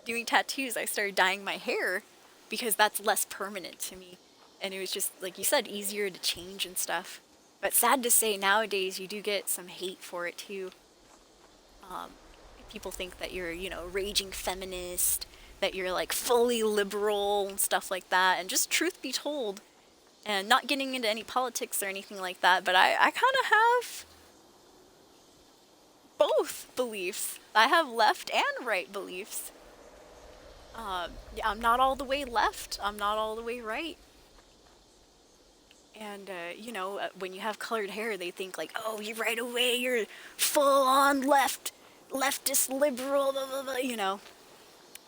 doing tattoos, I started dyeing my hair because that's less permanent to me. And it was just, like you said, easier to change and stuff. But sad to say, nowadays you do get some hate for it too. People think that you're, you know, raging feminist, that you're like fully liberal and stuff like that. And just truth be told, and not getting into any politics or anything like that, but I kind of have both beliefs. I have left and right beliefs. I'm not all the way left. I'm not all the way right. And, you know, when you have colored hair, they think like, oh, you right away, you're full on leftist liberal, blah, blah, blah, you know.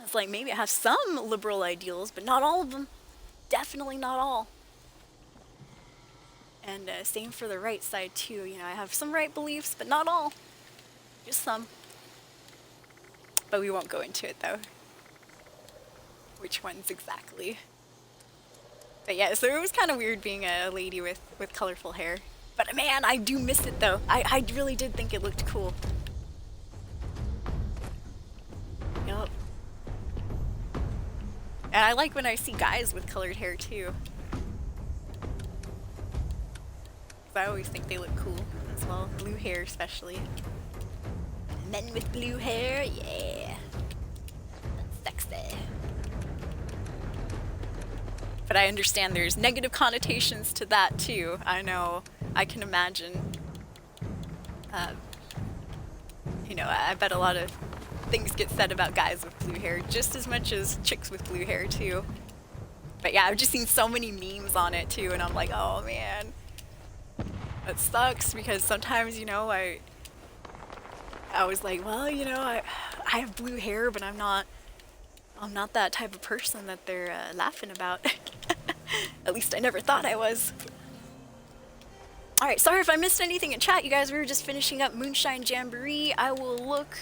It's like, maybe I have some liberal ideals, but not all of them. Definitely not all. And same for the right side too. You know, I have some right beliefs, but not all. Just some. But we won't go into it though. Which ones exactly. But yeah, so it was kind of weird being a lady with colorful hair. But man, I do miss it though. I really did think it looked cool. Yup. And I like when I see guys with colored hair too. I always think they look cool as well. Blue hair especially. Men with blue hair, yeah. That's sexy. But I understand there's negative connotations to that too. I know. I can imagine. You know, I bet a lot of things get said about guys with blue hair just as much as chicks with blue hair too. But yeah, I've just seen so many memes on it too, and I'm like, oh man. That sucks because sometimes, you know, I was like, well, you know, I have blue hair, but I'm not that type of person that they're laughing about. At least I never thought I was. Alright, sorry if I missed anything in chat, you guys. We were just finishing up Moonshine Jamboree. I will look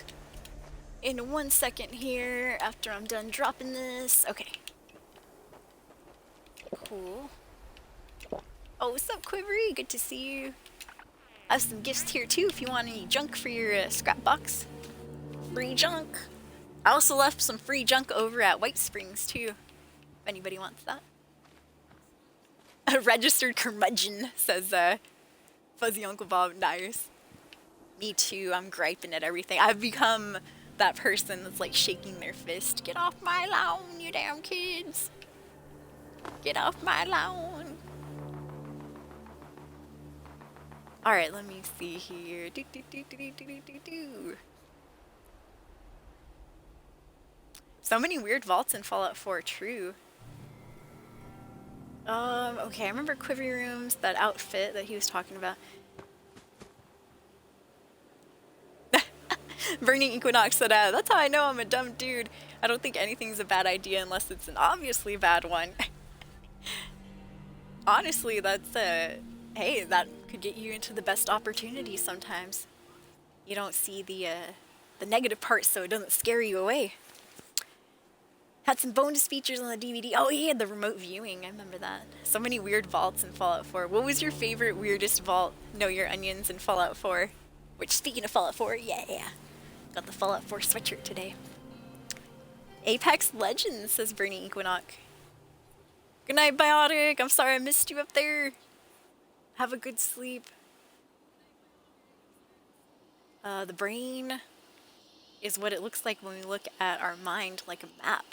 in 1 second here after I'm done dropping this. Okay. Cool. Oh, what's up, Quivery? Good to see you. I have some gifts here too if you want any junk for your scrap box. Free junk. I also left some free junk over at White Springs too, if anybody wants that. A registered curmudgeon, says Fuzzy Uncle Bob. Nice. Me too, I'm griping at everything. I've become that person that's like shaking their fist. Get off my lawn, you damn kids. Get off my lawn. Alright, let me see here. So many weird vaults in Fallout 4, true. Okay, I remember Quivery Rooms, that outfit that he was talking about. Burning Equinox said, that's how I know I'm a dumb dude. I don't think anything's a bad idea unless it's an obviously bad one. Honestly, that's hey, that could get you into the best opportunity sometimes. You don't see the negative parts so it doesn't scare you away. Had some bonus features on the DVD. Oh, he had the remote viewing. I remember that. So many weird vaults in Fallout 4. What was your favorite, weirdest vault? Know your onions in Fallout 4. Which, speaking of Fallout 4, yeah. Got the Fallout 4 sweatshirt today. Apex Legends, says Burning Equinox. Good night, Biotic. I'm sorry I missed you up there. Have a good sleep. The brain is what it looks like when we look at our mind like a map.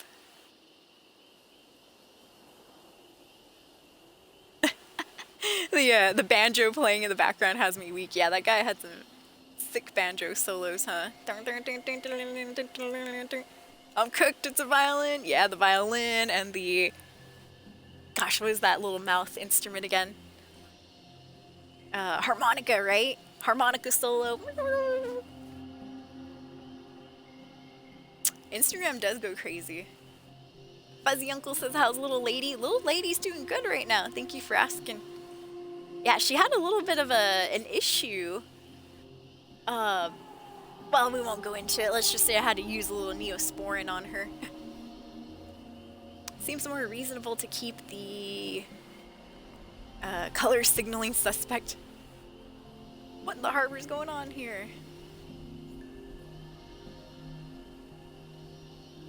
The banjo playing in the background has me weak. Yeah, that guy had some sick banjo solos, huh? I'm cooked, it's a violin. Yeah, the violin and the... Gosh, what is that little mouth instrument again? Harmonica, right? Harmonica solo. Instagram does go crazy. Fuzzy Uncle says, how's little lady? Little lady's doing good right now. Thank you for asking. Yeah, she had a little bit of an issue. Well, we won't go into it. Let's just say I had to use a little Neosporin on her. Seems more reasonable to keep the color signaling suspect. What in the harbor's going on here?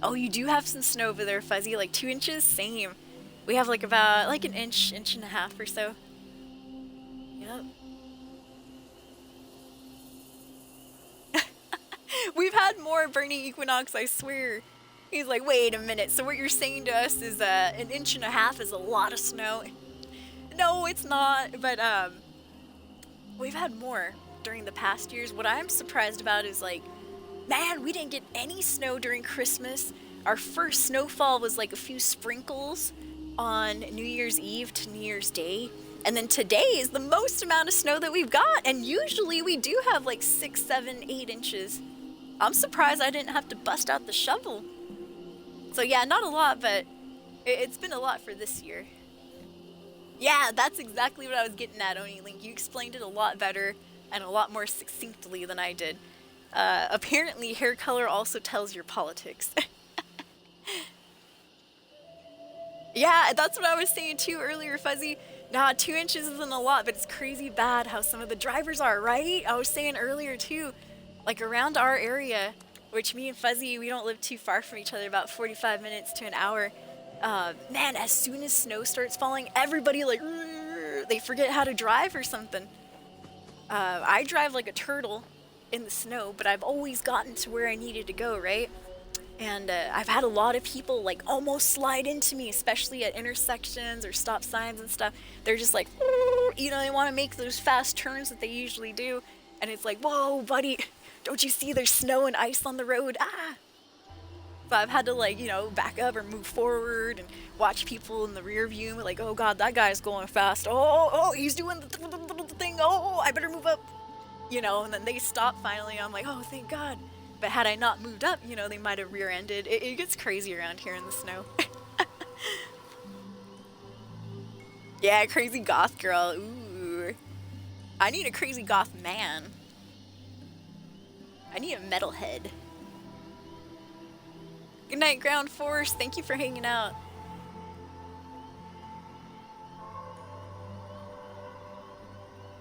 Oh, you do have some snow over there, Fuzzy. Like 2 inches? Same. We have like about like an inch, inch and a half or so. Yep. We've had more Burning Equinox, I swear. He's like, wait a minute, so what you're saying to us is an inch and a half is a lot of snow? No, it's not, but we've had more during the past years. What I'm surprised about is like, man, we didn't get any snow during Christmas. Our first snowfall was like a few sprinkles on New Year's Eve to New Year's Day. And then today is the most amount of snow that we've got. And usually we do have like 6, 7, 8 inches. I'm surprised I didn't have to bust out the shovel. So yeah, not a lot, but it's been a lot for this year. Yeah, that's exactly what I was getting at, Oni Link. You explained it a lot better and a lot more succinctly than I did. Apparently hair color also tells your politics. Yeah, that's what I was saying too earlier, Fuzzy. Nah, 2 inches isn't a lot, but it's crazy bad how some of the drivers are, right? I was saying earlier too, like around our area, which me and Fuzzy, we don't live too far from each other, about 45 minutes to an hour. Man, as soon as snow starts falling, everybody like, they forget how to drive or something. I drive like a turtle in the snow, but I've always gotten to where I needed to go, right? And I've had a lot of people like almost slide into me, especially at intersections or stop signs and stuff. They're just like, you know, they want to make those fast turns that they usually do. And it's like, whoa, buddy, don't you see there's snow and ice on the road? Ah! So I've had to like, you know, back up or move forward and watch people in the rear view. Like, oh God, that guy's going fast. Oh, he's doing the thing. Oh, I better move up. You know, and then they stop finally. I'm like, oh, thank God. But had I not moved up, you know, they might have rear-ended. It gets crazy around here in the snow. Yeah, crazy goth girl. Ooh. I need a crazy goth man. I need a metalhead. Good night, Ground Force. Thank you for hanging out.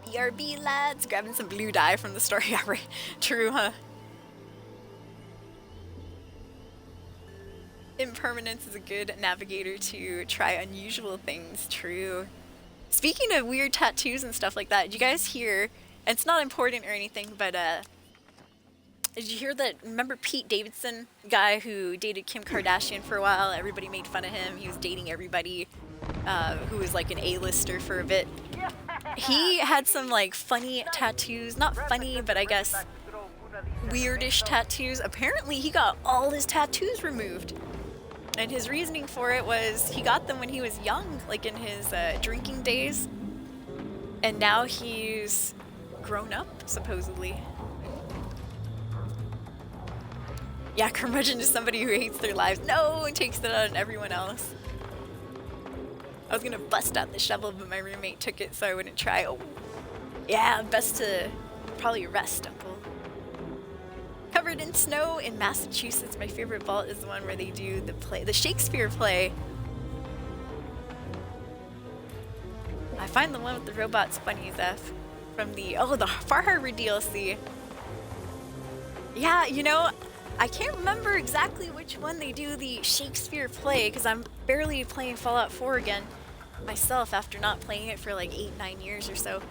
BRB, lads. Grabbing some blue dye from the store. Yeah, right. True, huh? Impermanence is a good navigator to try unusual things. True. Speaking of weird tattoos and stuff like that, did you guys hear, and it's not important or anything, but did you hear that, remember Pete Davidson, guy who dated Kim Kardashian for a while? Everybody made fun of him. He was dating everybody who was like an A-lister for a bit. He had some like funny tattoos, not funny, but I guess weirdish tattoos. Apparently he got all his tattoos removed. And his reasoning for it was he got them when he was young, like in his drinking days. And now he's grown up, supposedly. Yeah, curmudgeon is somebody who hates their lives. No, and takes it out on everyone else. I was gonna bust out the shovel, but my roommate took it so I wouldn't try. Oh, yeah, best to probably rest, Uncle. Covered in snow in Massachusetts. My favorite vault is the one where they do the Shakespeare play. I find the one with the robots funny, Zeph. From the Far Harbor DLC. Yeah, you know, I can't remember exactly which one they do the Shakespeare play, because I'm barely playing Fallout 4 again myself after not playing it for like 8-9 years or so.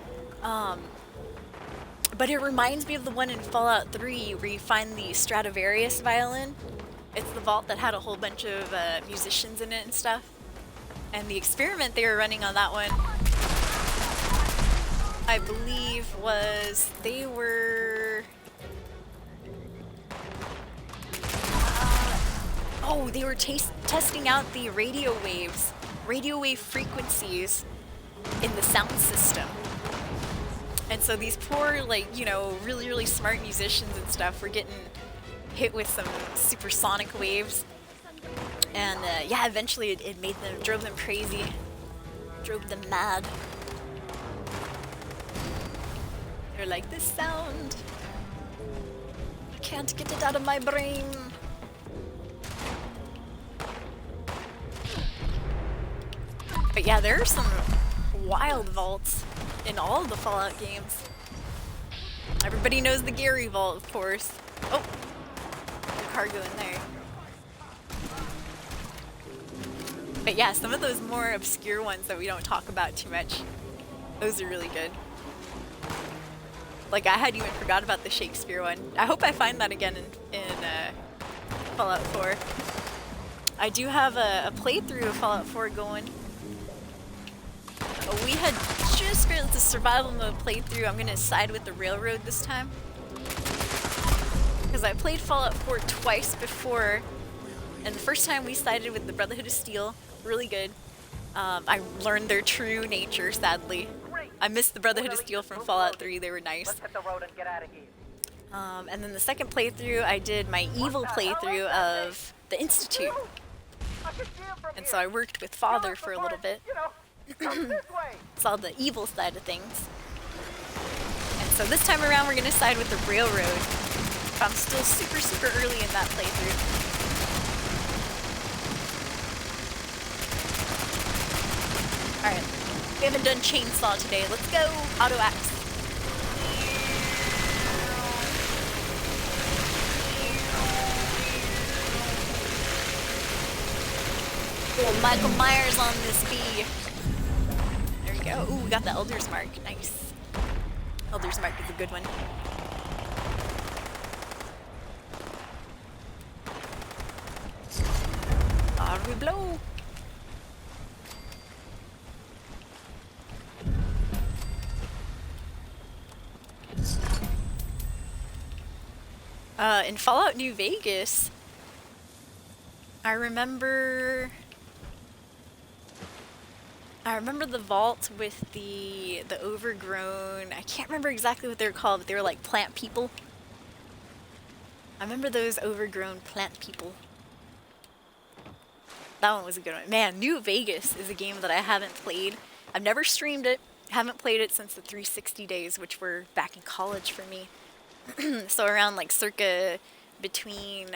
But it reminds me of the one in Fallout 3 where you find the Stradivarius violin. It's the vault that had a whole bunch of musicians in it and stuff. And the experiment they were running on that one, I believe, was they were... they were testing out the radio wave frequencies in the sound system. And so these poor, like, you know, really, really smart musicians and stuff were getting hit with some supersonic waves. And yeah, eventually it drove them crazy, drove them mad. They're like, this sound, I can't get it out of my brain. But yeah, there are some wild vaults in all of the Fallout games. Everybody knows the Gary Vault, of course. Oh, the cargo in there. But yeah, some of those more obscure ones that we don't talk about too much, those are really good. Like, I had even forgot about the Shakespeare one. I hope I find that again in Fallout 4. I do have a playthrough of Fallout 4 going. We had just failed the survival mode playthrough. I'm gonna side with the railroad this time. Because I played Fallout 4 twice before, and the first time we sided with the Brotherhood of Steel. Really good. I learned their true nature, sadly. I missed the Brotherhood of Steel from Fallout 3, they were nice. Let's hit the road and get out of here. And then the second playthrough, I did my evil playthrough of the Institute. And so I worked with Father for a little bit. Saw the evil side of things. And so this time around we're gonna side with the railroad. I'm still super, super early in that playthrough. Alright, we haven't done chainsaw today. Let's go! Auto axe. Little Michael Myers on this bee. There we go. Ooh, we got the Elder's Mark. Nice. Elder's Mark is a good one. There we blow. In Fallout New Vegas, I remember the vault with the overgrown, I can't remember exactly what they were called, but they were like plant people. I remember those overgrown plant people. That one was a good one. Man, New Vegas is a game that I haven't played. I've never streamed it. Haven't played it since the 360 days, which were back in college for me. So around like circa between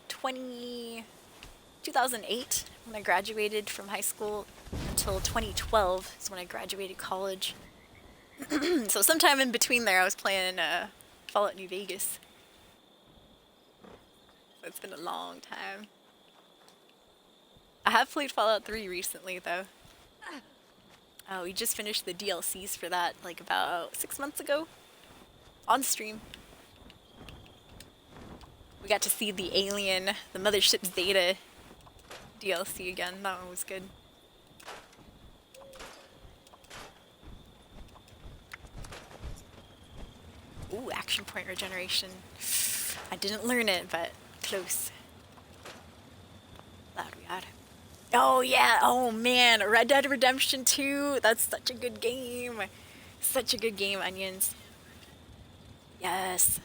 2008 when I graduated from high school until 2012 is when I graduated college. So sometime in between there I was playing Fallout New Vegas. So it's been a long time. I have played Fallout 3 recently though. We just finished the DLCs for that like about 6 months ago on stream. We got to see the alien, the Mothership Zeta DLC again. That one was good. Ooh, action point regeneration. I didn't learn it, but close. Loud we are. Oh yeah, oh man, Red Dead Redemption 2, that's such a good game. Such a good game, Onions. Yes.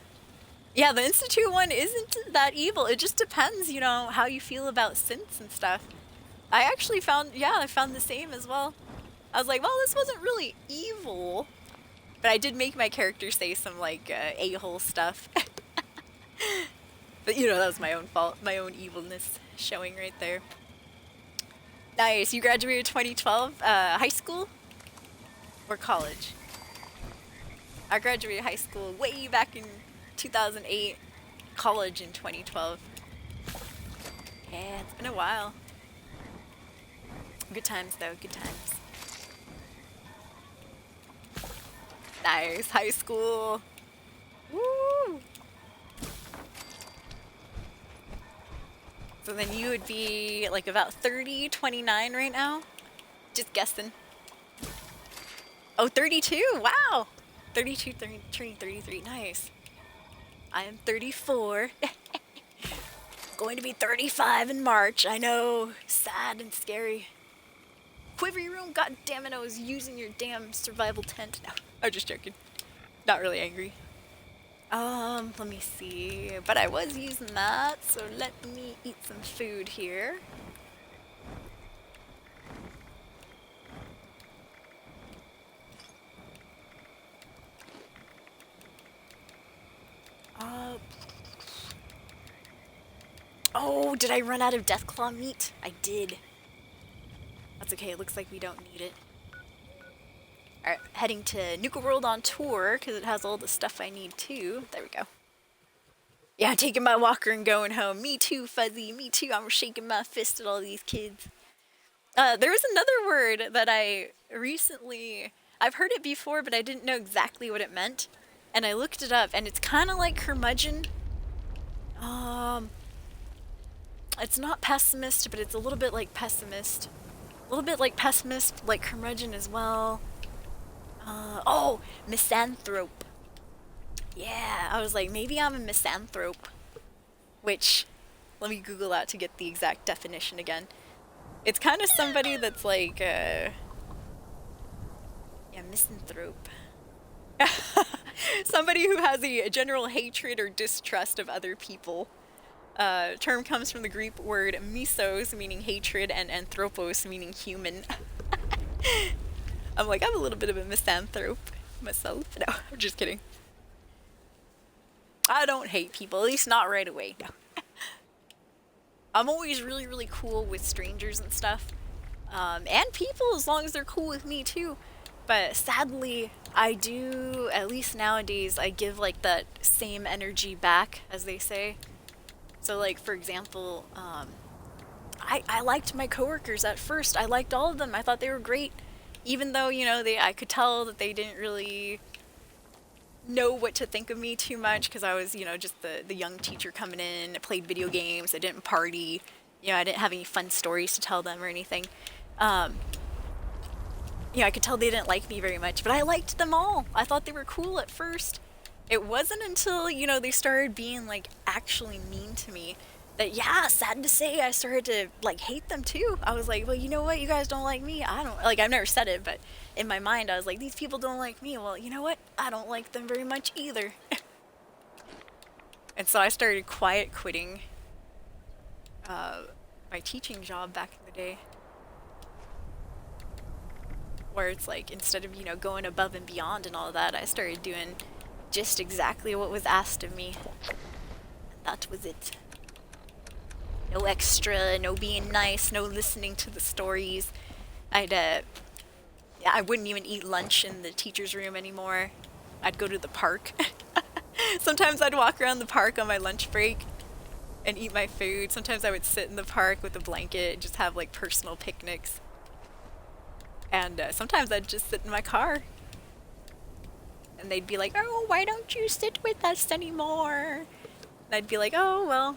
Yeah, the Institute one isn't that evil. It just depends, you know, how you feel about synths and stuff. I actually found, yeah, I found the same as well. I was like, well, this wasn't really evil. But I did make my character say some, like, a-hole stuff. But, you know, that was my own fault. My own evilness showing right there. Nice. You graduated 2012? High school? Or college? I graduated high school way back in 2008. College in 2012. Yeah, it's been a while. Good times, though. Good times. Nice. High school. Woo! So then you would be like about 30, 29 right now? Just guessing. Oh, 32? Wow! 32, 30, turning 33. Nice. I am 34. Going to be 35 in March. I know. Sad and scary. Quivery room? God damn it, I was using your damn survival tent. No, I'm just joking. Not really angry. Let me see. But I was using that, so let me eat some food here. Oh, did I run out of Deathclaw meat? I did. That's okay, it looks like we don't need it. Alright, heading to Nuka World on tour, because it has all the stuff I need too. There we go. Yeah, I'm taking my walker and going home. Me too, Fuzzy, me too. I'm shaking my fist at all these kids. There was another word that I recently... I've heard it before, but I didn't know exactly what it meant. And I looked it up, and it's kind of like curmudgeon. It's not pessimist, but it's a little bit like pessimist. A little bit like pessimist, like curmudgeon as well. Oh, misanthrope. Yeah, I was like, maybe I'm a misanthrope. Which, let me Google that to get the exact definition again. It's kind of somebody that's like, yeah, misanthrope. Somebody who has a general hatred or distrust of other people. Term comes from the Greek word misos, meaning hatred, and anthropos, meaning human. I'm like, I'm a little bit of a misanthrope myself. No, I'm just kidding. I don't hate people, at least not right away. No. I'm always really, really cool with strangers and stuff. And people, as long as they're cool with me too. But sadly, I do, at least nowadays, I give like that same energy back, as they say. So like, for example, I liked my coworkers at first. I liked all of them. I thought they were great. Even though, you know, I could tell that they didn't really know what to think of me too much because I was, you know, just the young teacher coming in. I played video games. I didn't party. You know, I didn't have any fun stories to tell them or anything. You know, I could tell they didn't like me very much, but I liked them all. I thought they were cool at first. It wasn't until, you know, they started being, like, actually mean to me that, yeah, sad to say, I started to, like, hate them too. I was like, well, you know what? You guys don't like me. I don't, like, I've never said it, but in my mind, I was like, these people don't like me. Well, you know what? I don't like them very much either. And so I started quiet quitting my teaching job back in the day. Where it's like, instead of, you know, going above and beyond and all that, I started doing just exactly what was asked of me. And that was it. No extra, no being nice, no listening to the stories. I wouldn't even eat lunch in the teacher's room anymore. I'd go to the park. Sometimes I'd walk around the park on my lunch break and eat my food. Sometimes I would sit in the park with a blanket and just have like personal picnics. And sometimes I'd just sit in my car. And they'd be like, oh, why don't you sit with us anymore? And I'd be like, oh, well,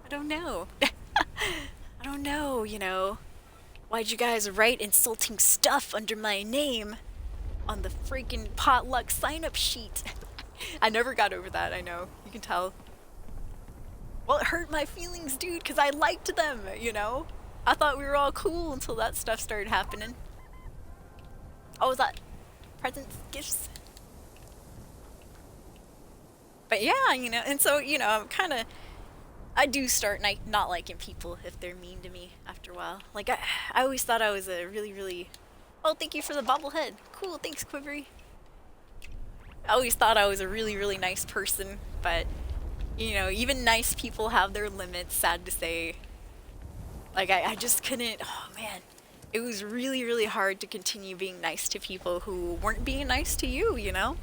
I don't know. I don't know, you know. Why'd you guys write insulting stuff under my name on the freaking potluck sign-up sheet? I never got over that, I know. You can tell. Well, it hurt my feelings, dude, because I liked them, you know? I thought we were all cool until that stuff started happening. Oh, was that presents, gifts? But yeah, you know, and so, you know, I do start not liking people if they're mean to me after a while. Like, I always thought I was a really, really... Oh, thank you for the bobblehead. Cool, thanks, Quivery. I always thought I was a really, really nice person, but, you know, even nice people have their limits, sad to say. Like, I just couldn't... Oh, man. It was really, really hard to continue being nice to people who weren't being nice to you, you know?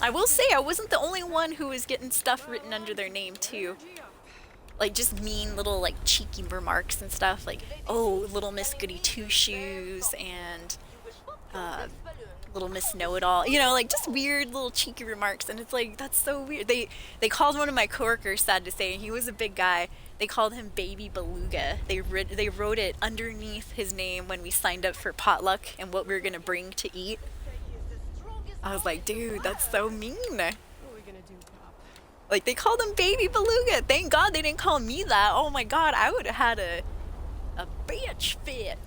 I will say I wasn't the only one who was getting stuff written under their name too. Like just mean little like cheeky remarks and stuff like, oh, little Miss Goody Two Shoes and little Miss Know-It-All. You know, like just weird little cheeky remarks, and it's like that's so weird. They called one of my coworkers, sad to say, he was a big guy. They called him Baby Beluga. They wrote it underneath his name when we signed up for potluck and what we were gonna bring to eat. I was like, dude, that's so mean. What are we gonna do, Pop? Like, they called him Baby Beluga. Thank God they didn't call me that. Oh my God, I would have had a bitch fit.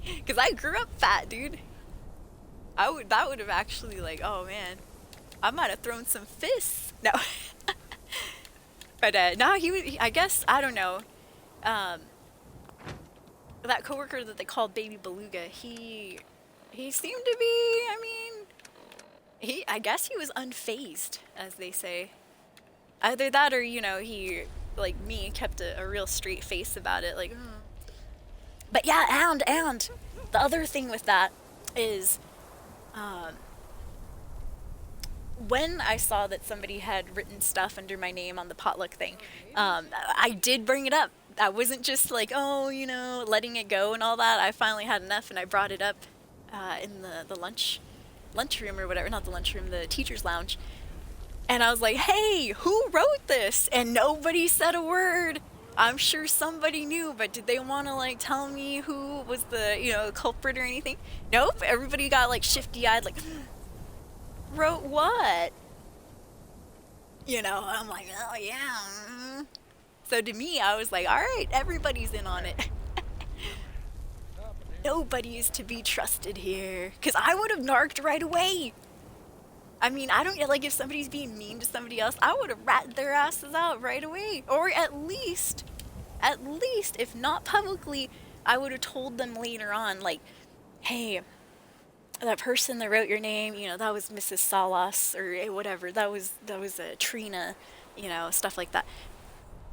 Because I grew up fat, dude. That would have actually, like, oh man. I might have thrown some fists. No. But, no, I guess, I don't know. That coworker that they called Baby Beluga, he seemed to be, I mean... I guess he was unfazed, as they say. Either that or, you know, he, like me, kept a real straight face about it, like, But yeah, and the other thing with that is, when I saw that somebody had written stuff under my name on the potluck thing, I did bring it up. I wasn't just like, oh, you know, letting it go and all that. I finally had enough, and I brought it up in the lunchroom or whatever, not the lunchroom, the teacher's lounge. And I was like, hey, who wrote this? And nobody said a word. I'm sure somebody knew, but did they want to like tell me who was the, you know, culprit or anything? Nope. Everybody got like shifty-eyed, like, wrote what? You know, I'm like, oh yeah. So to me, I was like, all right, everybody's in on it. Nobody is to be trusted here. Because I would have narked right away. I mean, I don't, like, if somebody's being mean to somebody else, I would have ratted their asses out right away. Or at least, if not publicly, I would have told them later on, like, hey, that person that wrote your name, you know, that was Mrs. Salas, or whatever, that was Trina, you know, stuff like that.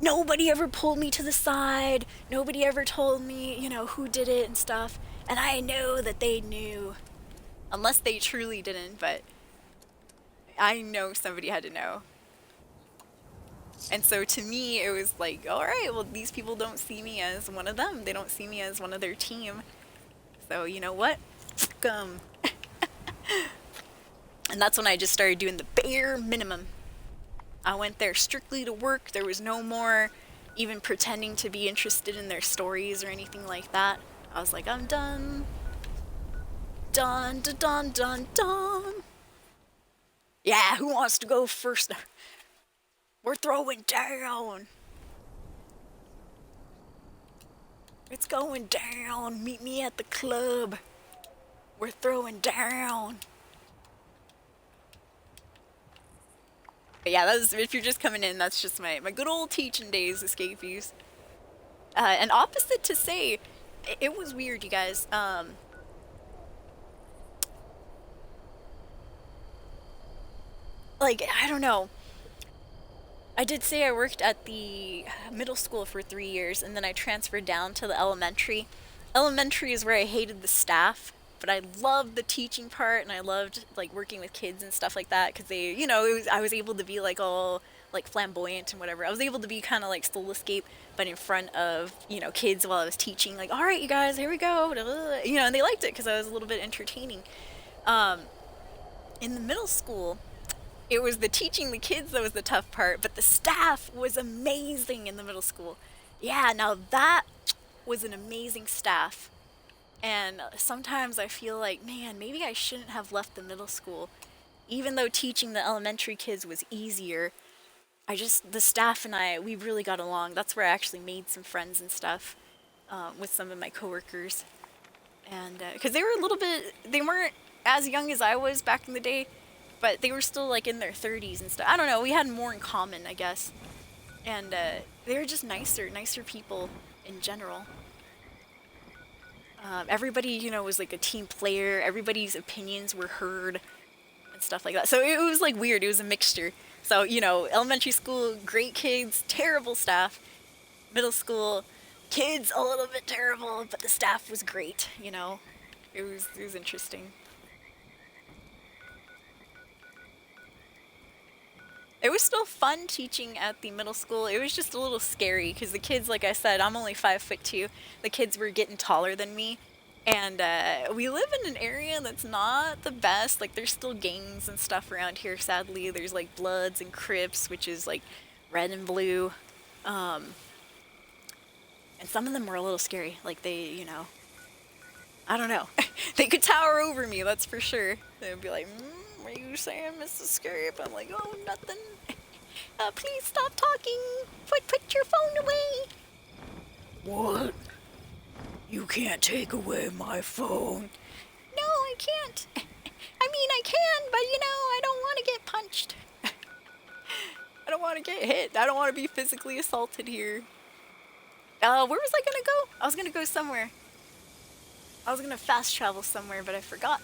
Nobody ever pulled me to the side. Nobody ever told me, you know, who did it and stuff. And I know that they knew. Unless they truly didn't, but I know somebody had to know. And so to me, it was like, all right, well, these people don't see me as one of them. They don't see me as one of their team. So you know what? Come. And that's when I just started doing the bare minimum. I went there strictly to work. There was no more even pretending to be interested in their stories or anything like that. I was like, I'm done. Done, done, done, done, done. Yeah, who wants to go first? We're throwing down. It's going down. Meet me at the club. We're throwing down. But yeah, that's, if you're just coming in, that's just my good old teaching days, escapees. And opposite to say, it was weird, you guys. Like, I don't know. I did say I worked at the middle school for 3 years, and then I transferred down to the elementary. Elementary is where I hated the staff, but I loved the teaching part, and I loved like working with kids and stuff like that, because they, you know, I was able to be like all like flamboyant and whatever. I was able to be kind of like Soul Escape, but in front of, you know, kids while I was teaching. Like, all right, you guys, here we go. You know, and they liked it because I was a little bit entertaining. In the middle school, it was the teaching the kids that was the tough part, but the staff was amazing in the middle school. Yeah, now that was an amazing staff. And sometimes I feel like, man, maybe I shouldn't have left the middle school. Even though teaching the elementary kids was easier, the staff and we really got along. That's where I actually made some friends and stuff with some of my coworkers. And because they were a little bit, they weren't as young as I was back in the day, but they were still like in their 30s and stuff. I don't know, we had more in common, I guess. And they were just nicer people in general. Everybody, you know, was like a team player. Everybody's opinions were heard and stuff like that. So it was like weird. It was a mixture. So, you know, elementary school, great kids, terrible staff. Middle school, kids, a little bit terrible, but the staff was great, you know. It was interesting. It was still fun teaching at the middle school. It was just a little scary because the kids, like I said, I'm only 5'2". The kids were getting taller than me. And we live in an area that's not the best. Like, there's still gangs and stuff around here, sadly. There's, like, Bloods and Crips, which is, like, red and blue. And some of them were a little scary. Like, they, you know, I don't know. They could tower over me, that's for sure. They'd be like, what are you saying, Mrs. Scarab? I'm like, oh, nothing. Please stop talking. Put your phone away. What? You can't take away my phone. No, I can't. I mean, I can, but you know, I don't want to get punched. I don't want to get hit. I don't want to be physically assaulted here. Where was I gonna go? I was gonna go somewhere. I was gonna fast travel somewhere, but I forgot.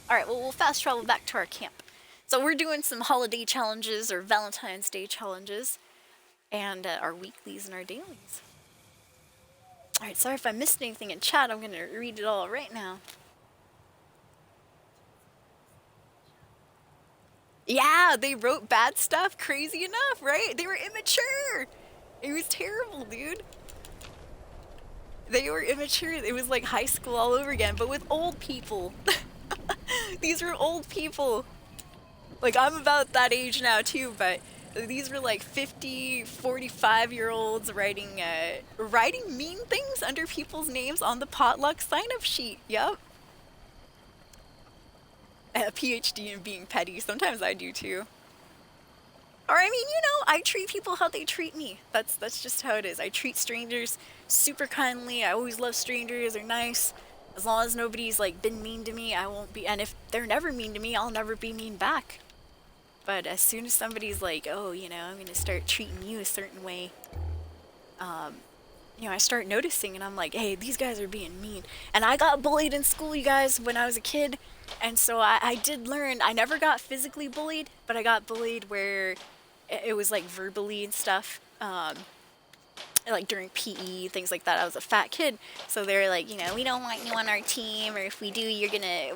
Alright, well, we'll fast travel back to our camp. So we're doing some holiday challenges, or Valentine's Day challenges, and our weeklies and our dailies. Alright, sorry if I missed anything in chat, I'm gonna read it all right now. Yeah, they wrote bad stuff, crazy enough, right? They were immature! It was terrible, dude. They were immature. It was like high school all over again, but with old people. These were old people. Like, I'm about that age now too, but these were like 50, 45-year-olds writing mean things under people's names on the potluck sign-up sheet. Yep. A PhD in being petty. Sometimes I do too. Or, I mean, you know, I treat people how they treat me. That's just how it is. I treat strangers super kindly. I always love strangers. They're nice. As long as nobody's, like, been mean to me, I won't be. And if they're never mean to me, I'll never be mean back. But as soon as somebody's like, oh, you know, I'm gonna start treating you a certain way, you know, I start noticing and I'm like, hey, these guys are being mean. And I got bullied in school, you guys, when I was a kid. And so I did learn. I never got physically bullied, but I got bullied where it was like verbally and stuff. Like during PE, things like that. I was a fat kid, so they're like, you know, we don't want you on our team, or if we do,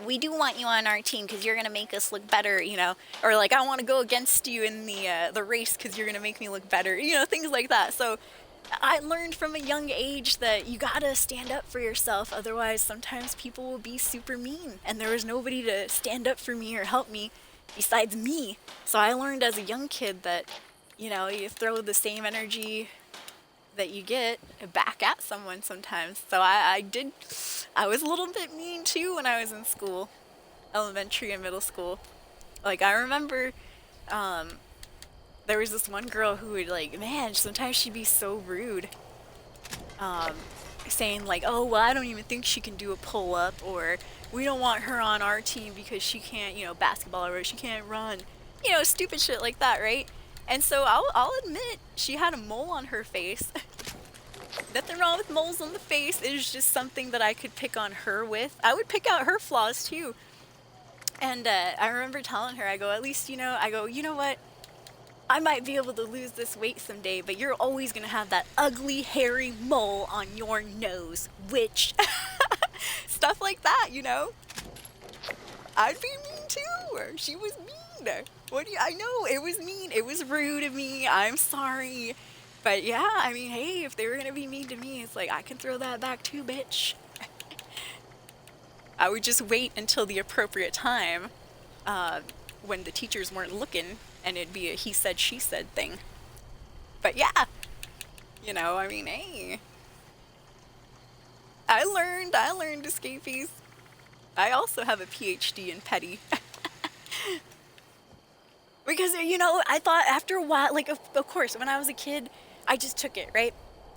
we do want you on our team because you're gonna make us look better, you know, or like I want to go against you in the race because you're gonna make me look better, you know, things like that. So I learned from a young age that you gotta stand up for yourself, otherwise sometimes people will be super mean, and there was nobody to stand up for me or help me besides me. So I learned as a young kid that, you know, you throw the same energy that you get back at someone sometimes. So I was a little bit mean too when I was in school, elementary and middle school. Like, I remember there was this one girl who would, like, man, sometimes she'd be so rude, saying like, oh, well, I don't even think she can do a pull-up, or we don't want her on our team because she can't, you know, basketball, or she can't run, you know, stupid shit like that, right? And so I'll admit, she had a mole on her face. Nothing wrong with moles on the face. It was just something that I could pick on her with. I would pick out her flaws too. And I remember telling her, I go, at least, you know what? I might be able to lose this weight someday, but you're always going to have that ugly, hairy mole on your nose, which... Stuff like that, you know? I'd be mean too, or she was mean. I know, it was mean, it was rude of me, I'm sorry. But yeah, I mean, hey, if they were gonna be mean to me, it's like, I can throw that back too, bitch. I would just wait until the appropriate time, when the teachers weren't looking, and it'd be a he said, she said thing. But yeah, you know, I mean, hey. I learned escapees. I also have a PhD in petty. Because, you know, I thought after a while, like, of course, when I was a kid, I just took it, right?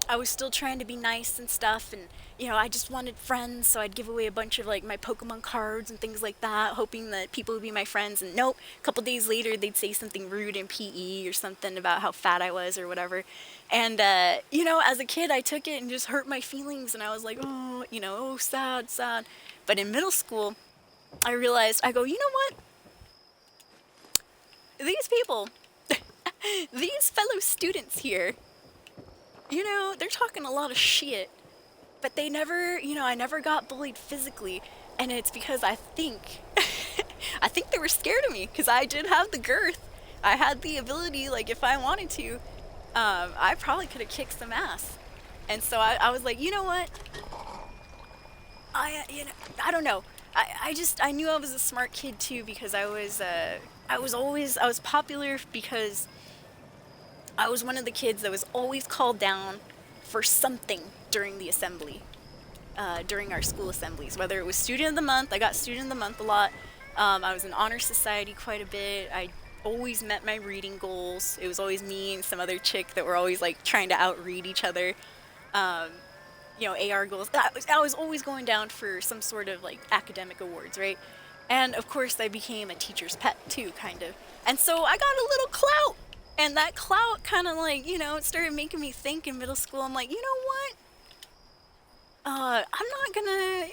I was still trying to be nice and stuff, and, you know, I just wanted friends, so I'd give away a bunch of, like, my Pokemon cards and things like that, hoping that people would be my friends, and nope, a couple days later, they'd say something rude in PE or something about how fat I was or whatever. And, you know, as a kid, I took it and just hurt my feelings, and I was like, oh, you know, oh, sad, sad. But in middle school, I realized, I go, you know what? These people, these fellow students here, you know, they're talking a lot of shit, but they never, you know, I never got bullied physically, and it's because I think, I think they were scared of me, because I did have the girth. I had the ability, like, if I wanted to, I probably could have kicked some ass. And so I was like, you know what? You know, I don't know. I knew I was a smart kid too, because I was popular because I was one of the kids that was always called down for something during the assembly, during our school assemblies, whether it was student of the month. I got student of the month a lot. I was in honor society quite a bit. I always met my reading goals. It was always me and some other chick that were always like trying to outread each other. You know, AR goals. I was always going down for some sort of like academic awards, right? And of course, I became a teacher's pet too, kind of. And so I got a little clout, and that clout kind of like, you know, it started making me think in middle school. I'm like, you know what? I'm not gonna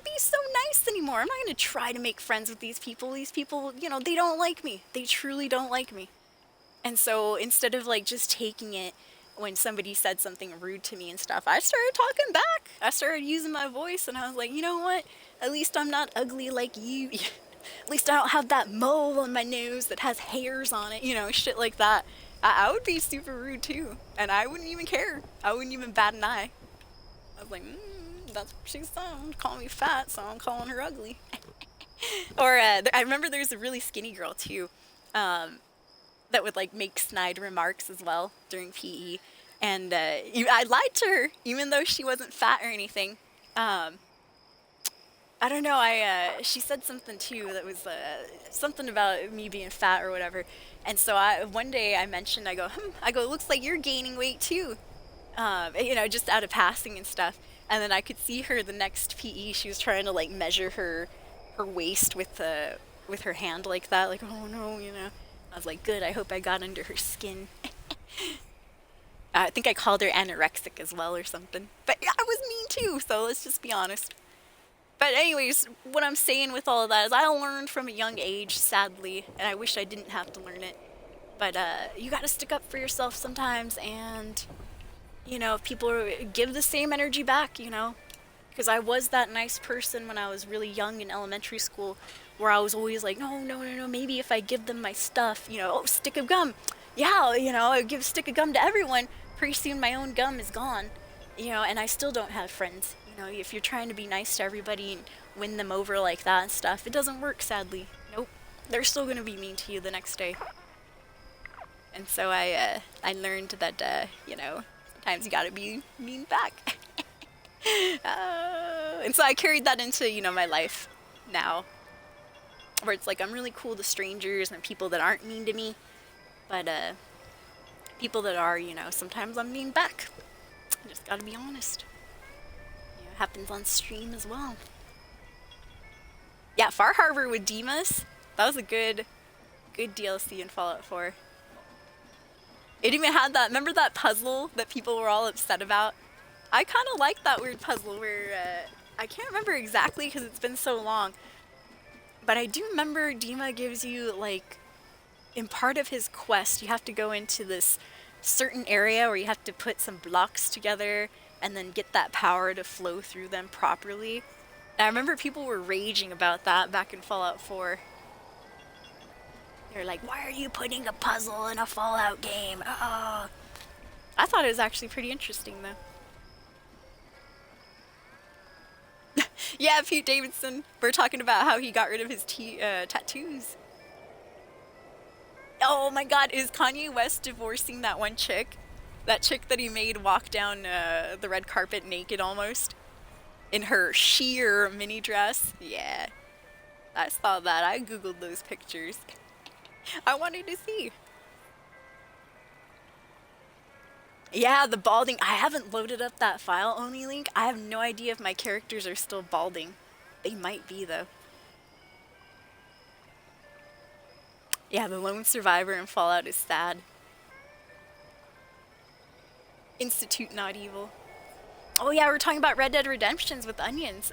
be so nice anymore. I'm not gonna try to make friends with these people. These people, you know, they don't like me. They truly don't like me. And so instead of like just taking it when somebody said something rude to me and stuff, I started talking back. I started using my voice, and I was like, you know what? At least I'm not ugly like you. At least I don't have that mole on my nose that has hairs on it, you know, shit like that. I would be super rude too, and I wouldn't even care. I wouldn't even bat an eye. I was like, that's what she said. Call me fat, so I'm calling her ugly. Or I remember there was a really skinny girl too. That would like make snide remarks as well during PE, and I lied to her even though she wasn't fat or anything. I don't know. She said something too that was something about me being fat or whatever, and so one day I mentioned, I go, it looks like you're gaining weight too, you know, just out of passing and stuff. And then I could see her the next PE. She was trying to like measure her waist with her hand like that, like, oh no, you know. I was like, good, I hope I got under her skin. I think I called her anorexic as well or something. But I was mean too, so let's just be honest. But anyways, what I'm saying with all of that is I learned from a young age, sadly, and I wish I didn't have to learn it. But you gotta stick up for yourself sometimes, and, you know, if people give the same energy back, you know. Because I was that nice person when I was really young in elementary school, where I was always like, no, maybe if I give them my stuff, you know, oh, stick of gum. Yeah, you know, I give a stick of gum to everyone. Pretty soon my own gum is gone, you know, and I still don't have friends. You know, if you're trying to be nice to everybody and win them over like that and stuff, it doesn't work, sadly. Nope. They're still going to be mean to you the next day. And so I learned that, you know, sometimes you gotta be mean back. And so I carried that into, you know, my life now, where it's like I'm really cool to strangers and people that aren't mean to me, but people that are, you know, sometimes I'm mean back. I just gotta be honest. You know, it happens on stream as well. Yeah, Far Harbor with Demas, that was a good DLC in Fallout 4. It even had that, remember that puzzle that people were all upset about? I kind of like that weird puzzle where, I can't remember exactly because it's been so long, but I do remember Dima gives you, like, in part of his quest, you have to go into this certain area where you have to put some blocks together and then get that power to flow through them properly. And I remember people were raging about that back in Fallout 4. They're like, why are you putting a puzzle in a Fallout game? Oh. I thought it was actually pretty interesting, though. Yeah, Pete Davidson. We're talking about how he got rid of his tattoos. Oh my god, is Kanye West divorcing that one chick? That chick that he made walk down the red carpet naked almost? In her sheer mini dress? Yeah. I saw that. I googled those pictures. I wanted to see. Yeah, the balding. I haven't loaded up that file only link. I have no idea if my characters are still balding. They might be, though. Yeah, the lone survivor in Fallout is sad. Institute not evil. Oh yeah, we're talking about Red Dead Redemptions with onions.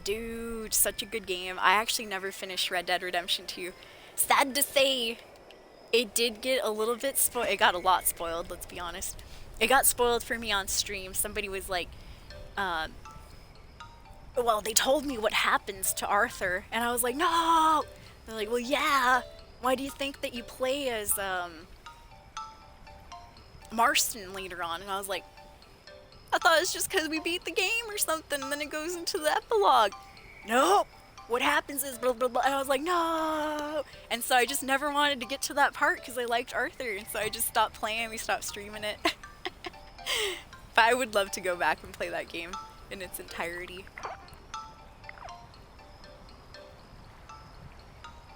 Dude, such a good game. I actually never finished Red Dead Redemption 2. Sad to say, it did get a little bit spoiled. It got a lot spoiled, let's be honest. It got spoiled for me on stream. Somebody was like, well, they told me what happens to Arthur, and I was like, no! They're like, well, yeah. Why do you think that you play as, Marston later on? And I was like, I thought it was just because we beat the game or something, and then it goes into the epilogue. Nope! What happens is blah blah blah, and I was like, no! And so I just never wanted to get to that part because I liked Arthur, and so I just stopped playing, we stopped streaming it. But I would love to go back and play that game in its entirety.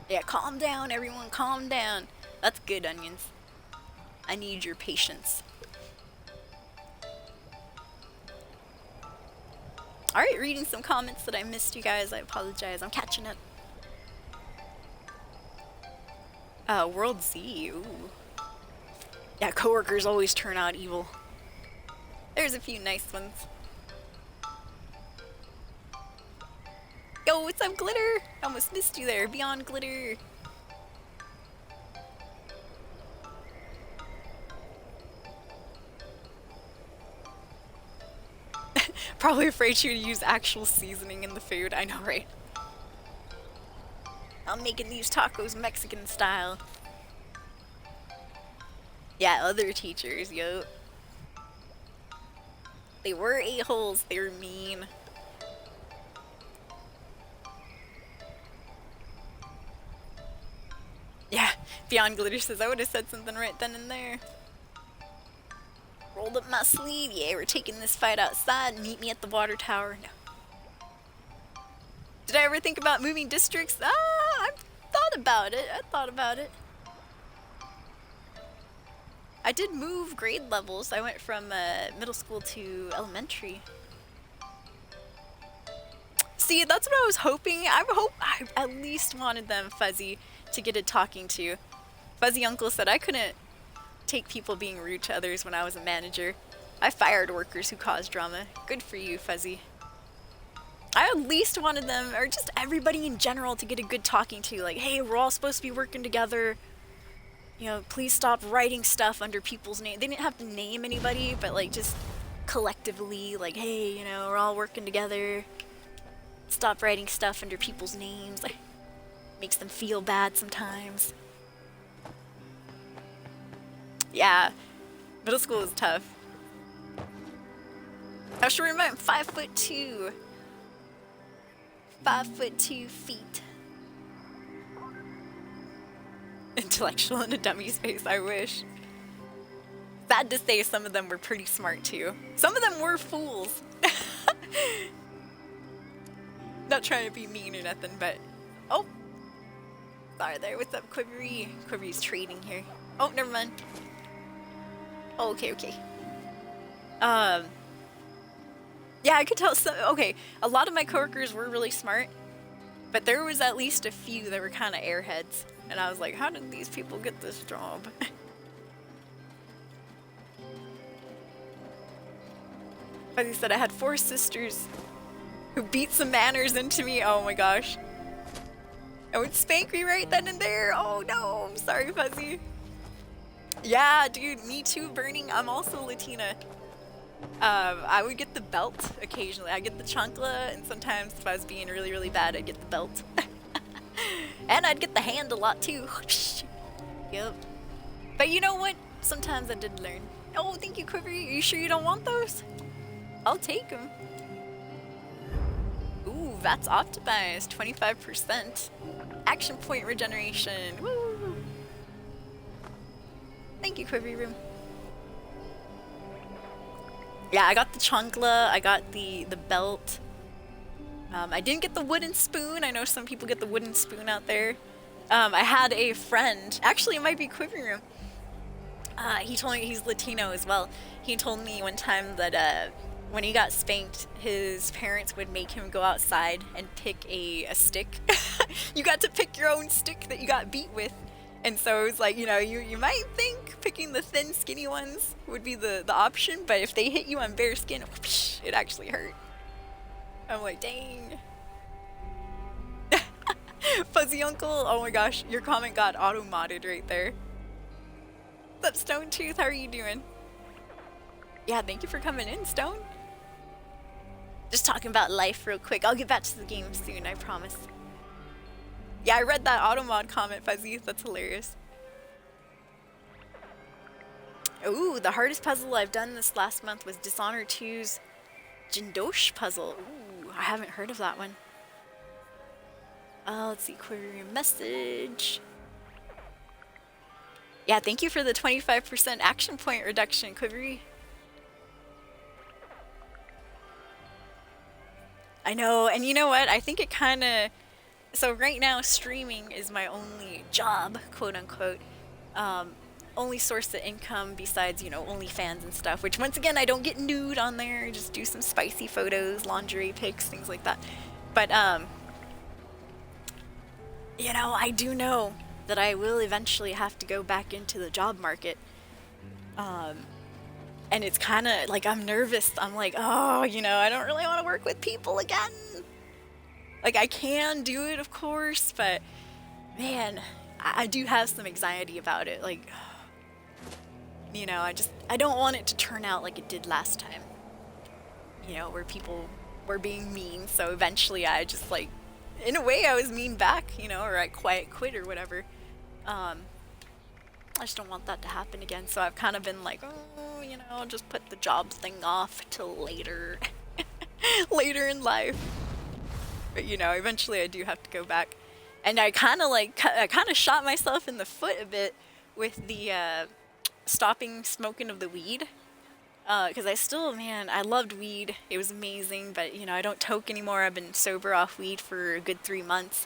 Yeah, calm down, everyone, calm down. That's good, onions. I need your patience. Alright, reading some comments that I missed, you guys. I apologize. I'm catching up. World Z. Ooh. Yeah, coworkers always turn out evil. There's a few nice ones. Yo, what's up, Glitter? I almost missed you there. Beyond Glitter. Probably afraid you to use actual seasoning in the food. I know, right? I'm making these tacos Mexican style. Yeah, other teachers, yo. They were a-holes. They were mean. Yeah, Beyond Glitter says I would have said something right then and there. Rolled up my sleeve. Yeah, we're taking this fight outside. Meet me at the water tower. No. Did I ever think about moving districts? I've thought about it. I did move grade levels. I went from middle school to elementary. See, that's what I was hoping. I at least wanted them, Fuzzy, to get a talking to. Fuzzy Uncle said I couldn't take people being rude to others when I was a manager. I fired workers who caused drama. Good for you, Fuzzy. I at least wanted them, or just everybody in general, to get a good talking to. Like, hey, we're all supposed to be working together. You know, please stop writing stuff under people's names. They didn't have to name anybody, but like just collectively, like, hey, you know, we're all working together. Stop writing stuff under people's names. Like, makes them feel bad sometimes. Yeah, middle school was tough. How short am I? I'm 5'2". 5'2" feet. Intellectual in a dummy's face, I wish. Sad to say, some of them were pretty smart too. Some of them were fools. Not trying to be mean or nothing, but... Oh! Sorry there, what's up, Quivery? Quivery's trading here. Oh, never mind. Oh, okay. Yeah, I could tell some... Okay, a lot of my coworkers were really smart, but there was at least a few that were kind of airheads. And I was like, how did these people get this job? As he said, I had 4 sisters who beat some manners into me. Oh my gosh. I would spank me right then and there. Oh no, I'm sorry, Fuzzy. Yeah, dude, me too, Burning. I'm also Latina. I would get the belt occasionally. I get the chancla, and sometimes if I was being really, really bad, I'd get the belt. And I'd get the hand a lot too. Yep. But you know what? Sometimes I did learn. Oh, thank you, Quivery. Are you sure you don't want those? I'll take them. Ooh, that's optimized. 25%. Action point regeneration. Woo! Thank you, Quivery Room. Yeah, I got the chancla. I got the belt. I didn't get the wooden spoon. I know some people get the wooden spoon out there. I had a friend, actually it might be Quivering Room. He told me he's Latino as well. He told me one time that when he got spanked, his parents would make him go outside and pick a stick. You got to pick your own stick that you got beat with. And so it was like, you know, you might think picking the thin, skinny ones would be the option, but if they hit you on bare skin, whoosh, it actually hurt. I'm like, dang. Fuzzy Uncle, oh my gosh, your comment got auto-modded right there. What's up, Stone Tooth? How are you doing? Yeah, thank you for coming in, Stone. Just talking about life real quick. I'll get back to the game soon, I promise. Yeah, I read that auto-mod comment, Fuzzy. That's hilarious. Ooh, the hardest puzzle I've done this last month was Dishonored 2's Jindosh puzzle. Ooh, I haven't heard of that one. Let's see, query message. Yeah, thank you for the 25% action point reduction, Quivery. I know, and you know what? I think it kind of... So right now, streaming is my only job, quote unquote. Only source of income besides, you know, OnlyFans and stuff, which once again, I don't get nude on there. Just do some spicy photos, lingerie pics, things like that. But, you know, I do know that I will eventually have to go back into the job market. And it's kind of like, I'm nervous. I'm like, oh, you know, I don't really want to work with people again. Like, I can do it, of course, but man, I do have some anxiety about it. Like, you know, I don't want it to turn out like it did last time. You know, where people were being mean, so eventually I just, like, in a way I was mean back, you know, or I quiet quit or whatever. I just don't want that to happen again, so I've kind of been like, oh, you know, just put the job thing off till later. Later in life. But, you know, eventually I do have to go back. And I kind of shot myself in the foot a bit with the stopping smoking of the weed. Because I loved weed. It was amazing, but, you know, I don't toke anymore. I've been sober off weed for a good 3 months.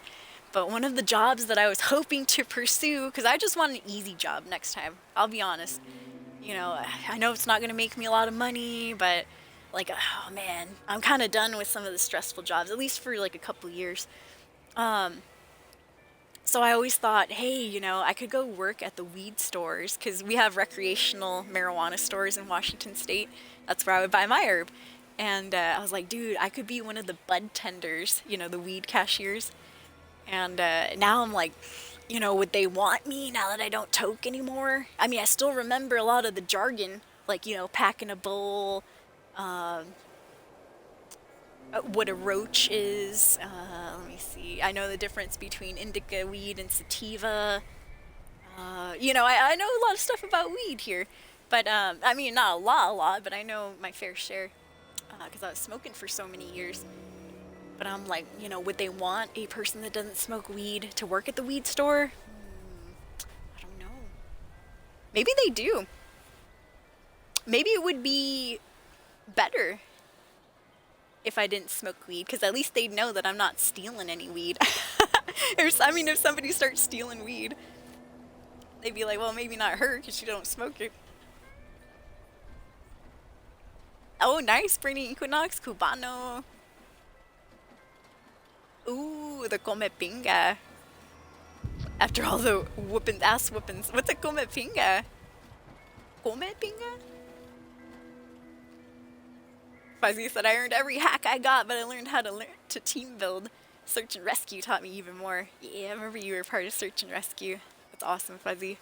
But one of the jobs that I was hoping to pursue, because I just want an easy job next time, I'll be honest. You know, I know it's not going to make me a lot of money, but... Like, oh man, I'm kind of done with some of the stressful jobs, at least for like a couple years. So I always thought, hey, you know, I could go work at the weed stores, because we have recreational marijuana stores in Washington State. That's where I would buy my herb. And I was like, dude, I could be one of the bud tenders, you know, the weed cashiers. And now I'm like, you know, would they want me now that I don't toke anymore? I mean, I still remember a lot of the jargon, like, you know, packing a bowl... what a roach is. Let me see. I know the difference between indica weed and sativa. You know, I know a lot of stuff about weed here. But, I mean, not a lot, but I know my fair share. Because I was smoking for so many years. But I'm like, you know, would they want a person that doesn't smoke weed to work at the weed store? I don't know. Maybe they do. Maybe it would be... better if I didn't smoke weed, because at least they'd know that I'm not stealing any weed. I mean, if somebody starts stealing weed, they'd be like, well, maybe not her, because she don't smoke it. Oh, nice, Bernie Equinox, Cubano. Ooh, the come pinga. After all the ass whoopings. What's a come pinga? Come pinga? Fuzzy said, I earned every hack I got, but I learned how to team build. Search and Rescue taught me even more. Yeah, I remember you were part of Search and Rescue. That's awesome, Fuzzy.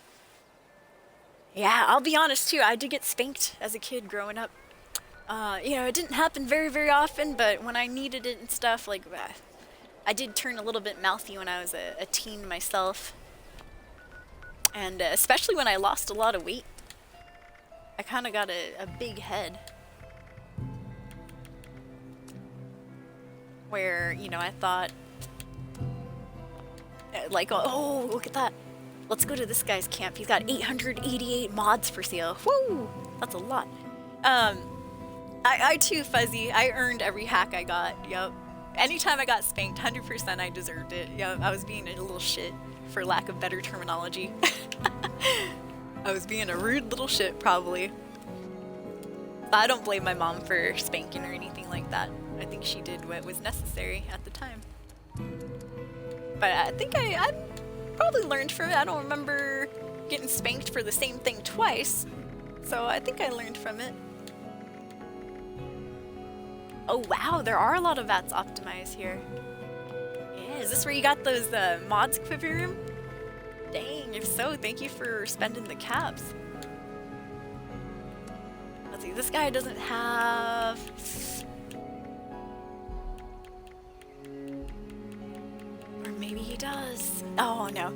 Yeah, I'll be honest too, I did get spanked as a kid growing up. You know, it didn't happen very, very often, but when I needed it and stuff, like, I did turn a little bit mouthy when I was a teen myself. And especially when I lost a lot of weight. I kind of got a big head. Where, you know, I thought, like, oh, look at that. Let's go to this guy's camp. He's got 888 mods for sale. Woo! That's a lot. I too, Fuzzy, I earned every hack I got. Yup. Anytime I got spanked, 100% I deserved it. Yeah, I was being a little shit, for lack of better terminology. I was being a rude little shit, probably. But I don't blame my mom for spanking or anything like that. I think she did what was necessary at the time. But I think I probably learned from it. I don't remember getting spanked for the same thing twice. So I think I learned from it. Oh wow, there are a lot of VATs optimized here. Yeah, is this where you got those mods, Quiverum? Dang, if so, thank you for spending the caps. Let's see, this guy doesn't have... Or maybe he does. Oh no.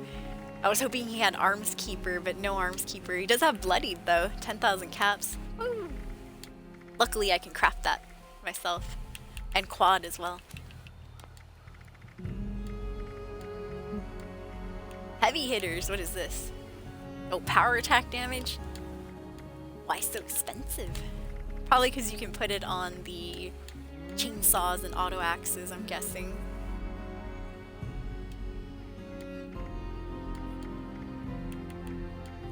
I was hoping he had Arms Keeper, but no Arms Keeper. He does have Bloodied though, 10,000 caps. Woo. Luckily I can craft that myself. And quad as well. Heavy hitters, what is this? Oh, power attack damage? Why so expensive? Probably because you can put it on the chainsaws and auto axes, I'm guessing.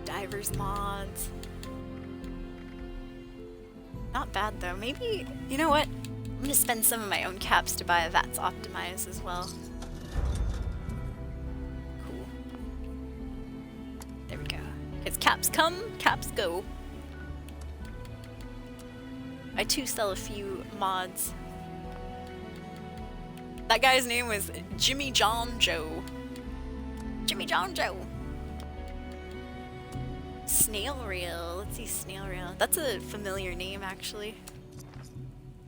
Divers mods. Not bad though. Maybe, you know what? I'm gonna spend some of my own caps to buy a VATS Optimize as well. Cool. There we go. Because caps come, caps go. I too sell a few mods. That guy's name was Jimmy John Joe. Jimmy John Joe. Snail Rail. Let's see, Snail Rail. That's a familiar name, actually.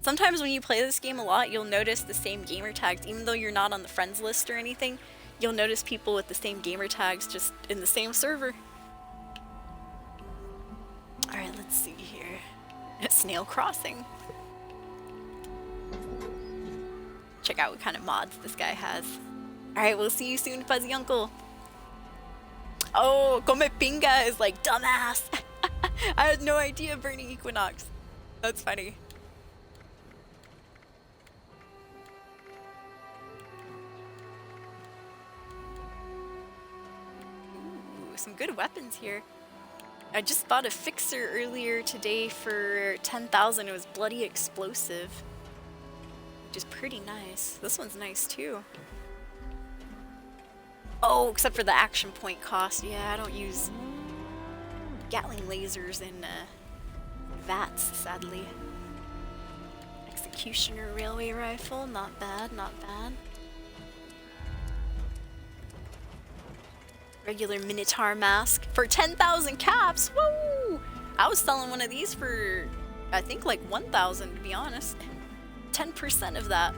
Sometimes when you play this game a lot, you'll notice the same gamer tags. Even though you're not on the friends list or anything, you'll notice people with the same gamer tags just in the same server. Alright, let's see here. Snail Crossing. Check out what kind of mods this guy has. Alright, we'll see you soon, Fuzzy Uncle. Oh, Come Pinga is like, dumbass. I had no idea burning Equinox. That's funny. Ooh, some good weapons here. I just bought a fixer earlier today for 10,000. It was bloody explosive, which is pretty nice. This one's nice too. Oh, except for the action point cost. Yeah, I don't use Gatling lasers in VATS, sadly. Executioner railway rifle, not bad, not bad. Regular Minotaur mask for 10,000 caps. Woo! I was selling one of these for, I think, like 1,000 to be honest. 10% of that.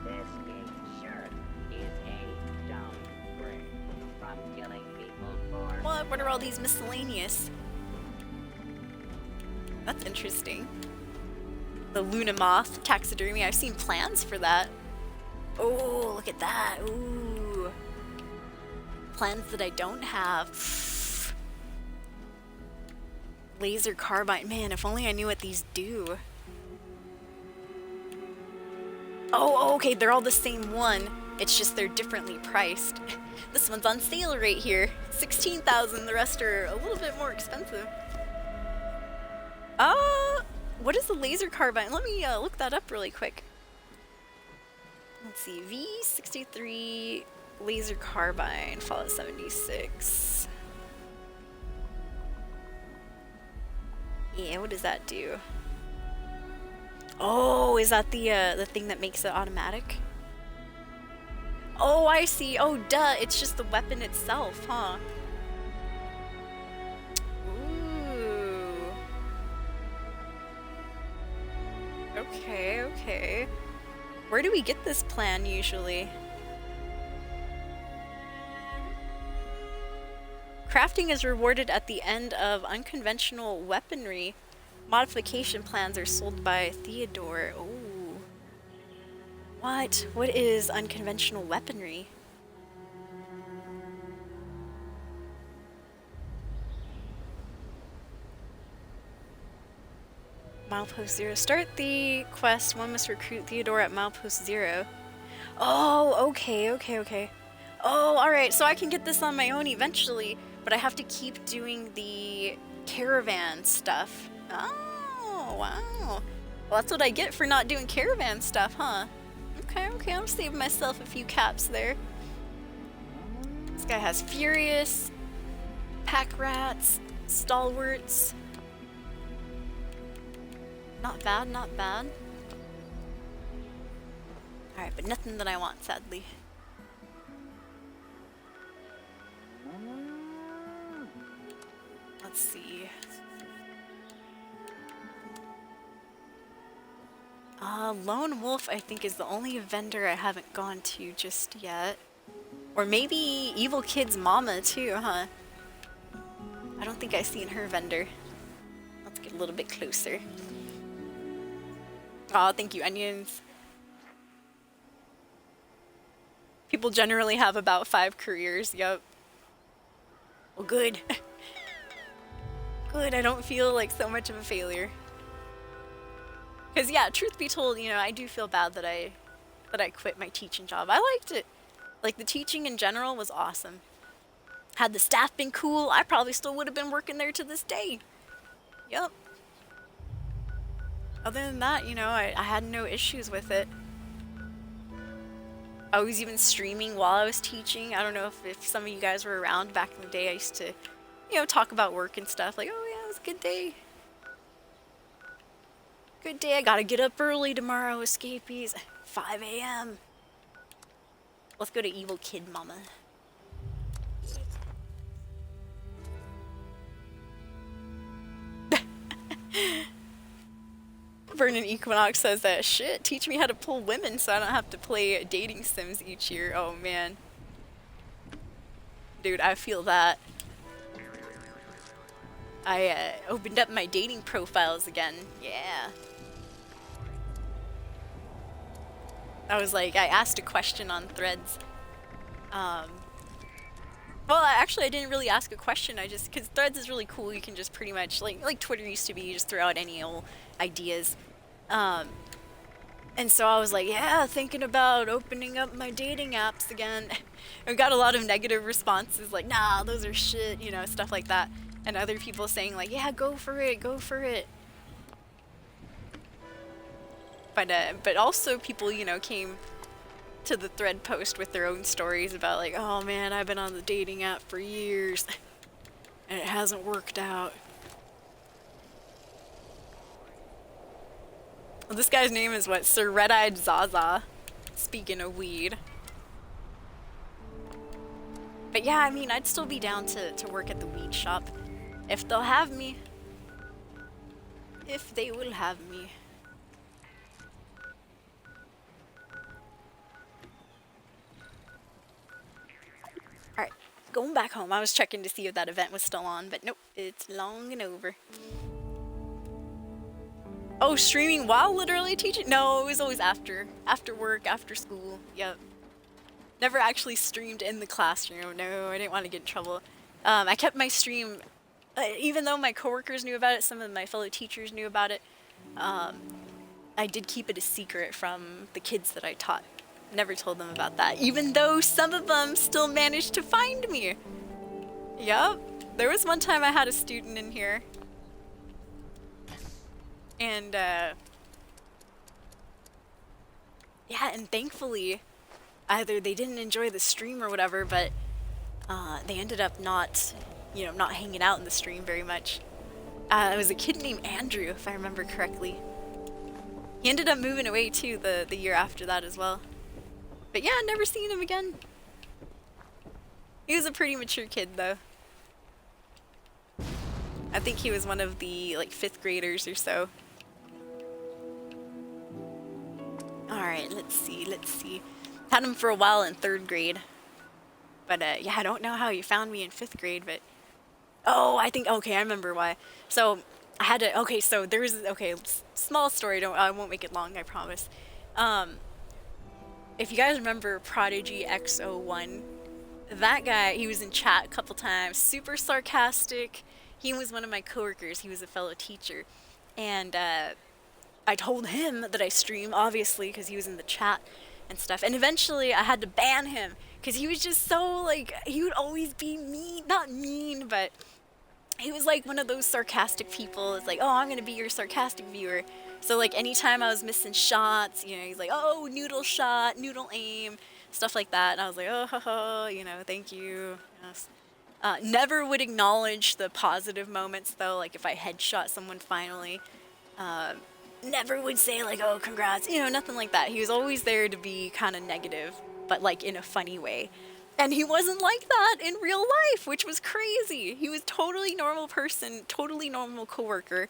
This shirt is a downgrade from killing people for... What are all these miscellaneous? That's interesting. The Luna Moth taxidermy. I've seen plans for that. Oh, look at that. Ooh. Plans that I don't have. Laser carbine. Man, if only I knew what these do. Oh, okay, they're all the same one. It's just they're differently priced. This one's on sale right here. 16,000, the rest are a little bit more expensive. What is the laser carbine? Let me look that up really quick. Let's see, V63 laser carbine, Fallout 76. Yeah, what does that do? Oh, is that the thing that makes it automatic? Oh, I see. Oh, duh. It's just the weapon itself, huh? Ooh. Okay, okay. Where do we get this plan usually? Crafting is rewarded at the end of unconventional weaponry. Modification plans are sold by Theodore. Oh. What? What is unconventional weaponry? Milepost 0. Start the quest. One must recruit Theodore at Milepost 0. Oh, okay. Oh, alright, so I can get this on my own eventually, but I have to keep doing the caravan stuff. Oh, wow. Well, that's what I get for not doing caravan stuff, huh? Okay, I'm saving myself a few caps there. This guy has Furious, Pack Rats, Stalwarts. Not bad. Alright, but nothing that I want, sadly. Let's see. Lone Wolf, I think, is the only vendor I haven't gone to just yet. Or maybe Evil Kid's mama, too, huh? I don't think I've seen her vendor. Let's get a little bit closer. Aw, thank you, onions. People generally have about 5 careers, yup. Well, good. Good, I don't feel like so much of a failure. Because, yeah, truth be told, you know, I do feel bad that I quit my teaching job. I liked it. Like, the teaching in general was awesome. Had the staff been cool, I probably still would have been working there to this day. Yup. Other than that, you know, I had no issues with it. I was even streaming while I was teaching. I don't know if some of you guys were around back in the day. I used to, you know, talk about work and stuff. Like, oh yeah, it was a good day. Good day. I gotta get up early tomorrow, escapees. 5 a.m. Let's go to Evil Kid Mama. Vernon Equinox says that shit, teach me how to pull women so I don't have to play dating sims each year. Oh man. Dude, I feel that. I opened up my dating profiles again. Yeah. I was like, I asked a question on Threads. Well, actually, I didn't really ask a question. I just, because Threads is really cool. You can just pretty much, like Twitter used to be, you just throw out any old ideas. And so I was like, yeah, thinking about opening up my dating apps again. I got a lot of negative responses, like, nah, those are shit, you know, stuff like that. And other people saying, like, yeah, go for it, go for it. But also people, you know, came to the thread post with their own stories about like, oh man, I've been on the dating app for years and it hasn't worked out. Well, this guy's name is what? Sir Red-Eyed Zaza. Speaking of weed. But yeah, I mean, I'd still be down to work at the weed shop. If they'll have me. If they will have me. Alright, going back home. I was checking to see if that event was still on, but nope, it's long and over. Oh, streaming while literally teaching? No, it was always after work, after school. Yep. Never actually streamed in the classroom. No, I didn't want to get in trouble. I kept my stream, even though my coworkers knew about it, some of my fellow teachers knew about it. I did keep it a secret from the kids that I taught. Never told them about that, even though some of them still managed to find me. Yup. There was one time I had a student in here. And, yeah, and thankfully, either they didn't enjoy the stream or whatever, but they ended up not, you know, not hanging out in the stream very much. It was a kid named Andrew, if I remember correctly. He ended up moving away too the year after that as well. But yeah, never seen him again. He was a pretty mature kid though. I think he was one of the like 5th graders or so. Alright, let's see. Had him for a while in 3rd grade. But yeah, I don't know how you found me in 5th grade, but oh, I think, okay, I remember why. So I had to, okay, so there's, okay, small story, I won't make it long, I promise. If you guys remember Prodigy X01, that guy, he was in chat a couple times, super sarcastic. He was one of my coworkers, he was a fellow teacher. And I told him that I stream, obviously, because he was in the chat and stuff. And eventually I had to ban him because he was just so, like, he would always be mean. Not mean, but he was like one of those sarcastic people. It's like, oh, I'm going to be your sarcastic viewer. So, like, anytime I was missing shots, you know, he's like, oh, noodle shot, noodle aim, stuff like that. And I was like, oh, haha, you know, thank you. Yes. Never would acknowledge the positive moments, though, like if I headshot someone finally. Never would say, like, oh, congrats, you know, nothing like that. He was always there to be kind of negative, but, like, in a funny way. And he wasn't like that in real life, which was crazy. He was totally normal person, totally normal coworker.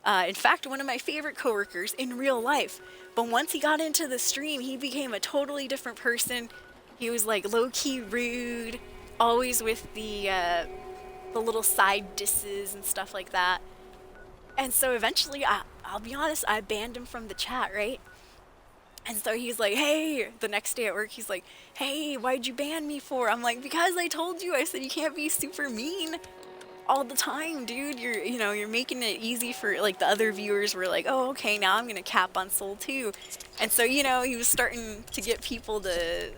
In fact, one of my favorite coworkers in real life. But once he got into the stream, he became a totally different person. He was, like, low-key rude, always with the little side disses and stuff like that. And so eventually, I'll be honest, I banned him from the chat, right? And so he's like, hey, the next day at work, he's like, hey, why'd you ban me for? I'm like, because I told you, I said you can't be super mean all the time, dude. You're making it easy for, like, the other viewers were like, oh, okay, now I'm gonna cap on Soul too. And so, you know, he was starting to get people to,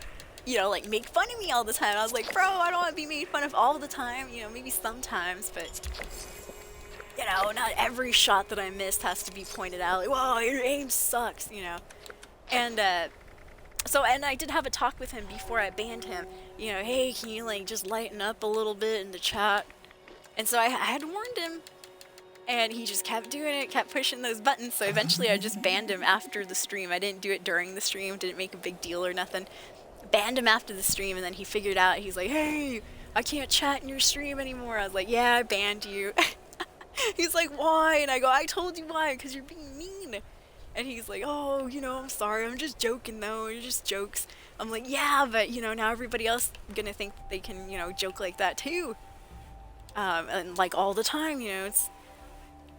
you know, like, make fun of me all the time. I was like, bro, I don't want to be made fun of all the time, you know, maybe sometimes, but, you know, not every shot that I missed has to be pointed out, like, whoa, your aim sucks, you know. And, and I did have a talk with him before I banned him, you know, hey, can you, like, just lighten up a little bit in the chat? And so I had warned him, and he just kept doing it, kept pushing those buttons, so eventually I just banned him after the stream. I didn't do it during the stream, didn't make a big deal or nothing. Banned him after the stream, and then he figured out, he's like, hey, I can't chat in your stream anymore. I was like, yeah, I banned you. He's like, why? And I go, I told you why, because you're being mean. And he's like, oh, you know, I'm sorry, I'm just joking though, you're just jokes. I'm like, yeah, but, you know, now everybody else is gonna think they can, you know, joke like that too. And, like, all the time, you know, it's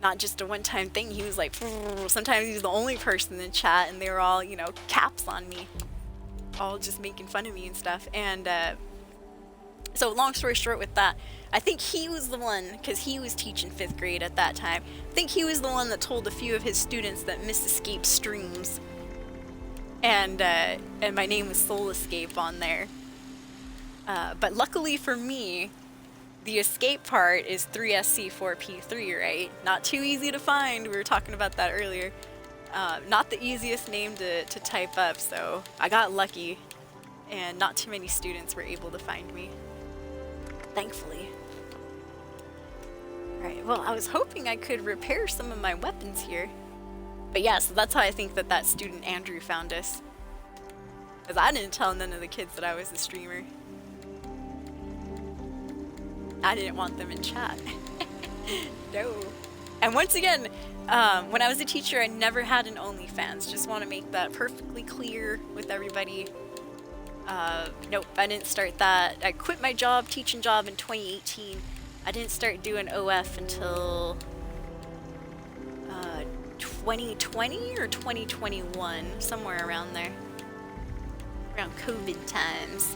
not just a one-time thing. He was like, sometimes he was the only person in chat, and they were all, you know, caps on me, all just making fun of me and stuff. And so long story short with that, I think he was the one, because he was teaching 5th grade at that time, I think he was the one that told a few of his students that Miss Escape streams, and my name was Soul Escape on there. But luckily for me, the escape part is 3SC4P3, right? Not too easy to find. We were talking about that earlier. Not the easiest name to type up, so I got lucky, and not too many students were able to find me. Thankfully. Alright, well, I was hoping I could repair some of my weapons here. But yeah, so that's how I think that student Andrew found us. Because I didn't tell none of the kids that I was a streamer. I didn't want them in chat. No. And once again, when I was a teacher, I never had an OnlyFans. Just want to make that perfectly clear with everybody. Nope, I didn't start that. I quit my teaching job in 2018. I didn't start doing OF until 2020 or 2021, somewhere around there. Around COVID times.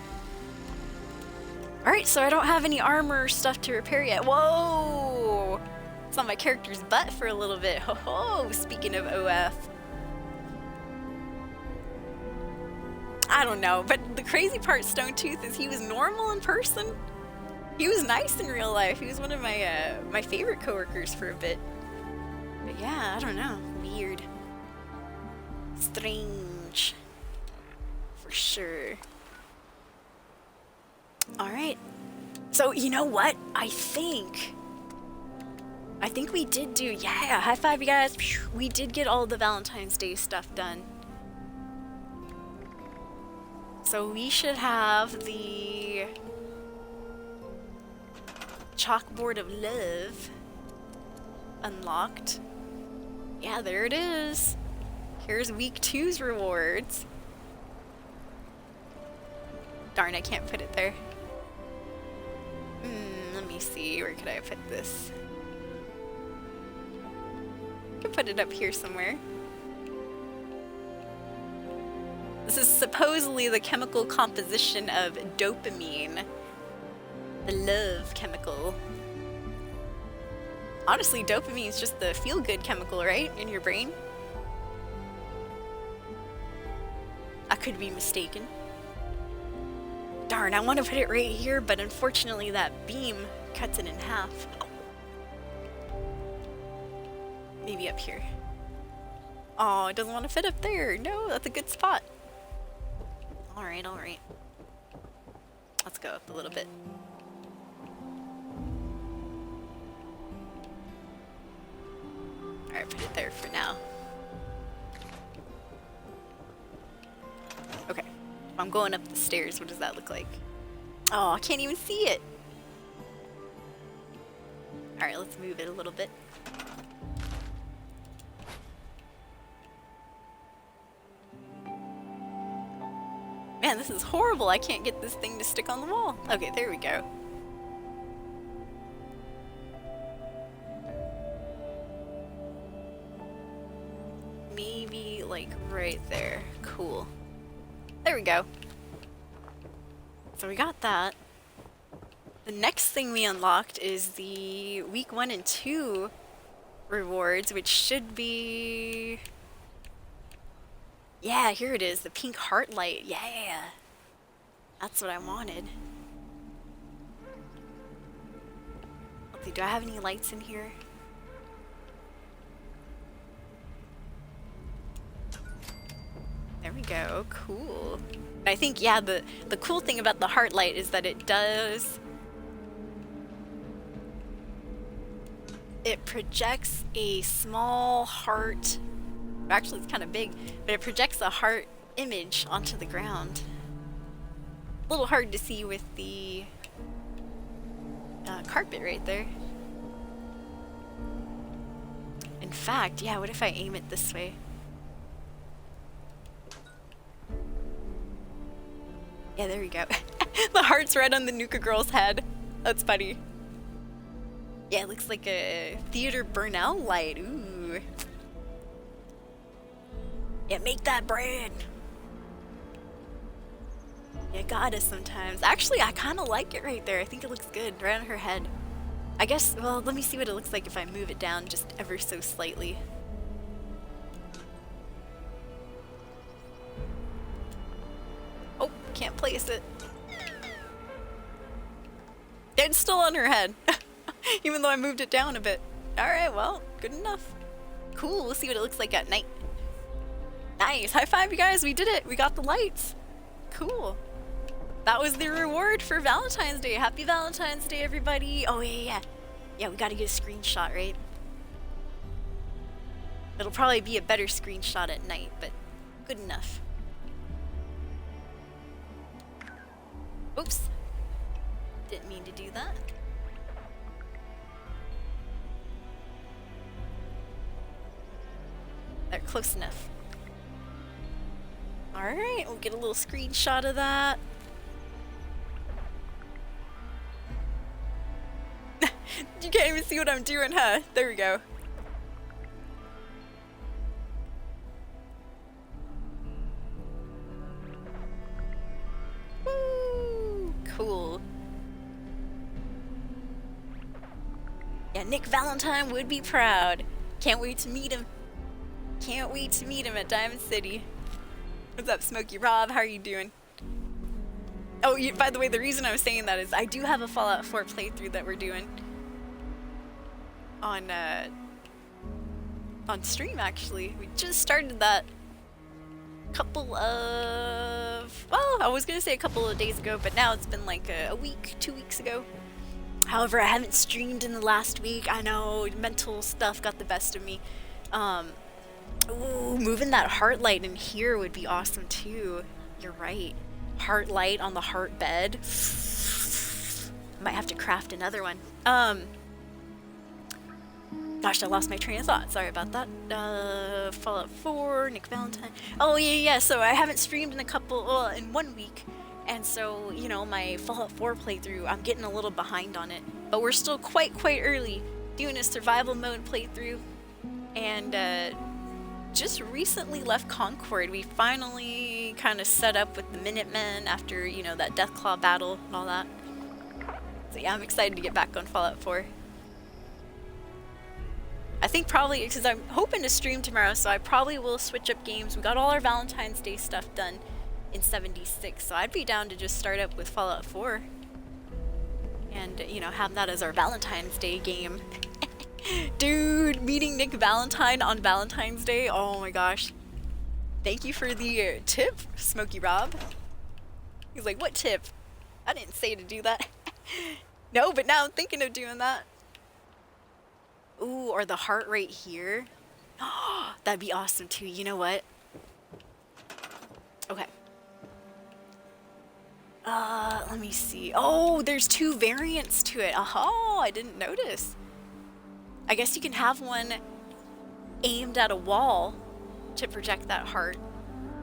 Alright, so I don't have any armor stuff to repair yet. Whoa! It's on my character's butt for a little bit. Ho ho! Speaking of OF. I don't know, but the crazy part, Stone Tooth, is he was normal in person. He was nice in real life. He was one of my favorite coworkers for a bit. But yeah, I don't know. Weird. Strange. For sure. Alright. So, you know what? I think we did do... Yeah, high five, you guys. We did get all the Valentine's Day stuff done. So we should have the Chalkboard of Love unlocked. Yeah, there it is. Here's week 2's rewards. Darn, I can't put it there. Let me see, where could I put this? I can put it up here somewhere. This is supposedly the chemical composition of dopamine. The love chemical. Honestly, dopamine is just the feel-good chemical, right? In your brain. could be mistaken. Darn, I want to put it right here, but unfortunately that beam cuts it in half. Maybe up here. Oh, it doesn't want to fit up there. No, that's a good spot. Alright, alright. Let's go up a little bit. Alright, put it there for now. Okay. If I'm going up the stairs, what does that look like? Oh, I can't even see it! Alright, let's move it a little bit. Man, this is horrible. I can't get this thing to stick on the wall. Okay, there we go. Maybe like right there. Cool. There we go. So we got that. The next thing we unlocked is the week 1 and 2 rewards, which should be... Yeah, here it is, the pink heart light. Yeah! That's what I wanted. Let's see, do I have any lights in here? There we go, cool. I think, yeah, the cool thing about the heart light is that it does... It projects a small heart. Actually, it's kind of big, but it projects a heart image onto the ground. A little hard to see with the carpet right there. In fact, yeah, what if I aim it this way? Yeah, there we go. The heart's right on the Nuka girl's head. That's funny. Yeah, it looks like a theater burnout light. Ooh. Yeah, make that bread. Yeah, got us sometimes. Actually, I kind of like it right there. I think it looks good, right on her head. I guess, well, let me see what it looks like if I move it down just ever so slightly. Oh, can't place it. It's still on her head, even though I moved it down a bit. Alright, well, good enough. Cool, we'll see what it looks like at night. Nice, high five you guys, we did it, we got the lights. Cool. That was the reward for Valentine's Day. Happy Valentine's Day, everybody. Oh, yeah. Yeah, we gotta get a screenshot, right? It'll probably be a better screenshot at night, but good enough. Oops. Didn't mean to do that. They're close enough. Alright, we'll get a little screenshot of that. You can't even see what I'm doing, huh? There we go. Woo! Cool. Yeah, Nick Valentine would be proud. Can't wait to meet him. Can't wait to meet him at Diamond City. What's up, Smokey Rob? How are you doing? Oh, by the way, the reason I was saying that is I do have a Fallout 4 playthrough that we're doing on stream, actually. We just started that couple of... Well, I was gonna say a couple of days ago, but now it's been like a week, 2 weeks ago. However, I haven't streamed in the last week. I know, mental stuff got the best of me. Ooh, moving that heart light in here would be awesome too. You're right. Heart light on the heart bed. Might have to craft another one. Gosh, I lost my train of thought. Sorry about that. Fallout 4, Nick Valentine. Oh yeah. So I haven't streamed in in 1 week. And so, you know, my Fallout 4 playthrough, I'm getting a little behind on it. But we're still quite early doing a survival mode playthrough. And, just recently left Concord. We finally kind of set up with the Minutemen after, you know, that Deathclaw battle and all that. So yeah, I'm excited to get back on Fallout 4. I think probably, because I'm hoping to stream tomorrow, so I probably will switch up games. We got all our Valentine's Day stuff done. in 76, so I'd be down to just start up with Fallout 4 and, you know, have that as our Valentine's Day game. Dude, meeting Nick Valentine on Valentine's Day, oh my gosh. Thank you for the tip, Smokey Rob. He's like, what tip? I didn't say to do that. No, but now I'm thinking of doing that. Ooh, or the heart right here. That'd be awesome too. You know what? Okay. Let me see. Oh, there's 2 variants to it. Oh, I didn't notice. I guess you can have one aimed at a wall to project that heart.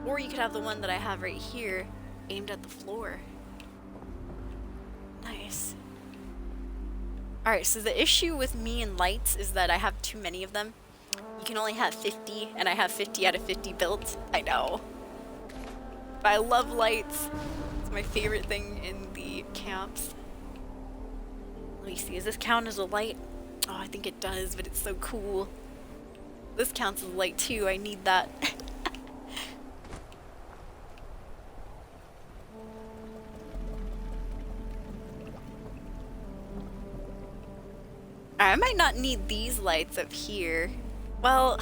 Or you could have the one that I have right here aimed at the floor. Nice. Alright, so the issue with me and lights is that I have too many of them. You can only have 50, and I have 50 out of 50 built. I know. But I love lights. It's my favorite thing in the camps. Let me see, does this count as a light? Oh, I think it does, but it's so cool. This counts as a light too, I need that. I might not need these lights up here. Well,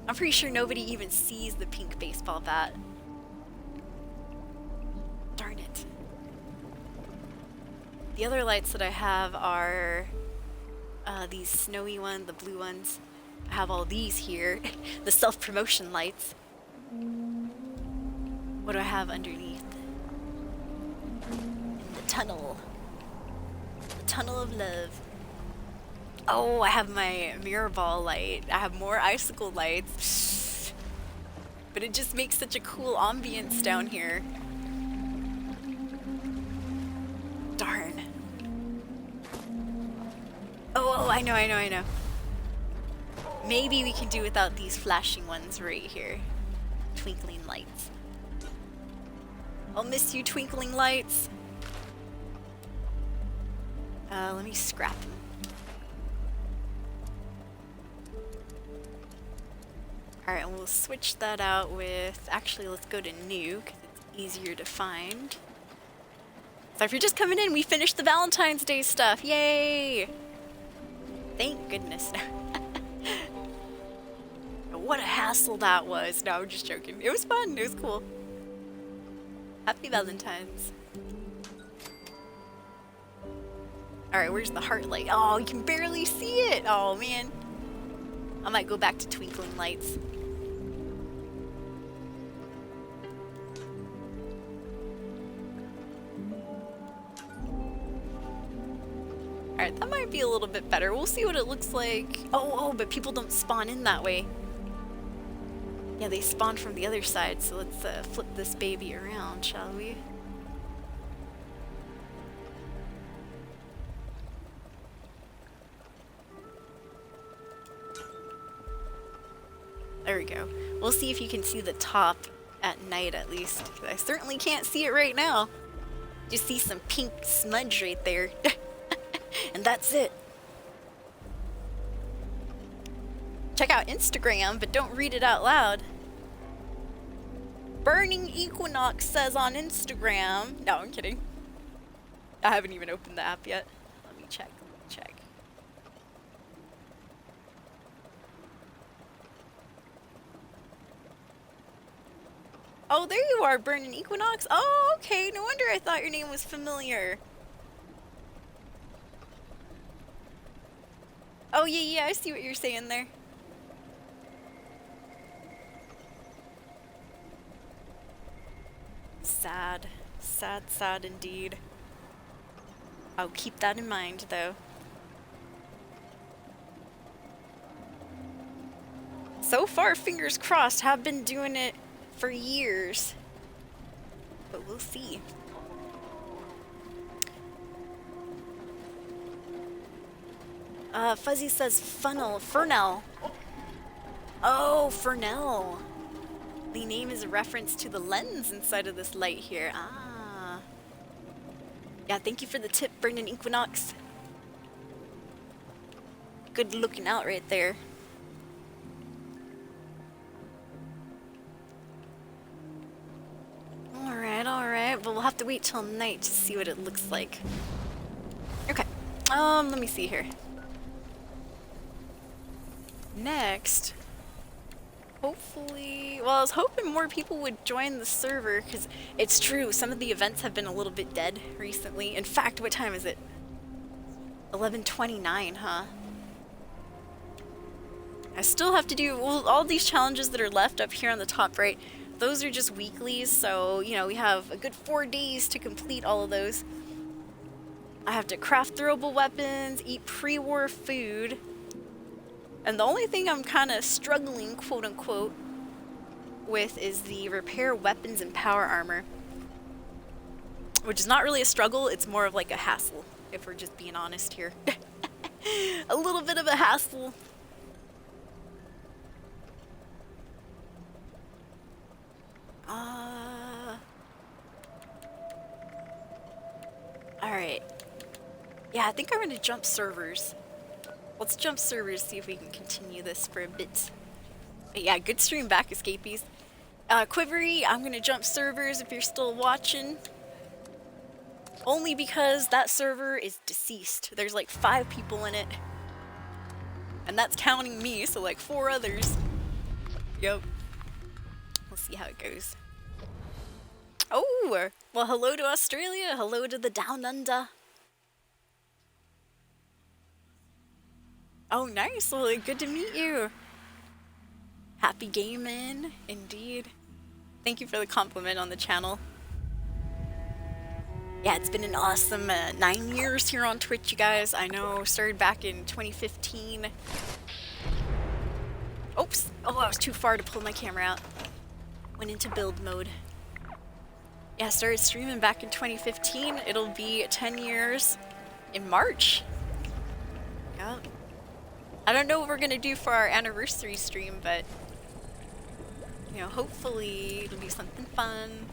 I'm pretty sure nobody even sees the pink baseball bat. Darn it. The other lights that I have are these snowy ones, the blue ones. I have all these here. The self-promotion lights. What do I have underneath? In the tunnel. The tunnel of love. Oh, I have my mirror ball light. I have more icicle lights. But it just makes such a cool ambience down here. Darn. Oh, I know. Maybe we can do without these flashing ones right here. Twinkling lights. I'll miss you, twinkling lights. Let me scrap them. Alright, and we'll switch that out with... Actually, let's go to new, because it's easier to find. So if you're just coming in, we finished the Valentine's Day stuff. Yay! Thank goodness. What a hassle that was. No, I'm just joking. It was fun. It was cool. Happy Valentine's. Alright, where's the heart light? Oh, you can barely see it. Oh, man. I might go back to twinkling lights. Alright, that might be a little bit better. We'll see what it looks like. Oh, but people don't spawn in that way. Yeah, they spawn from the other side, so let's flip this baby around, shall we? There we go. We'll see if you can see the top at night at least. I certainly can't see it right now. Just see some pink smudge right there. And that's it. Check out Instagram, but don't read it out loud. Burning Equinox says on Instagram. No, I'm kidding. I haven't even opened the app yet. Let me check. Oh, there you are, Burning Equinox. Oh, okay. No wonder I thought your name was familiar. Oh, yeah, I see what you're saying there. Sad. Sad indeed. I'll keep that in mind, though. So far, fingers crossed, have been doing it for years. But we'll see. Fuzzy says Fernell. Oh, Fernell. The name is a reference to the lens inside of this light here. Ah. Yeah, thank you for the tip, Brendan Equinox. Good looking out right there. but we'll have to wait till night to see what it looks like. Okay. Let me see here. Next, hopefully, well, I was hoping more people would join the server, because it's true, some of the events have been a little bit dead recently. In fact, what time is it? 11:29, huh? I still have to do, well, all these challenges that are left up here on the top right, those are just weeklies, so, you know, we have a good 4 days to complete all of those. I have to craft throwable weapons, eat pre-war food, and the only thing I'm kind of struggling, quote-unquote, with is the repair weapons and power armor. Which is not really a struggle, it's more of like a hassle, if we're just being honest here. A little bit of a hassle. Alright. Yeah, I think I'm gonna jump servers. Let's jump servers, see if we can continue this for a bit. But yeah, good stream back, escapees. Quivery, I'm gonna jump servers if you're still watching. Only because that server is deceased. There's like 5 people in it. And that's counting me, so like 4 others. Yep. We'll see how it goes. Oh, well, hello to Australia. Hello to the Down Under. Oh, nice. Well, good to meet you. Happy gaming, indeed. Thank you for the compliment on the channel. Yeah, it's been an awesome 9 years here on Twitch, you guys. I know, started back in 2015. Oops. Oh, I was too far to pull my camera out. Went into build mode. Yeah, I started streaming back in 2015. It'll be 10 years in March. Yep. I don't know what we're gonna do for our anniversary stream, but you know, hopefully it'll be something fun.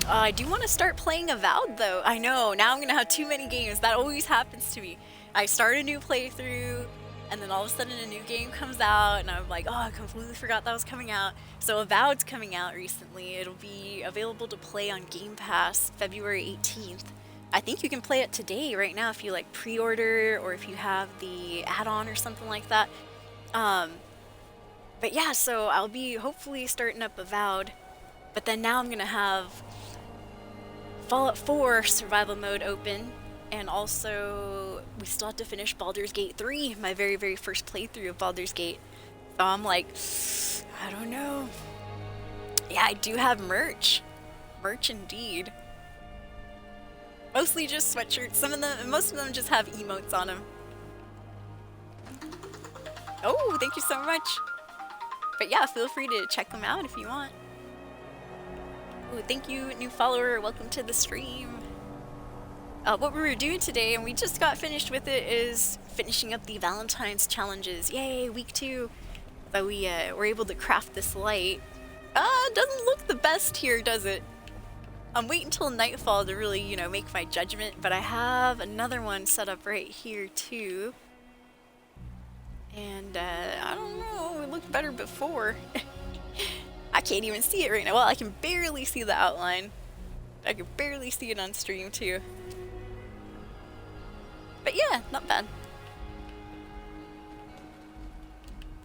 I do want to start playing Avowed though. I know, now I'm gonna have too many games. That always happens to me. I start a new playthrough, and then all of a sudden a new game comes out, and I'm like, oh, I completely forgot that was coming out. So Avowed's coming out recently. It'll be available to play on Game Pass February 18th. I think you can play it today, right now, if you like pre-order or if you have the add-on or something like that. But yeah, so I'll be hopefully starting up Avowed, but then now I'm gonna have Fallout 4 survival mode open, and also we still have to finish Baldur's Gate 3, my very, very first playthrough of Baldur's Gate. So I'm like, I don't know. Yeah, I do have merch. Merch indeed. Mostly just sweatshirts. Most of them just have emotes on them. Oh, thank you so much. But yeah, feel free to check them out if you want. Oh, thank you, new follower. Welcome to the stream. What we were doing today, and we just got finished with it, is finishing up the Valentine's challenges. Yay, week 2. So we were able to craft this light. Doesn't look the best here, does it? I'm waiting until nightfall to really, you know, make my judgment, but I have another one set up right here too. And I don't know, it looked better before. I can't even see it right now. Well, I can barely see the outline. I can barely see it on stream too. But yeah, not bad.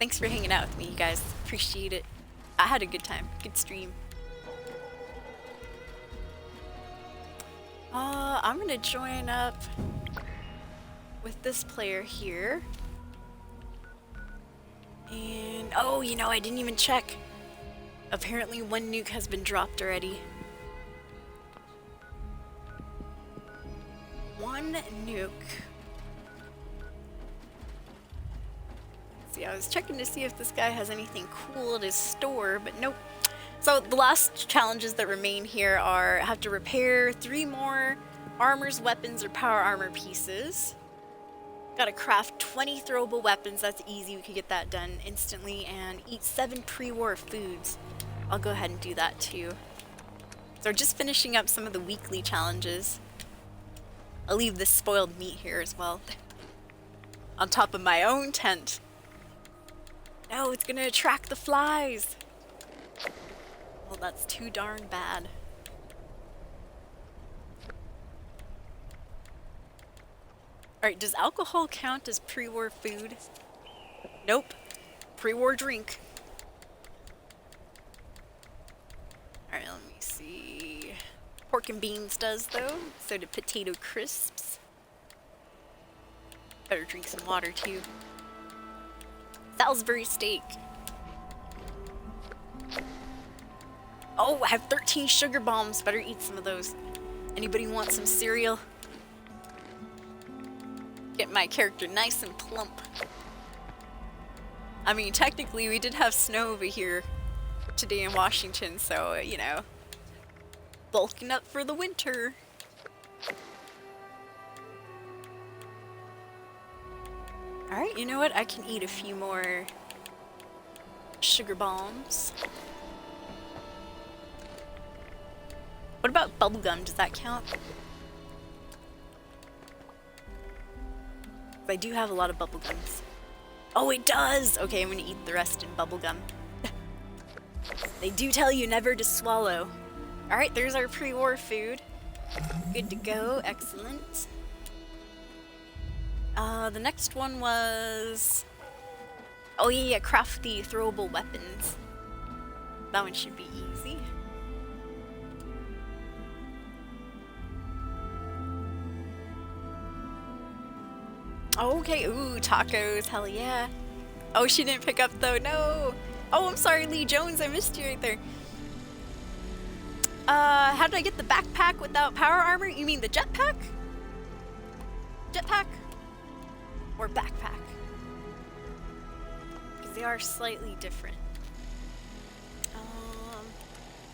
Thanks for hanging out with me, you guys. Appreciate it. I had a good time. Good stream. I'm gonna join up with this player here. And, oh, you know, I didn't even check. Apparently 1 nuke has been dropped already. 1 nuke. See, I was checking to see if this guy has anything cool at his store, but nope. So the last challenges that remain here are have to repair 3 more armors, weapons, or power armor pieces. Gotta craft 20 throwable weapons. That's easy. We could get that done instantly. And eat 7 pre-war foods. I'll go ahead and do that too. So just finishing up some of the weekly challenges. I'll leave this spoiled meat here as well. On top of my own tent. No, it's gonna attract the flies. Well, that's too darn bad. Alright, does alcohol count as pre-war food? Nope. Pre-war drink. Alright, let me see. Pork and beans does, though. So do potato crisps. Better drink some water, too. Salisbury steak. Oh, I have 13 sugar bombs. Better eat some of those. Anybody want some cereal? Get my character nice and plump. I mean, technically, we did have snow over here today in Washington, so, you know, bulking up for the winter. Alright, you know what? I can eat a few more sugar bombs. What about bubblegum? Does that count? I do have a lot of bubblegums. Oh, it does! Okay, I'm gonna eat the rest in bubblegum. They do tell you never to swallow. Alright, there's our pre-war food. Good to go, excellent. The next one was... Oh yeah, craft the throwable weapons. That one should be easy. Okay, ooh, tacos, hell yeah. Oh, she didn't pick up though, no! Oh, I'm sorry, Lee Jones, I missed you right there. How did I get the backpack without power armor? You mean the jetpack? Jetpack? Or backpack? Because they are slightly different.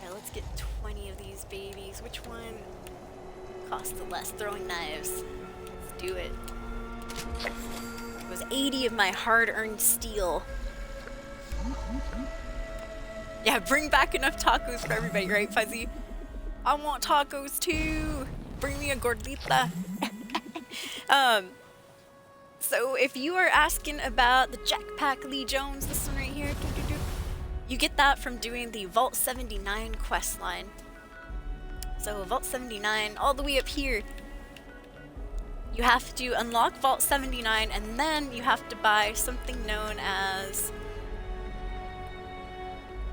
Yeah, let's get 20 of these babies. Which one costs the less? Throwing knives. Let's do it. It was 80 of my hard-earned steel. Yeah, bring back enough tacos for everybody, right, Fuzzy? I want tacos too! Bring me a gordita. So if you are asking about the jetpack, Lee Jones, this one right here, you get that from doing the Vault 79 quest line. So Vault 79, all the way up here, you have to unlock Vault 79, and then you have to buy something known as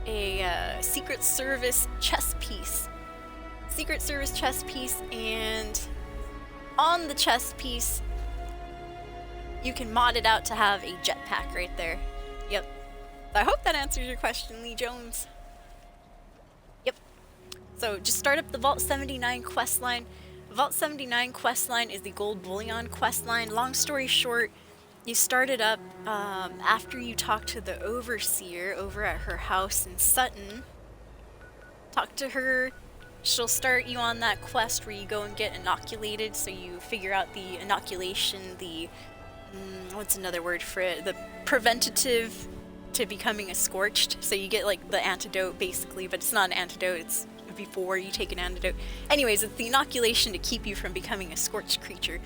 a Secret Service chess piece. Secret Service chess piece, and on the chess piece, you can mod it out to have a jetpack right there. Yep. So I hope that answers your question, Lee Jones. Yep. So just start up the Vault 79 questline. Vault 79 questline is the Gold Bullion questline. Long story short, you start it up after you talk to the Overseer over at her house in Sutton. Talk to her. She'll start you on that quest where you go and get inoculated, so you figure out the inoculation, the what's another word for it? The preventative to becoming a scorched. So you get like the antidote basically, but it's not an antidote, it's before you take an antidote. Anyways, it's the inoculation to keep you from becoming a scorched creature.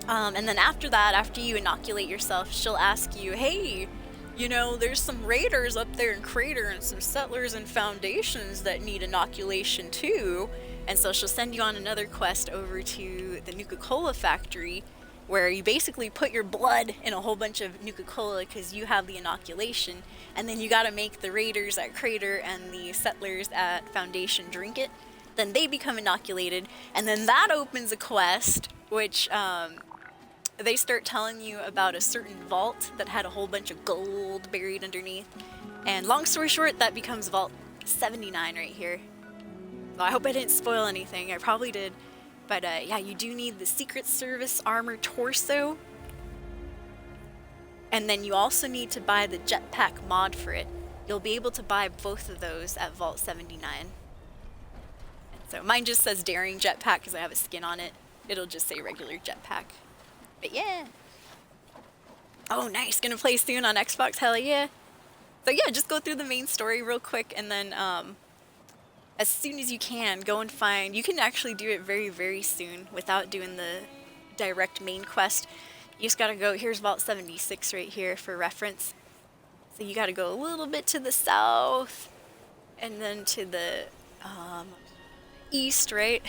And then after that, after you inoculate yourself, she'll ask you, hey, you know, there's some raiders up there in Crater and some settlers and foundations that need inoculation too. And so she'll send you on another quest over to the Nuka-Cola factory, where you basically put your blood in a whole bunch of Nuka-Cola because you have the inoculation, and then you gotta make the raiders at Crater and the settlers at Foundation drink it. Then they become inoculated, and then that opens a quest, which they start telling you about a certain vault that had a whole bunch of gold buried underneath. And long story short, that becomes Vault 79 right here. So I hope I didn't spoil anything, I probably did. But yeah, you do need the Secret Service armor torso. And then you also need to buy the jetpack mod for it. You'll be able to buy both of those at Vault 79. And so mine just says Daring Jetpack because I have a skin on it. It'll just say regular jetpack. But yeah. Oh, nice. Gonna play soon on Xbox? Hell yeah. So yeah, just go through the main story real quick, and then as soon as you can, go and find... You can actually do it very, very soon without doing the direct main quest. You just gotta go... Here's Vault 76 right here for reference. So you gotta go a little bit to the south, and then to the east, right?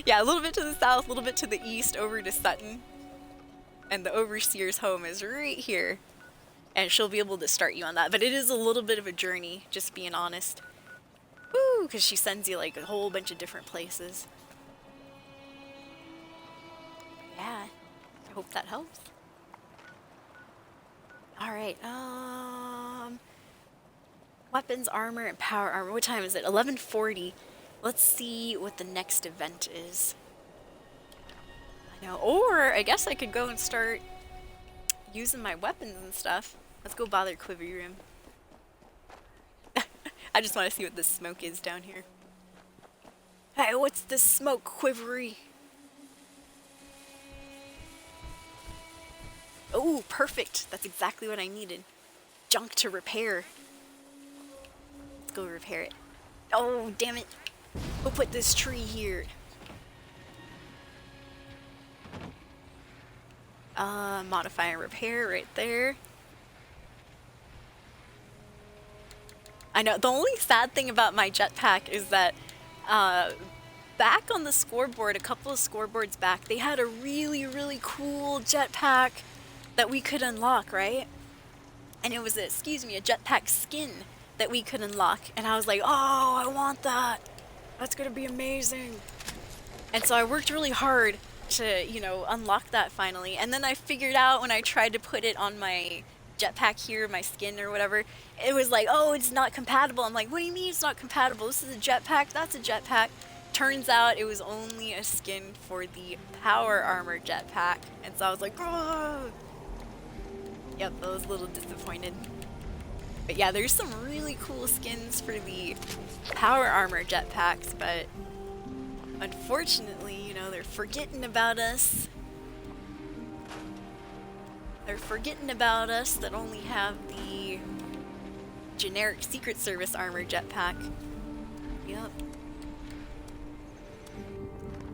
Yeah, a little bit to the south, a little bit to the east, over to Sutton. And the overseer's home is right here. And she'll be able to start you on that. But it is a little bit of a journey, just being honest. Woo, because she sends you like a whole bunch of different places. Yeah, I hope that helps. Alright, weapons, armor, and power armor. What time is it? 11:40. Let's see what the next event is. I know, or I guess I could go and start using my weapons and stuff. Let's go bother Quivery Room. I just want to see what this smoke is down here. Hey, what's this smoke, Quivery? Oh, perfect. That's exactly what I needed. Junk to repair. Let's go repair it. Oh, damn it. We'll put this tree here. Modify and repair right there. I know, the only sad thing about my jetpack is that back on the scoreboard, a couple of scoreboards back, they had a really, really cool jetpack that we could unlock, right? And it was, a jetpack skin that we could unlock. And I was like, oh, I want that. That's gonna be amazing. And so I worked really hard to, you know, unlock that finally. And then I figured out when I tried to put it on my jetpack here, my skin or whatever, it was like, oh, it's not compatible. I'm like, what do you mean it's not compatible? This is a jetpack, that's a jetpack. Turns out it was only a skin for the power armor jetpack. And so I was like, oh. Yep, I was a little disappointed. But yeah, there's some really cool skins for the power armor jetpacks, but unfortunately, you know, they're forgetting about us. They're forgetting about us that only have the generic Secret Service armor jetpack. Yep.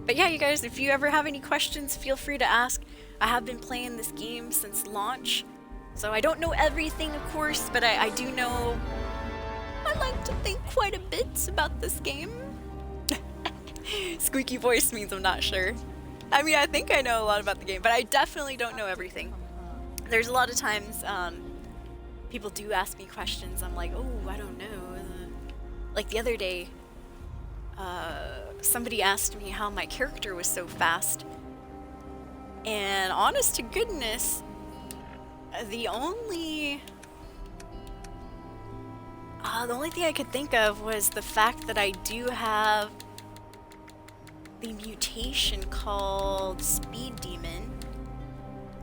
But yeah, you guys, if you ever have any questions, feel free to ask. I have been playing this game since launch, so I don't know everything, of course, but I do know, I like to think quite a bit about this game. Squeaky voice means I'm not sure. I mean, I think I know a lot about the game, but I definitely don't know everything. There's a lot of times people do ask me questions. I'm like, oh, I don't know. Like the other day, somebody asked me how my character was so fast. And honest to goodness, the only thing I could think of was the fact that I do have the mutation called Speed Demon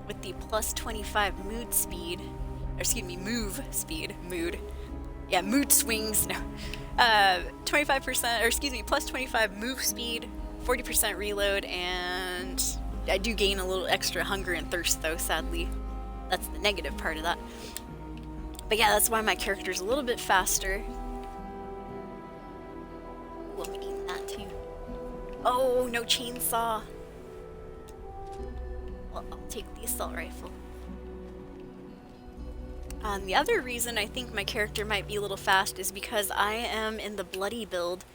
with the plus 25 mood speed, or excuse me, move speed, mood. Yeah, mood swings, no. 25%, or excuse me, plus 25 move speed, 40% reload, and I do gain a little extra hunger and thirst though, sadly. That's the negative part of that. But yeah, that's why my character's a little bit faster. Ooh, I'm eating that too. Oh, no chainsaw. Well, I'll take the assault rifle. The other reason I think my character might be a little fast is because I am in the bloody build,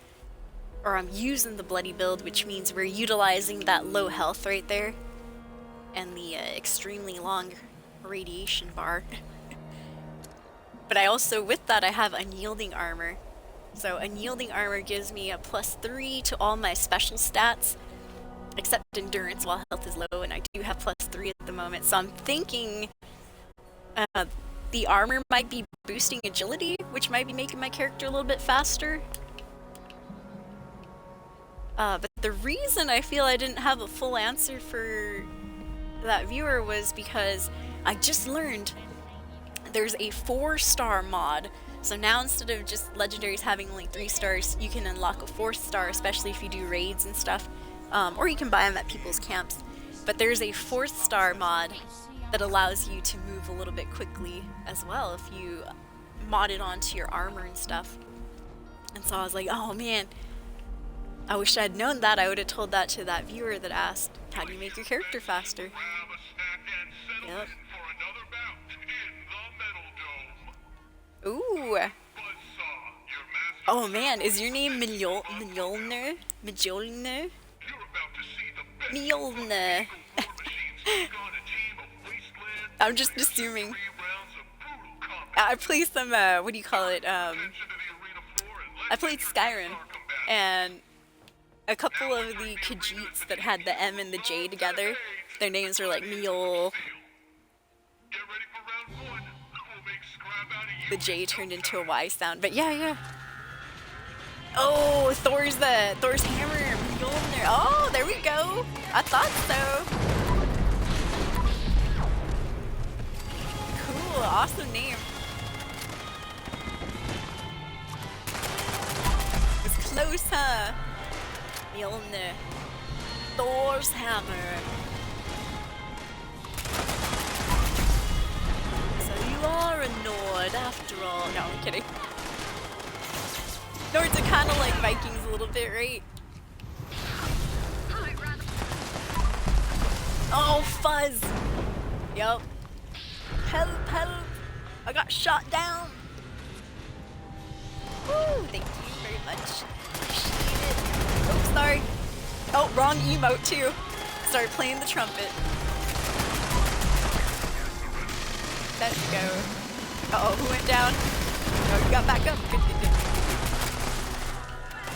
or I'm using the bloody build, which means we're utilizing that low health right there, and the extremely long radiation bar. But I also, with that, I have unyielding armor. So unyielding armor gives me a +3 to all my special stats, except endurance while health is low, and I do have +3 at the moment. So I'm thinking the armor might be boosting agility, which might be making my character a little bit faster. But the reason I feel I didn't have a full answer for that viewer was because I just learned there's a 4-star mod. So now instead of just legendaries having only 3 stars, you can unlock a 4th star, especially if you do raids and stuff. Or you can buy them at people's camps. But there's a 4th star mod that allows you to move a little bit quickly as well if you mod it onto your armor and stuff. And so I was like, oh man, I wish I'd known that. I would have told that to that viewer that asked, how do you make your character faster? Yep. Ooh. Oh man, is your name Mjolnir? Mjolnir? Mjolnir. I'm just assuming. 3 rounds of brutal combat. I played some, what do you call it? Attention to the arena floor and I played let's Skyrim, our combatants. and a couple of the Khajiits that had the M and the J together, their names were like Neil. Get ready for round 1. We'll make scrap out of you. The J turned into a Y sound, but yeah. Oh, Thor's hammer, Mjolnir. Oh, there we go. I thought so. Cool, awesome name. It was close, huh? Mjolnir. Thor's hammer. So you are a Nord after all. No, I'm kidding. Nords are kind of like Vikings a little bit, right? Oh, fuzz! Yup. Help, help! I got shot down! Woo! Thank you very much. Appreciate it. Oh, sorry. Oh, wrong emote too. Start playing the trumpet. Let's go. Uh-oh, who went down? Oh, you got back up. Good.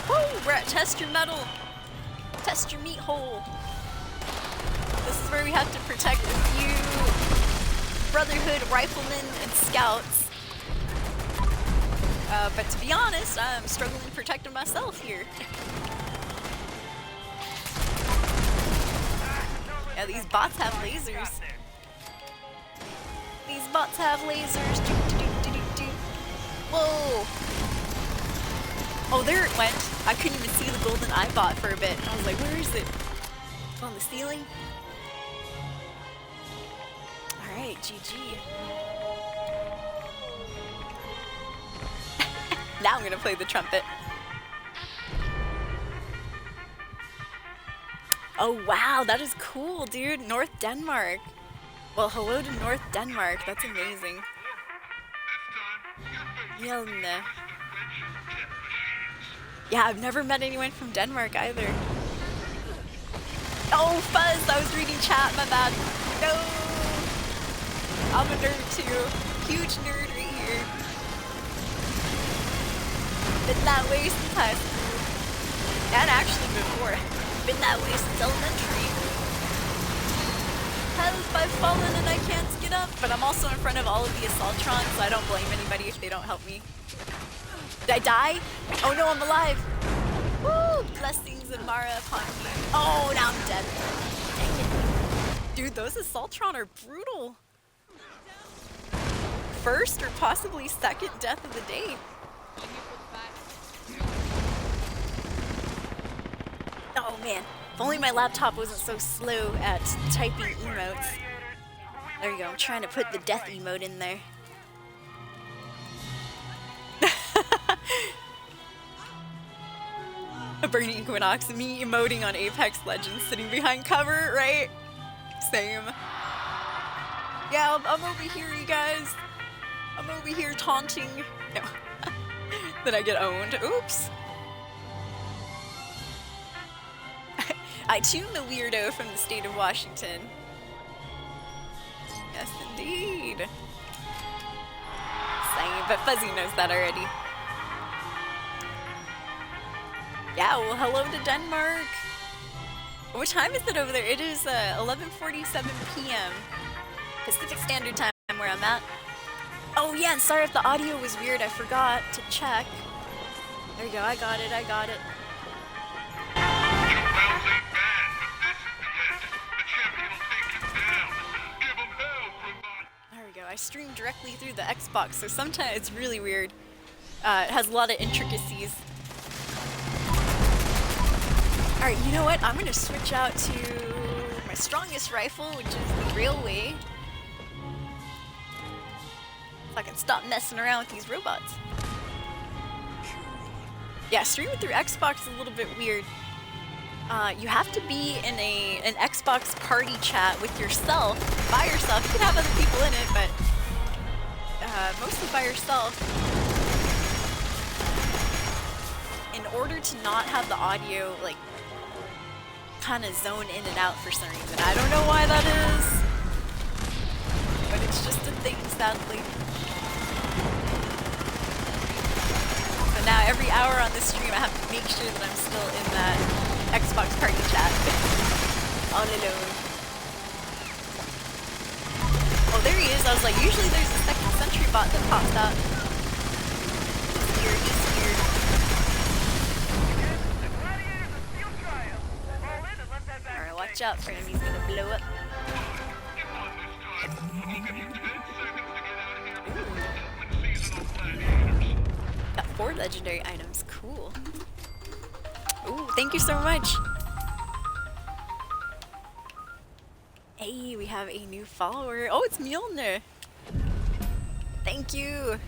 Woo! We're at Test Your Metal. Test Your Meat Hole. This is where we have to protect a few Brotherhood riflemen and scouts. But to be honest, I'm struggling protecting myself here. Yeah, these bots have lasers. These bots have lasers. Do. Whoa! Oh, there it went. I couldn't even see the golden eye bot for a bit. I was like, where is it? It's on the ceiling? Alright, GG. Now I'm gonna play the trumpet. Oh wow, that is cool, dude. North Denmark. Well, hello to North Denmark. That's amazing. Mjolnir. Yeah, I've never met anyone from Denmark either. Oh, fuzz! I was reading chat, my bad. No! I'm a nerd too. Huge nerd right here. Been that way since high school. And actually before. Been that way since elementary. Help, I've fallen and I can't get up. But I'm also in front of all of the Assaultrons, so I don't blame anybody if they don't help me. Did I die? Oh no, I'm alive! Woo! Blessings of Mara upon me. Oh, now I'm dead. Dang it. Dude, those Assaultron are brutal. First or possibly second death of the day. Oh man, if only my laptop wasn't so slow at typing emotes. There you go, I'm trying to put the death emote in there. A Burning Equinox, me emoting on Apex Legends, sitting behind cover, right? Same. Yeah, I'm over here, you guys. I'm over here taunting. No. Then I get owned. Oops. I too am the weirdo from the state of Washington. Yes, indeed. Same, but Fuzzy knows that already. Yeah, well, hello to Denmark. What time is it over there? It is 11:47 p.m. Pacific Standard Time where I'm at. Oh yeah, and sorry if the audio was weird. I forgot to check. There you go. I got it. There we go. I stream directly through the Xbox, so sometimes it's really weird. It has a lot of intricacies. Alright, you know what? I'm gonna switch out to my strongest rifle, which is the Railway. So I can stop messing around with these robots. Yeah, streaming through Xbox is a little bit weird. You have to be in an Xbox party chat with yourself, by yourself. You can have other people in it, but mostly by yourself. In order to not have the audio, like, kind of zone in and out for some reason. I don't know why that is, but It's just a thing, sadly. So now every hour on this stream, I have to make sure that I'm still in that Xbox party chat. All alone. Oh, there he is. I was like, usually there's a second sentry bot that pops out. He's here, he's here. Alright, watch out for him. He's gonna blow up. Got 4 legendary items. Cool. Ooh, thank you so much. Hey, we have a new follower. Oh, it's Mjolnir. Thank you.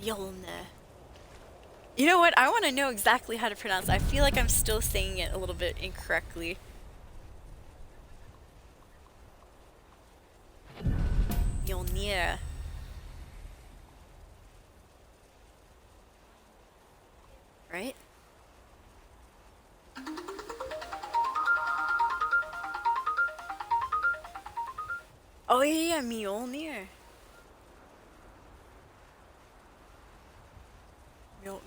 Mjolnir. You know what? I want to know exactly how to pronounce it. I feel like I'm still saying it a little bit incorrectly. Mjolnir. Right? Oh yeah, Mjolnir.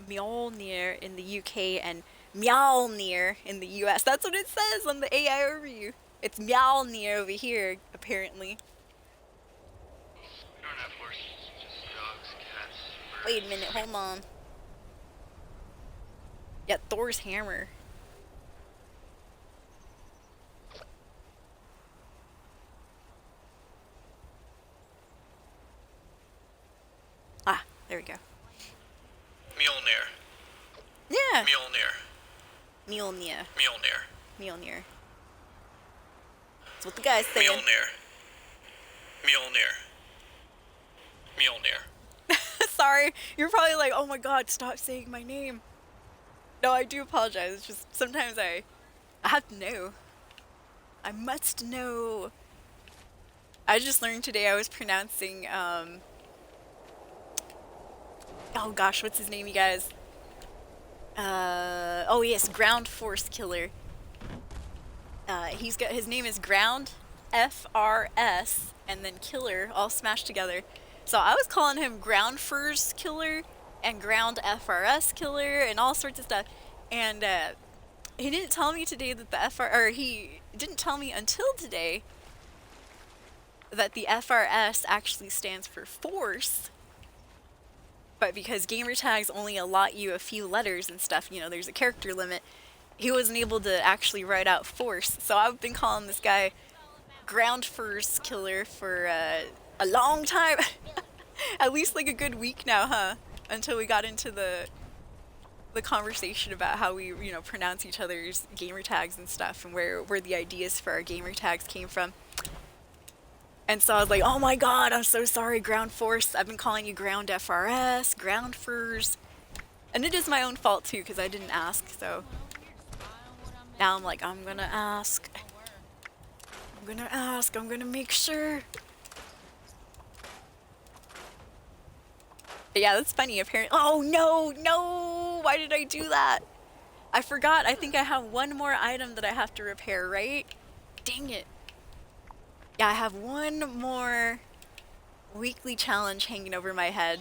Mjolnir in the UK and Mjolnir in the US. That's what it says on the AI overview. It's Mjolnir over here, apparently. Don't have horses, just dogs, cats, birds. Wait a minute, hold on. Yeah, Thor's hammer. Ah, there we go. Mjolnir. Yeah. Mjolnir. Mjolnir. Mjolnir. Mjolnir. That's what the guy's saying. Mjolnir. Mjolnir. Mjolnir. Sorry, you're probably like, oh my god, stop saying my name. No, I do apologize. It's just sometimes I have to know. I must know. I just learned today I was pronouncing, oh gosh, what's his name, you guys? Oh yes, Ground Force Killer. His name is Ground, F-R-S, and then Killer, all smashed together. So I was calling him Ground Force Killer and Ground FRS Killer and all sorts of stuff. And he didn't tell me today that he didn't tell me until today that the FRS actually stands for Force. But because gamer tags only allot you a few letters and stuff, you know, there's a character limit, he wasn't able to actually write out Force. So I've been calling this guy Ground Force Killer for a long time. At least like a good week now, huh? Until we got into the conversation about how we, you know, pronounce each other's gamer tags and stuff, and where the ideas for our gamer tags came from. And so I was like, oh my god, I'm so sorry, Ground Force. I've been calling you Ground FRS, Ground Furs. And it is my own fault too, because I didn't ask, so now I'm like, I'm gonna ask. I'm gonna make sure. But yeah, that's funny, apparently. Oh no, why did I do that? I forgot, I think I have one more item that I have to repair, right? Dang it. Yeah, I have one more weekly challenge hanging over my head.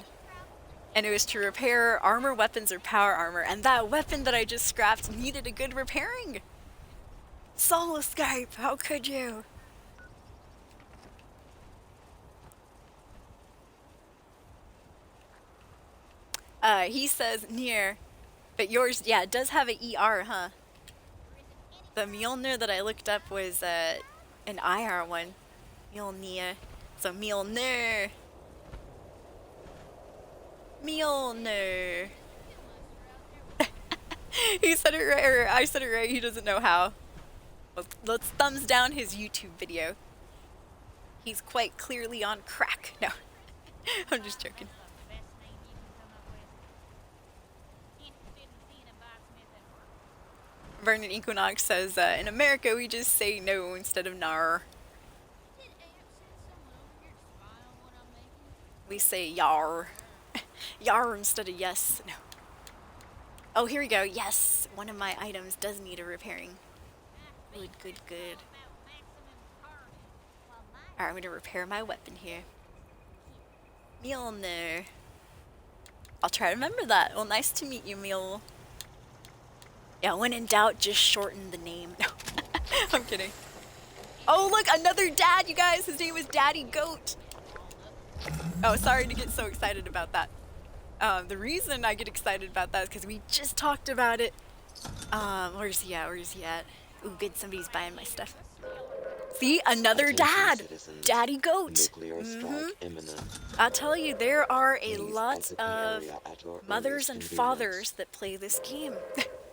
And it was to repair armor, weapons, or power armor. And that weapon that I just scrapped needed a good repairing. Solo Skype, how could you? He says near, but yours, yeah, it does have an ER, huh? The Mjolnir that I looked up was an IR one. Mjolnir. So Mjolnir. Mjolnir. He said it right, or I said it right, he doesn't know how. Let's thumbs down his YouTube video. He's quite clearly on crack. No, I'm just joking. Vernon Equinox says, in America we just say no instead of nar. We say yar. Yar instead of yes. No. Oh, here we go. Yes, one of my items does need a repairing. Good. Alright, I'm gonna repair my weapon here. Mjolnir. I'll try to remember that. Well, nice to meet you, Mjol. Yeah, when in doubt, just shorten the name. No, I'm kidding. Oh, look, another dad, you guys. His name is Daddy Goat. Oh, sorry to get so excited about that. The reason I get excited about that is because we just talked about it. Where's he at? Where's he at? Ooh, good, somebody's buying my stuff. See, another Attention dad. citizens. Daddy Goat. Nuclear strike imminent. I'll tell you, there are a Please lot exit the of area at your mothers earliest and convenience. fathers that play this game.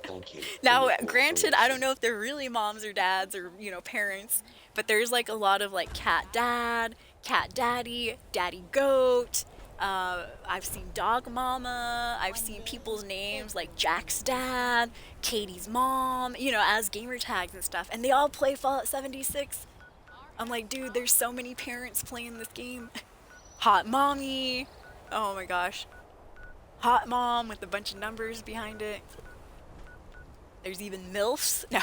Thank you. for Now, your granted, I don't cooperation. know if they're really moms or dads or, you know, parents, but there's like a lot of like cat dad, cat daddy, daddy goat. I've seen dog mama. I've seen people's names like Jack's dad, Katie's mom, you know, as gamer tags and stuff. And they all play Fallout 76. I'm like, dude, there's so many parents playing this game. Hot mommy. Oh my gosh. Hot mom with a bunch of numbers behind it. There's even MILFs. No,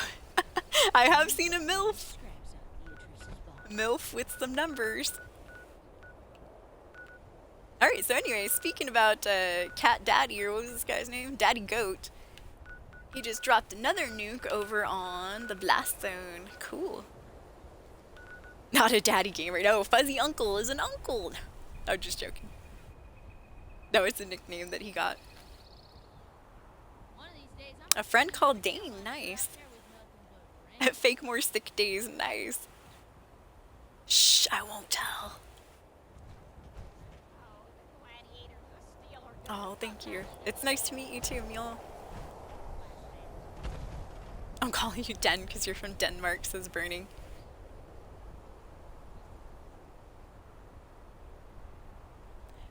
I have seen a MILF. MILF with some numbers. Alright, so anyway, speaking about Cat Daddy, or what was this guy's name? Daddy Goat. He just dropped another nuke over on the blast zone. Cool. Not a daddy gamer. No, Fuzzy Uncle is an uncle. No, I'm just joking. No, it's a nickname that he got. A friend called Dane. Nice. Fake more sick days. Nice. Shh, I won't tell. Oh, thank you. It's nice to meet you too, Mule. I'm calling you Den because you're from Denmark, says Burning.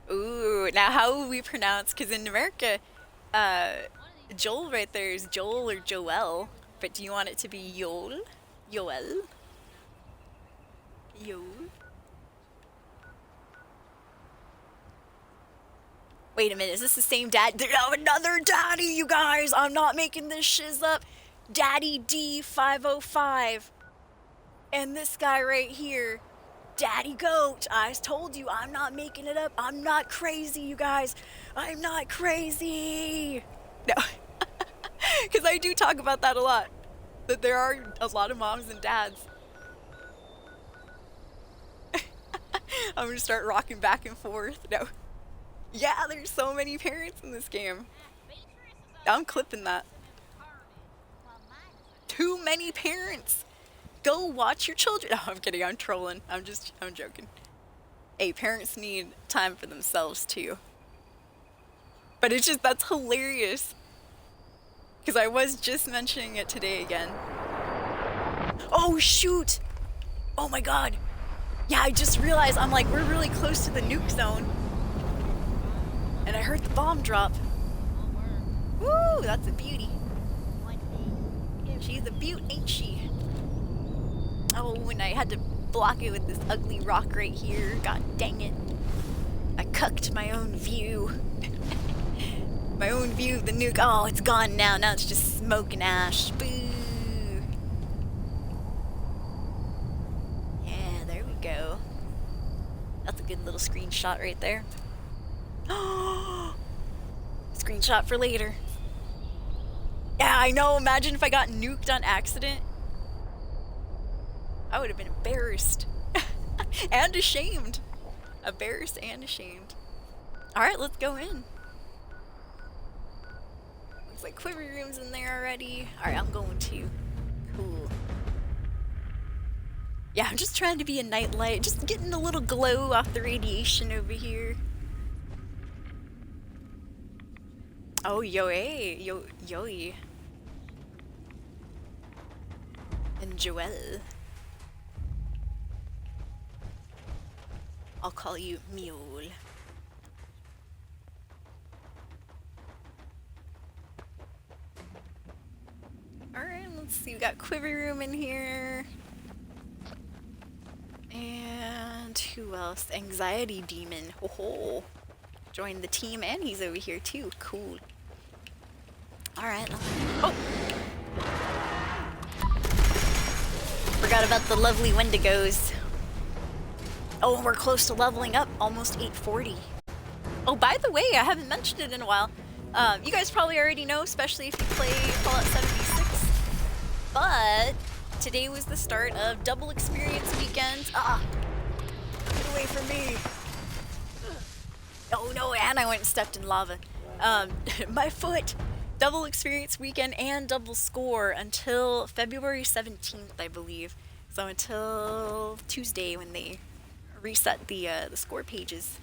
Ooh, now how will we pronounce, because in America, Joel right there is Joel or Joel, but do you want it to be Yol? Yoel? Yol? Wait a minute, is this the same dad? Oh, another daddy, you guys! I'm not making this shiz up. Daddy D505. And this guy right here, Daddy Goat. I told you, I'm not making it up. I'm not crazy, you guys. I'm not crazy. No. Because I do talk about that a lot. That there are a lot of moms and dads. I'm gonna start rocking back and forth. No. Yeah, there's so many parents in this game. I'm clipping that. Too many parents. Go watch your children. Oh, I'm kidding. I'm trolling. I'm joking. Hey, parents need time for themselves too. But it's just, that's hilarious. Because I was just mentioning it today again. Oh, shoot. Oh my god. Yeah, I just realized, I'm like, we're really close to the nuke zone. And I heard the bomb drop. Woo, that's a beauty. She's a beaut, ain't she? Oh, and I had to block it with this ugly rock right here. God dang it. I cucked my own view. My own view of the nuke. Oh, it's gone now. Now it's just smoke and ash. Boo. Yeah, there we go. That's a good little screenshot right there. Screenshot for later. Yeah, I know. Imagine if I got nuked on accident. I would have been embarrassed. And ashamed. Embarrassed and ashamed. Alright, let's go in. Looks like Quiver Room's in there already. Alright, I'm going to. Cool. Yeah, I'm just trying to be a nightlight. Just getting a little glow off the radiation over here. Oh, Yoe. Yoe. And Joel. I'll call you Mule. Alright, let's see. We got Quiver Room in here. And who else? Anxiety Demon. Ho ho. Joined the team and he's over here too. Cool. Alright. Oh! Forgot about the lovely Wendigos. Oh, we're close to leveling up, almost 840. Oh, by the way, I haven't mentioned it in a while. You guys probably already know, especially if you play Fallout 76. But today was the start of double experience weekends. Ah, get away from me. Oh no, and I went and stepped in lava. My foot. Double experience weekend and double score until February 17th, I believe. So until Tuesday when they reset the score pages.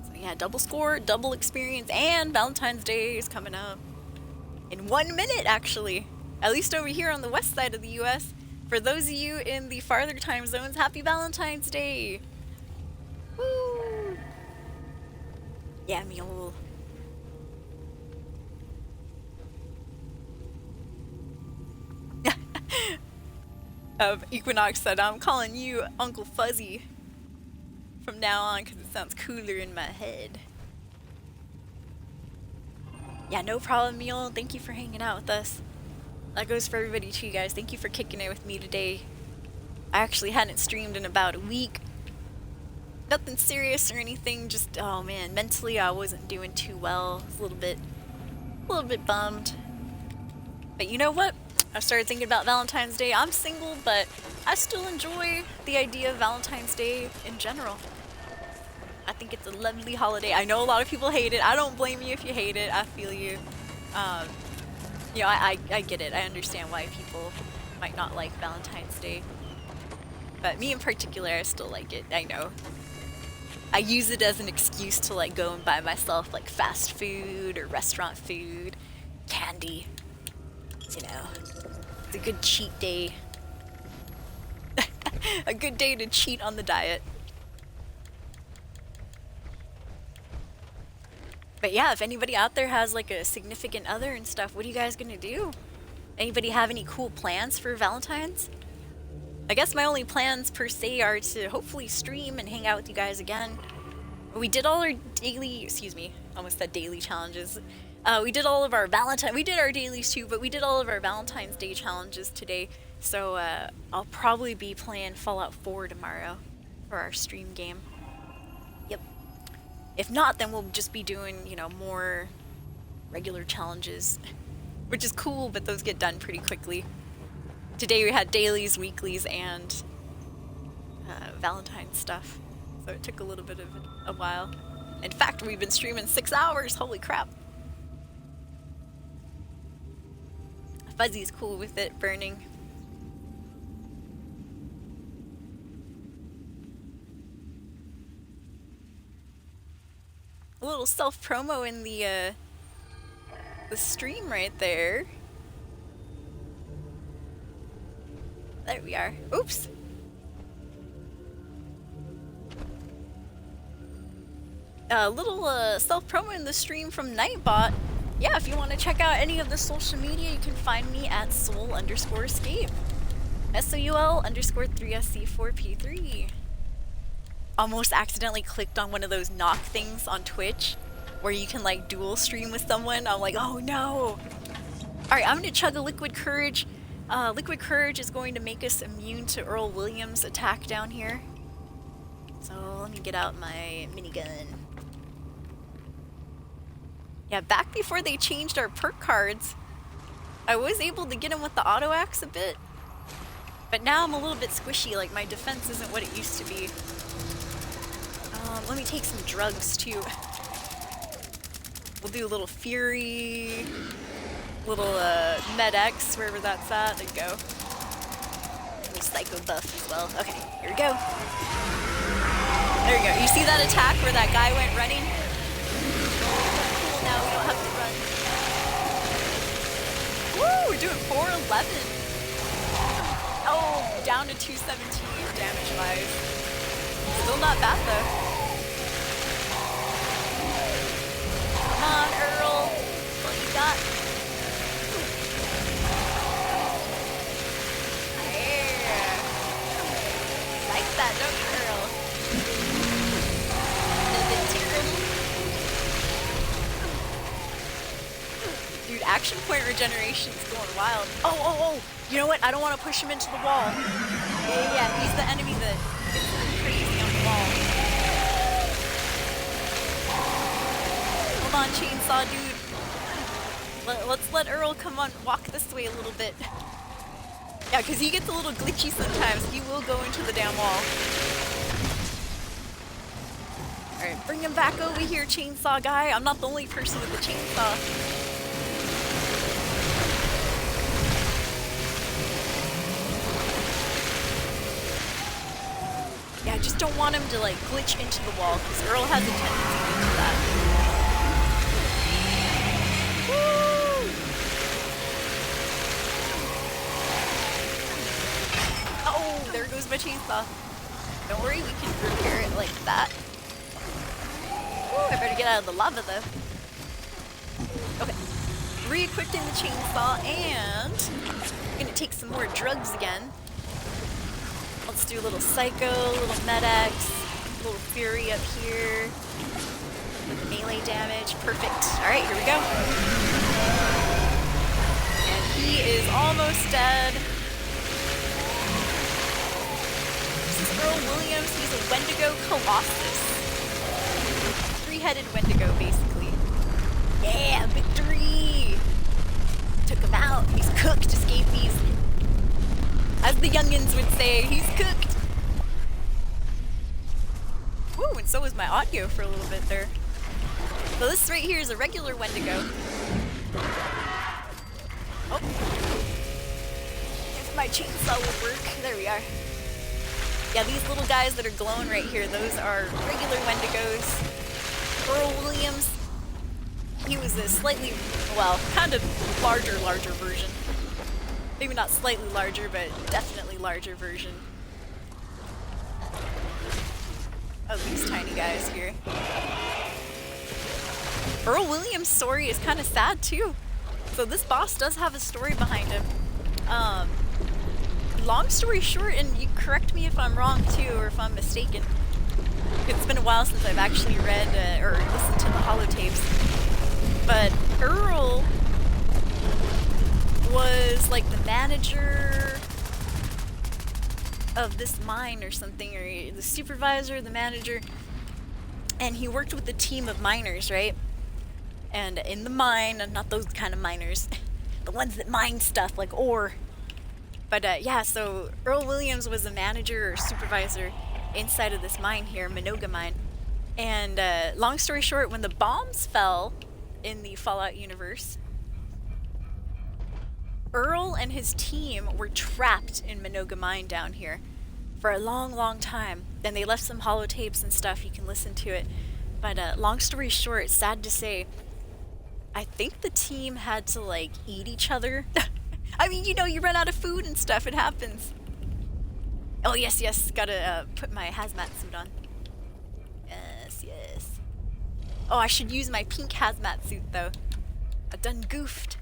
So yeah, double score, double experience, and Valentine's Day is coming up in 1 minute, actually. At least over here on the west side of the U.S. For those of you in the farther time zones, happy Valentine's Day! Woo! Yeah, mule. Equinox said, I'm calling you Uncle Fuzzy from now on because it sounds cooler in my head. Yeah, no problem, Mule. Thank you for hanging out with us. That goes for everybody too, guys. Thank you for kicking it with me today. I actually hadn't streamed in about a week. Nothing serious or anything, just, oh man, mentally I wasn't doing too well. I was a little bit bummed. But you know what? I started thinking about Valentine's Day. I'm single, but I still enjoy the idea of Valentine's Day in general. I think it's a lovely holiday. I know a lot of people hate it. I don't blame you if you hate it. I feel you. You know, I get it. I understand why people might not like Valentine's Day. But me in particular, I still like it. I know. I use it as an excuse to like go and buy myself like fast food or restaurant food, candy. You know, it's a good cheat day. A good day to cheat on the diet. But yeah, if anybody out there has like a significant other and stuff, what are you guys gonna do? Anybody have any cool plans for Valentine's? I guess my only plans per se are to hopefully stream and hang out with you guys again. We did all our daily, excuse me, almost said daily challenges. We did all of our we did our dailies too, but we did all of our Valentine's Day challenges today. So I'll probably be playing Fallout 4 tomorrow for our stream game. Yep. If not, then we'll just be doing, you know, more regular challenges, which is cool, but those get done pretty quickly. Today we had dailies, weeklies, and Valentine stuff, so it took a little bit of a while. In fact, we've been streaming 6 hours, holy crap. Fuzzy's cool with it burning. A little self-promo in the stream right there. There we are. Oops. A little self-promo in the stream from Nightbot. Yeah, if you want to check out any of the social media, you can find me at soul_escape. SOUL_3SC4P3. Almost accidentally clicked on one of those knock things on Twitch where you can like dual stream with someone. I'm like, oh no. Alright, I'm gonna chug a Liquid Courage. Liquid Courage is going to make us immune to Earl Williams' attack down here. So let me get out my minigun. Yeah, back before they changed our perk cards, I was able to get him with the auto axe a bit. But now I'm a little bit squishy, like my defense isn't what it used to be. Let me take some drugs too. We'll do a little Fury, little Med-X, wherever that's at. There you go. A little Psycho buff as well. Okay, here we go. There we go. You see that attack where that guy went running? Cool, now we don't have to run. Woo, we're doing 411. Oh, down to 217 damage-wise. Still not bad though. Come on, Earl. What you got? Yeah. Like that, don't you, Earl? A little bit tickle. Dude, action point regeneration is going wild. Oh, oh, oh! You know what? I don't want to push him into the wall. Yeah, he's the enemy that gets crazy on the wall. Hold on, chainsaw dude. Let's let Earl come on, walk this way a little bit. Yeah, because he gets a little glitchy sometimes. He will go into the damn wall. Alright, bring him back over here, chainsaw guy. I'm not the only person with the chainsaw. Yeah, I just don't want him to like glitch into the wall because Earl has a tendency to do that. Woo! Oh, there goes my chainsaw. Don't worry, we can repair it like that. Ooh, I better get out of the lava though. Okay, re-equipping the chainsaw and I'm gonna take some more drugs again. Let's do a little Psycho, a little Med-X, a little Fury up here. With the melee damage. Perfect. Alright, here we go. And he is almost dead. This is Earl Williams. He's a Wendigo Colossus. Three-headed Wendigo, basically. Yeah, victory! Took him out. He's cooked, escapees. As the youngins would say, he's cooked! Woo, and so was my audio for a little bit there. So this right here is a regular Wendigo. Oh. If my chainsaw would work. There we are. Yeah, these little guys that are glowing right here, those are regular Wendigos. Earl Williams, he was a slightly, well, kind of larger version. Maybe not slightly larger, but definitely larger version of these tiny guys here. Earl Williams' story is kind of sad too. So this boss does have a story behind him. Long story short, and you correct me if I'm wrong too, or if I'm mistaken. It's been a while since I've actually read or listened to the holotapes. But Earl was like the manager of this mine or something, or the supervisor, the manager, and he worked with a team of miners, right? And in the mine, not those kind of miners, the ones that mine stuff like ore. But yeah, so Earl Williams was a manager or supervisor inside of this mine here, Minoga Mine. And long story short, when the bombs fell in the Fallout universe, Earl and his team were trapped in Minoga Mine down here for a long time. Then they left some holotapes and stuff, you can listen to it. But long story short, sad to say, I think the team had to like eat each other. I mean, you know, you run out of food and stuff, it happens. Oh yes, gotta put my hazmat suit on. Yes. Oh, I should use my pink hazmat suit though. I done goofed.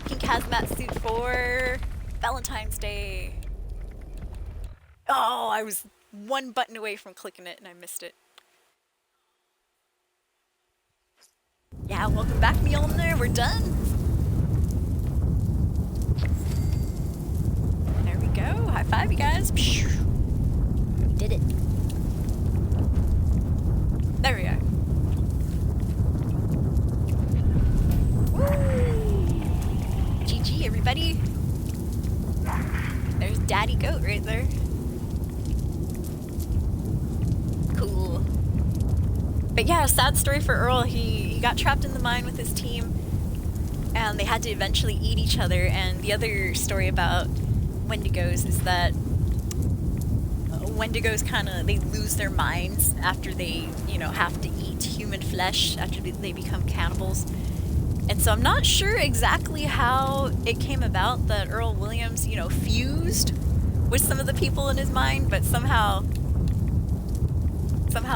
Pink hazmat suit for Valentine's Day. Oh, I was one button away from clicking it and I missed it. Yeah, welcome back, Mjolnir. We're done. There we go. High five, you guys. We did it. There we are. Woo! GG, everybody. There's Daddy Goat right there. Cool. But yeah, sad story for Earl. He got trapped in the mine with his team, and they had to eventually eat each other. And the other story about Wendigos is that Wendigos they lose their minds after they, have to eat human flesh, after they become cannibals. And so I'm not sure exactly how it came about that Earl Williams, fused with some of the people in his mind, but somehow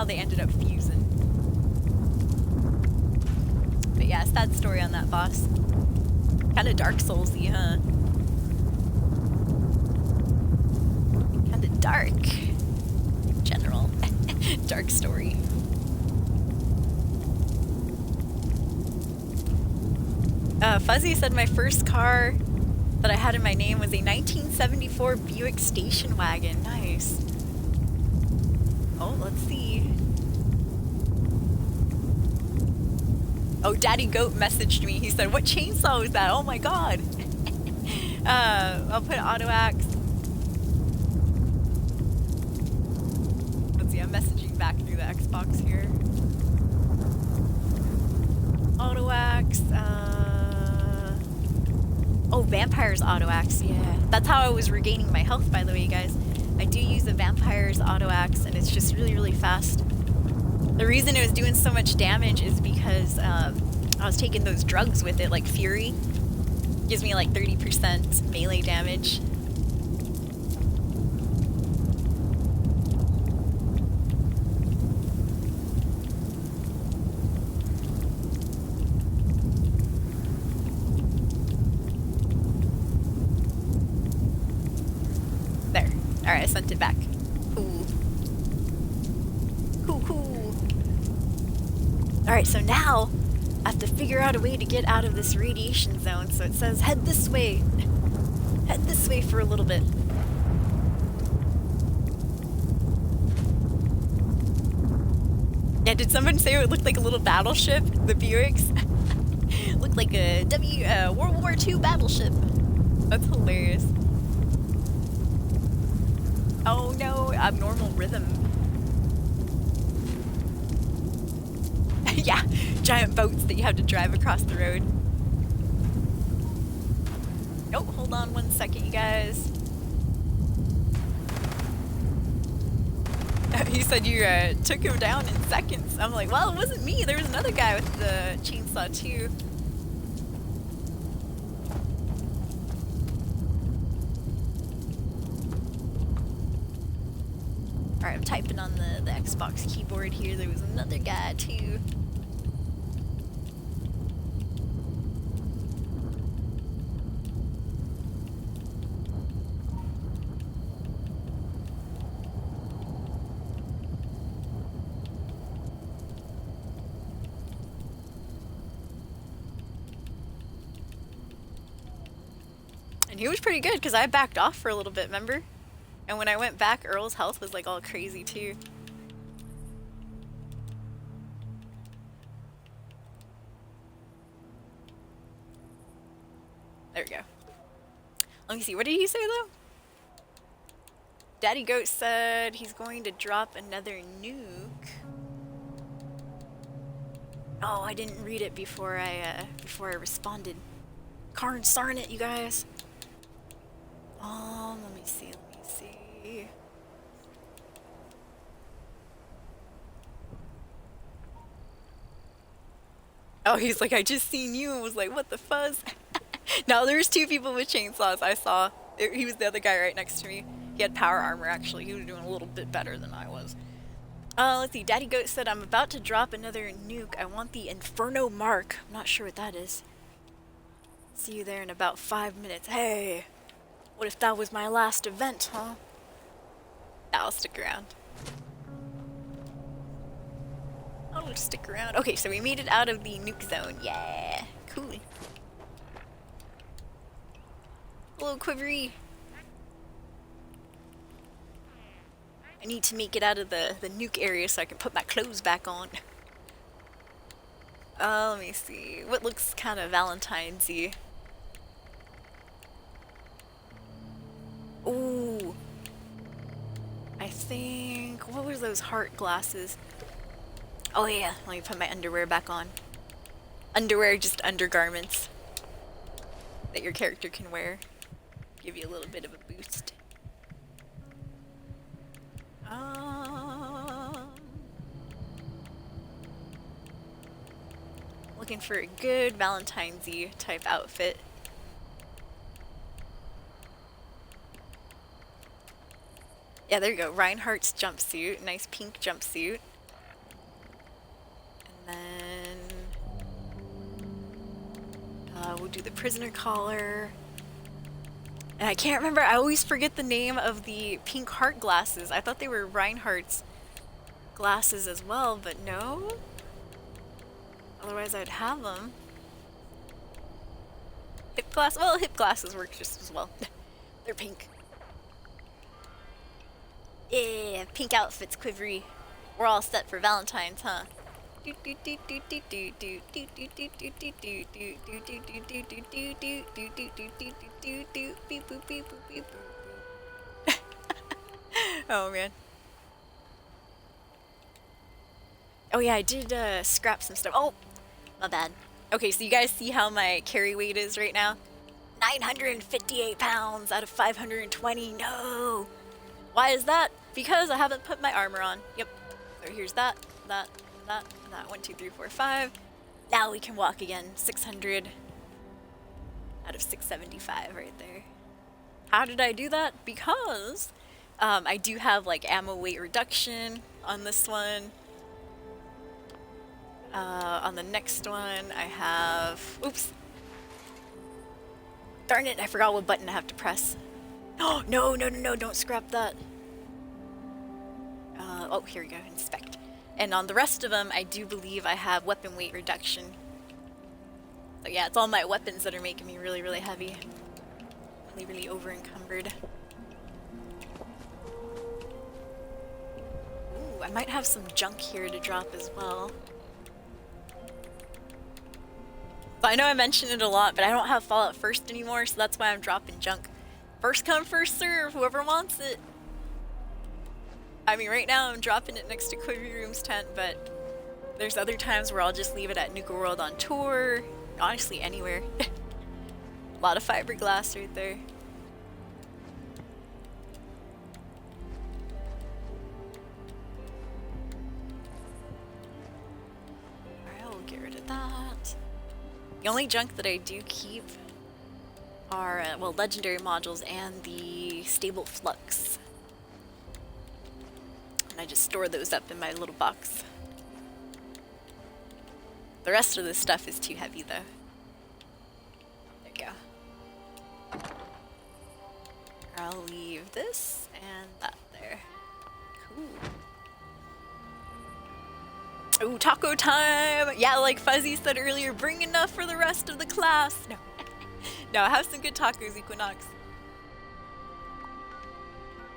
they ended up fusing. But yeah, sad story on that boss. Kind of Dark Souls-y, huh? Kind of dark. In general. Dark story. Fuzzy said my first car that I had in my name was a 1974 Buick station wagon. Nice. Oh, let's see. Oh, Daddy Goat messaged me. He said, "What chainsaw is that? Oh my god." I'll put auto axe. Let's see, I'm messaging back through the Xbox here. Auto axe, oh, Vampire's auto axe, yeah. That's how I was regaining my health, by the way, guys. I do use the Vampire's auto axe, and it's just really, really fast. The reason it was doing so much damage is because I was taking those drugs with it, like Fury. Gives me like 30% melee damage. There. Alright, I sent it back. Cool. Cool. Alright, so now I have to figure out a way to get out of this radiation zone. So it says head this way. Head this way for a little bit. Yeah, did someone say it looked like a little battleship? The Buicks? Looked like a World War II battleship. That's hilarious. Oh no, abnormal rhythm. Yeah, giant boats that you have to drive across the road. Oh, hold on one second, you guys. He said you took him down in seconds. I'm like, well, it wasn't me. There was another guy with the chainsaw too. Alright, I'm typing on the Xbox keyboard here. There was another guy too. And he was pretty good because I backed off for a little bit, remember? And when I went back, Earl's health was like all crazy too. There we go. Let me see, what did he say though? Daddy Goat said he's going to drop another nuke. Oh, I didn't read it before I responded. Karn sarn it, you guys. Let me see. Oh, he's like, I just seen you and was like, what the fuzz? No, there's two people with chainsaws I saw. He was the other guy right next to me. He had power armor, actually. He was doing a little bit better than I was. Let's see. Daddy Goat said, I'm about to drop another nuke. I want the Inferno Mark. I'm not sure what that is. See you there in about 5 minutes. Hey, what if that was my last event, huh? I'll stick around. I'll stick around. Okay, so we made it out of the nuke zone. Yeah, cool. Hello, Quivery. I need to make it out of the nuke area so I can put my clothes back on. Let me see. What looks kind of Valentine-y? Ooh. I think... What were those heart glasses? Oh yeah, let me put my underwear back on. Underwear, just undergarments that your character can wear. Give you a little bit of a boost. Looking for a good Valentine's-y type outfit. Yeah, there you go. Reinhardt's jumpsuit. Nice pink jumpsuit. And then we'll do the prisoner collar. And I can't remember. I always forget the name of the pink heart glasses. I thought they were Reinhardt's glasses as well, but no. Otherwise, I'd have them. Hip glass. Well, hip glasses work just as well. They're pink. Yeah, pink outfits, quivery. We're all set for Valentine's, huh? Oh man. Oh yeah, I did scrap some stuff. Oh, my bad. Okay, so you guys see how my carry weight is right now? 958 pounds out of 520. No! Why is that? Because I haven't put my armor on. Yep. So here's that. 1, 2, 3, 4, 5. Now we can walk again. 600 out of 675 right there. How did I do that? Because I do have like ammo weight reduction on this one. On the next one, I have... Oops. Darn it, I forgot what button I have to press. Oh, no, don't scrap that. Oh, here we go, inspect. And on the rest of them, I do believe I have weapon weight reduction. So yeah, it's all my weapons that are making me really, really heavy. Really, really over-encumbered. Ooh, I might have some junk here to drop as well. So I know I mention it a lot, but I don't have Fallout First anymore, so that's why I'm dropping junk. First come, first serve, whoever wants it. I mean, right now I'm dropping it next to Quivery Room's tent, but there's other times where I'll just leave it at Nuka World on tour. Honestly, anywhere. A lot of fiberglass right there. Alright, I'll get rid of that. The only junk that I do keep are, well, legendary modules and the stable flux. And I just store those up in my little box. The rest of this stuff is too heavy, though. There you go. I'll leave this and that there. Cool. Ooh, taco time! Yeah, like Fuzzy said earlier, bring enough for the rest of the class. No. No, have some good tacos, Equinox.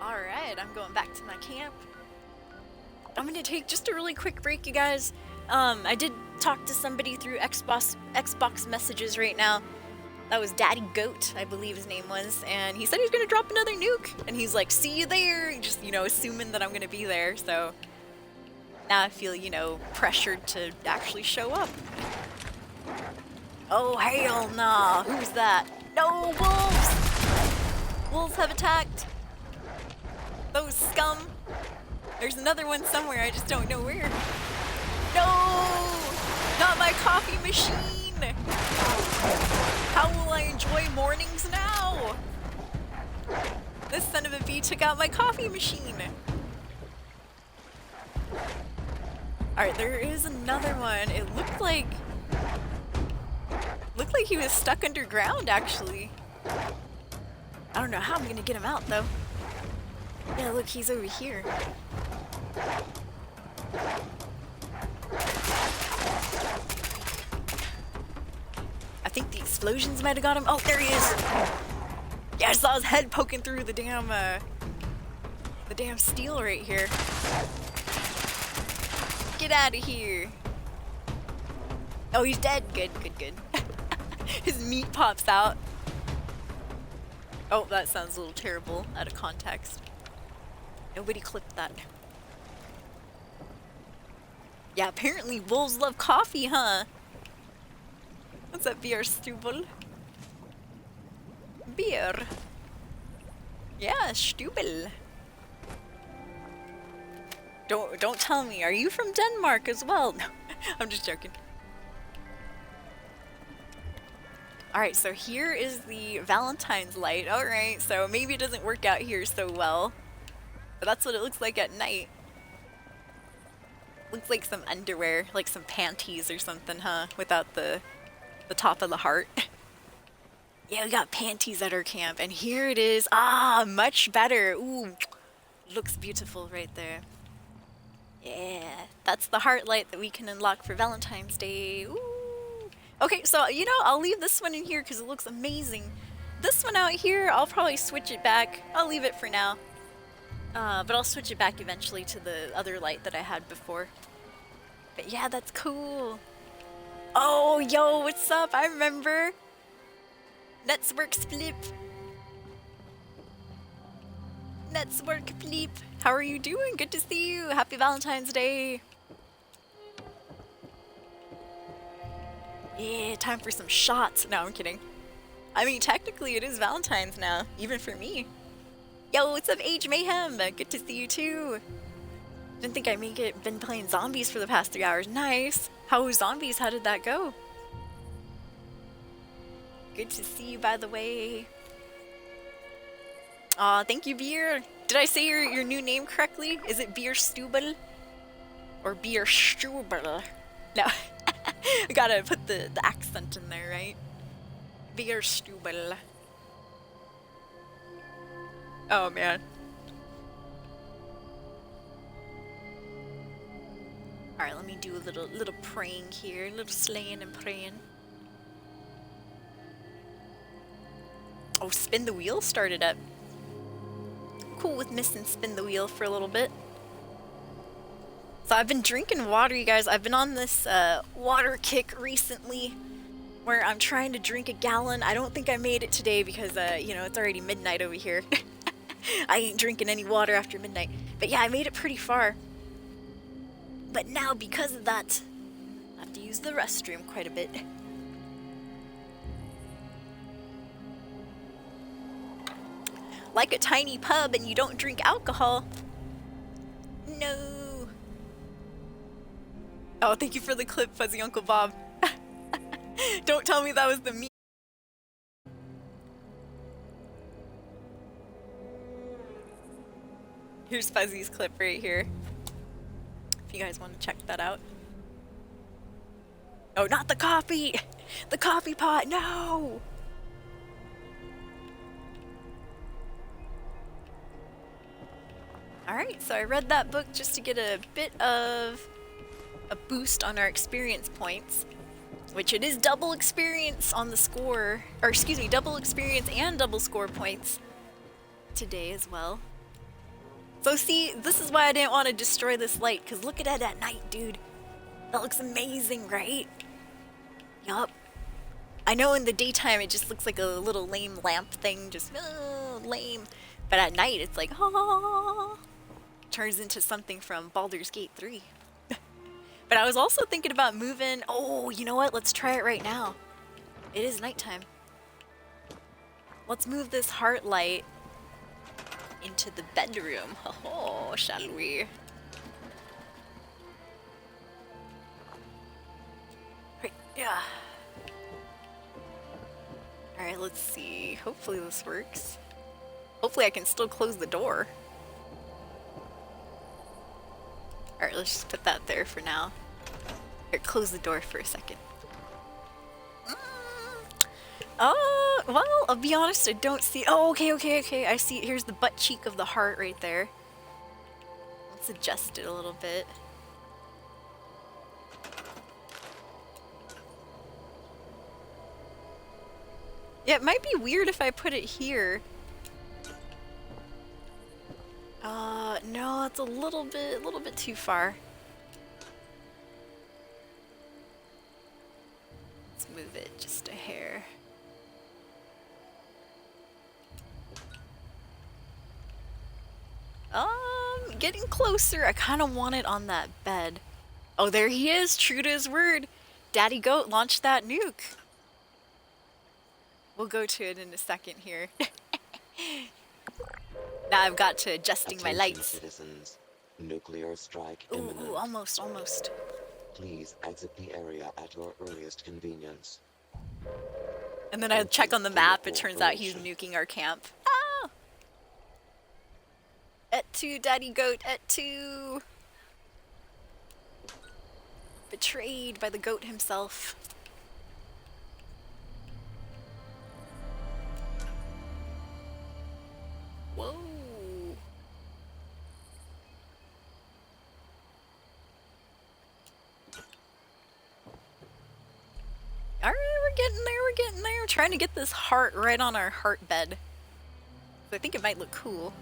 Alright, I'm going back to my camp. I'm gonna take just a really quick break, you guys. I did talk to somebody through Xbox messages right now. That was Daddy Goat, I believe his name was, and he said he was gonna drop another nuke. And he's like, see you there, just, you know, assuming that I'm gonna be there, so now I feel, you know, pressured to actually show up. Oh, hell nah, who's that? No, wolves! Wolves have attacked! Those scum! There's another one somewhere, I just don't know where. No! Not my coffee machine! How will I enjoy mornings now? This son of a bee took out my coffee machine. Alright, there is another one. It looked like he was stuck underground, actually. I don't know how I'm gonna get him out, though. Yeah, look, he's over here. I think the explosions might have got him. Oh, there he is! Yeah, I saw his head poking through the damn steel right here. Get out of here! Oh, he's dead. Good, good, good. His meat pops out. Oh, that sounds a little terrible out of context. Nobody clipped that. Yeah, apparently wolves love coffee, huh? What's up, beer Stubel? Beer. Yeah, Stubel. Don't tell me. Are you from Denmark as well? No, I'm just joking. Alright, so here is the Valentine's light. Alright, so maybe it doesn't work out here so well. But that's what it looks like at night. Looks like some underwear, like some panties or something, huh? Without the top of the heart. Yeah, we got panties at our camp, and here it is. Ah, much better. Ooh, looks beautiful right there. Yeah, that's the heart light that we can unlock for Valentine's Day. Ooh, Okay, so, you know, I'll leave this one in here because it looks amazing. This one out here, I'll probably switch it back. I'll leave it for now. But I'll switch it back eventually to the other light that I had before. But yeah, that's cool. Oh, yo, what's up? I remember. Networks Flip. Network Flip. How are you doing? Good to see you. Happy Valentine's Day. Yeah, time for some shots. No, I'm kidding. I mean, technically it is Valentine's now, even for me. Yo, what's up, Age Mayhem? Good to see you too. Didn't think I'd make it. Been playing zombies for the past 3 hours. Nice. How was zombies? How did that go? Good to see you, by the way. Aw, thank you, Beer. Did I say your new name correctly? Is it Beer Stubel? Or Beer Stubel? No. I gotta put the accent in there, right? Beer Stubel. Oh, man. Alright, let me do a little praying here. A little slaying and praying. Oh, Spin the Wheel started up. Cool with missing Spin the Wheel for a little bit. So I've been drinking water, you guys. I've been on this water kick recently where I'm trying to drink a gallon. I don't think I made it today because, you know, it's already midnight over here. I ain't drinking any water after midnight. But yeah, I made it pretty far. But now, because of that, I have to use the restroom quite a bit. Like a tiny pub and you don't drink alcohol. No. Oh, thank you for the clip, Fuzzy Uncle Bob. Don't tell me that was the meme. Here's Fuzzy's clip right here. If you guys want to check that out. Oh, not the coffee! The coffee pot, no! Alright, so I read that book just to get a bit of a boost on our experience points. Which it is double experience on the score, or excuse me, double experience and double score points today as well. So see, this is why I didn't want to destroy this light, because look at it at night, dude. That looks amazing, right? Yup. I know in the daytime it just looks like a little lame lamp thing, just lame. But at night it's like, ah, turns into something from Baldur's Gate 3. But I was also thinking about moving. Oh, you know what? Let's try it right now. It is nighttime. Let's move this heart light into the bedroom. Oh, shall we? Right, yeah. Alright, let's see. Hopefully this works. Hopefully I can still close the door. Alright, let's just put that there for now. Here, close the door for a second. Well, I'll be honest, I don't see... Oh, okay. I see. Here's the butt cheek of the heart right there. Let's adjust it a little bit. Yeah, it might be weird if I put it here. No, it's a little bit too far. Let's move it just a hair. Getting closer. I kind of want it on that bed. Oh, there he is, true to his word. Daddy Goat launched that nuke. We'll go to it in a second here. Now I've got to adjusting my lights. Citizens. Nuclear strike Ooh, imminent. ooh, almost. Please exit the area at your earliest convenience. And then I check on the map, it turns out he's nuking our camp. Oh! Et tu, Daddy Goat, et tu! Betrayed by the goat himself. Whoa! Alright, getting there, we're getting there. I'm trying to get this heart right on our heart bed. So I think it might look cool.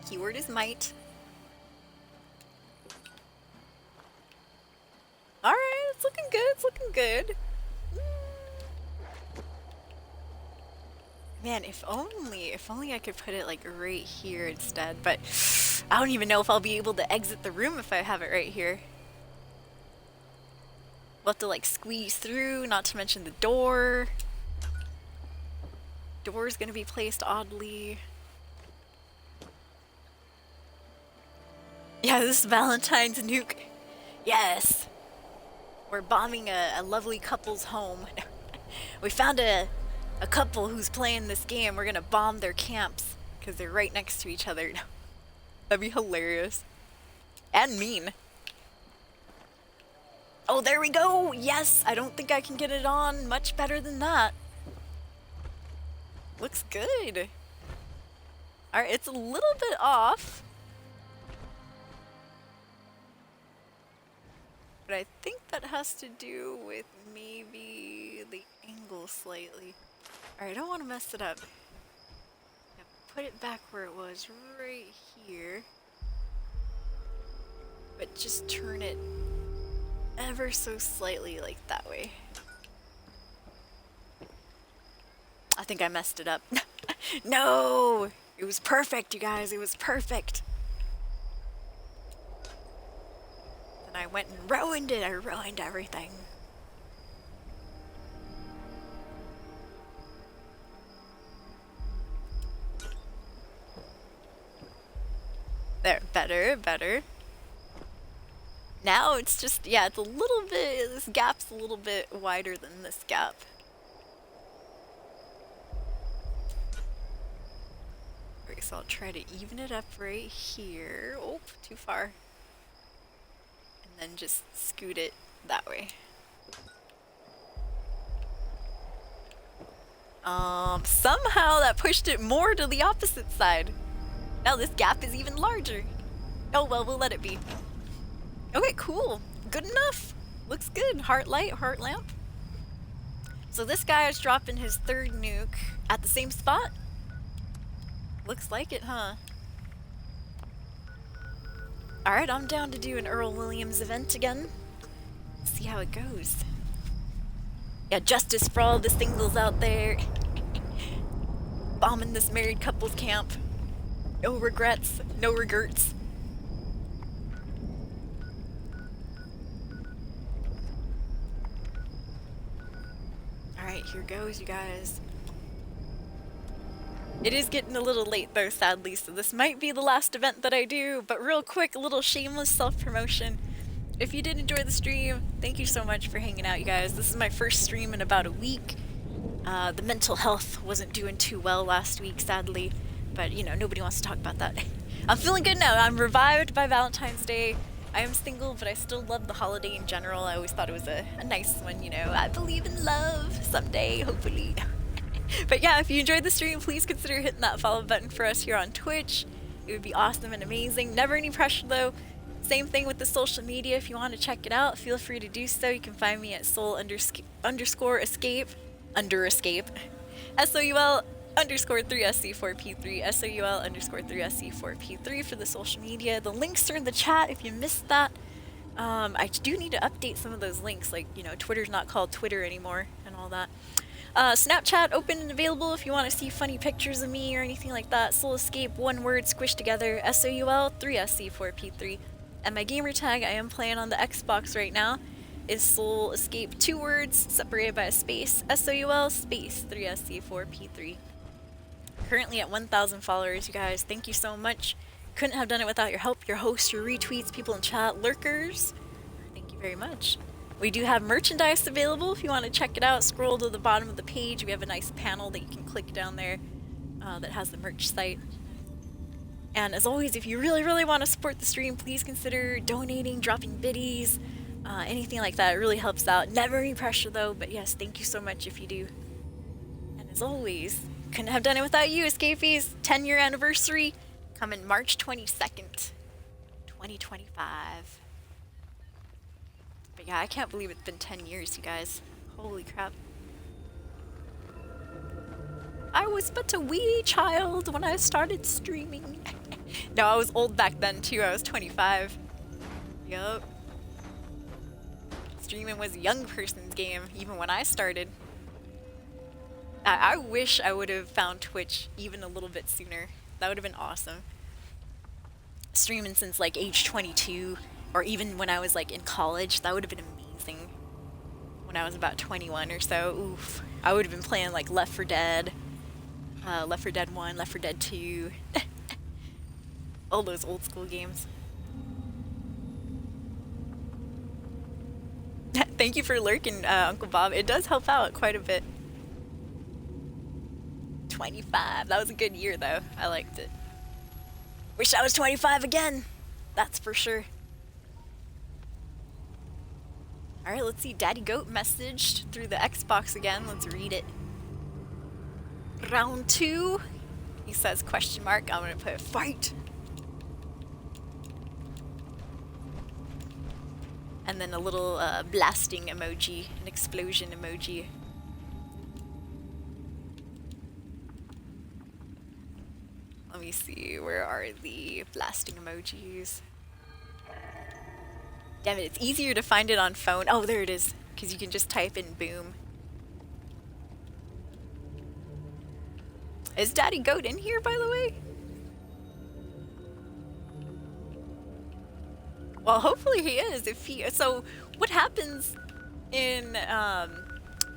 Keyword is might. Alright, it's looking good, it's looking good. Man, if only I could put it like right here instead, but I don't even know if I'll be able to exit the room if I have it right here. We'll have to like squeeze through, not to mention the door. Door's gonna be placed oddly. Yeah, this is Valentine's nuke. Yes! We're bombing a lovely couple's home. We found a couple who's playing this game. We're gonna bomb their camps because they're right next to each other. That'd be hilarious. And mean. Oh, there we go! Yes! I don't think I can get it on much better than that. Looks good. Alright, it's a little bit off. But I think that has to do with maybe the angle slightly. Alright, I don't want to mess it up. Yeah, put it back where it was, right here. But just turn it ever so slightly like that way. I think I messed it up. No! It was perfect, you guys. It was perfect. And I went and ruined it. I ruined everything. There, better, better. Now it's just, yeah, it's a little bit, this gap's a little bit wider than this gap. Okay, so I'll try to even it up right here. Oh, too far. And then just scoot it that way. Somehow that pushed it more to the opposite side. Now this gap is even larger. Oh well, we'll let it be. Okay, cool. Good enough. Looks good. Heart light, heart lamp. So this guy is dropping his third nuke at the same spot. Looks like it, huh? Alright, I'm down to do an Earl Williams event again. See how it goes. Yeah, justice for all the singles out there. Bombing this married couples camp. No regrets, no regrets. Alright, here goes, you guys. It is getting a little late though, sadly, so this might be the last event that I do, but real quick, a little shameless self-promotion. If you did enjoy the stream, thank you so much for hanging out, you guys. This is my first stream in about a week. The mental health wasn't doing too well last week, sadly, but you know, nobody wants to talk about that. I'm feeling good now. I'm revived by Valentine's Day. I am single, but I still love the holiday in general. I always thought it was a nice one, you know. I believe in love someday, hopefully. But yeah, if you enjoyed the stream, please consider hitting that follow button for us here on Twitch. It would be awesome and amazing. Never any pressure though. Same thing with the social media. If you want to check it out, feel free to do so. You can find me at soul_escape SOUL_3SC4P3 SOUL_3SC4P3 for the social media. The links are in the chat if you missed that. I do need to update some of those links, like, you know, Twitter's not called Twitter anymore and all that. Snapchat open and available if you want to see funny pictures of me or anything like that. Soul Escape, one word squished together, SOUL3SC4P3. And my gamer tag, I am playing on the Xbox right now, is Soul Escape, 2 words separated by a space, SOUL space 3SC4P3. Currently at 1,000 followers, you guys. Thank you so much. Couldn't have done it without your help, your hosts, your retweets, people in chat, lurkers. Thank you very much. We do have merchandise available if you want to check it out. Scroll to the bottom of the page. We have a nice panel that you can click down there that has the merch site. And as always, if you really want to support the stream, please consider donating, dropping biddies, anything like that. It really helps out. Never any pressure though, but yes, thank you so much if you do. And as always, couldn't have done it without you, Escapees. 10-year anniversary coming March 22nd, 2025. But yeah, I can't believe it's been 10 years, you guys. Holy crap. I was but a wee child when I started streaming. No, I was old back then too. I was 25. Yup. Streaming was a young person's game, even when I started. I wish I would have found Twitch even a little bit sooner. That would have been awesome. Streaming since like age 22, or even when I was like in college, that would have been amazing. When I was about 21 or so, oof. I would have been playing like Left 4 Dead, Left 4 Dead 1, Left 4 Dead 2. All those old school games. Thank you for lurking, Uncle Bob. It does help out quite a bit. 25. That was a good year, though. I liked it. Wish I was 25 again. That's for sure. Alright, let's see. Daddy Goat messaged through the Xbox again. Let's read it. Round 2. He says question mark. I'm gonna put fight. And then a little blasting emoji, an explosion emoji. Let me see, where are the blasting emojis? Damn it, it's easier to find it on phone. Oh, there it is, because you can just type in boom. Is Daddy Goat in here, by the way? Well, hopefully he is. So, what happens in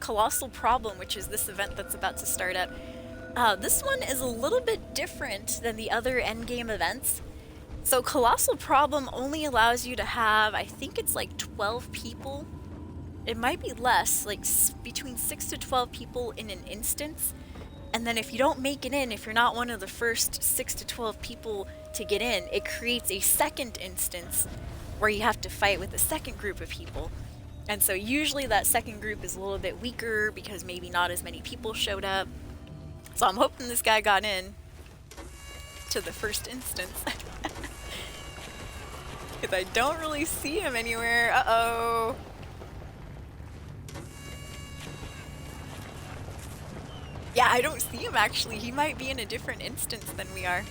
Colossal Problem, which is this event that's about to start up? This one is a little bit different than the other endgame events. So, Colossal Problem only allows you to have, I think it's like 12 people. It might be less, like between 6 to 12 people in an instance. And then if you don't make it in, if you're not one of the first 6 to 12 people to get in, it creates a second instance where you have to fight with a second group of people. And so usually that second group is a little bit weaker because maybe not as many people showed up. So I'm hoping this guy got in to the first instance. Because I don't really see him anywhere. Uh-oh. Yeah, I don't see him actually. He might be in a different instance than we are.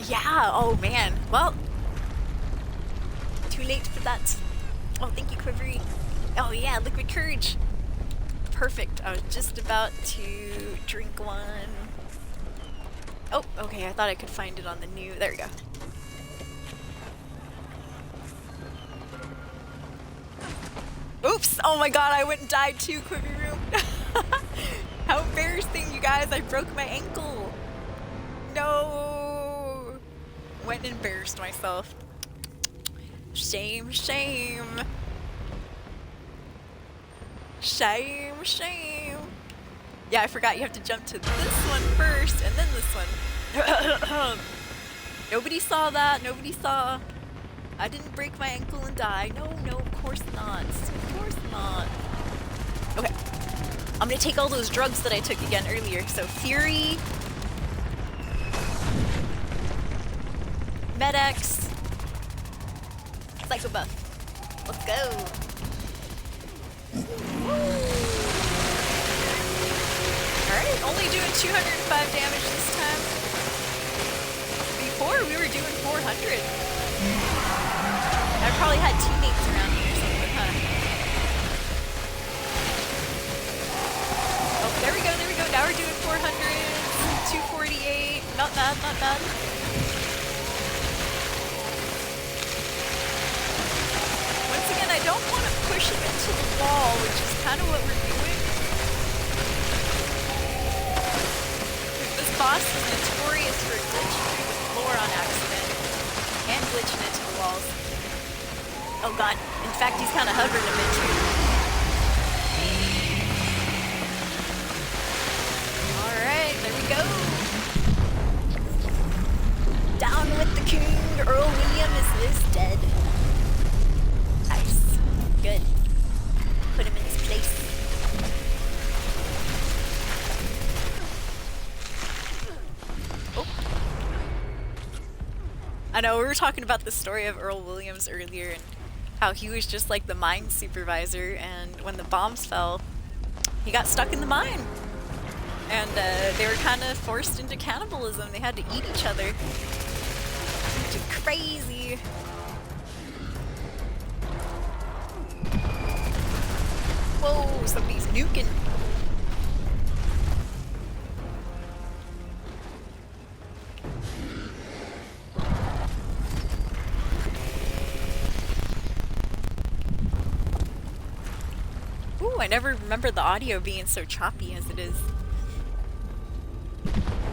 Yeah, oh man. Well, too late for that. Oh, thank you, Quivery. Oh yeah, Liquid Courage. Perfect. I was just about to drink one. Oh, okay, I thought I could find it on the new. There we go. Oops! Oh my god, I went and died too, Quivery Room. How embarrassing, you guys. I broke my ankle. No! Went and embarrassed myself. Shame, shame. Shame, shame. Yeah, I forgot you have to jump to this one first and then this one. Nobody saw that. Nobody saw. I didn't break my ankle and die. No, no, of course not. Of course not. Okay. I'm gonna take all those drugs that I took again earlier. So Fury, Med-X, Psychobuff. Let's go. Alright, only doing 205 damage this time. Before we were doing 400. I probably had teammates around me or something, huh? Oh, there we go, there we go. Now we're doing 400, 248. Not bad, not bad. Once again, I don't want to push him into the wall, which is kind of what we're doing. This boss is notorious for glitching through the floor on accident and glitching into the walls. Oh god, in fact he's kind of hovering a bit too. Alright, there we go. Down with the king, Earl William is dead. Nice. Good. Put him in his place. Oh. I know we were talking about the story of Earl Williams earlier and how he was just like the mine supervisor, and when the bombs fell, he got stuck in the mine. And they were kind of forced into cannibalism. They had to eat each other. Which is crazy. Whoa, somebody's nuking. Ooh, I never remember the audio being so choppy as it is.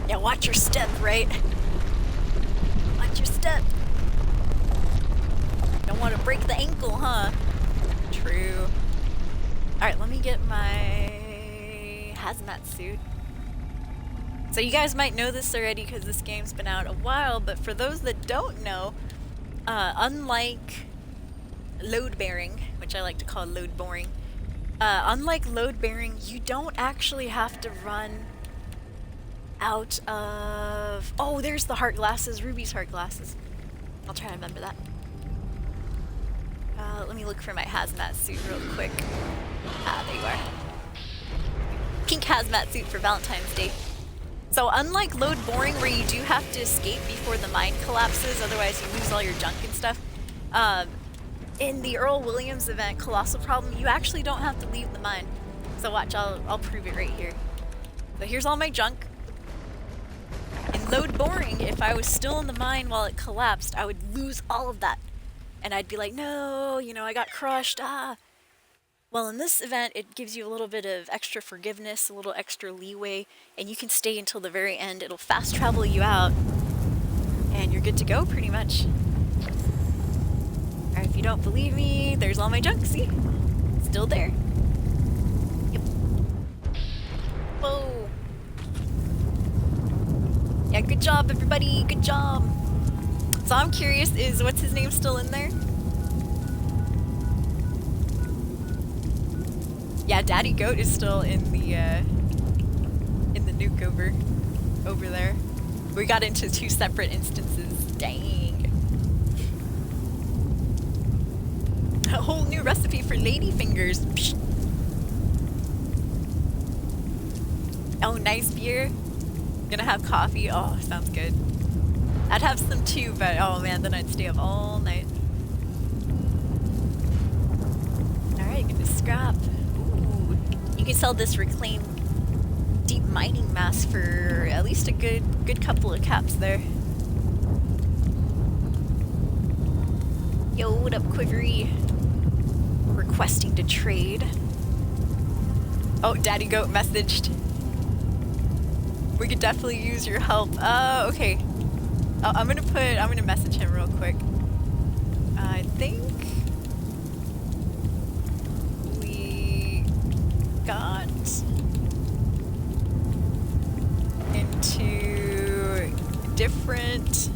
Yeah, watch your step, right? Watch your step. Don't want to break the ankle, huh? True. Alright, let me get my hazmat suit. So you guys might know this already because this game's been out a while, but for those that don't know, unlike load bearing, which I like to call load boring, unlike load bearing, you don't actually have to run out of... Oh, there's the heart glasses, Ruby's heart glasses. I'll try to remember that. Let me look for my hazmat suit real quick. Ah, there you are. Pink hazmat suit for Valentine's Day. So unlike load boring, where you do have to escape before the mine collapses, otherwise you lose all your junk and stuff, in the Earl Williams event, Colossal Problem, you actually don't have to leave the mine. So watch, I'll prove it right here. So here's all my junk. In load boring, if I was still in the mine while it collapsed, I would lose all of that. And I'd be like, no, you know, I got crushed, ah. Well, in this event, it gives you a little bit of extra forgiveness, a little extra leeway, and you can stay until the very end. It'll fast travel you out, and you're good to go, pretty much. Alright, if you don't believe me, there's all my junk, see? Still there. Yep. Whoa. Yeah, good job, everybody, good job. So I'm curious, is what's his name still in there? Yeah, Daddy Goat is still in the nuke over there. We got into 2 separate instances. Dang. A whole new recipe for ladyfingers. Psh. Oh, nice beer. Gonna have coffee. Oh, sounds good. I'd have some too, but oh man, then I'd stay up all night. Alright, gonna scrap. Ooh. You can sell this reclaimed deep mining mass for at least a good couple of caps there. Yo, what up, Quivery? Requesting to trade. Oh, Daddy Goat messaged. We could definitely use your help. Okay. I'm gonna message him real quick. I think we got into different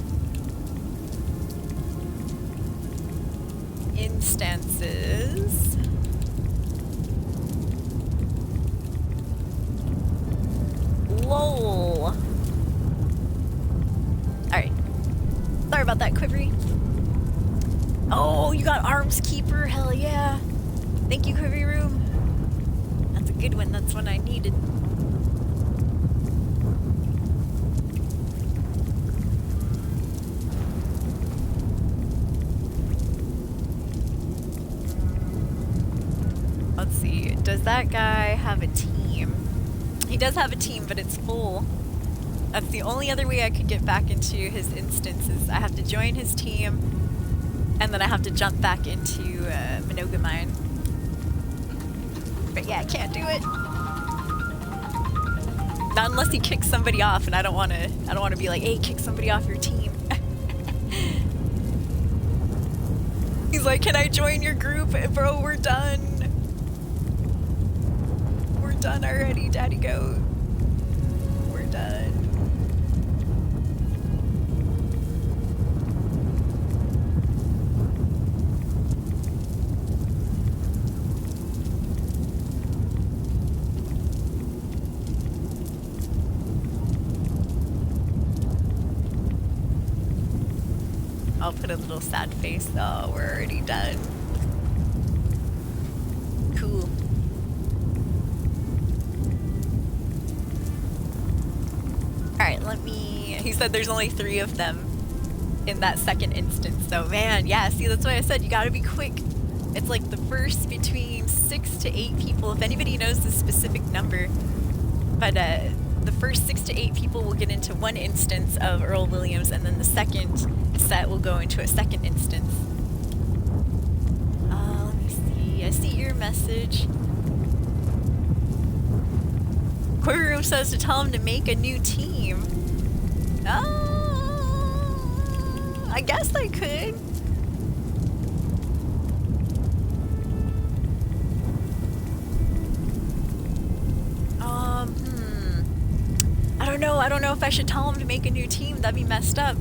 instances. Lol. Alright. Sorry about that, Quivery. Oh, you got Arms Keeper? Hell yeah. Thank you, Quivery Room. That's a good one. That's one I needed. Let's see. Does that guy have a team? He does have a team, but it's full. That's the only other way I could get back into his instances. I have to join his team, and then I have to jump back into Minoga Mine. But yeah, I can't do it. Not unless he kicks somebody off, and I don't want to be like, hey, kick somebody off your team. He's like, can I join your group? Bro, we're done. We're done already, Daddy Goat. We're done. I'll put a little sad face. Oh, we're already done. Cool. Alright, let me... He said there's only 3 of them in that second instance. So, man, yeah, see, that's why I said you gotta be quick. It's like the first between 6 to 8 people, if anybody knows the specific number. But, the first 6 to 8 people will get into one instance of Earl Williams, and then the second set will go into a second instance. Let me see. I see your message. Quarry Room says to tell him to make a new team. Oh, I guess I could. I don't know if I should tell him to make a new team. That'd be messed up.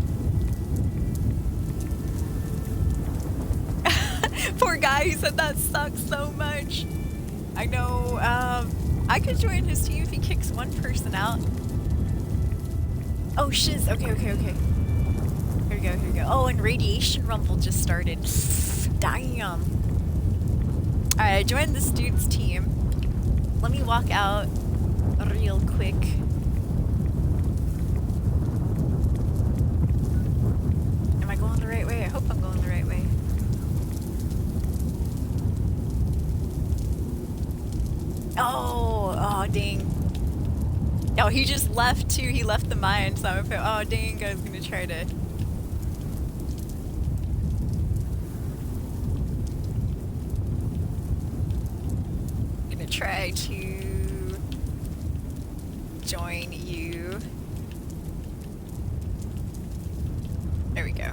Poor guy, he said that sucks so much. I know, I could join his team if he kicks one person out. Oh, shiz. Okay. Here we go. Oh, and Radiation Rumble just started. Damn. Alright, I joined this dude's team. Let me walk out real quick. Am I going the right way? I hope I'm going the right way. Oh, dang. Oh, he just left too. He left the mine, so I'm gonna, oh, dang, I was gonna try to. Gonna try to join you. There we go.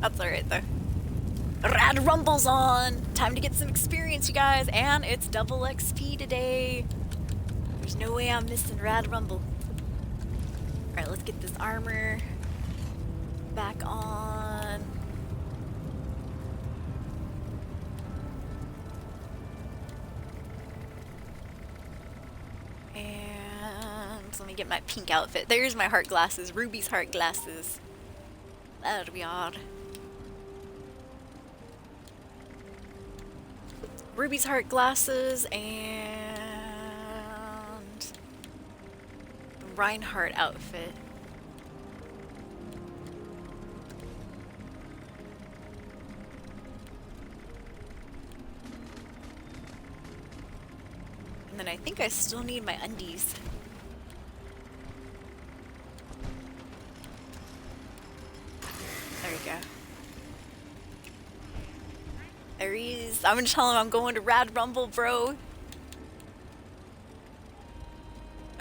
That's alright though. Rad Rumble's on! Time to get some experience, you guys, and it's double XP today. There's no way I'm missing Rad Rumble. Alright, let's get this armor back on. And let me get my pink outfit. There's my heart glasses, Ruby's heart glasses. There we are. Ruby's heart glasses and Reinhardt outfit. And then I think I still need my undies. There we go. There he is. I'm gonna tell him I'm going to Rad Rumble, bro.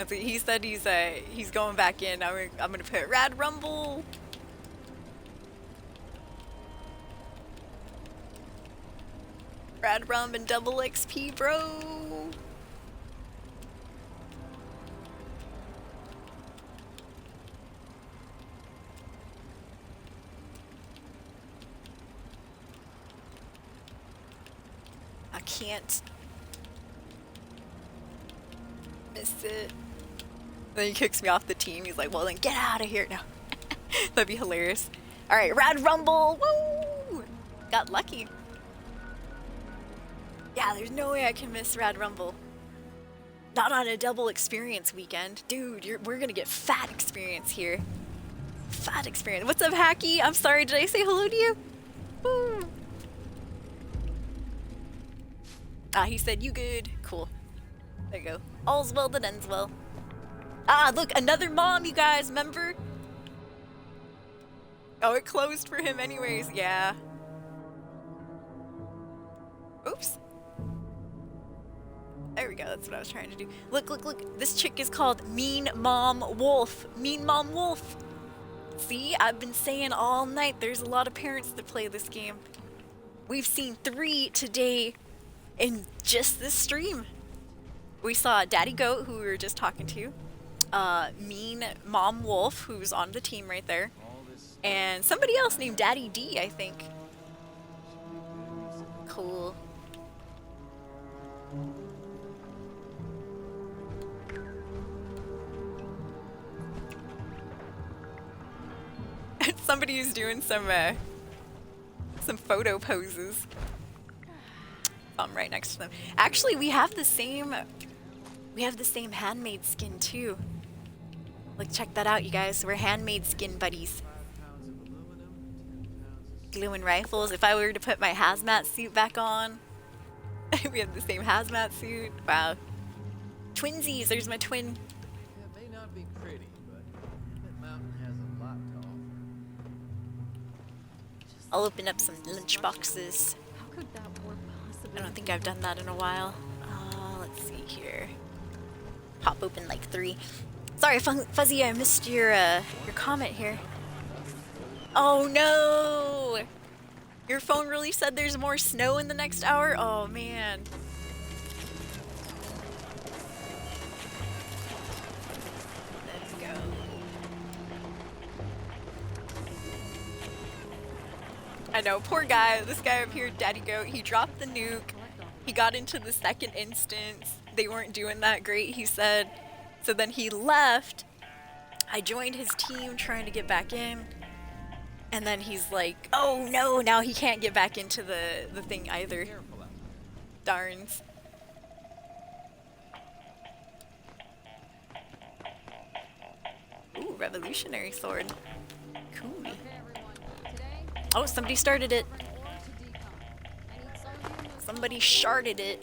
He said he's going back in. I'm gonna put Rad Rumble. Rad Rum and double XP, bro. I can't miss it. Then he kicks me off the team. He's like, well then get out of here now. That'd be hilarious. Alright, Rad Rumble! Woo! Got lucky. Yeah, there's no way I can miss Rad Rumble. Not on a double experience weekend. Dude, we're gonna get fat experience here. Fat experience. What's up, Hacky? I'm sorry, did I say hello to you? Woo! Ah, he said you good. Cool. There you go. All's well that ends well. Ah, look, another mom, you guys, remember? Oh, it closed for him anyways, yeah. Oops. There we go, that's what I was trying to do. Look, this chick is called Mean Mom Wolf. Mean Mom Wolf. See, I've been saying all night, there's a lot of parents that play this game. We've seen 3 today in just this stream. We saw Daddy Goat, who we were just talking to, Mean Mom Wolf, who's on the team right there, and somebody else named Daddy D, I think. Cool. Somebody's doing some photo poses. I'm right next to them. Actually, we have the same handmade skin too. Like, check that out, you guys. We're handmade skin buddies. Glowing rifles. If I were to put my hazmat suit back on, we have the same hazmat suit. Wow. Twinsies. There's my twin. It may not be pretty, but that mountain has a lot to offer. I'll open up some lunch boxes. How could that war possibly? I don't think I've done that in a while. Let's see here. Pop open like 3. Sorry, Fuzzy, I missed your comment here. Oh no! Your phone really said there's more snow in the next hour? Oh man. Let's go. I know, poor guy. This guy up here, Daddy Goat, he dropped the nuke. He got into the second instance. They weren't doing that great, he said. So then he left. I joined his team trying to get back in. And then he's like, oh no, now he can't get back into the thing either. Darns. Ooh, revolutionary sword. Cool. Oh, somebody started it. Somebody sharded it.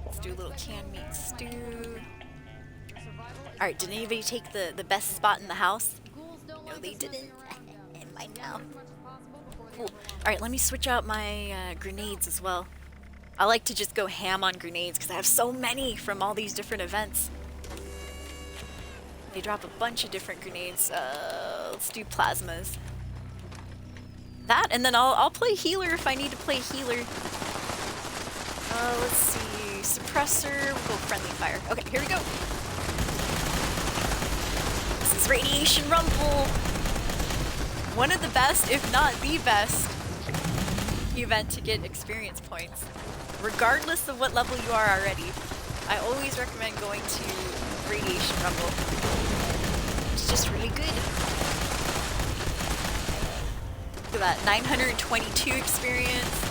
Let's do a little canned meat stew. Alright, did anybody take the best spot in the house? No, they didn't. And mine now. Cool. Alright, let me switch out my grenades as well. I like to just go ham on grenades because I have so many from all these different events. They drop a bunch of different grenades. Let's do plasmas. That, and then I'll play healer if I need to play healer. Let's see. Suppressor. We'll go friendly fire. Okay, here we go. This is Radiation Rumble. One of the best, if not the best, event to get experience points. Regardless of what level you are already. I always recommend going to Radiation Rumble. It's just really good. Look at that, 922 experience.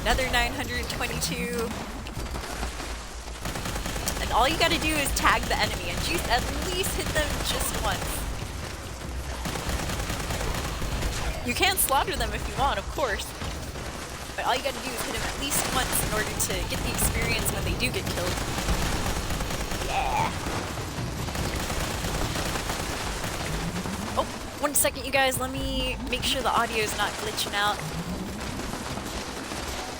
Another 922. And all you gotta do is tag the enemy and you at least hit them just once. You can slaughter them if you want, of course. But all you gotta do is hit them at least once in order to get the experience when they do get killed. Yeah. Oh, 1 second, you guys. Let me make sure the audio is not glitching out.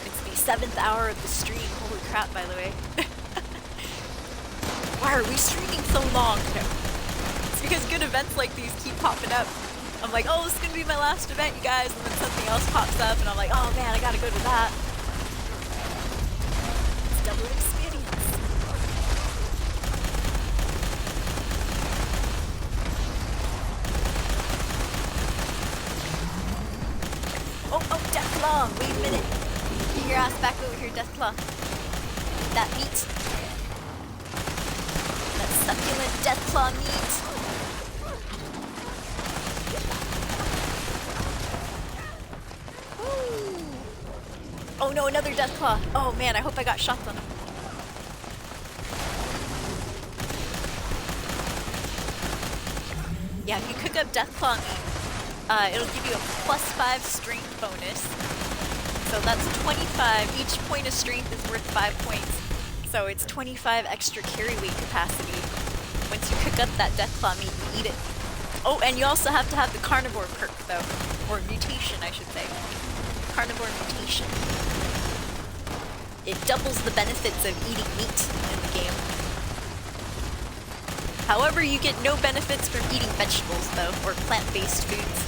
It's the 7th hour of the stream. Holy crap, by the way. Why are we streaming so long? No. It's because good events like these keep popping up. I'm like, oh, this is gonna be my last event, you guys, and then something else pops up, and I'm like, oh man, I gotta go to that. It's double experience. Oh, Deathclaw! Wait a minute. Get your ass back over here, Deathclaw. That meat. That succulent Deathclaw meat. Oh no, another Deathclaw. Oh man, I hope I got shots on him. Yeah, if you cook up Deathclaw meat, it'll give you a +5 strength bonus. So that's 25. Each point of strength is worth 5 points. So it's 25 extra carry weight capacity. Once you cook up that Deathclaw meat, you eat it. Oh, and you also have to have the carnivore perk though. Or mutation, I should say. Carnivore mutation. It doubles the benefits of eating meat in the game. However, you get no benefits from eating vegetables though, or plant-based foods.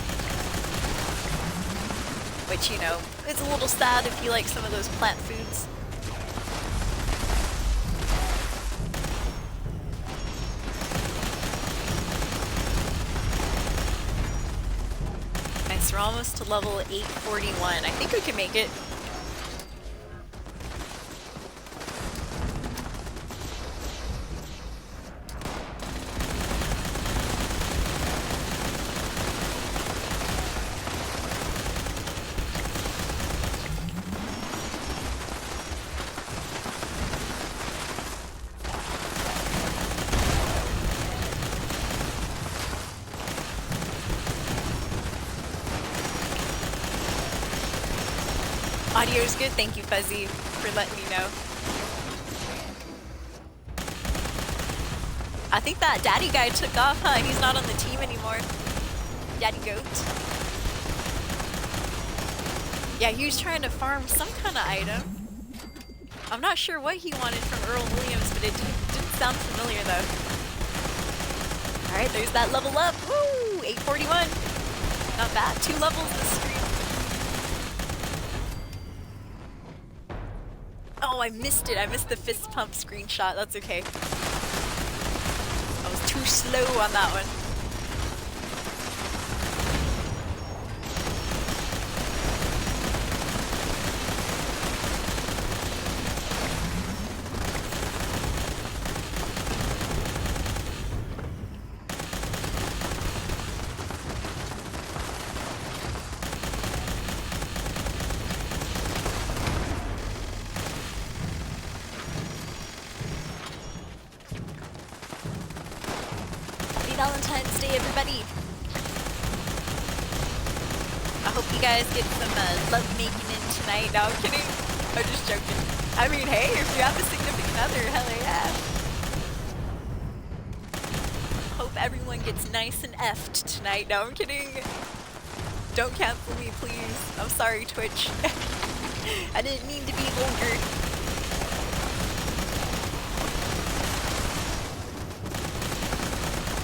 Which, you know, is a little sad if you like some of those plant foods. Nice, we're almost to level 841. I think we can make it. Audio's good. Thank you, Fuzzy, for letting me know. I think that daddy guy took off, huh? He's not on the team anymore. Daddy goat. Yeah, he was trying to farm some kind of item. I'm not sure what he wanted from Earl Williams, but it didn't sound familiar though. Alright, there's that level up. Woo! 841. Not bad. 2 levels this stream. Oh, I missed it. I missed the fist pump screenshot. That's okay. I was too slow on that one. Valentine's Day, everybody! I hope you guys get some love making in tonight. No, I'm kidding. I'm just joking. I mean, hey, if you have a significant other, hell yeah. Hope everyone gets nice and effed tonight. No, I'm kidding. Don't cancel me, please. I'm sorry, Twitch. I didn't mean to be vulgar.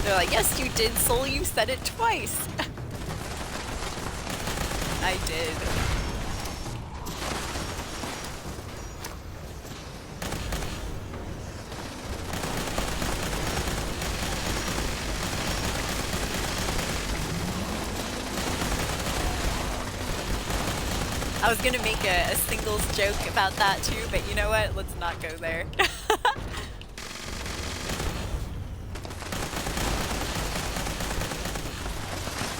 They're like, yes, you did, Soul. You said it twice. I did. I was gonna make a singles joke about that too, but you know what? Let's not go there.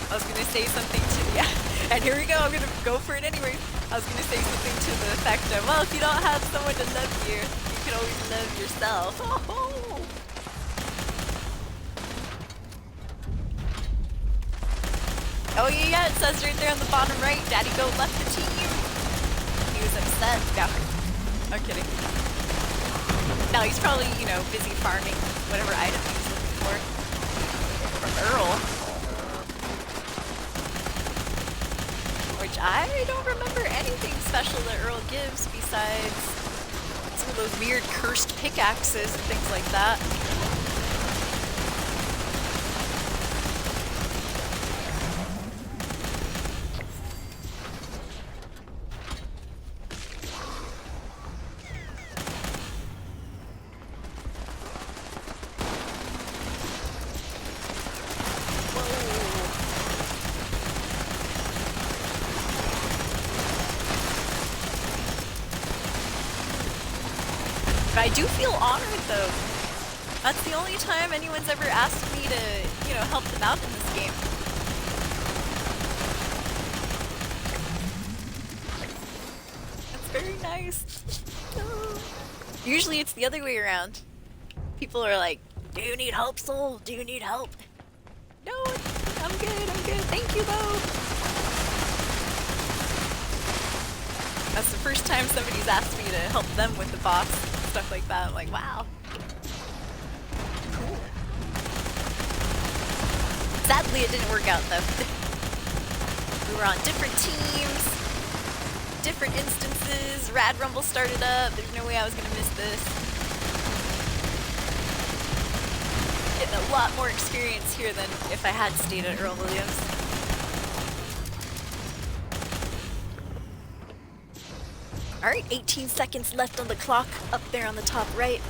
I was gonna say something to and here we go, I'm gonna go for it anyway. I was gonna say something to the effect of, well, if you don't have someone to love you, you can always love yourself. Oh yeah, it says right there on the bottom right, Daddy Go left the team. He was upset. No, I'm kidding. No, he's probably, you know, busy farming whatever item he was looking for. From Earl. Which I don't remember anything special that Earl gives besides some of those weird cursed pickaxes and things like that. I do feel honored though. That's the only time anyone's ever asked me to, you know, help them out in this game. That's very nice. Usually it's the other way around. People are like, do you need help, Soul? Do you need help? No, I'm good, thank you though. That's the first time somebody's asked me to help them with the boss. Stuff like that. I'm like, wow. Cool. Sadly, it didn't work out though. We were on different teams, different instances. Rad Rumble started up. There's no way I was gonna miss this. Getting a lot more experience here than if I had stayed at Earl Williams. Alright, 18 seconds left on the clock, up there on the top right.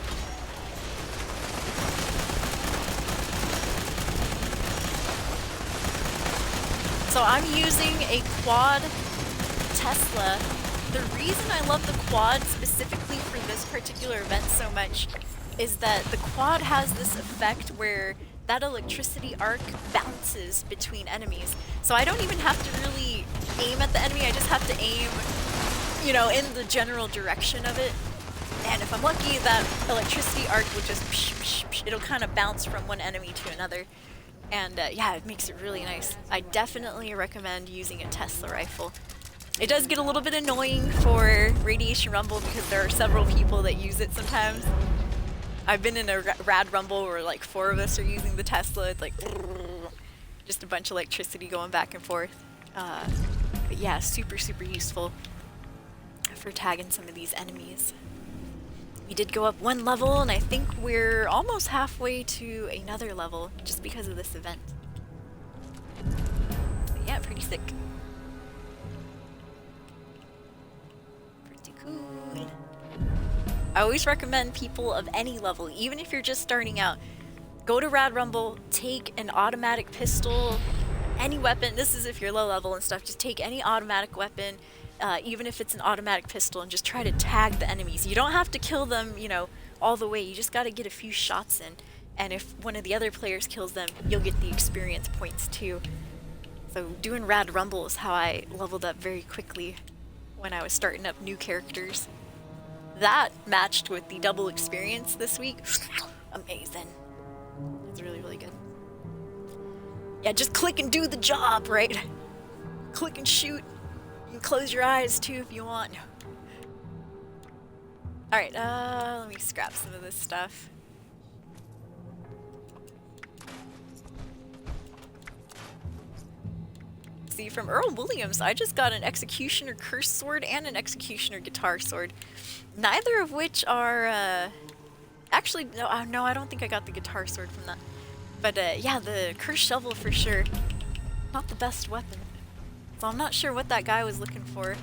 So I'm using a quad Tesla. The reason I love the quad specifically for this particular event so much is that the quad has this effect where that electricity arc bounces between enemies. So I don't even have to really aim at the enemy, I just have to aim, you know, in the general direction of it. And if I'm lucky, that electricity arc will just it'll kind of bounce from one enemy to another. And yeah, it makes it really nice. I definitely recommend using a Tesla rifle. It does get a little bit annoying for Radiation Rumble because there are several people that use it sometimes. I've been in a rad rumble where like 4 of us are using the Tesla. It's like just a bunch of electricity going back and forth. But yeah, super useful for tagging some of these enemies. We did go up 1 level, and I think we're almost halfway to another level just because of this event. But yeah, pretty sick. Pretty cool. I always recommend people of any level, even if you're just starting out, go to Rad Rumble, take an automatic pistol, any weapon. This is if you're low level and stuff. Just take any automatic weapon, even if it's an automatic pistol, and just try to tag the enemies. You don't have to kill them, you know, all the way. You just got to get a few shots in. And if one of the other players kills them, you'll get the experience points too. So doing Rad Rumble is how I leveled up very quickly when I was starting up new characters. That matched with the double experience this week. Amazing. It's really good. Yeah, just click and do the job, right? Click and shoot. You can close your eyes too if you want. Alright, let me scrap some of this stuff. See, from Earl Williams, I just got an Executioner Curse Sword and an Executioner Guitar Sword. Neither of which are, actually, no, I don't think I got the Guitar Sword from that. But, yeah, the Curse Shovel for sure. Not the best weapon. So I'm not sure what that guy was looking for.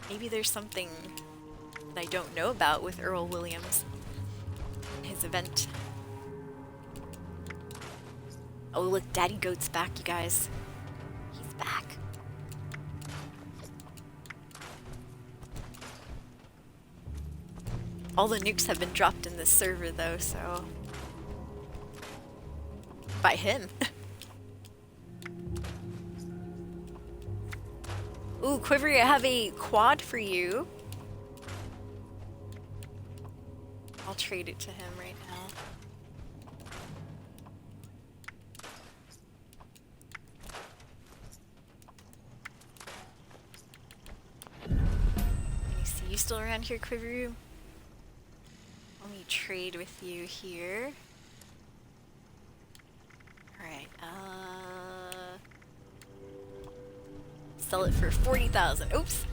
Maybe there's something that I don't know about with Earl Williams. His event. Oh, look, Daddy Goat's back, you guys. He's back. All the nukes have been dropped in this server, though, so... by him. Ooh, Quivery, I have a quad for you. I'll trade it to him right now. Let me see, you still around here, Quivery? Let me trade with you here. Alright, sell it for 40,000. Oops.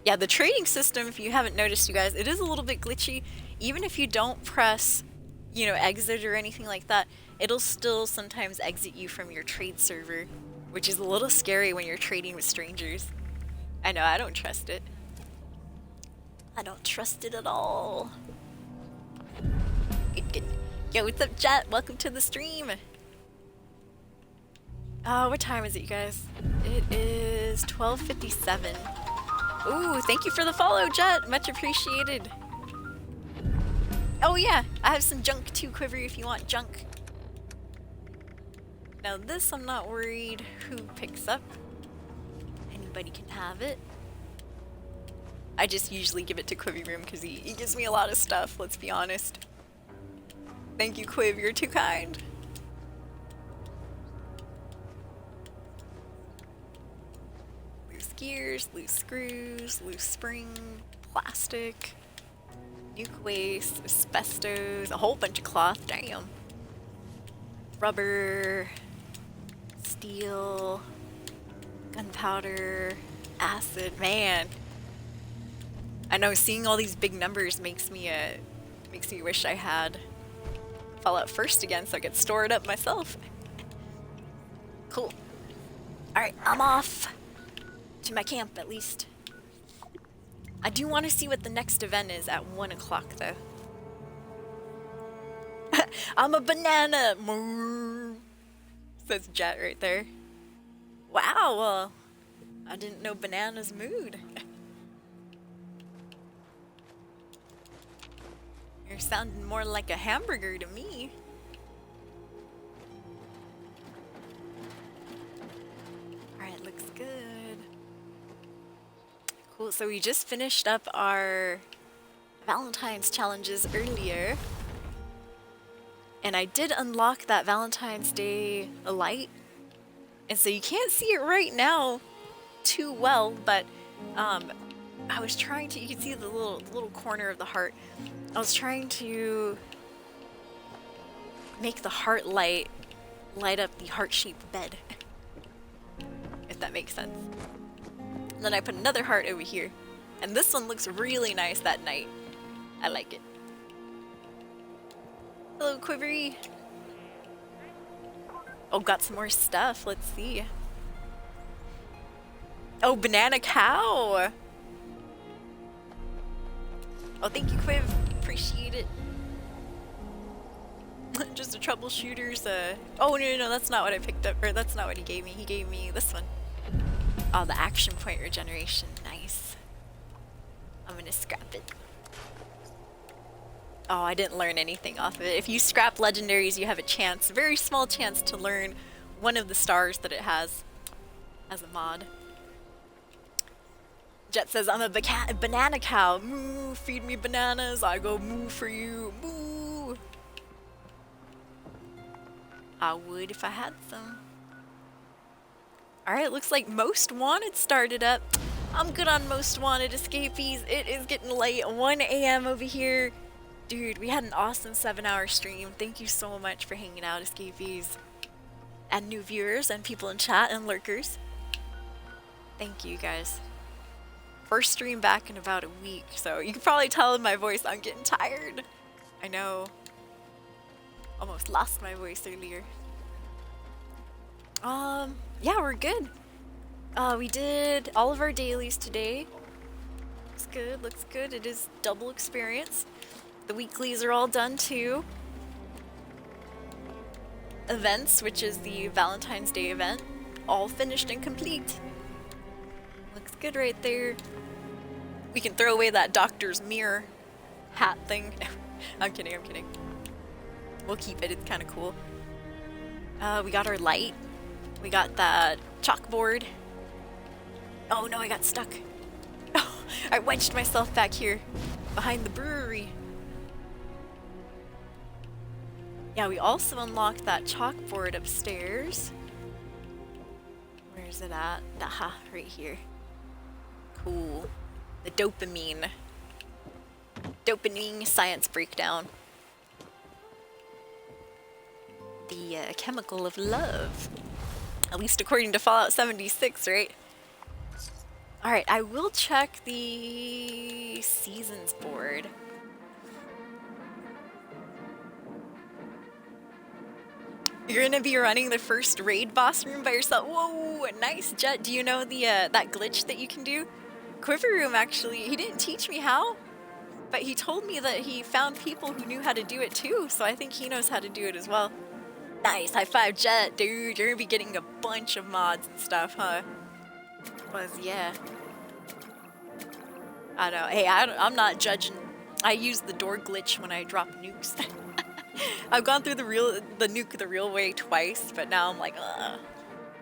Yeah, the trading system, if you haven't noticed, you guys, it is a little bit glitchy. Even if you don't press, you know, exit or anything like that, it'll still sometimes exit you from your trade server, which is a little scary when you're trading with strangers. I know, I don't trust it. I don't trust it at all. Good. Yo, what's up, chat? Welcome to the stream. What time is it, you guys? It is 12:57. Ooh, thank you for the follow, Jet. Much appreciated. Oh yeah, I have some junk too, Quivery, if you want junk. Now this, I'm not worried who picks up. Anybody can have it. I just usually give it to Quivery Room because he gives me a lot of stuff, let's be honest. Thank you, Quiv, you're too kind. Loose gears, loose screws, loose spring, plastic, nuke waste, asbestos, a whole bunch of cloth, damn. Rubber, steel, gunpowder, acid, man. I know, seeing all these big numbers makes me wish I had Fallout First again so I could store it up myself. Cool. Alright, I'm off to my camp at least. I do want to see what the next event is at 1 o'clock though. I'm a banana! Moo. Says Jet right there. Wow, well, I didn't know bananas mooed. You're sounding more like a hamburger to me. Alright, looks good. Cool, so we just finished up our Valentine's challenges earlier. And I did unlock that Valentine's Day light. And so you can't see it right now too well, but I was trying to, you can see the little corner of the heart. I was trying to make the heart light up the heart-shaped bed. If that makes sense. And then I put another heart over here. And this one looks really nice that night. I like it. Hello, Quivery. Oh, got some more stuff. Let's see. Oh, banana cow. Oh, thank you, Quiv. Appreciate it. Just a troubleshooter's, Oh, no, that's not what I picked up. Or that's not what he gave me. He gave me this one. Oh, the action point regeneration. Nice. I'm gonna scrap it. Oh, I didn't learn anything off of it. If you scrap legendaries, you have a chance, a very small chance to learn one of the stars that it has as a mod. Jet says, I'm a banana cow. Moo, feed me bananas. I go moo for you. Moo. I would if I had some. Alright, looks like Most Wanted started up. I'm good on Most Wanted escapees. It is getting late. 1 a.m. over here. Dude, we had an awesome 7-hour stream. Thank you so much for hanging out, escapees. And new viewers and people in chat and lurkers. Thank you, guys. First stream back in about a week, so you can probably tell in my voice I'm getting tired. I know. Almost lost my voice earlier. Yeah, we're good. We did all of our dailies today. Looks good, looks good. It is double experience. The weeklies are all done too. Events, which is the Valentine's Day event, all finished and complete. Looks good right there. We can throw away that doctor's mirror hat thing. I'm kidding, I'm kidding. We'll keep it, it's kind of cool. We got our light. We got that chalkboard. Oh no, I got stuck. Oh, I wedged myself back here behind the brewery. Yeah, we also unlocked that chalkboard upstairs. Where's it at? Aha, right here. Cool. The dopamine. Dopamine science breakdown. The chemical of love. At least according to Fallout 76, right? Alright, I will check the seasons board. You're gonna be running the first raid boss room by yourself. Whoa, nice, Jet. Do you know the that glitch that you can do? Quiver room, actually, he didn't teach me how, but he told me that he found people who knew how to do it too, so I think he knows how to do it as well. Nice, high five, Jet, dude. You're gonna be getting a bunch of mods and stuff, huh? Yeah. I know. Hey, I'm not judging. I use the door glitch when I drop nukes. I've gone through the nuke the real way twice, but now I'm like,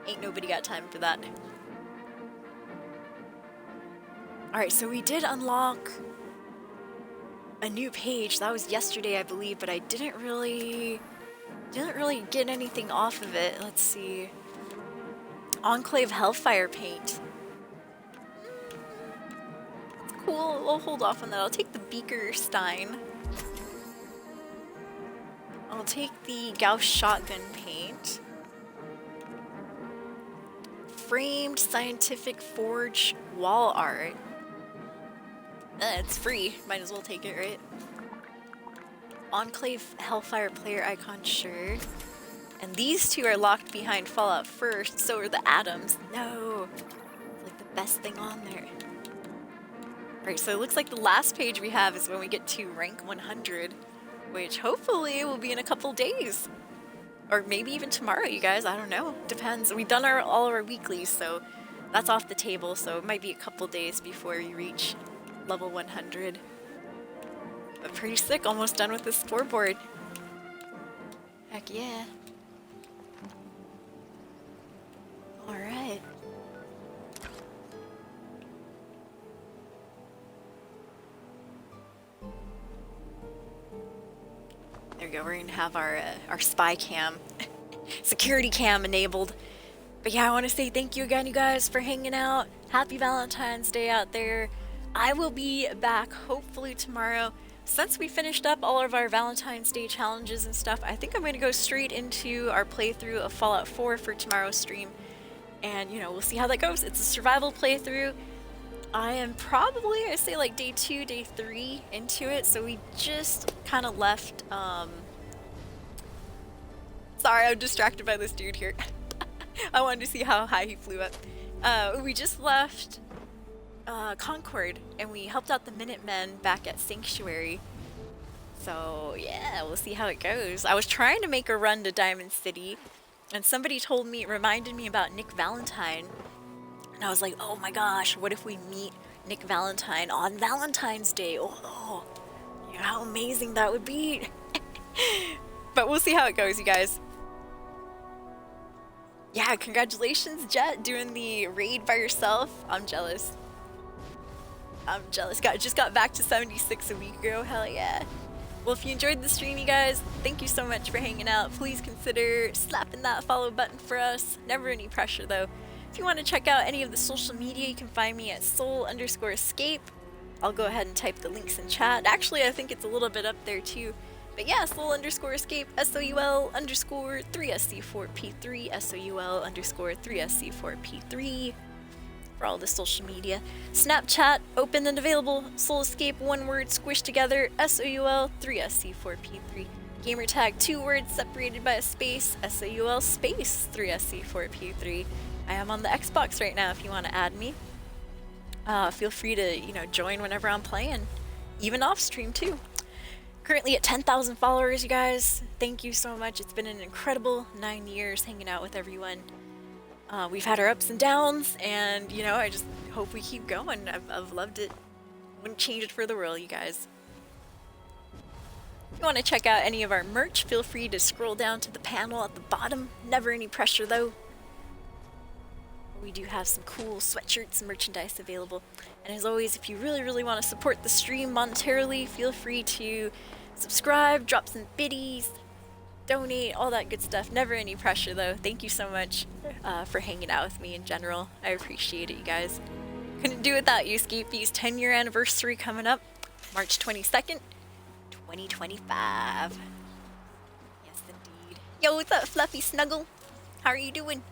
ain't nobody got time for that. Alright, so we did unlock a new page. That was yesterday, I believe, but I didn't really get anything off of it. Let's see. Enclave Hellfire paint. That's cool. We'll hold off on that. I'll take the Beaker Stein. I'll take the Gauss shotgun paint. Framed scientific forge wall art. It's free. Might as well take it, right? Enclave Hellfire player icon shirt. And these two are locked behind Fallout first, so are the atoms. No! It's like the best thing on there. Alright, so it looks like the last page we have is when we get to rank 100. Which hopefully will be in a couple days. Or maybe even tomorrow, you guys. I don't know. Depends. We've done all of our weeklies, so that's off the table. So it might be a couple days before you reach level 100. But pretty sick. Almost done with this scoreboard. Heck yeah. Alright. There go. We're gonna have our spy cam, security cam enabled. But yeah, I want to say thank you again, you guys, for hanging out. Happy Valentine's Day out there. I will be back hopefully tomorrow. Since we finished up all of our Valentine's Day challenges and stuff, I think I'm going to go straight into our playthrough of Fallout 4 for tomorrow's stream. And, you know, we'll see how that goes. It's a survival playthrough. I am probably, I say like day 2, day 3 into it. So we just kind of left, sorry, I'm distracted by this dude here. I wanted to see how high he flew up. We just left Concord, and we helped out the Minutemen back at Sanctuary. So yeah, we'll see how it goes. I was trying to make a run to Diamond City, and somebody told me, reminded me about Nick Valentine, and I was like, oh my gosh, what if we meet Nick Valentine on Valentine's Day? Oh, you know how amazing that would be. But we'll see how it goes, you guys. Yeah, congratulations, Jet, doing the raid by yourself. I'm jealous. I'm jealous. Just got back to 76 a week ago. Hell yeah. Well, if you enjoyed the stream, you guys, thank you so much for hanging out. Please consider slapping that follow button for us. Never any pressure, though. If you want to check out any of the social media, you can find me at soul_escape. I'll go ahead and type the links in chat. Actually, I think it's a little bit up there, too. But yeah, soul_escape, SOUL_3SC4P3, SOUL_3SC4P3 for all the social media. Snapchat, open and available, Soul Escape, one word squished together, SOUL3SC4P3. Gamertag, 2 words separated by a space, SOUL space 3SC4P3. I am on the Xbox right now if you want to add me. Feel free to, you know, join whenever I'm playing, even off stream too. Currently at 10,000 followers, you guys. Thank you so much. It's been an incredible 9 years hanging out with everyone. We've had our ups and downs, and, you know, I just hope we keep going. I've loved it. Wouldn't change it for the world, you guys. If you want to check out any of our merch, feel free to scroll down to the panel at the bottom. Never any pressure, though. We do have some cool sweatshirts and merchandise available. And as always, if you really, really want to support the stream monetarily, feel free to subscribe, drop some biddies, donate, all that good stuff. Never any pressure, though. Thank you so much for hanging out with me in general. I appreciate it, you guys. Couldn't do without you, Scapee's 10-year anniversary coming up, March 22nd, 2025. Yes, indeed. Yo, what's up, Fluffy Snuggle? How are you doing?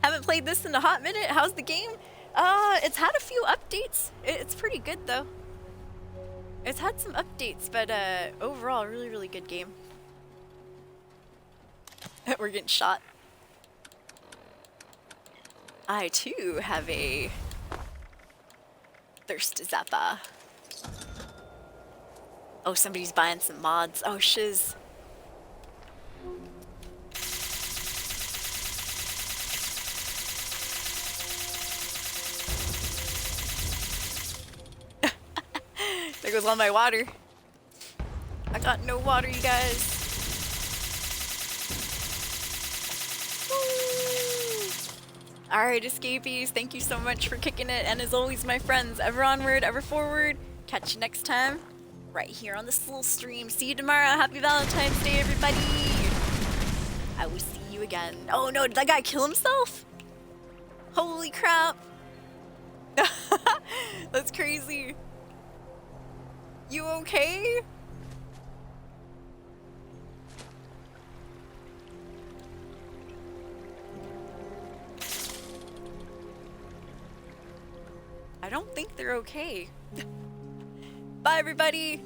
Haven't played this in a hot minute. How's the game? It's had a few updates. It's pretty good, though. It's had some updates, but overall, really, really good game. We're getting shot. I, too, have a thirst zappa. Oh, somebody's buying some mods. Oh, shiz. There goes all my water. I got no water, you guys. Alright, escapees, thank you so much for kicking it. And as always, my friends, ever onward, ever forward. Catch you next time, right here on this little stream. See you tomorrow. Happy Valentine's Day, everybody. I will see you again. Oh no, did that guy kill himself? Holy crap. That's crazy. You okay? I don't think they're okay. Bye, everybody.